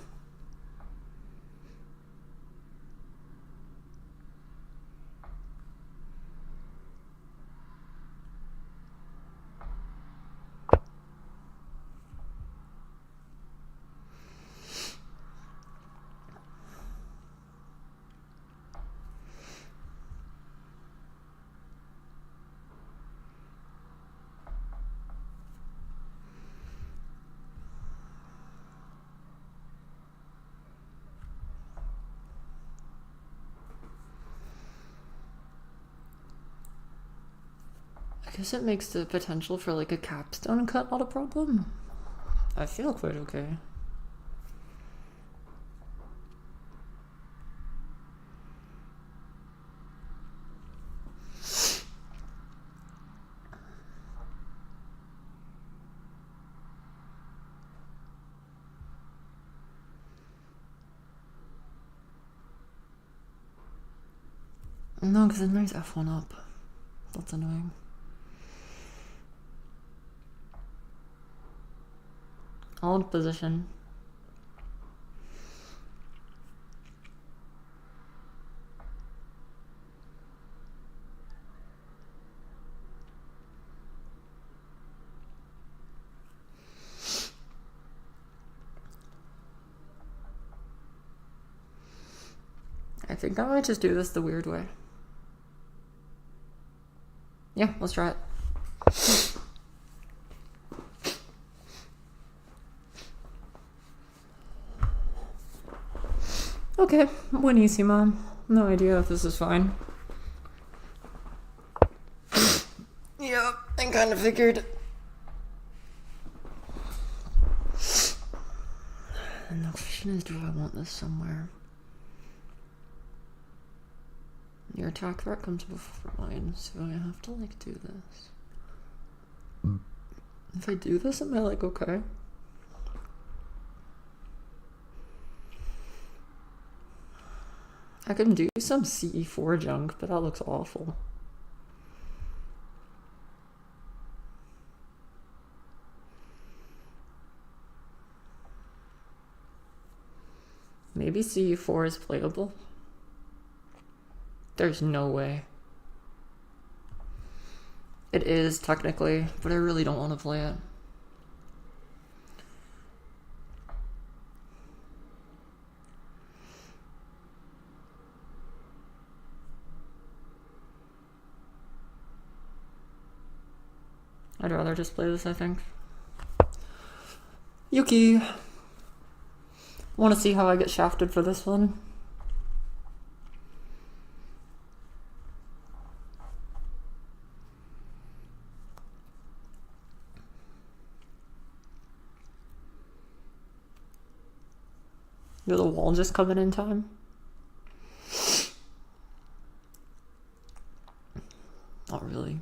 I guess it makes the potential for like a capstone cut not a problem. I feel quite okay. No, because it makes f1 up. That's annoying. Hold position. I think I might just do this the weird way. Yeah, let's try it. Okay, buenísima. No idea if this is fine. Yep, I kind of figured. And the question is, do I want this somewhere? Your attack threat comes before mine, so I have to like do this. If I do this, am I like okay? I can do some CE4 junk, but that looks awful. Maybe CE4 is playable. There's no way. It is technically, but I really don't want to play it. I'd rather just play this, I think. Yuki! Want to see how I get shafted for this one? Did the wall just come in time? Not really.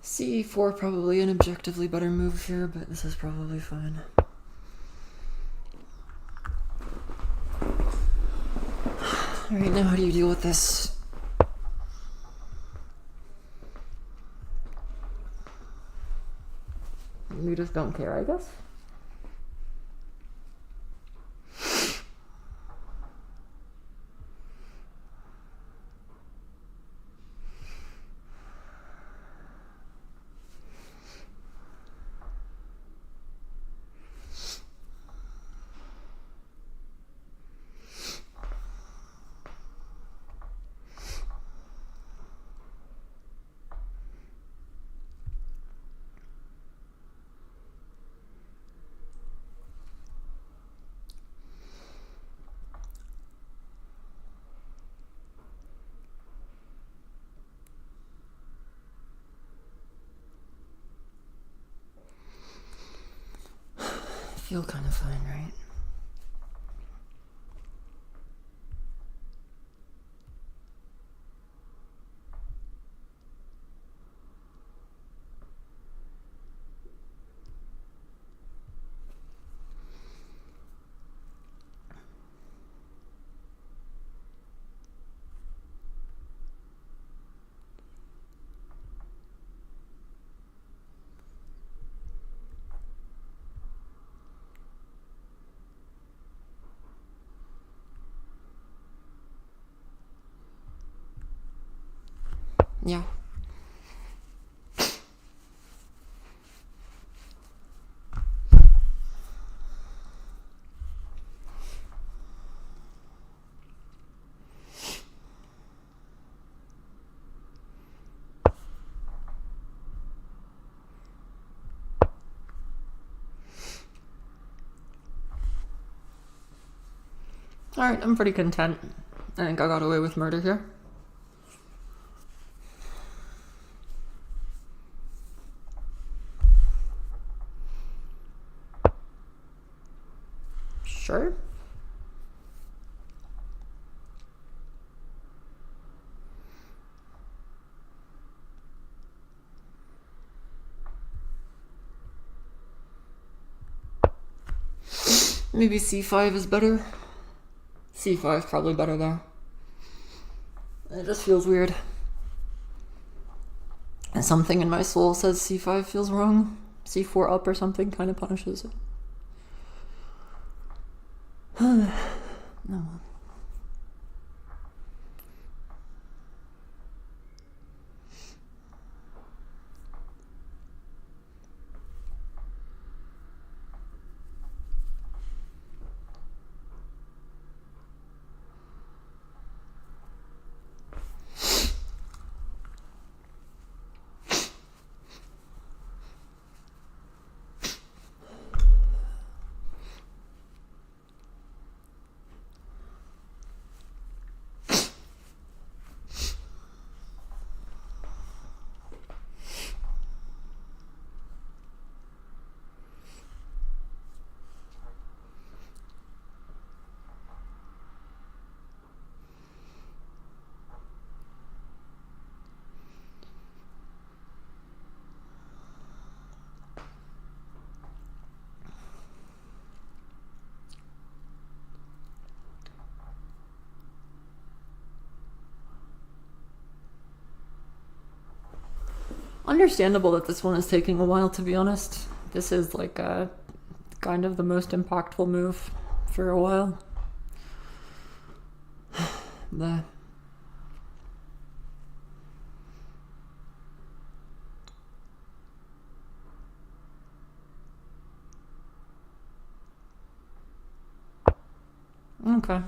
C4 probably an objectively better move here, but this is probably fine. Alright, now how do you deal with this? You just don't care, I guess? Feel kind of fine, right? Yeah. Alright, I'm pretty content. I think I got away with murder here. Sure. Maybe C5 is better. C5 is probably better though. It just feels weird. And something in my soul says C5 feels wrong. C4 up or something kind of punishes it. No. Understandable that this one is taking a while, to be honest. This is like kind of the most impactful move for a while. The okay.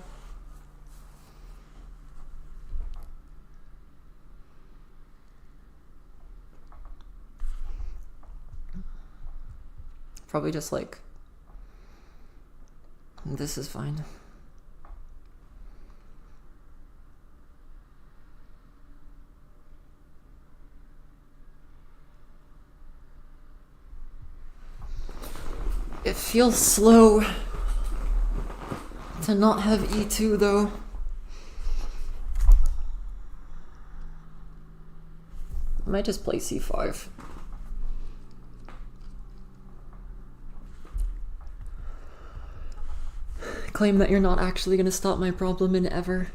Probably just like, this is fine. It feels slow to not have E2 though. I might just play C5. Claim that you're not actually going to stop my problem in ever.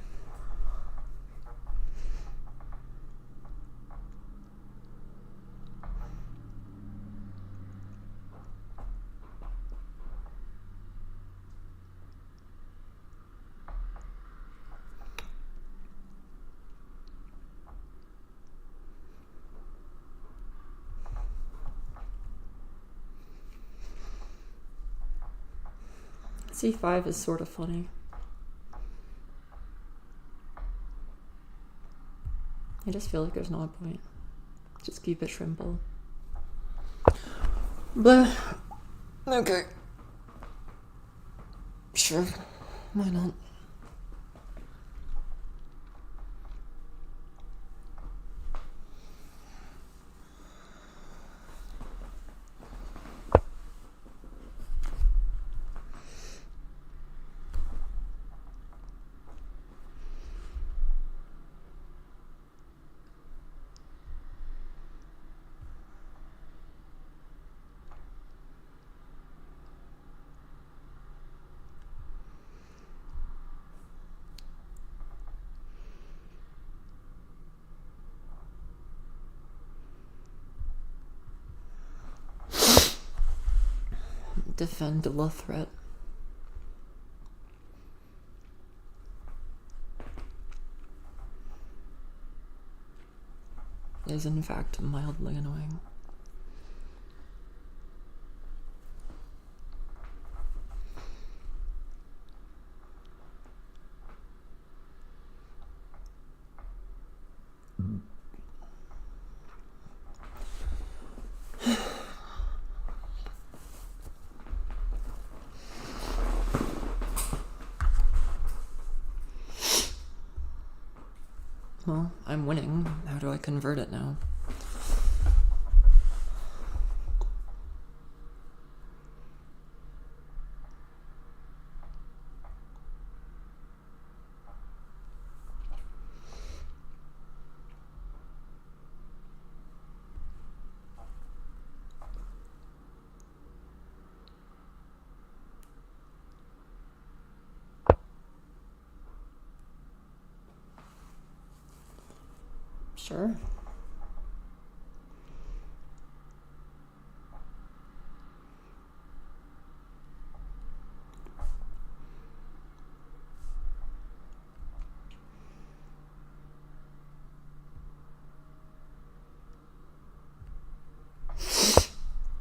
C5 is sort of funny. I just feel like there's no point. Just keep it shrimple. But okay. Sure. Why not? Defend the threat. Is in fact mildly annoying. Well, I'm winning. How do I convert it now? Sure.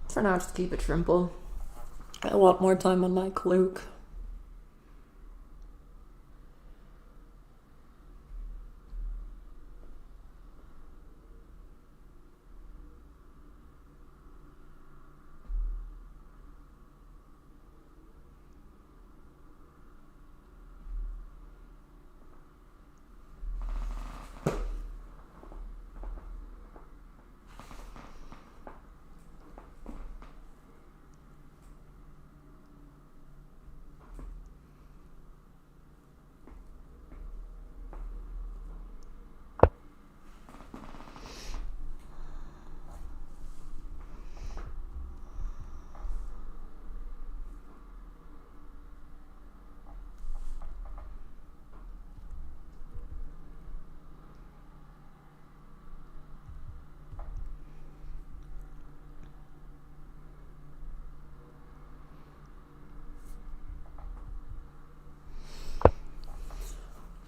For now, just keep it shrimple. I want more time on my cloak.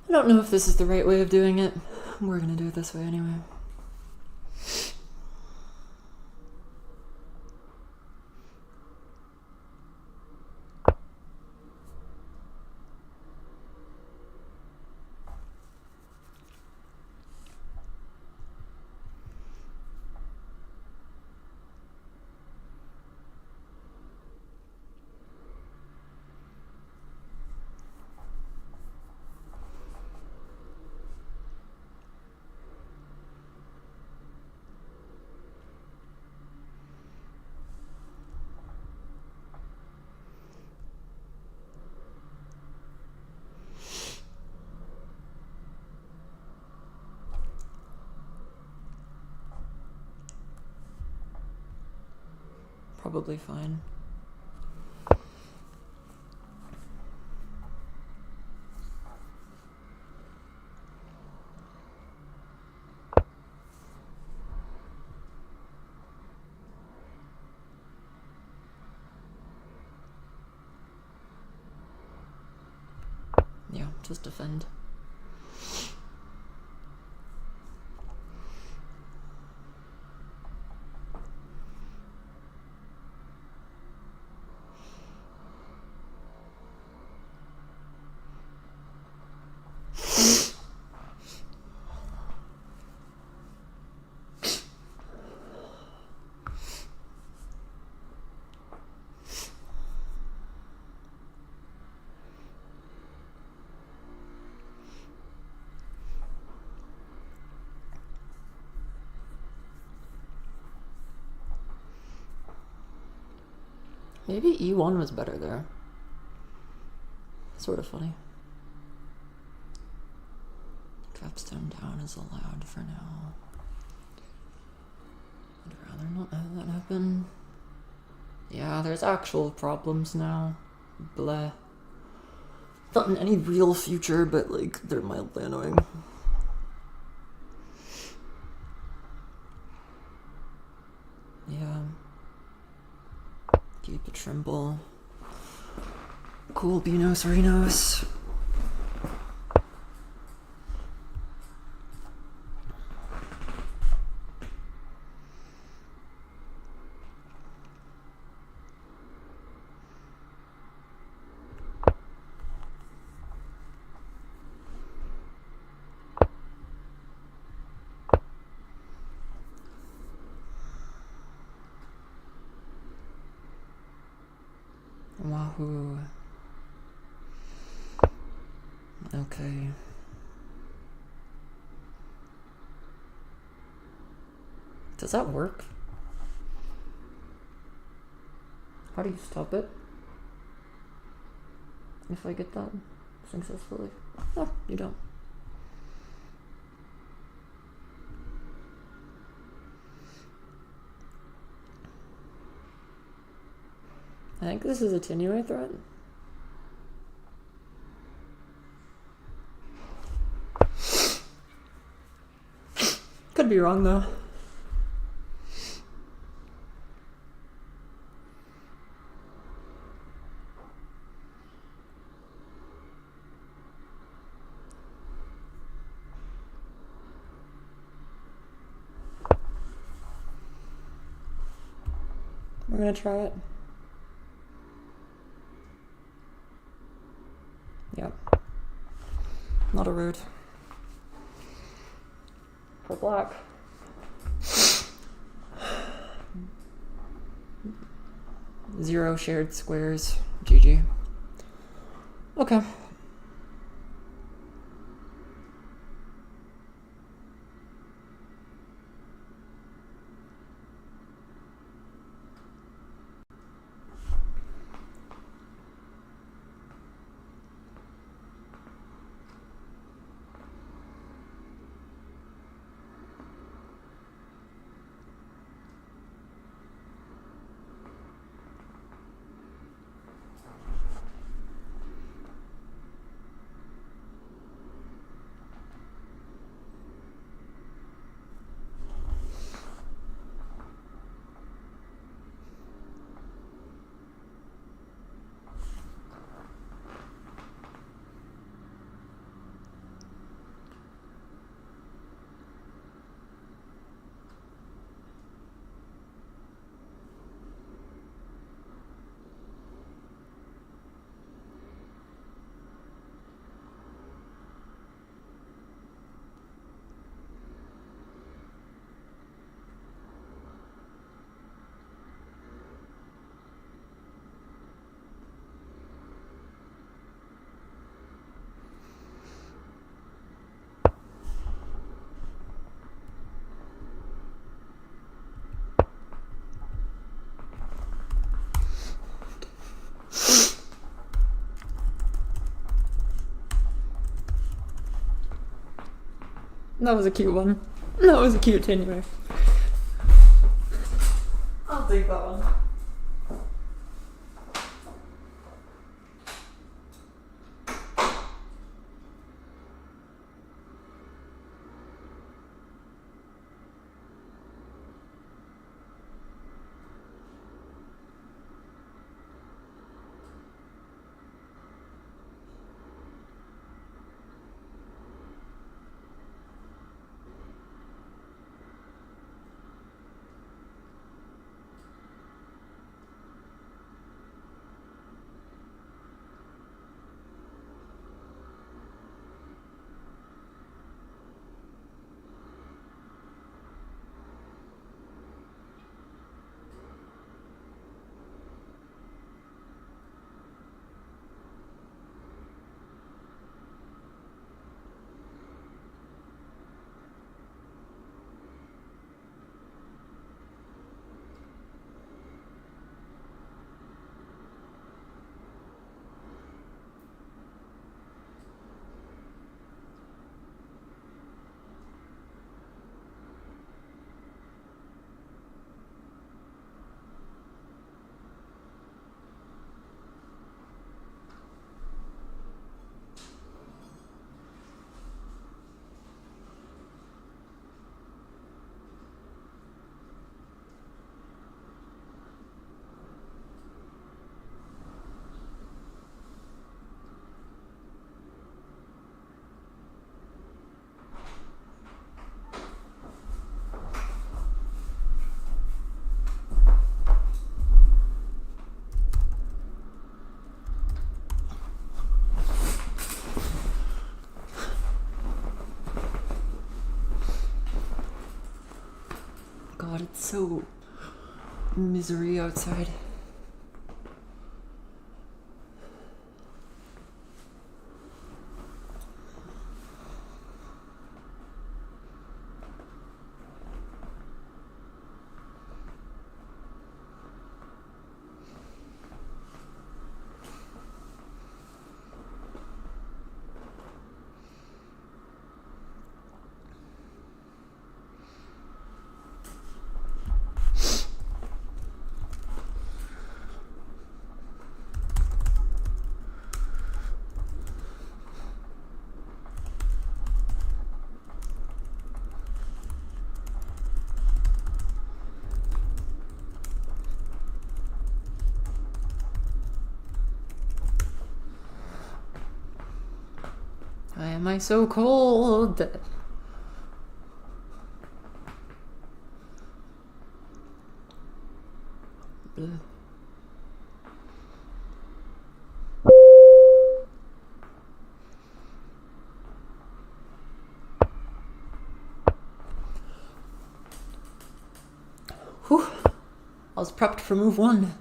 I don't know if this is the right way of doing it. We're gonna do it this way anyway. Probably fine. Yeah, just defend. Maybe E1 was better there. Sort of funny. Capstone down is allowed for now. I'd rather not have that happen. Yeah, there's actual problems now. Bleh. Not in any real future, but like, they're mildly annoying. Yeah. Keep a Trimble. Cool Beanos Renos. Wahoo. Okay. Does that work? How do you stop it? If I get that successfully? Oh, you don't. I think this is a Tinue threat. Could be wrong though. We're gonna try it. Yep. Not a road. For black. Zero shared squares. GG. Okay. That was a cute one. That was a cute anyway. I'll take that one. God, it's so misery outside. Why am I so cold? Ugh. Whew. I was prepped for move 1.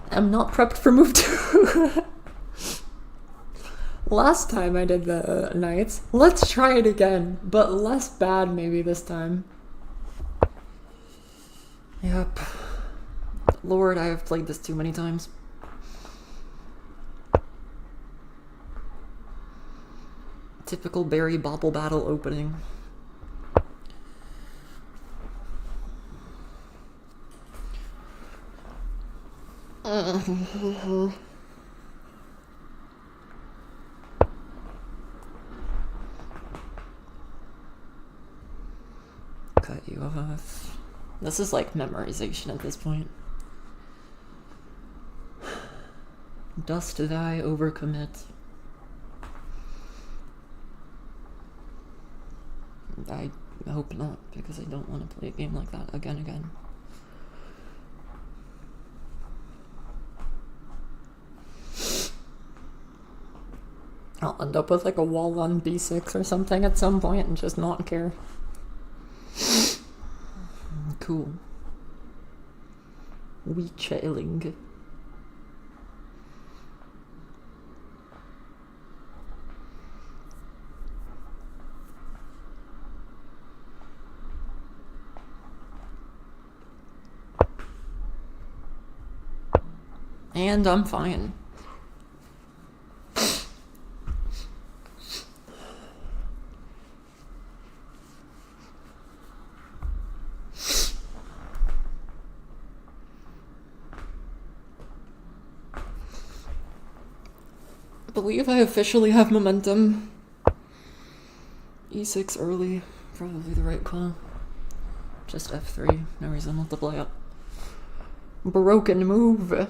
I'm not prepped for move 2. Last time I did the knights. Let's try it again, but less bad maybe this time. Yep. Lord, I have played this too many times. Typical Barry Bobble Battle opening. Cut you off. This is like memorization at this point. Dost thou overcommit? I hope not, because I don't want to play a game like that again. I'll end up with like a wall on b6 or something at some point and just not care. Cool. We chilling. And I'm fine. I believe I officially have momentum. E6 early, probably the right call. Just F3, no reason not to play it. Broken move.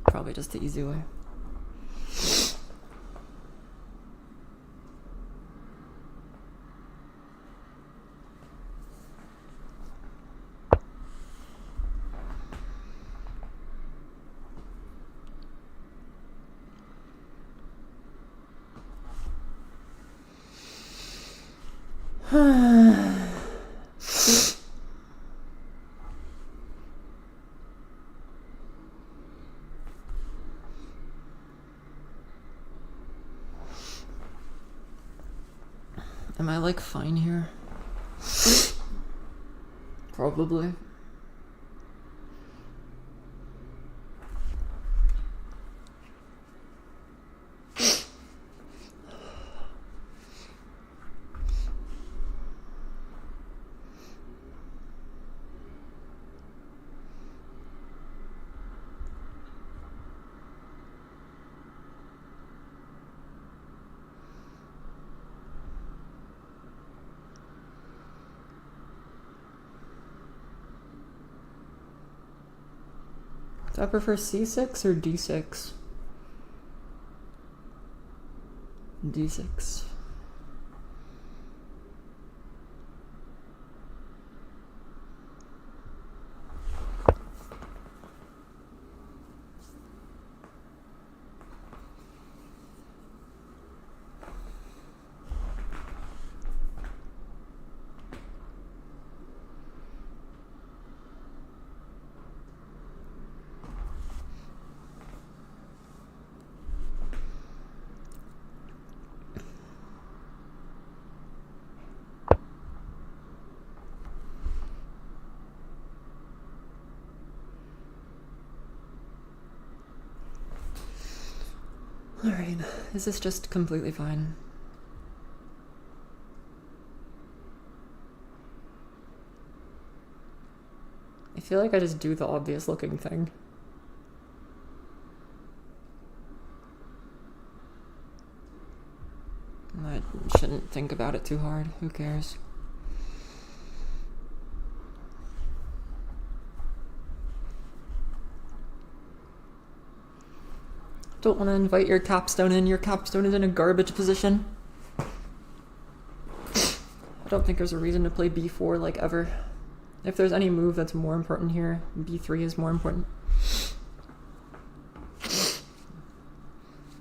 Probably just the easy way. Am I like fine here? Probably. Do I prefer C6 or D6? D6. Alright, is this just completely fine? I feel like I just do the obvious looking thing. I shouldn't think about it too hard, who cares? Don't want to invite your capstone in. Your capstone is in a garbage position. I don't think there's a reason to play b4 like ever. If there's any move that's more important here, b3 is more important.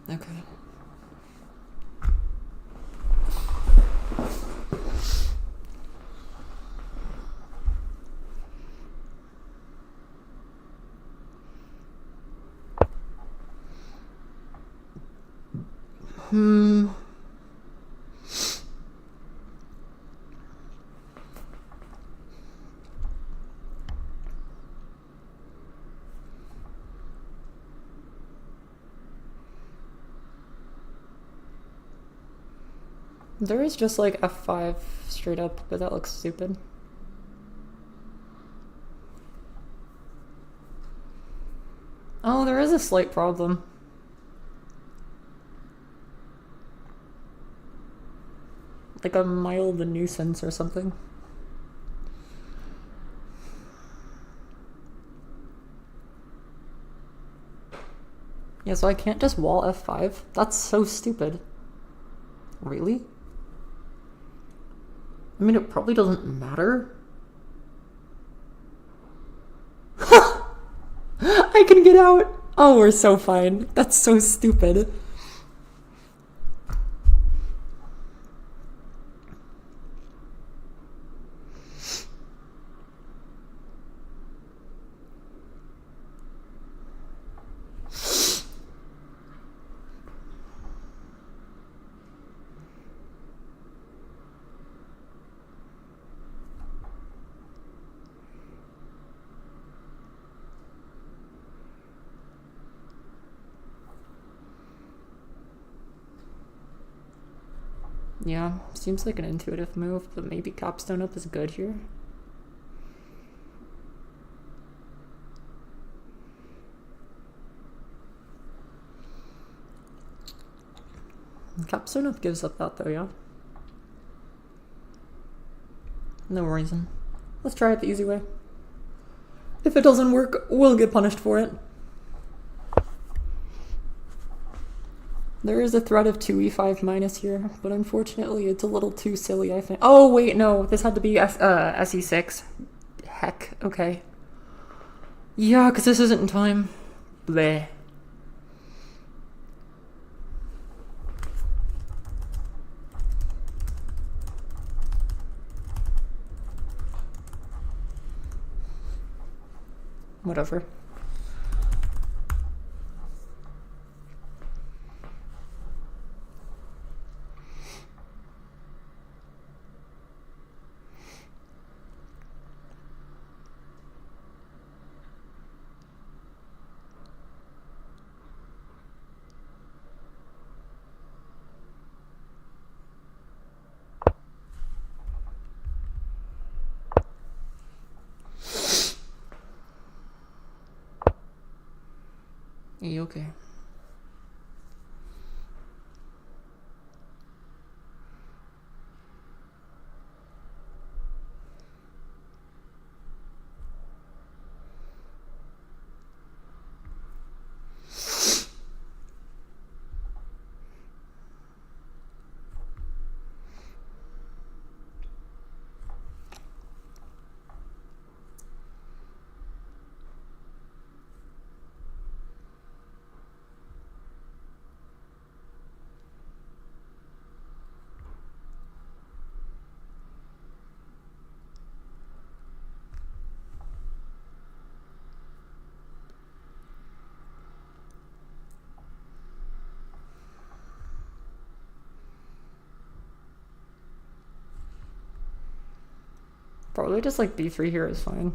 Okay. There is just like f5 straight up, but that looks stupid. Oh, there is a slight problem. Like a mild nuisance or something. Yeah, so I can't just wall f5? That's so stupid. Really? I mean, it probably doesn't matter. I can get out! Oh, we're so fine. That's so stupid. Yeah, seems like an intuitive move, but maybe capstone up is good here. Capstone up gives up that though, yeah? No reason. Let's try it the easy way. If it doesn't work, we'll get punished for it. There is a threat of 2e5 minus here, but unfortunately it's a little too silly, I think. Oh, wait, no. This had to be SE6. Heck, okay. Yeah, because this isn't in time. Bleh. Whatever. Okay. Probably just like b3 here is fine.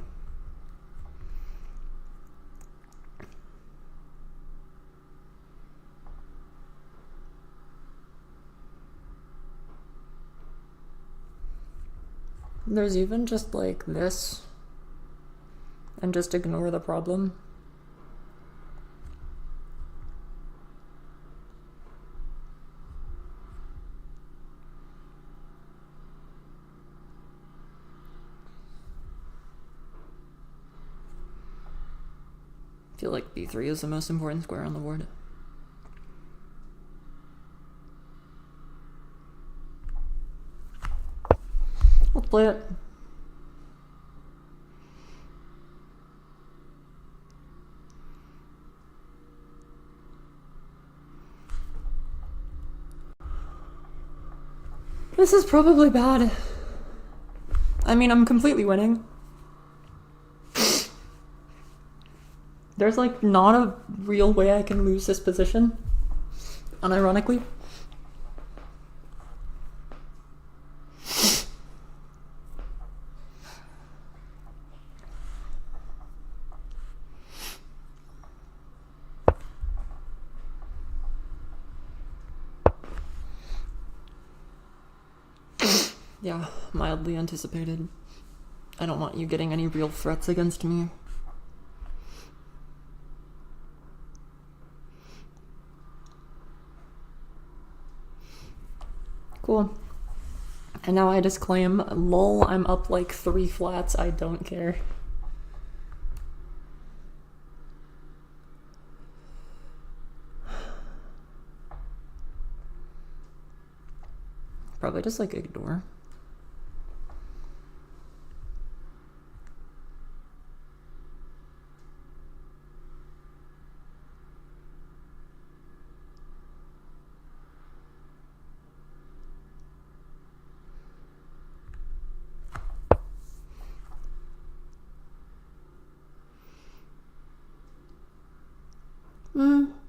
There's even just like this, and just ignore the problem. I feel like b3 is the most important square on the board. Let's play it. This is probably bad. I mean, I'm completely winning. There's like not a real way I can lose this position, unironically. Yeah, mildly anticipated. I don't want you getting any real threats against me. Cool. And now I just claim, lol, I'm up like 3 flats, I don't care. Probably just like ignore.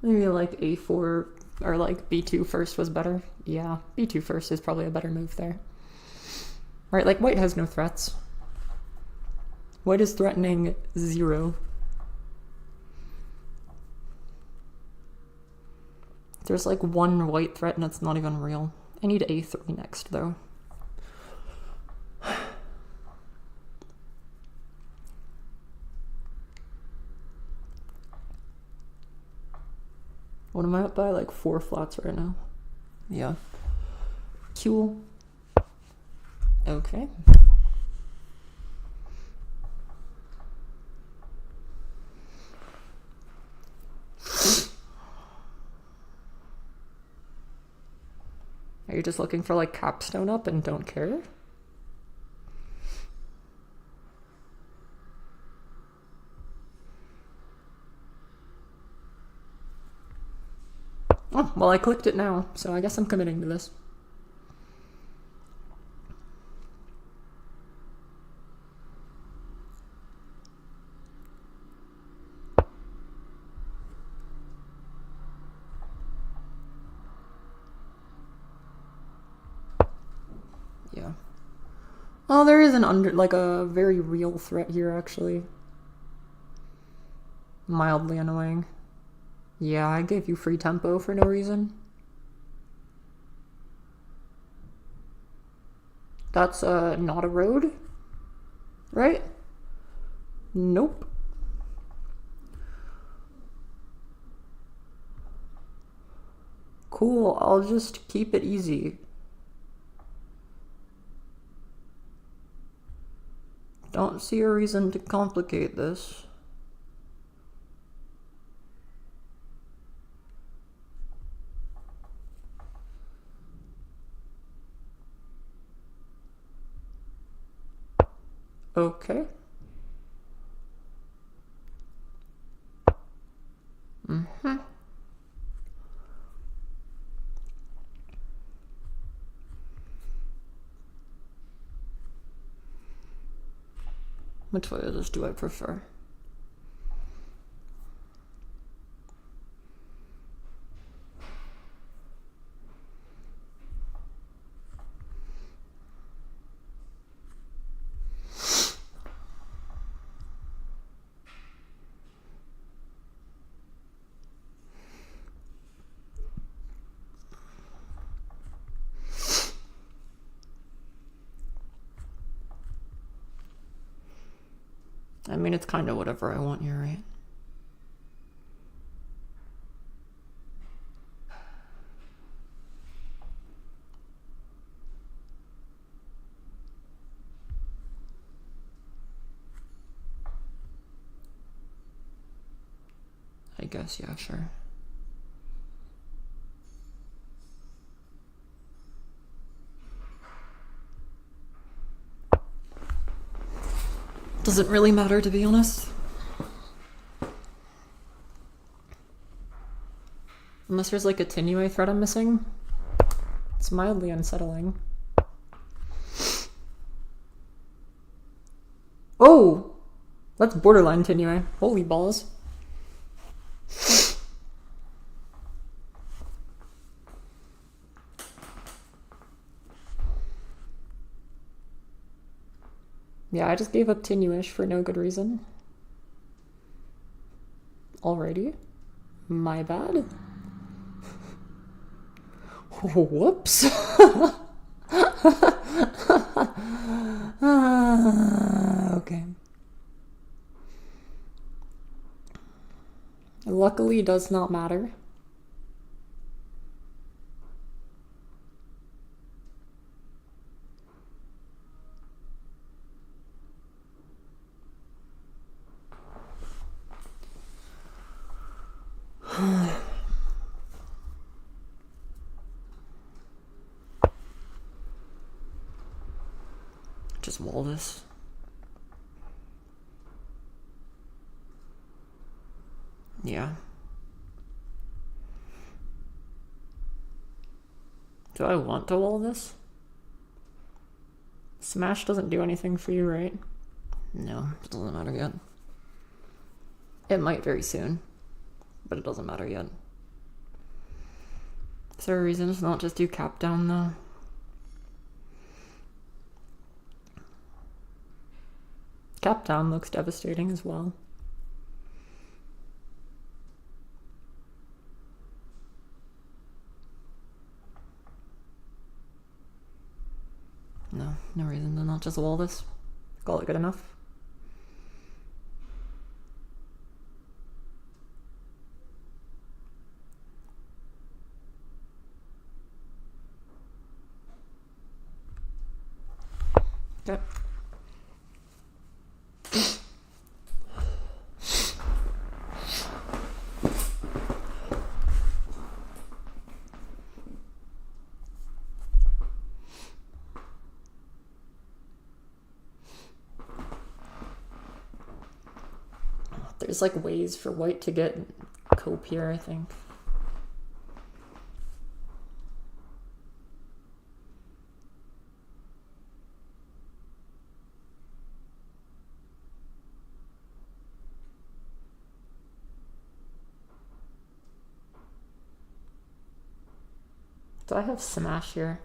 Maybe like a4 or like b2 first was better. Yeah, b2 first is probably a better move there. Right, like white has no threats. White is threatening 0. There's like one white threat and it's not even real. I need a3 next though. What am I up by? Like 4 flats right now. Yeah. Cool. Okay. Are you just looking for like capstone up and don't care? Oh, well I clicked it now, so I guess I'm committing to this. Yeah. Oh, there is like a very real threat here, actually. Mildly annoying. Yeah, I gave you free tempo for no reason. That's not a road, right? Nope. Cool, I'll just keep it easy. Don't see a reason to complicate this. Okay. Mm-hmm. Which way of this do I prefer? I mean, it's kind of whatever I want here, right? I guess, yeah, sure. Doesn't really matter, to be honest. Unless there's like a Tinue thread I'm missing. It's mildly unsettling. Oh! That's borderline Tinue. Holy balls. Yeah, I just gave up Tinue-ish for no good reason. Alrighty. My bad. Whoops. Okay. Luckily, does not matter. Just wall this. Yeah. Do I want to wall this? Smash doesn't do anything for you, right? No, it doesn't matter yet. It might very soon, but it doesn't matter yet. Is there a reason to not just do cap down though? Cap down looks devastating as well. No reason to not just wall this. Call it good enough. Okay. There's like ways for white to get cope here, I think. Do I have smash here?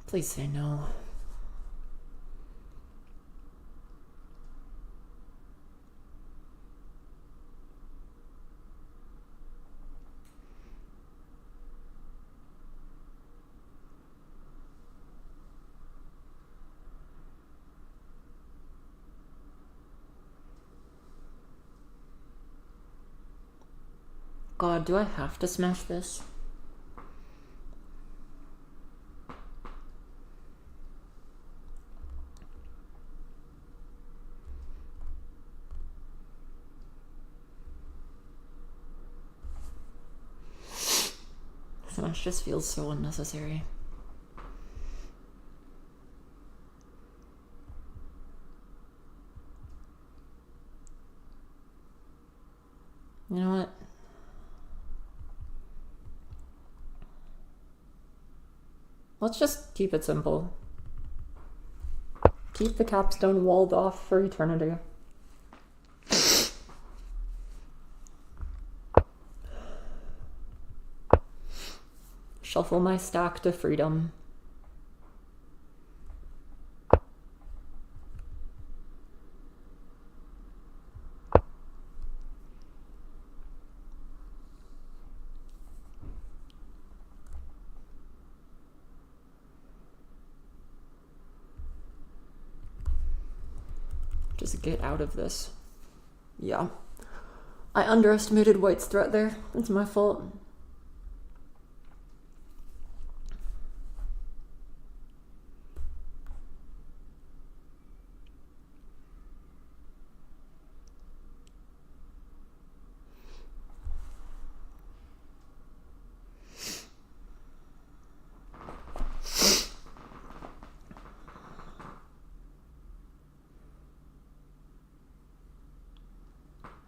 Please say no. God, do I have to smash this? Smash just feels so unnecessary. You know what? Let's just keep it simple. Keep the capstone walled off for eternity. Shuffle my stack to freedom. Just get out of this. Yeah. I underestimated white's threat there. It's my fault.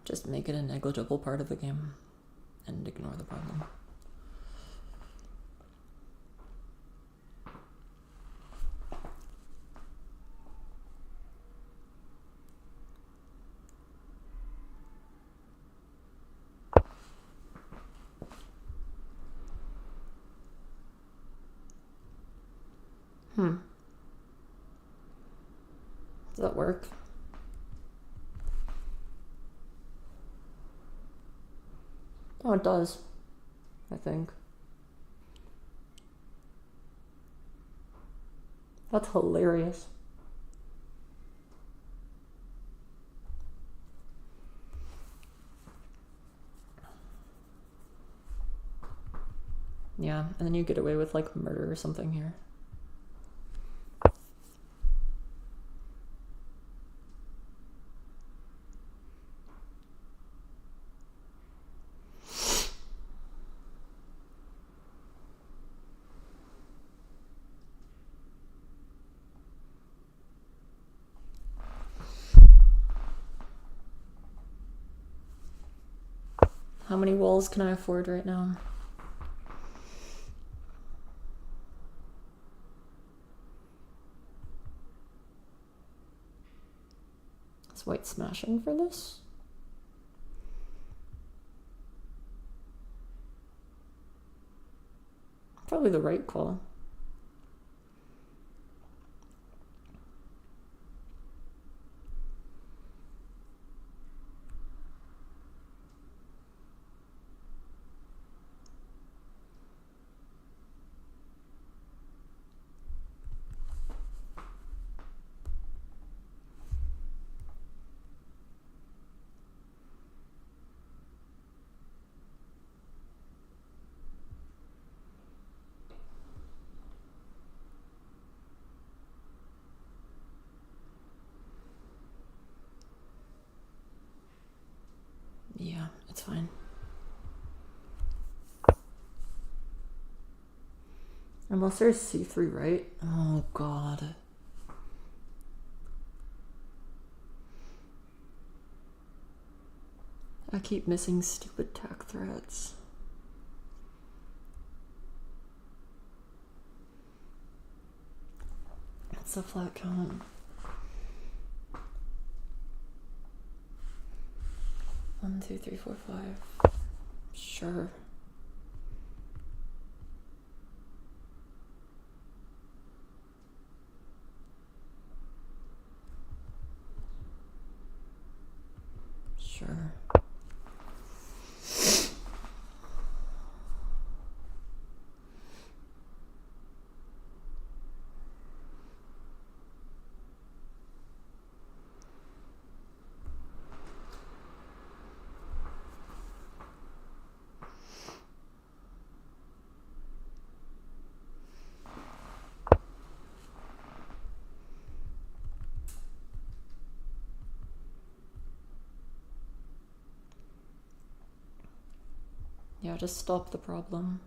Just make it a negligible part of the game and ignore the problem. Does that work? Oh, it does, I think. That's hilarious. Yeah, and then you get away with like murder or something here. How many walls can I afford right now? Is white smashing for this? Probably the right call. Yeah, it's fine. Unless there's c3, right? Oh god. I keep missing stupid tack threats. It's a flat count. 1, 2, 3, 4, 5. Sure. Sure. Yeah, just stop the problem.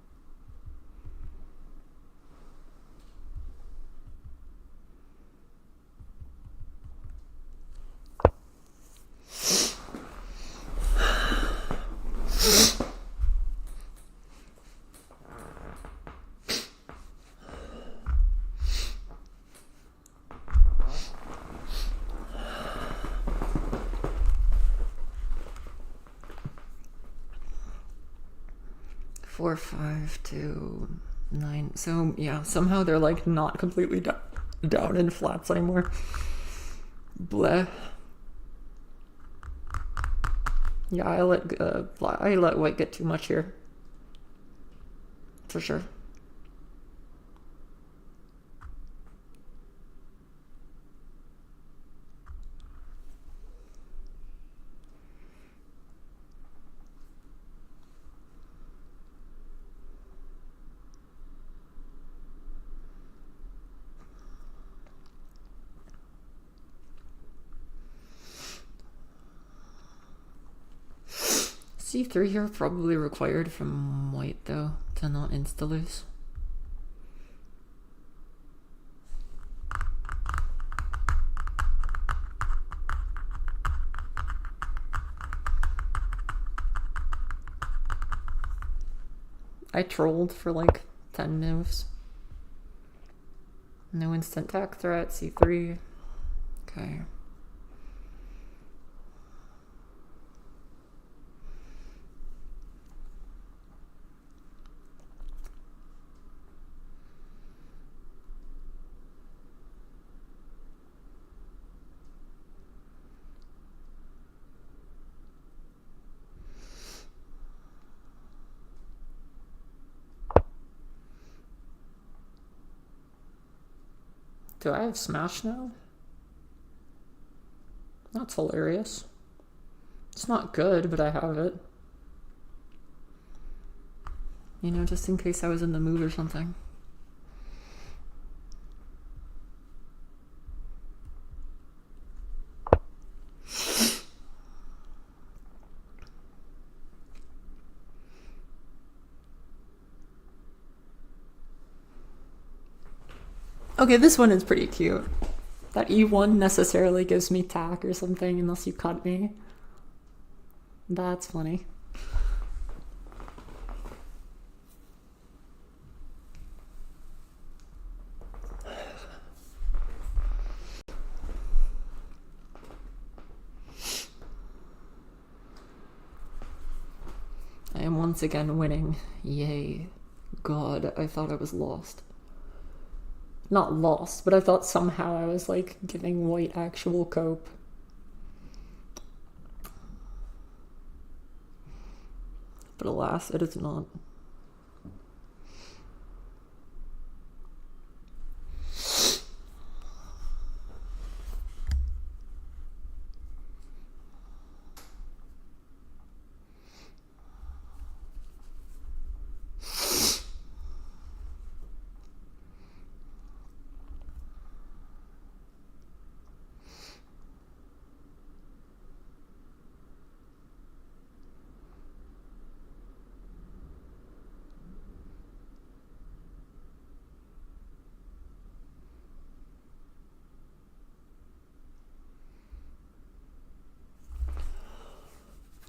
Four, 5, 2, 9. So yeah, somehow they're like not completely down in flats anymore. Bleh. Yeah, I let white get too much here. For sure. C3 here probably required from white though to not insta-lose. I trolled for like 10 moves. No instant tack threat, C3. Okay. Do I have smash now? That's hilarious. It's not good, but I have it. You know, just in case I was in the mood or something. Okay, this one is pretty cute. That E1 necessarily gives me tack or something unless you cut me. That's funny. I am once again winning. Yay. God, I thought I was lost. Not lost, but I thought somehow I was like giving white actual cope. But alas, it is not.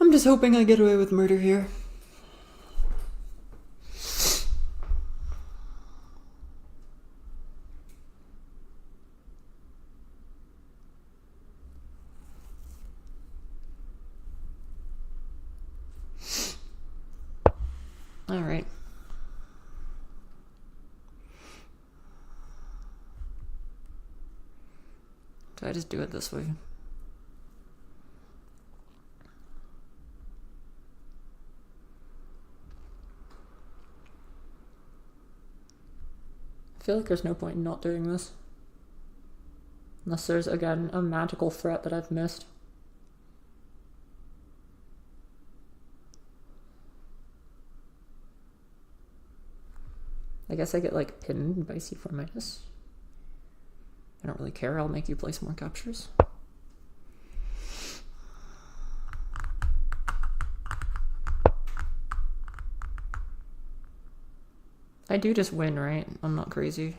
I'm just hoping I get away with murder here. All right. Do I just do it this way? I feel like there's no point in not doing this. Unless there's, again, a magical threat that I've missed. I guess I get, like, pinned by C4 minus. I don't really care, I'll make you place more captures. I do just win, right? I'm not crazy.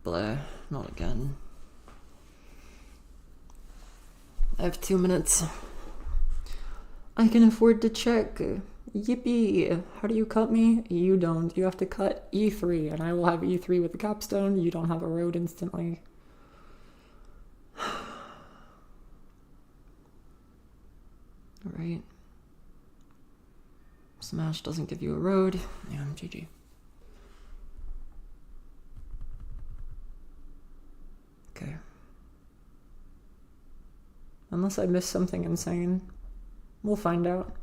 Blah, not again. I have 2 minutes. I can afford to check. Yippee! How do you cut me? You don't. You have to cut E3, and I will have E3 with the capstone. You don't have a road instantly. Alright. Smash doesn't give you a road. Yeah, GG. Okay. Unless I missed something insane. We'll find out.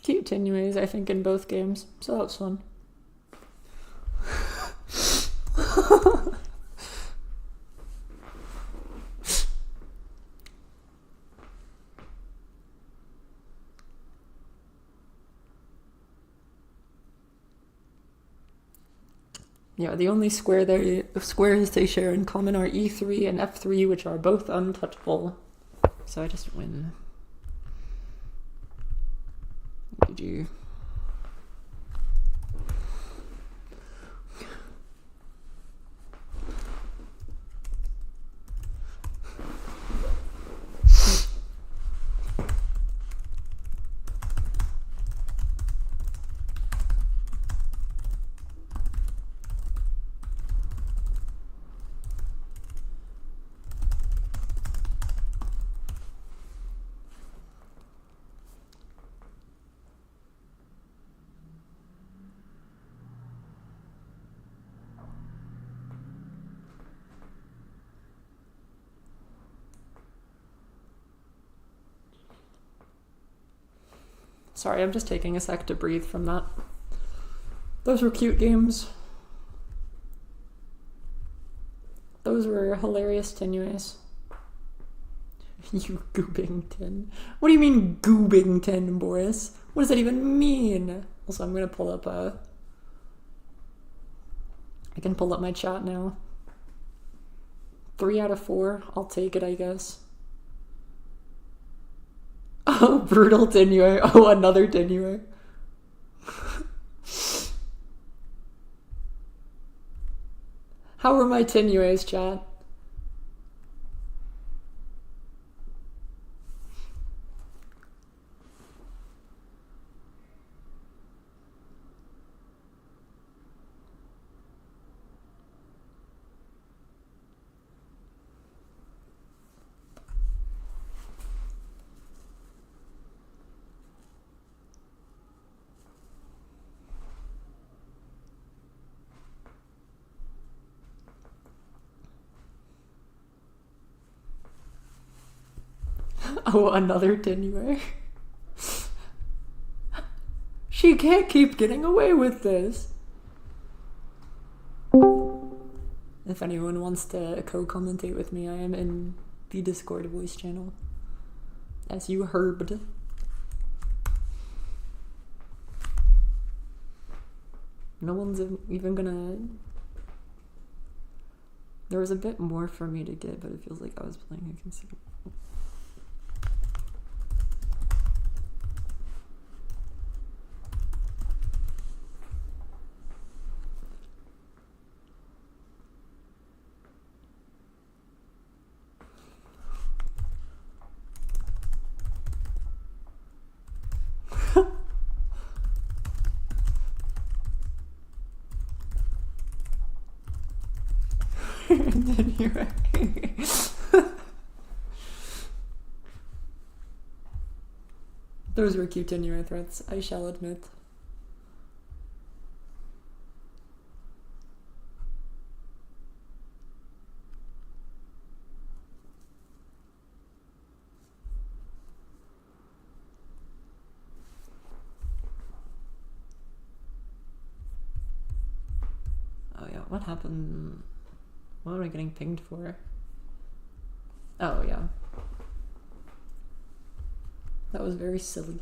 Cute tenues, I think, in both games, so that was fun. Yeah, the only squares they share in common are E3 and F3, which are both untouchable. So I just win. GG. Sorry, I'm just taking a sec to breathe from that. Those were cute games. Those were hilarious tenues. You Goobington. What do you mean Goobington, Boris? What does that even mean? Also, I'm gonna pull up I can pull up my chat now. 3 out of 4. I'll take it, I guess. Oh, brutal Tenue. Oh, another Tenue. How are my Tenues, chat? Oh, another Tenue. She can't keep getting away with this. If anyone wants to co-commentate with me, I am in the Discord voice channel. As you heard. No one's even gonna... There was a bit more for me to get, but it feels like I was playing a considerable... Those were cute Tenue threats, I shall admit. Oh yeah, what happened? What am I getting pinged for? Oh yeah. That was very silly.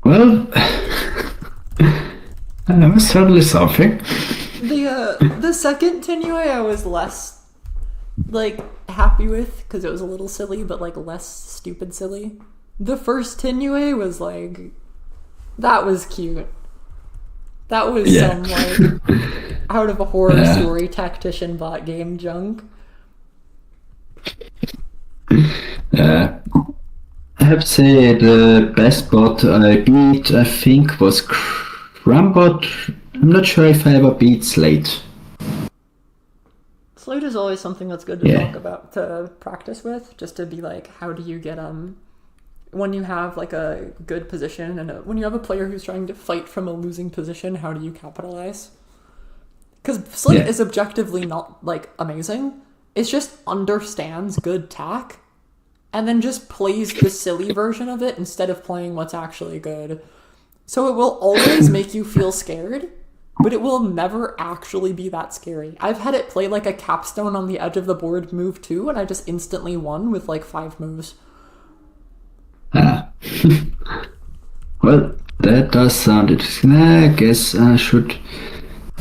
Well, that was certainly something. The second Tenue I was less, like, happy with, because it was a little silly, but, like, less stupid silly. The first Tenue was, like, that was cute. That was some, like, out of a horror story tactician bot game junk. I have to say the best bot I beat, I think, was Crumbot. I'm not sure if I ever beat Slate. Slate is always something that's good to talk about, to practice with, just to be like, how do you get, when you have, like, a good position, and when you have a player who's trying to fight from a losing position, how do you capitalize? Because Slate is objectively not, like, amazing. It just understands good tack, and then just plays the silly version of it instead of playing what's actually good. So it will always make you feel scared, but it will never actually be that scary. I've had it play like a capstone on the edge of the board move 2, and I just instantly won with like 5 moves. Well, that does sound interesting. I guess I should...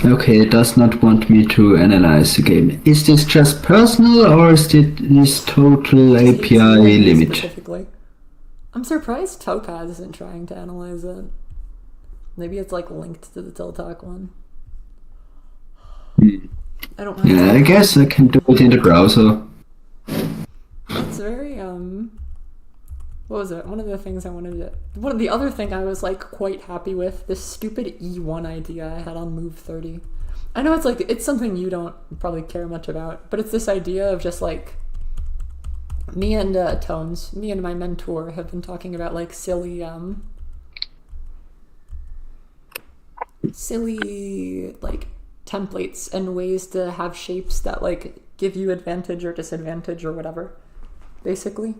Okay, it does not want me to analyze the game. Is this just personal, or is it this total API limit? Specifically. I'm surprised Topaz isn't trying to analyze it. Maybe it's like linked to the Tiltalk one. I don't know. Yeah, I guess I can do it in the browser. It's very, what was it? One of the things I wanted to... the other thing I was, like, quite happy with, this stupid E1 idea I had on move 30. I know it's, like, it's something you don't probably care much about, but it's this idea of just, like... Me and my mentor have been talking about, like, silly, silly like templates and ways to have shapes that like give you advantage or disadvantage or whatever, basically.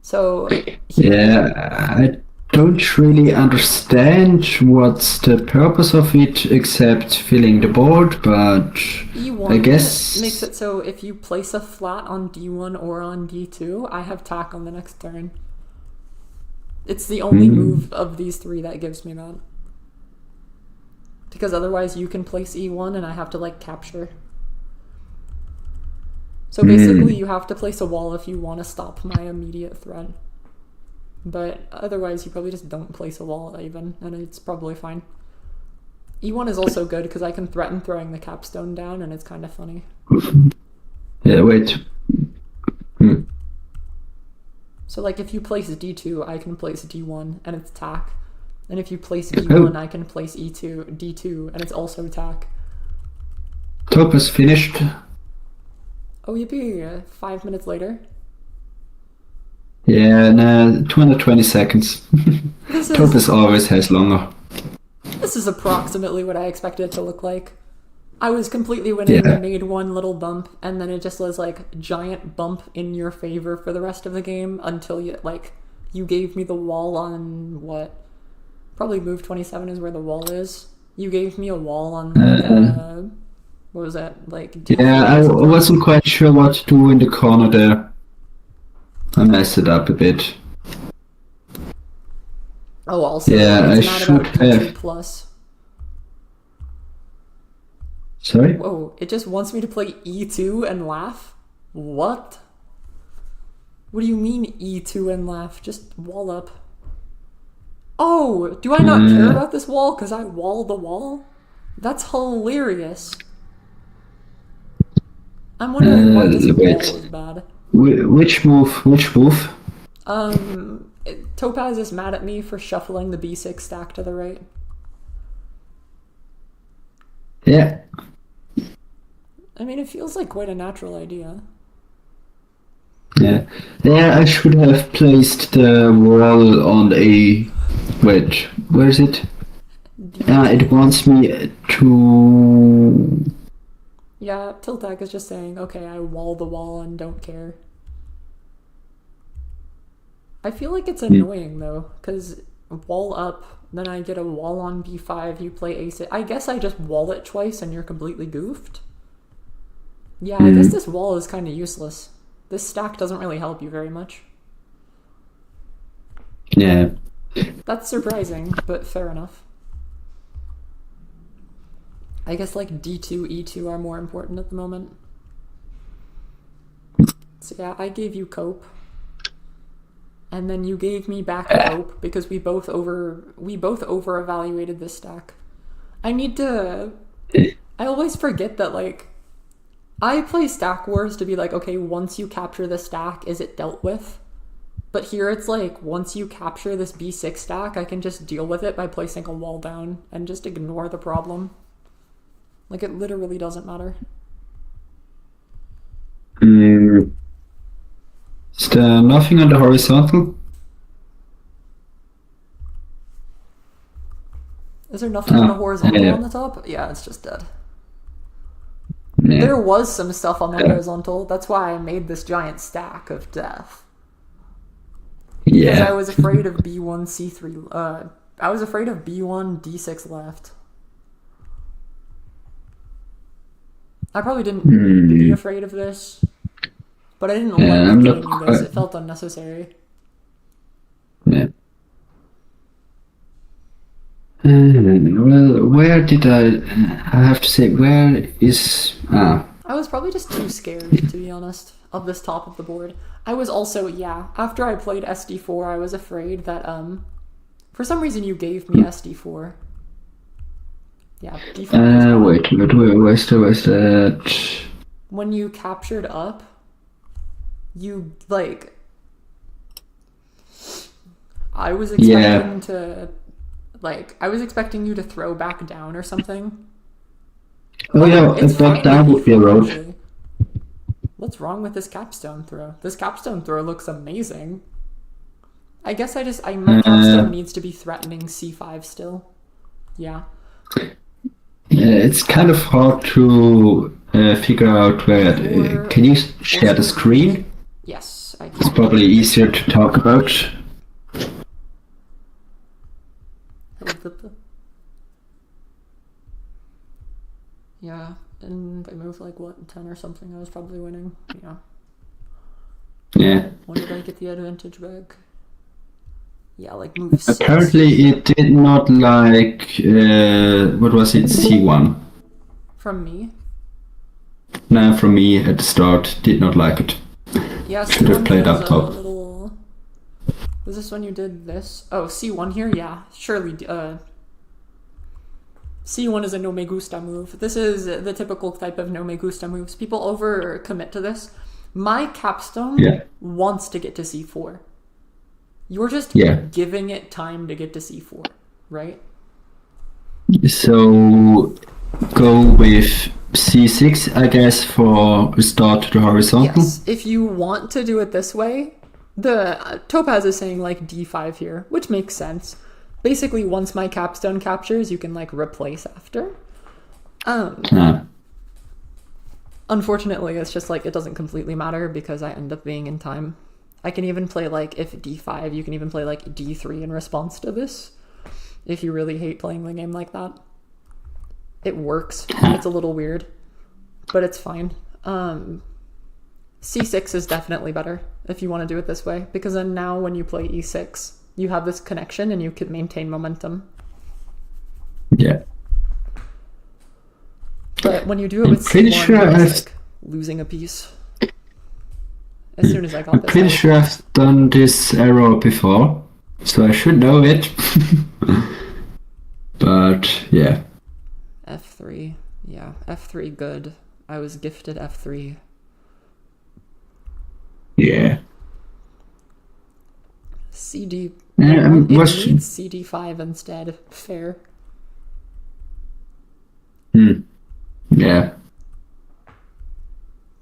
So I don't really understand what's the purpose of it except filling the board, but E1 I guess makes it so if you place a flat on D1 or on D2, I have tack on the next turn. It's the only move of these three that gives me that. Because otherwise you can place E1 and I have to like capture. So basically you have to place a wall if you want to stop my immediate threat. But otherwise you probably just don't place a wall even, and it's probably fine. E1 is also good because I can threaten throwing the capstone down and it's kind of funny. Yeah, wait. So like if you place D2, I can place D1 and it's tack. And if you place D1, I can place D2 and it's also tack. Top is finished. Oh, yippee, 5 minutes later. Yeah, no, 220 seconds. Top is always has longer. This is approximately what I expected it to look like. I was completely winning, I made one little bump, and then it just was like giant bump in your favor for the rest of the game until you gave me the wall on what? Probably move 27 is where the wall is. You gave me a wall on what was that? Yeah, I wasn't quite sure what to do in the corner there. I messed it up a bit. Oh, also, yeah, it's I not should about D2 have. plus. Sorry? Whoa, it just wants me to play E2 and laugh? What? What do you mean E2 and laugh? Just wall up. Oh, do I not care about this wall because I wall the wall? That's hilarious. I'm wondering why this wall is bad. Which move? Topaz is mad at me for shuffling the B6 stack to the right. Yeah. I mean, it feels like quite a natural idea. Yeah, I should have placed the wall on a... Wait, where is it? It wants me to... Yeah, Tiltak is just saying, okay, I wall the wall and don't care. I feel like it's annoying though, because wall up, then I get a wall on B5, you play ace. I guess I just wall it twice and you're completely goofed. Yeah, I guess this wall is kind of useless. This stack doesn't really help you very much. Yeah. That's surprising, but fair enough. I guess like D2, E2 are more important at the moment. So yeah, I gave you cope. And then you gave me back cope because we both over evaluated this stack. I always forget that like I play Stack Wars to be like, okay, once you capture the stack, is it dealt with? But here it's like, once you capture this B6 stack, I can just deal with it by placing a wall down and just ignore the problem. Like, it literally doesn't matter. Is there nothing on the horizontal? Is there nothing on the horizontal on the top? Yeah, it's just dead. Yeah. There was some stuff on the horizontal. That's why I made this giant stack of death. Yeah. Because I was afraid of B1, C3. I was afraid of B1, D6 left. I probably didn't need to be afraid of this. But I didn't like giving you this. It felt unnecessary. Yeah. Well, where did I have to say, where is... I was probably just too scared, to be honest, of this top of the board. I was also, after I played SD4, I was afraid that, for some reason you gave me SD4. Yeah, D4 where's that? When you captured up, you, like... I was expecting to... Like, I was expecting you to throw back down or something. Oh yeah, back down would be a road. Actually. What's wrong with this capstone throw? This capstone throw looks amazing. I guess my capstone needs to be threatening C5 still. Yeah. It's kind of hard to figure out where. Can you share the screen? Yes, I It's can. probably easier to talk about. Yeah, and if I move like what 10 or something, I was probably winning. Yeah. Yeah. When did I get the advantage back? Yeah, like move 6. Apparently, it did not like what was it? C1. From me? No, from me at the start, did not like it. Yeah, Should have C1 played was up top. Was this when you did this? Oh, C1 here? Yeah, surely. C1 is a no me gusta move. This is the typical type of no me gusta moves. People over commit to this. My capstone wants to get to C4. You're just giving it time to get to C4, right? So go with C6, I guess, for start to the horizontal. Yes, if you want to do it this way, the Topaz is saying like D5 here, which makes sense. Basically, once my capstone captures, you can like replace after. Unfortunately, it's just like it doesn't completely matter because I end up being in time. I can even play like if D5, you can even play like D3 in response to this. If you really hate playing the game like that. It works. It's a little weird, but it's fine. C6 is definitely better if you want to do it this way, because then now when you play E6, you have this connection and you can maintain momentum. Yeah. But when you do it with pretty C1, sure you're just, like, losing a piece. As soon as I got I'm this, pretty sure I've done this arrow before, so I should know it. But yeah. F3, yeah, F3 good. I was gifted F3. Yeah. CD. Yeah, it needs CD5 instead. Fair. Yeah.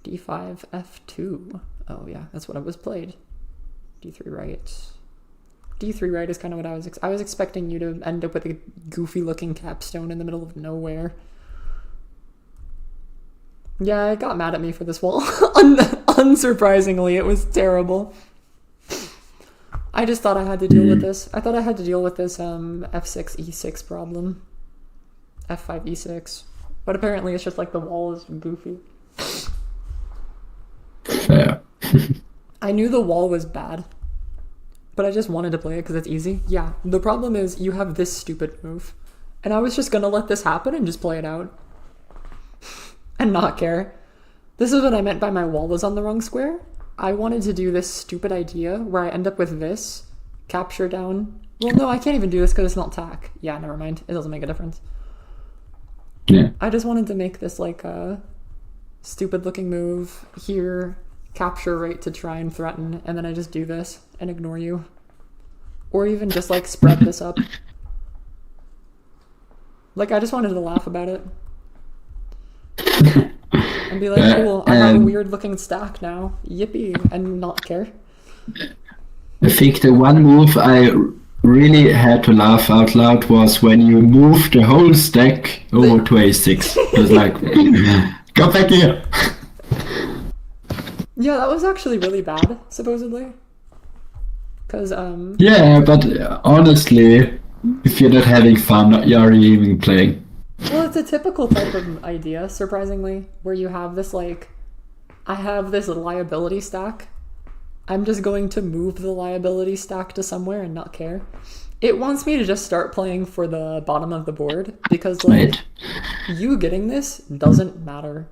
D5, F2. Oh yeah, that's what I was played. D3 right. D3 right is kind of what I was expecting you to end up with a goofy looking capstone in the middle of nowhere. Yeah, it got mad at me for this wall. Unsurprisingly, it was terrible. I just thought I had to deal with this. I thought I had to deal with this F6 E6 problem. F5 E6. But apparently it's just like the wall is goofy. Yeah. I knew the wall was bad, but I just wanted to play it because it's easy. Yeah, the problem is you have this stupid move, and I was just gonna let this happen and just play it out. And not care. This is what I meant by my wall was on the wrong square. I wanted to do this stupid idea where I end up with this, capture down. Well, no, I can't even do this because it's not tack. Yeah, never mind. It doesn't make a difference. Yeah. I just wanted to make this like a stupid looking move here, capture right to try and threaten, and then I just do this and ignore you. Or even just like spread this up. Like I just wanted to laugh about it. And be like, cool, I have a weird looking stack now. Yippee, and not care. I think the one move I really had to laugh out loud was when you moved the whole stack over to A6. It was like, go back here. Yeah, that was actually really bad, supposedly. Cause Yeah, but honestly, if you're not having fun, you're even playing. well, it's a typical type of idea, surprisingly, where you have this like, I have this liability stack. I'm just going to move the liability stack to somewhere and not care. It wants me to just start playing for the bottom of the board because like you getting this doesn't matter.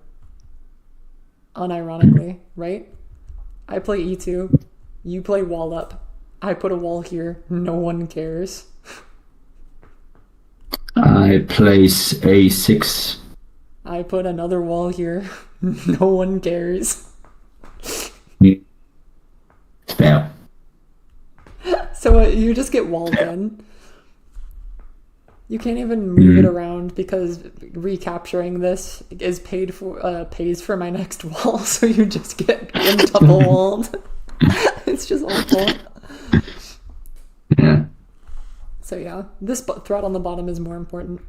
Unironically, right? I play E2, you play wall up. I put a wall here, no one cares. I place A6. I put another wall here, no one cares. Fair. So you just get walled in. You can't even move it around because recapturing this is pays for my next wall, so you just get double walled. It's just awful. Yeah. So yeah. This threat on the bottom is more important.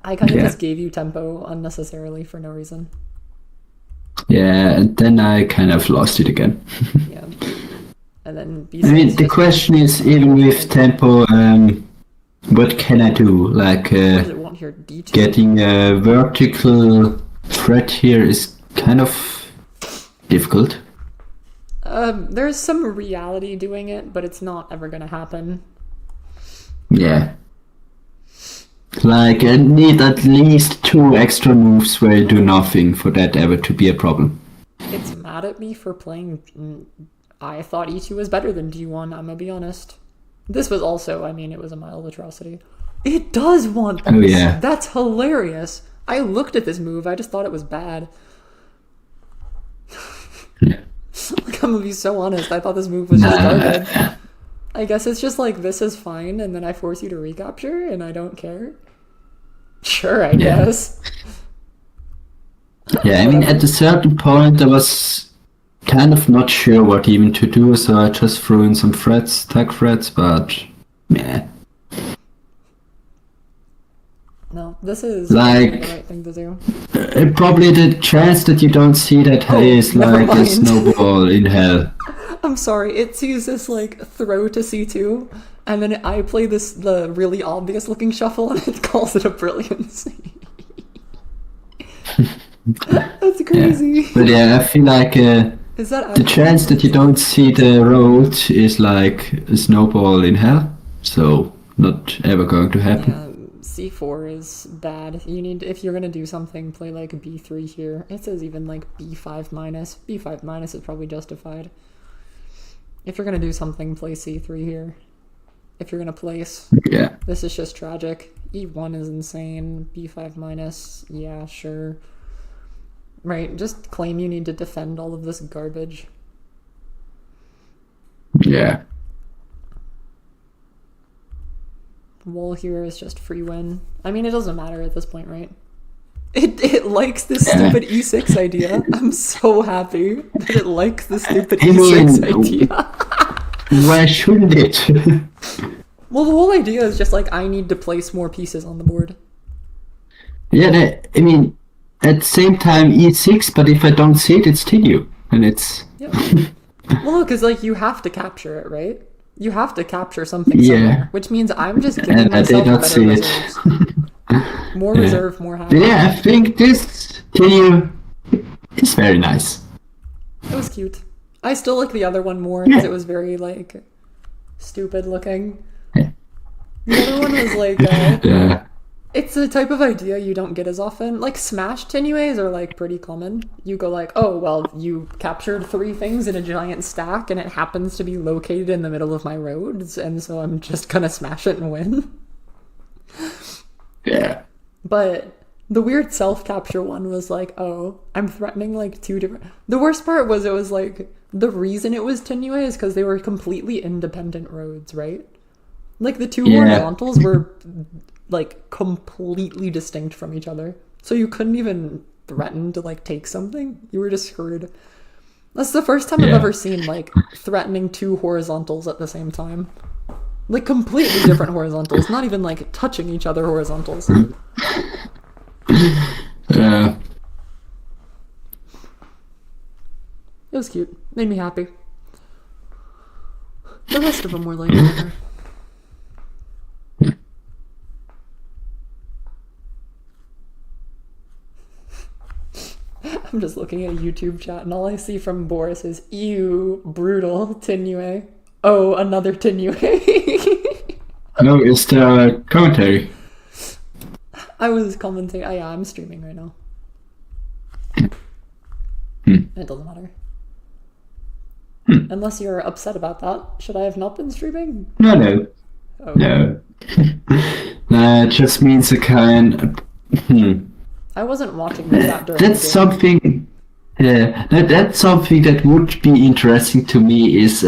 I kind of just gave you tempo unnecessarily for no reason. Yeah, and then I kind of lost it again. Yeah. And then I mean, the question is, even with tempo, what can I do? Like, getting a vertical threat here is kind of difficult. There's some reality doing it, but it's not ever gonna happen. Yeah. Like, I need at least 2 extra moves where I do nothing for that ever to be a problem. It's mad at me for playing... I thought E2 was better than D1, I'm gonna be honest. This was also, I mean, it was a mild atrocity. It does want this! Oh, yeah. That's hilarious! I looked at this move, I just thought it was bad. Yeah. Like, I'm gonna be so honest, I thought this move was just garbage. I guess it's just like, this is fine, and then I force you to recapture, and I don't care. Sure, I guess. Yeah, I mean, at a certain point I was kind of not sure what even to do, so I just threw in some threats, tag threats, but yeah. No, this is like the right thing to do. Probably the chance that you don't see that is like a snowball in hell. I'm sorry, it sees this like throw to C2, and then I play the really obvious looking shuffle, and it calls it a brilliancy. That's crazy. Yeah. But yeah, I feel like the chance that you don't see the road is like a snowball in hell, so not ever going to happen. Yeah, C4 is bad. You need, if you're gonna do something, play like B3 here. It says even like B5 minus. B5 minus is probably justified. If you're gonna do something, play C3 here. If you're gonna place, yeah. This is just tragic. E1 is insane. B5 minus, yeah, sure. Right, just claim you need to defend all of this garbage. Yeah. Wall here is just free win. I mean, it doesn't matter at this point, right? It likes this stupid E6 idea. I'm so happy that it likes the stupid E6 idea. Why shouldn't it? Well, the whole idea is just like, I need to place more pieces on the board. Yeah, I mean, at the same time E6, but if I don't see it, it's still you. And it's... Yeah. Well, because like, you have to capture it, right? You have to capture something somewhere, which means I'm just giving myself better reserves. More reserve, more happy. Yeah, I think this TU is very nice. It was cute. I still like the other one more because it was very like stupid looking. Yeah. The other one was like it's a type of idea you don't get as often. Like smash tenues are like pretty common. You go like, oh well, you captured 3 things in a giant stack and it happens to be located in the middle of my roads, and so I'm just gonna smash it and win. Yeah. But the weird self-capture one was like, oh, I'm threatening like 2 different... The worst part was it was like, the reason it was tenue is because they were completely independent roads, right? Like the 2 horizontals were like completely distinct from each other. So you couldn't even threaten to like take something. You were just screwed. That's the first time I've ever seen like threatening 2 horizontals at the same time. Like completely different horizontals, not even like touching each other horizontals. Yeah. It was cute. Made me happy. The rest of them were like better. I'm just looking at a YouTube chat and all I see from Boris is, ew, brutal, tenue. Oh, another tenue. No, it's the commentary. I was commenting. Yeah, I'm streaming right now. It doesn't matter. Unless you're upset about that. Should I have not been streaming? No. Oh. No. It just means a kind... I wasn't watching that during That's something... that's something that would be interesting to me is...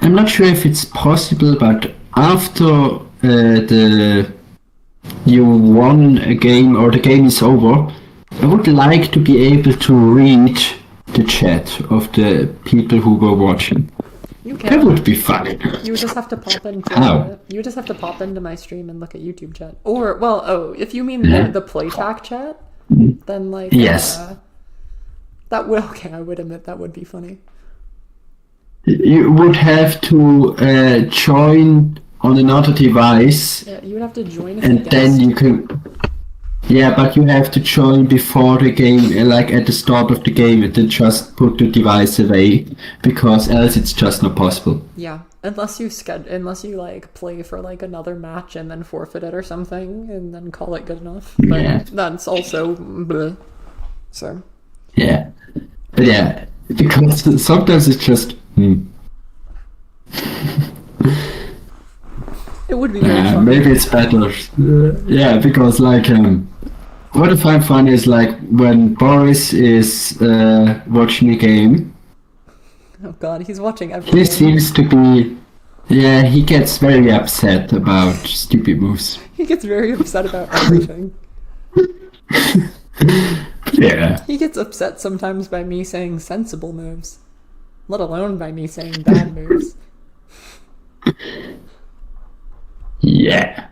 I'm not sure if it's possible, but after you won a game or the game is over, I would like to be able to read the chat of the people who were watching. You That can. would be funny. You would just have to pop into. How? You would just have to pop into my stream and look at YouTube chat. Or, well, if you mean the playtac chat, then like. Yes. That would I would admit that would be funny. You would have to join on another device. Yeah, you would have to join as a And guest. then you can. Yeah, but you have to join before the game, like at the start of the game, and then just put the device away, because else it's just not possible. Yeah, unless you like play for like another match and then forfeit it or something, and then call it good enough. But Yeah. that's also bleh. So. Yeah. But yeah, because sometimes it's just. It would be very Yeah, fun. maybe it's better. Yeah, because like what I find funny is like when Boris is watching the game, Oh god, he's watching he everything. seems to be. Yeah, he gets very upset about stupid moves. He gets very upset about everything. Yeah. He gets upset sometimes by me saying sensible moves, let alone by me saying bad moves. Yeah.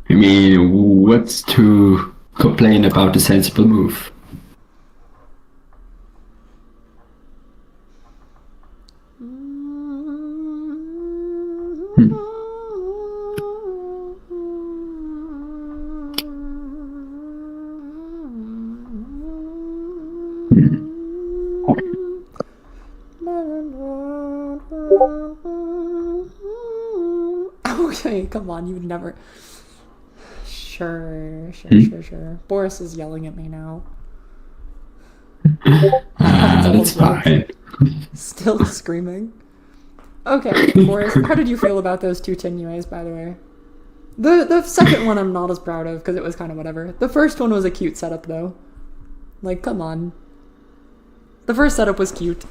I mean, what's to complain about a sensible move? Okay, come on, you would never. Sure. Boris is yelling at me now. That's fine. Still screaming. Okay, Boris, how did you feel about those two Tenues, by the way? The second one I'm not as proud of, because it was kind of whatever. The first one was a cute setup, though. Like, come on. The first setup was cute.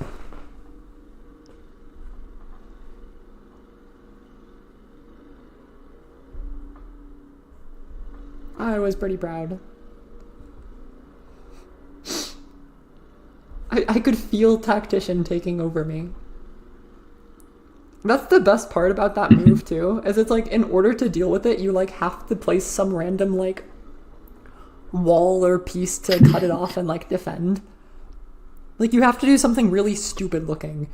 I was pretty proud. I could feel Tactician taking over me. That's the best part about that move too, is it's like in order to deal with it, you like have to place some random like wall or piece to cut it off and like defend. Like you have to do something really stupid looking.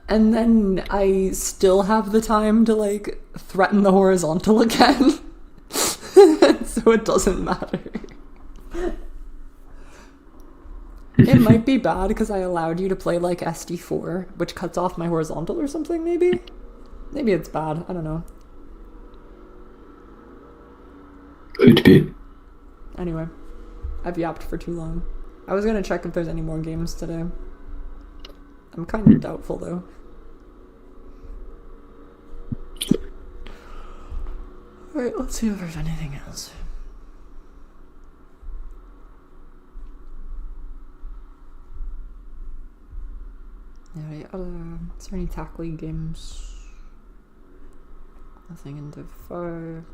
And then I still have the time to like threaten the horizontal again. So it doesn't matter. It might be bad because I allowed you to play like SD4, which cuts off my horizontal or something, maybe? Maybe it's bad, I don't know. Could be. Anyway, I've yapped for too long. I was gonna check if there's any more games today. I'm kind of doubtful though. Alright, let's see if there's anything else. Yeah, is there any TAC League games? Nothing in Div 5.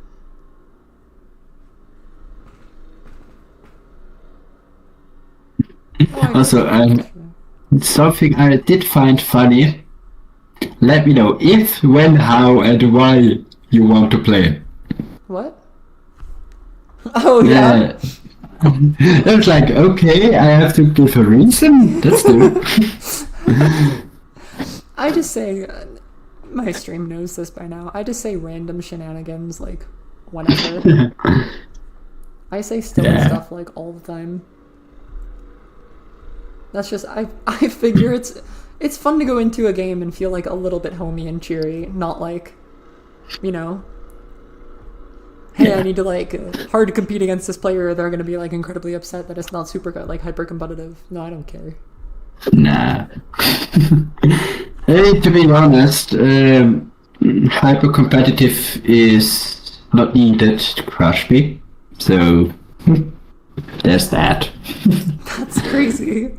Also, something I did find funny. Let me know if, when, how, and why you want to play. What? Oh, yeah. It's like, okay, I have to give a reason? That's new. I just say, my stream knows this by now, I just say random shenanigans, like, whenever. I say silly stuff, like, all the time. That's just, I figure it's fun to go into a game and feel, like, a little bit homey and cheery, not like, you know, hey, I need to, like, hard compete against this player, or they're gonna be, like, incredibly upset that it's not super, like, hyper-competitive. No, I don't care. Nah. Hey, to be honest, hyper-competitive is not needed to crush me, so there's that. That's crazy.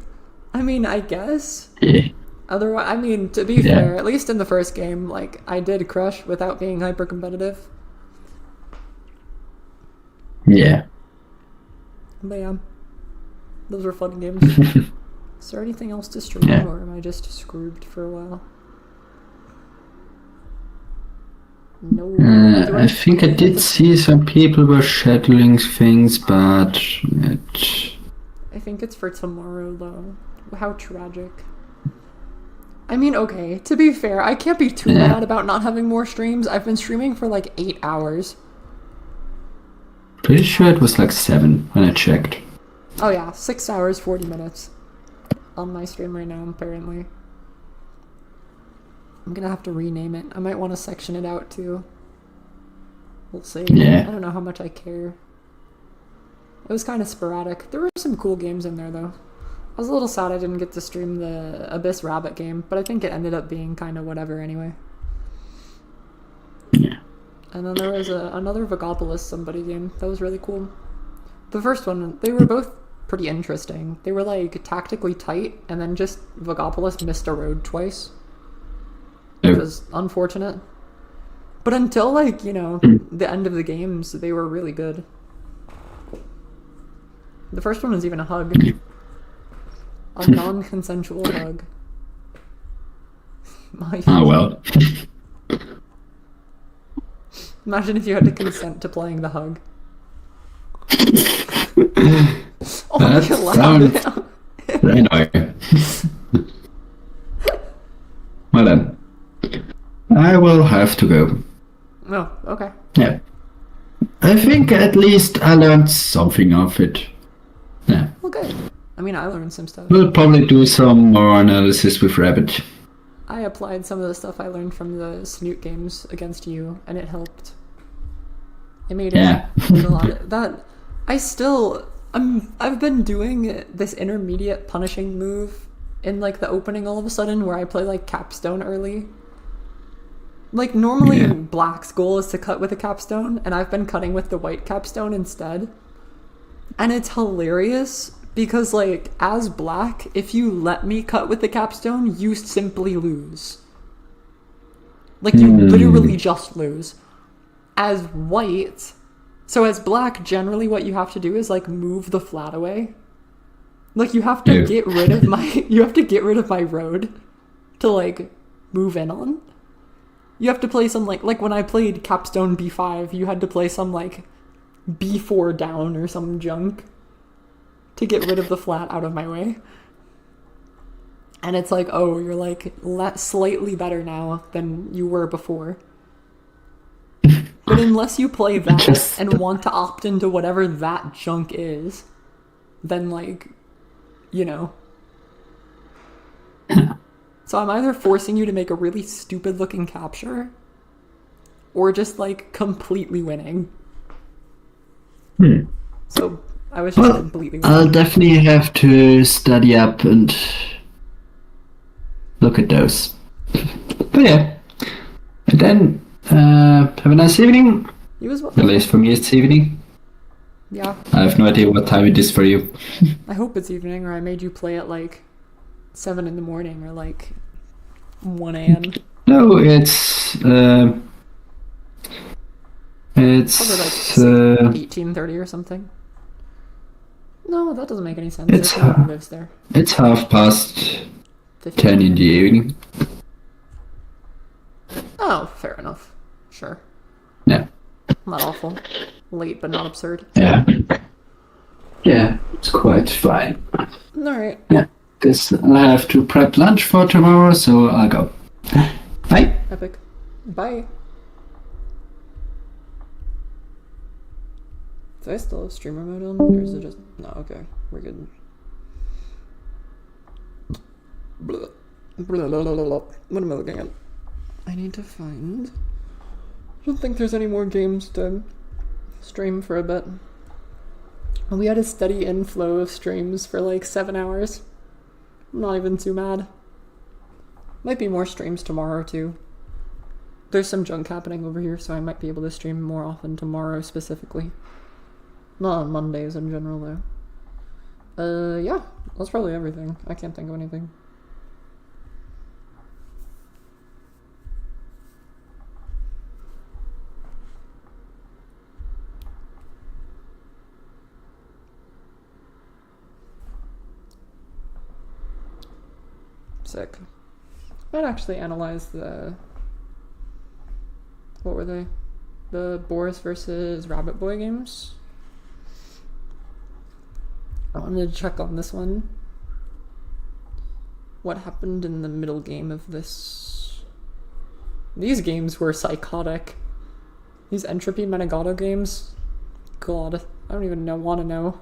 I mean, I guess. Yeah. Otherwise, I mean, to be fair, at least in the first game, like, I did crush without being hyper-competitive. Yeah. But yeah, those were fun games. Is there anything else to stream, or am I just screwed for a while? No. I think I did see some people were scheduling things, but I think it's for tomorrow, though. How tragic. I mean, okay, to be fair, I can't be too mad about not having more streams. I've been streaming for like 8 hours. Pretty sure it was like 7 when I checked. Oh yeah, 6 hours, 40 minutes. On my stream right now, apparently. I'm gonna have to rename it. I might want to section it out too. We'll see. Yeah. I don't know how much I care. It was kind of sporadic. There were some cool games in there though. I was a little sad I didn't get to stream the Abyss Rabbit game, but I think it ended up being kind of whatever anyway. Yeah. And then there was another Vogopolis somebody game. That was really cool. The first one, they were both pretty interesting. They were like tactically tight, and then just Vogopolis missed a road twice. Which was unfortunate. But until like, you know, the end of the games, they were really good. The first one was even a hug. A non-consensual hug. Oh well. Imagine if you had to consent to playing the hug. Oh, That sounds very annoying. Well then, I will have to go. Oh, okay. Yeah. I think at least I learned something of it. Yeah. Well, good. I mean, I learned some stuff. We'll probably do some more analysis with Rabbit. I applied some of the stuff I learned from the Snoot games against you, and it helped. It made it a lot of that. I've been doing this intermediate punishing move in like the opening all of a sudden where I play like capstone early. Like normally Black's goal is to cut with a capstone, and I've been cutting with the white capstone instead. And it's hilarious because like as Black, if you let me cut with the capstone, you simply lose. Like you literally just lose. As white, so as Black, generally what you have to do is like move the flat away. Like you have to get rid of my road to like move in on. You have to play some like when I played capstone b5, you had to play some like b4 down or some junk to get rid of the flat out of my way. And it's like, oh, you're like slightly better now than you were before. But unless you play that and want to opt into whatever that junk is, then like, you know. So I'm either forcing you to make a really stupid looking capture, or just like completely winning. So I was just completely winning. I'll definitely have to study up and look at those. But yeah. And then have a nice evening. You as well. At least for me it's evening. Yeah. I have no idea what time it is for you. I hope it's evening, or I made you play at like 7 in the morning or like 1 a.m. No, it's Probably like 18:30 or something. No, that doesn't make any sense. It's no one lives there. It's 10:30 in the evening. Oh, fair enough. Sure. Yeah. Not awful. Late, but not absurd. Yeah. Yeah, it's quite fine. Alright. Yeah. Guess I have to prep lunch for tomorrow, so I'll go. Bye. Epic. Bye. Do I still have streamer mode on? Or is it just... No, okay. We're good. Blah. Blah, blah, blah, blah. What am I looking at? I need to find... I don't think there's any more games to stream for a bit. We had a steady inflow of streams for like 7 hours. I'm not even too mad. Might be more streams tomorrow too. There's some junk happening over here, so I might be able to stream more often tomorrow specifically. Not on Mondays in general though. Yeah, that's probably everything. I can't think of anything. Sick. Might actually analyze the What were they? The Boris versus Rabbit Boy games? I wanted to check on this one. What happened in the middle game of this? These games were psychotic. These entropy Menegato games? God, I don't even want to know.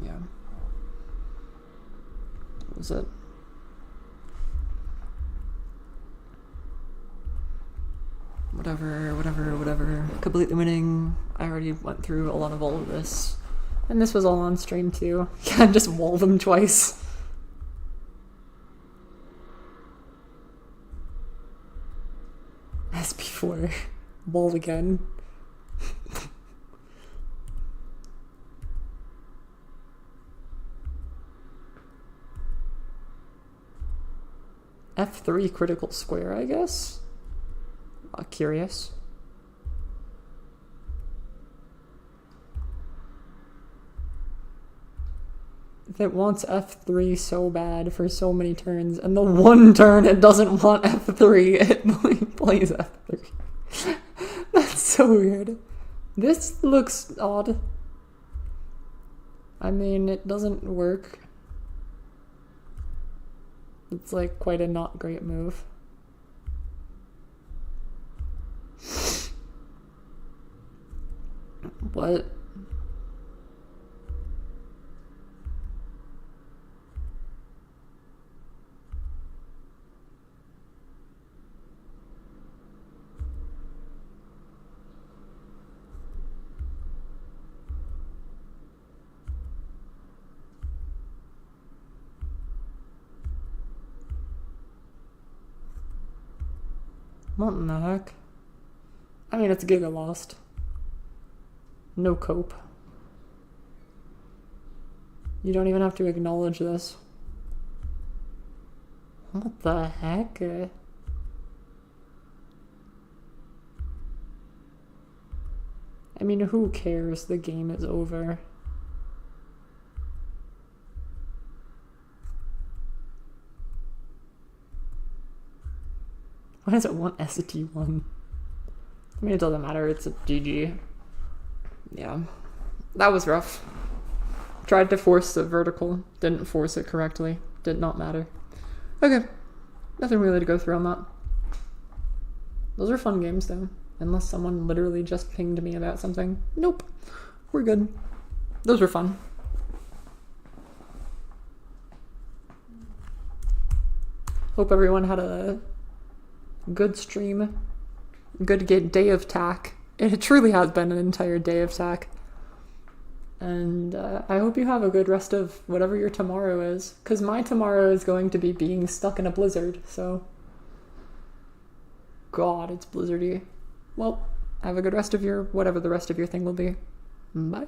Yeah. What was it? Whatever. Completely winning. I already went through a lot of all of this. And this was all on stream too. Yeah, just wall them twice. As before. Wall again. F3 critical square, I guess? Curious. If it wants F3 so bad for so many turns, and the one turn it doesn't want F3, it plays F3. That's so weird. This looks odd. I mean, it doesn't work. It's like quite a not great move. What? What in the heck? I mean, it's Giga Lost. No cope. You don't even have to acknowledge this. What the heck? I mean, who cares? The game is over. Why does it want ST1? I mean, it doesn't matter. It's a GG. Yeah. That was rough. Tried to force the vertical. Didn't force it correctly. Did not matter. Okay. Nothing really to go through on that. Those are fun games, though. Unless someone literally just pinged me about something. Nope. We're good. Those were fun. Hope everyone had a good stream. Good day of TAC. It truly has been an entire day of TAC. And I hope you have a good rest of whatever your tomorrow is. Because my tomorrow is going to be being stuck in a blizzard, so... God, it's blizzardy. Well, have a good rest of your... whatever the rest of your thing will be. Bye.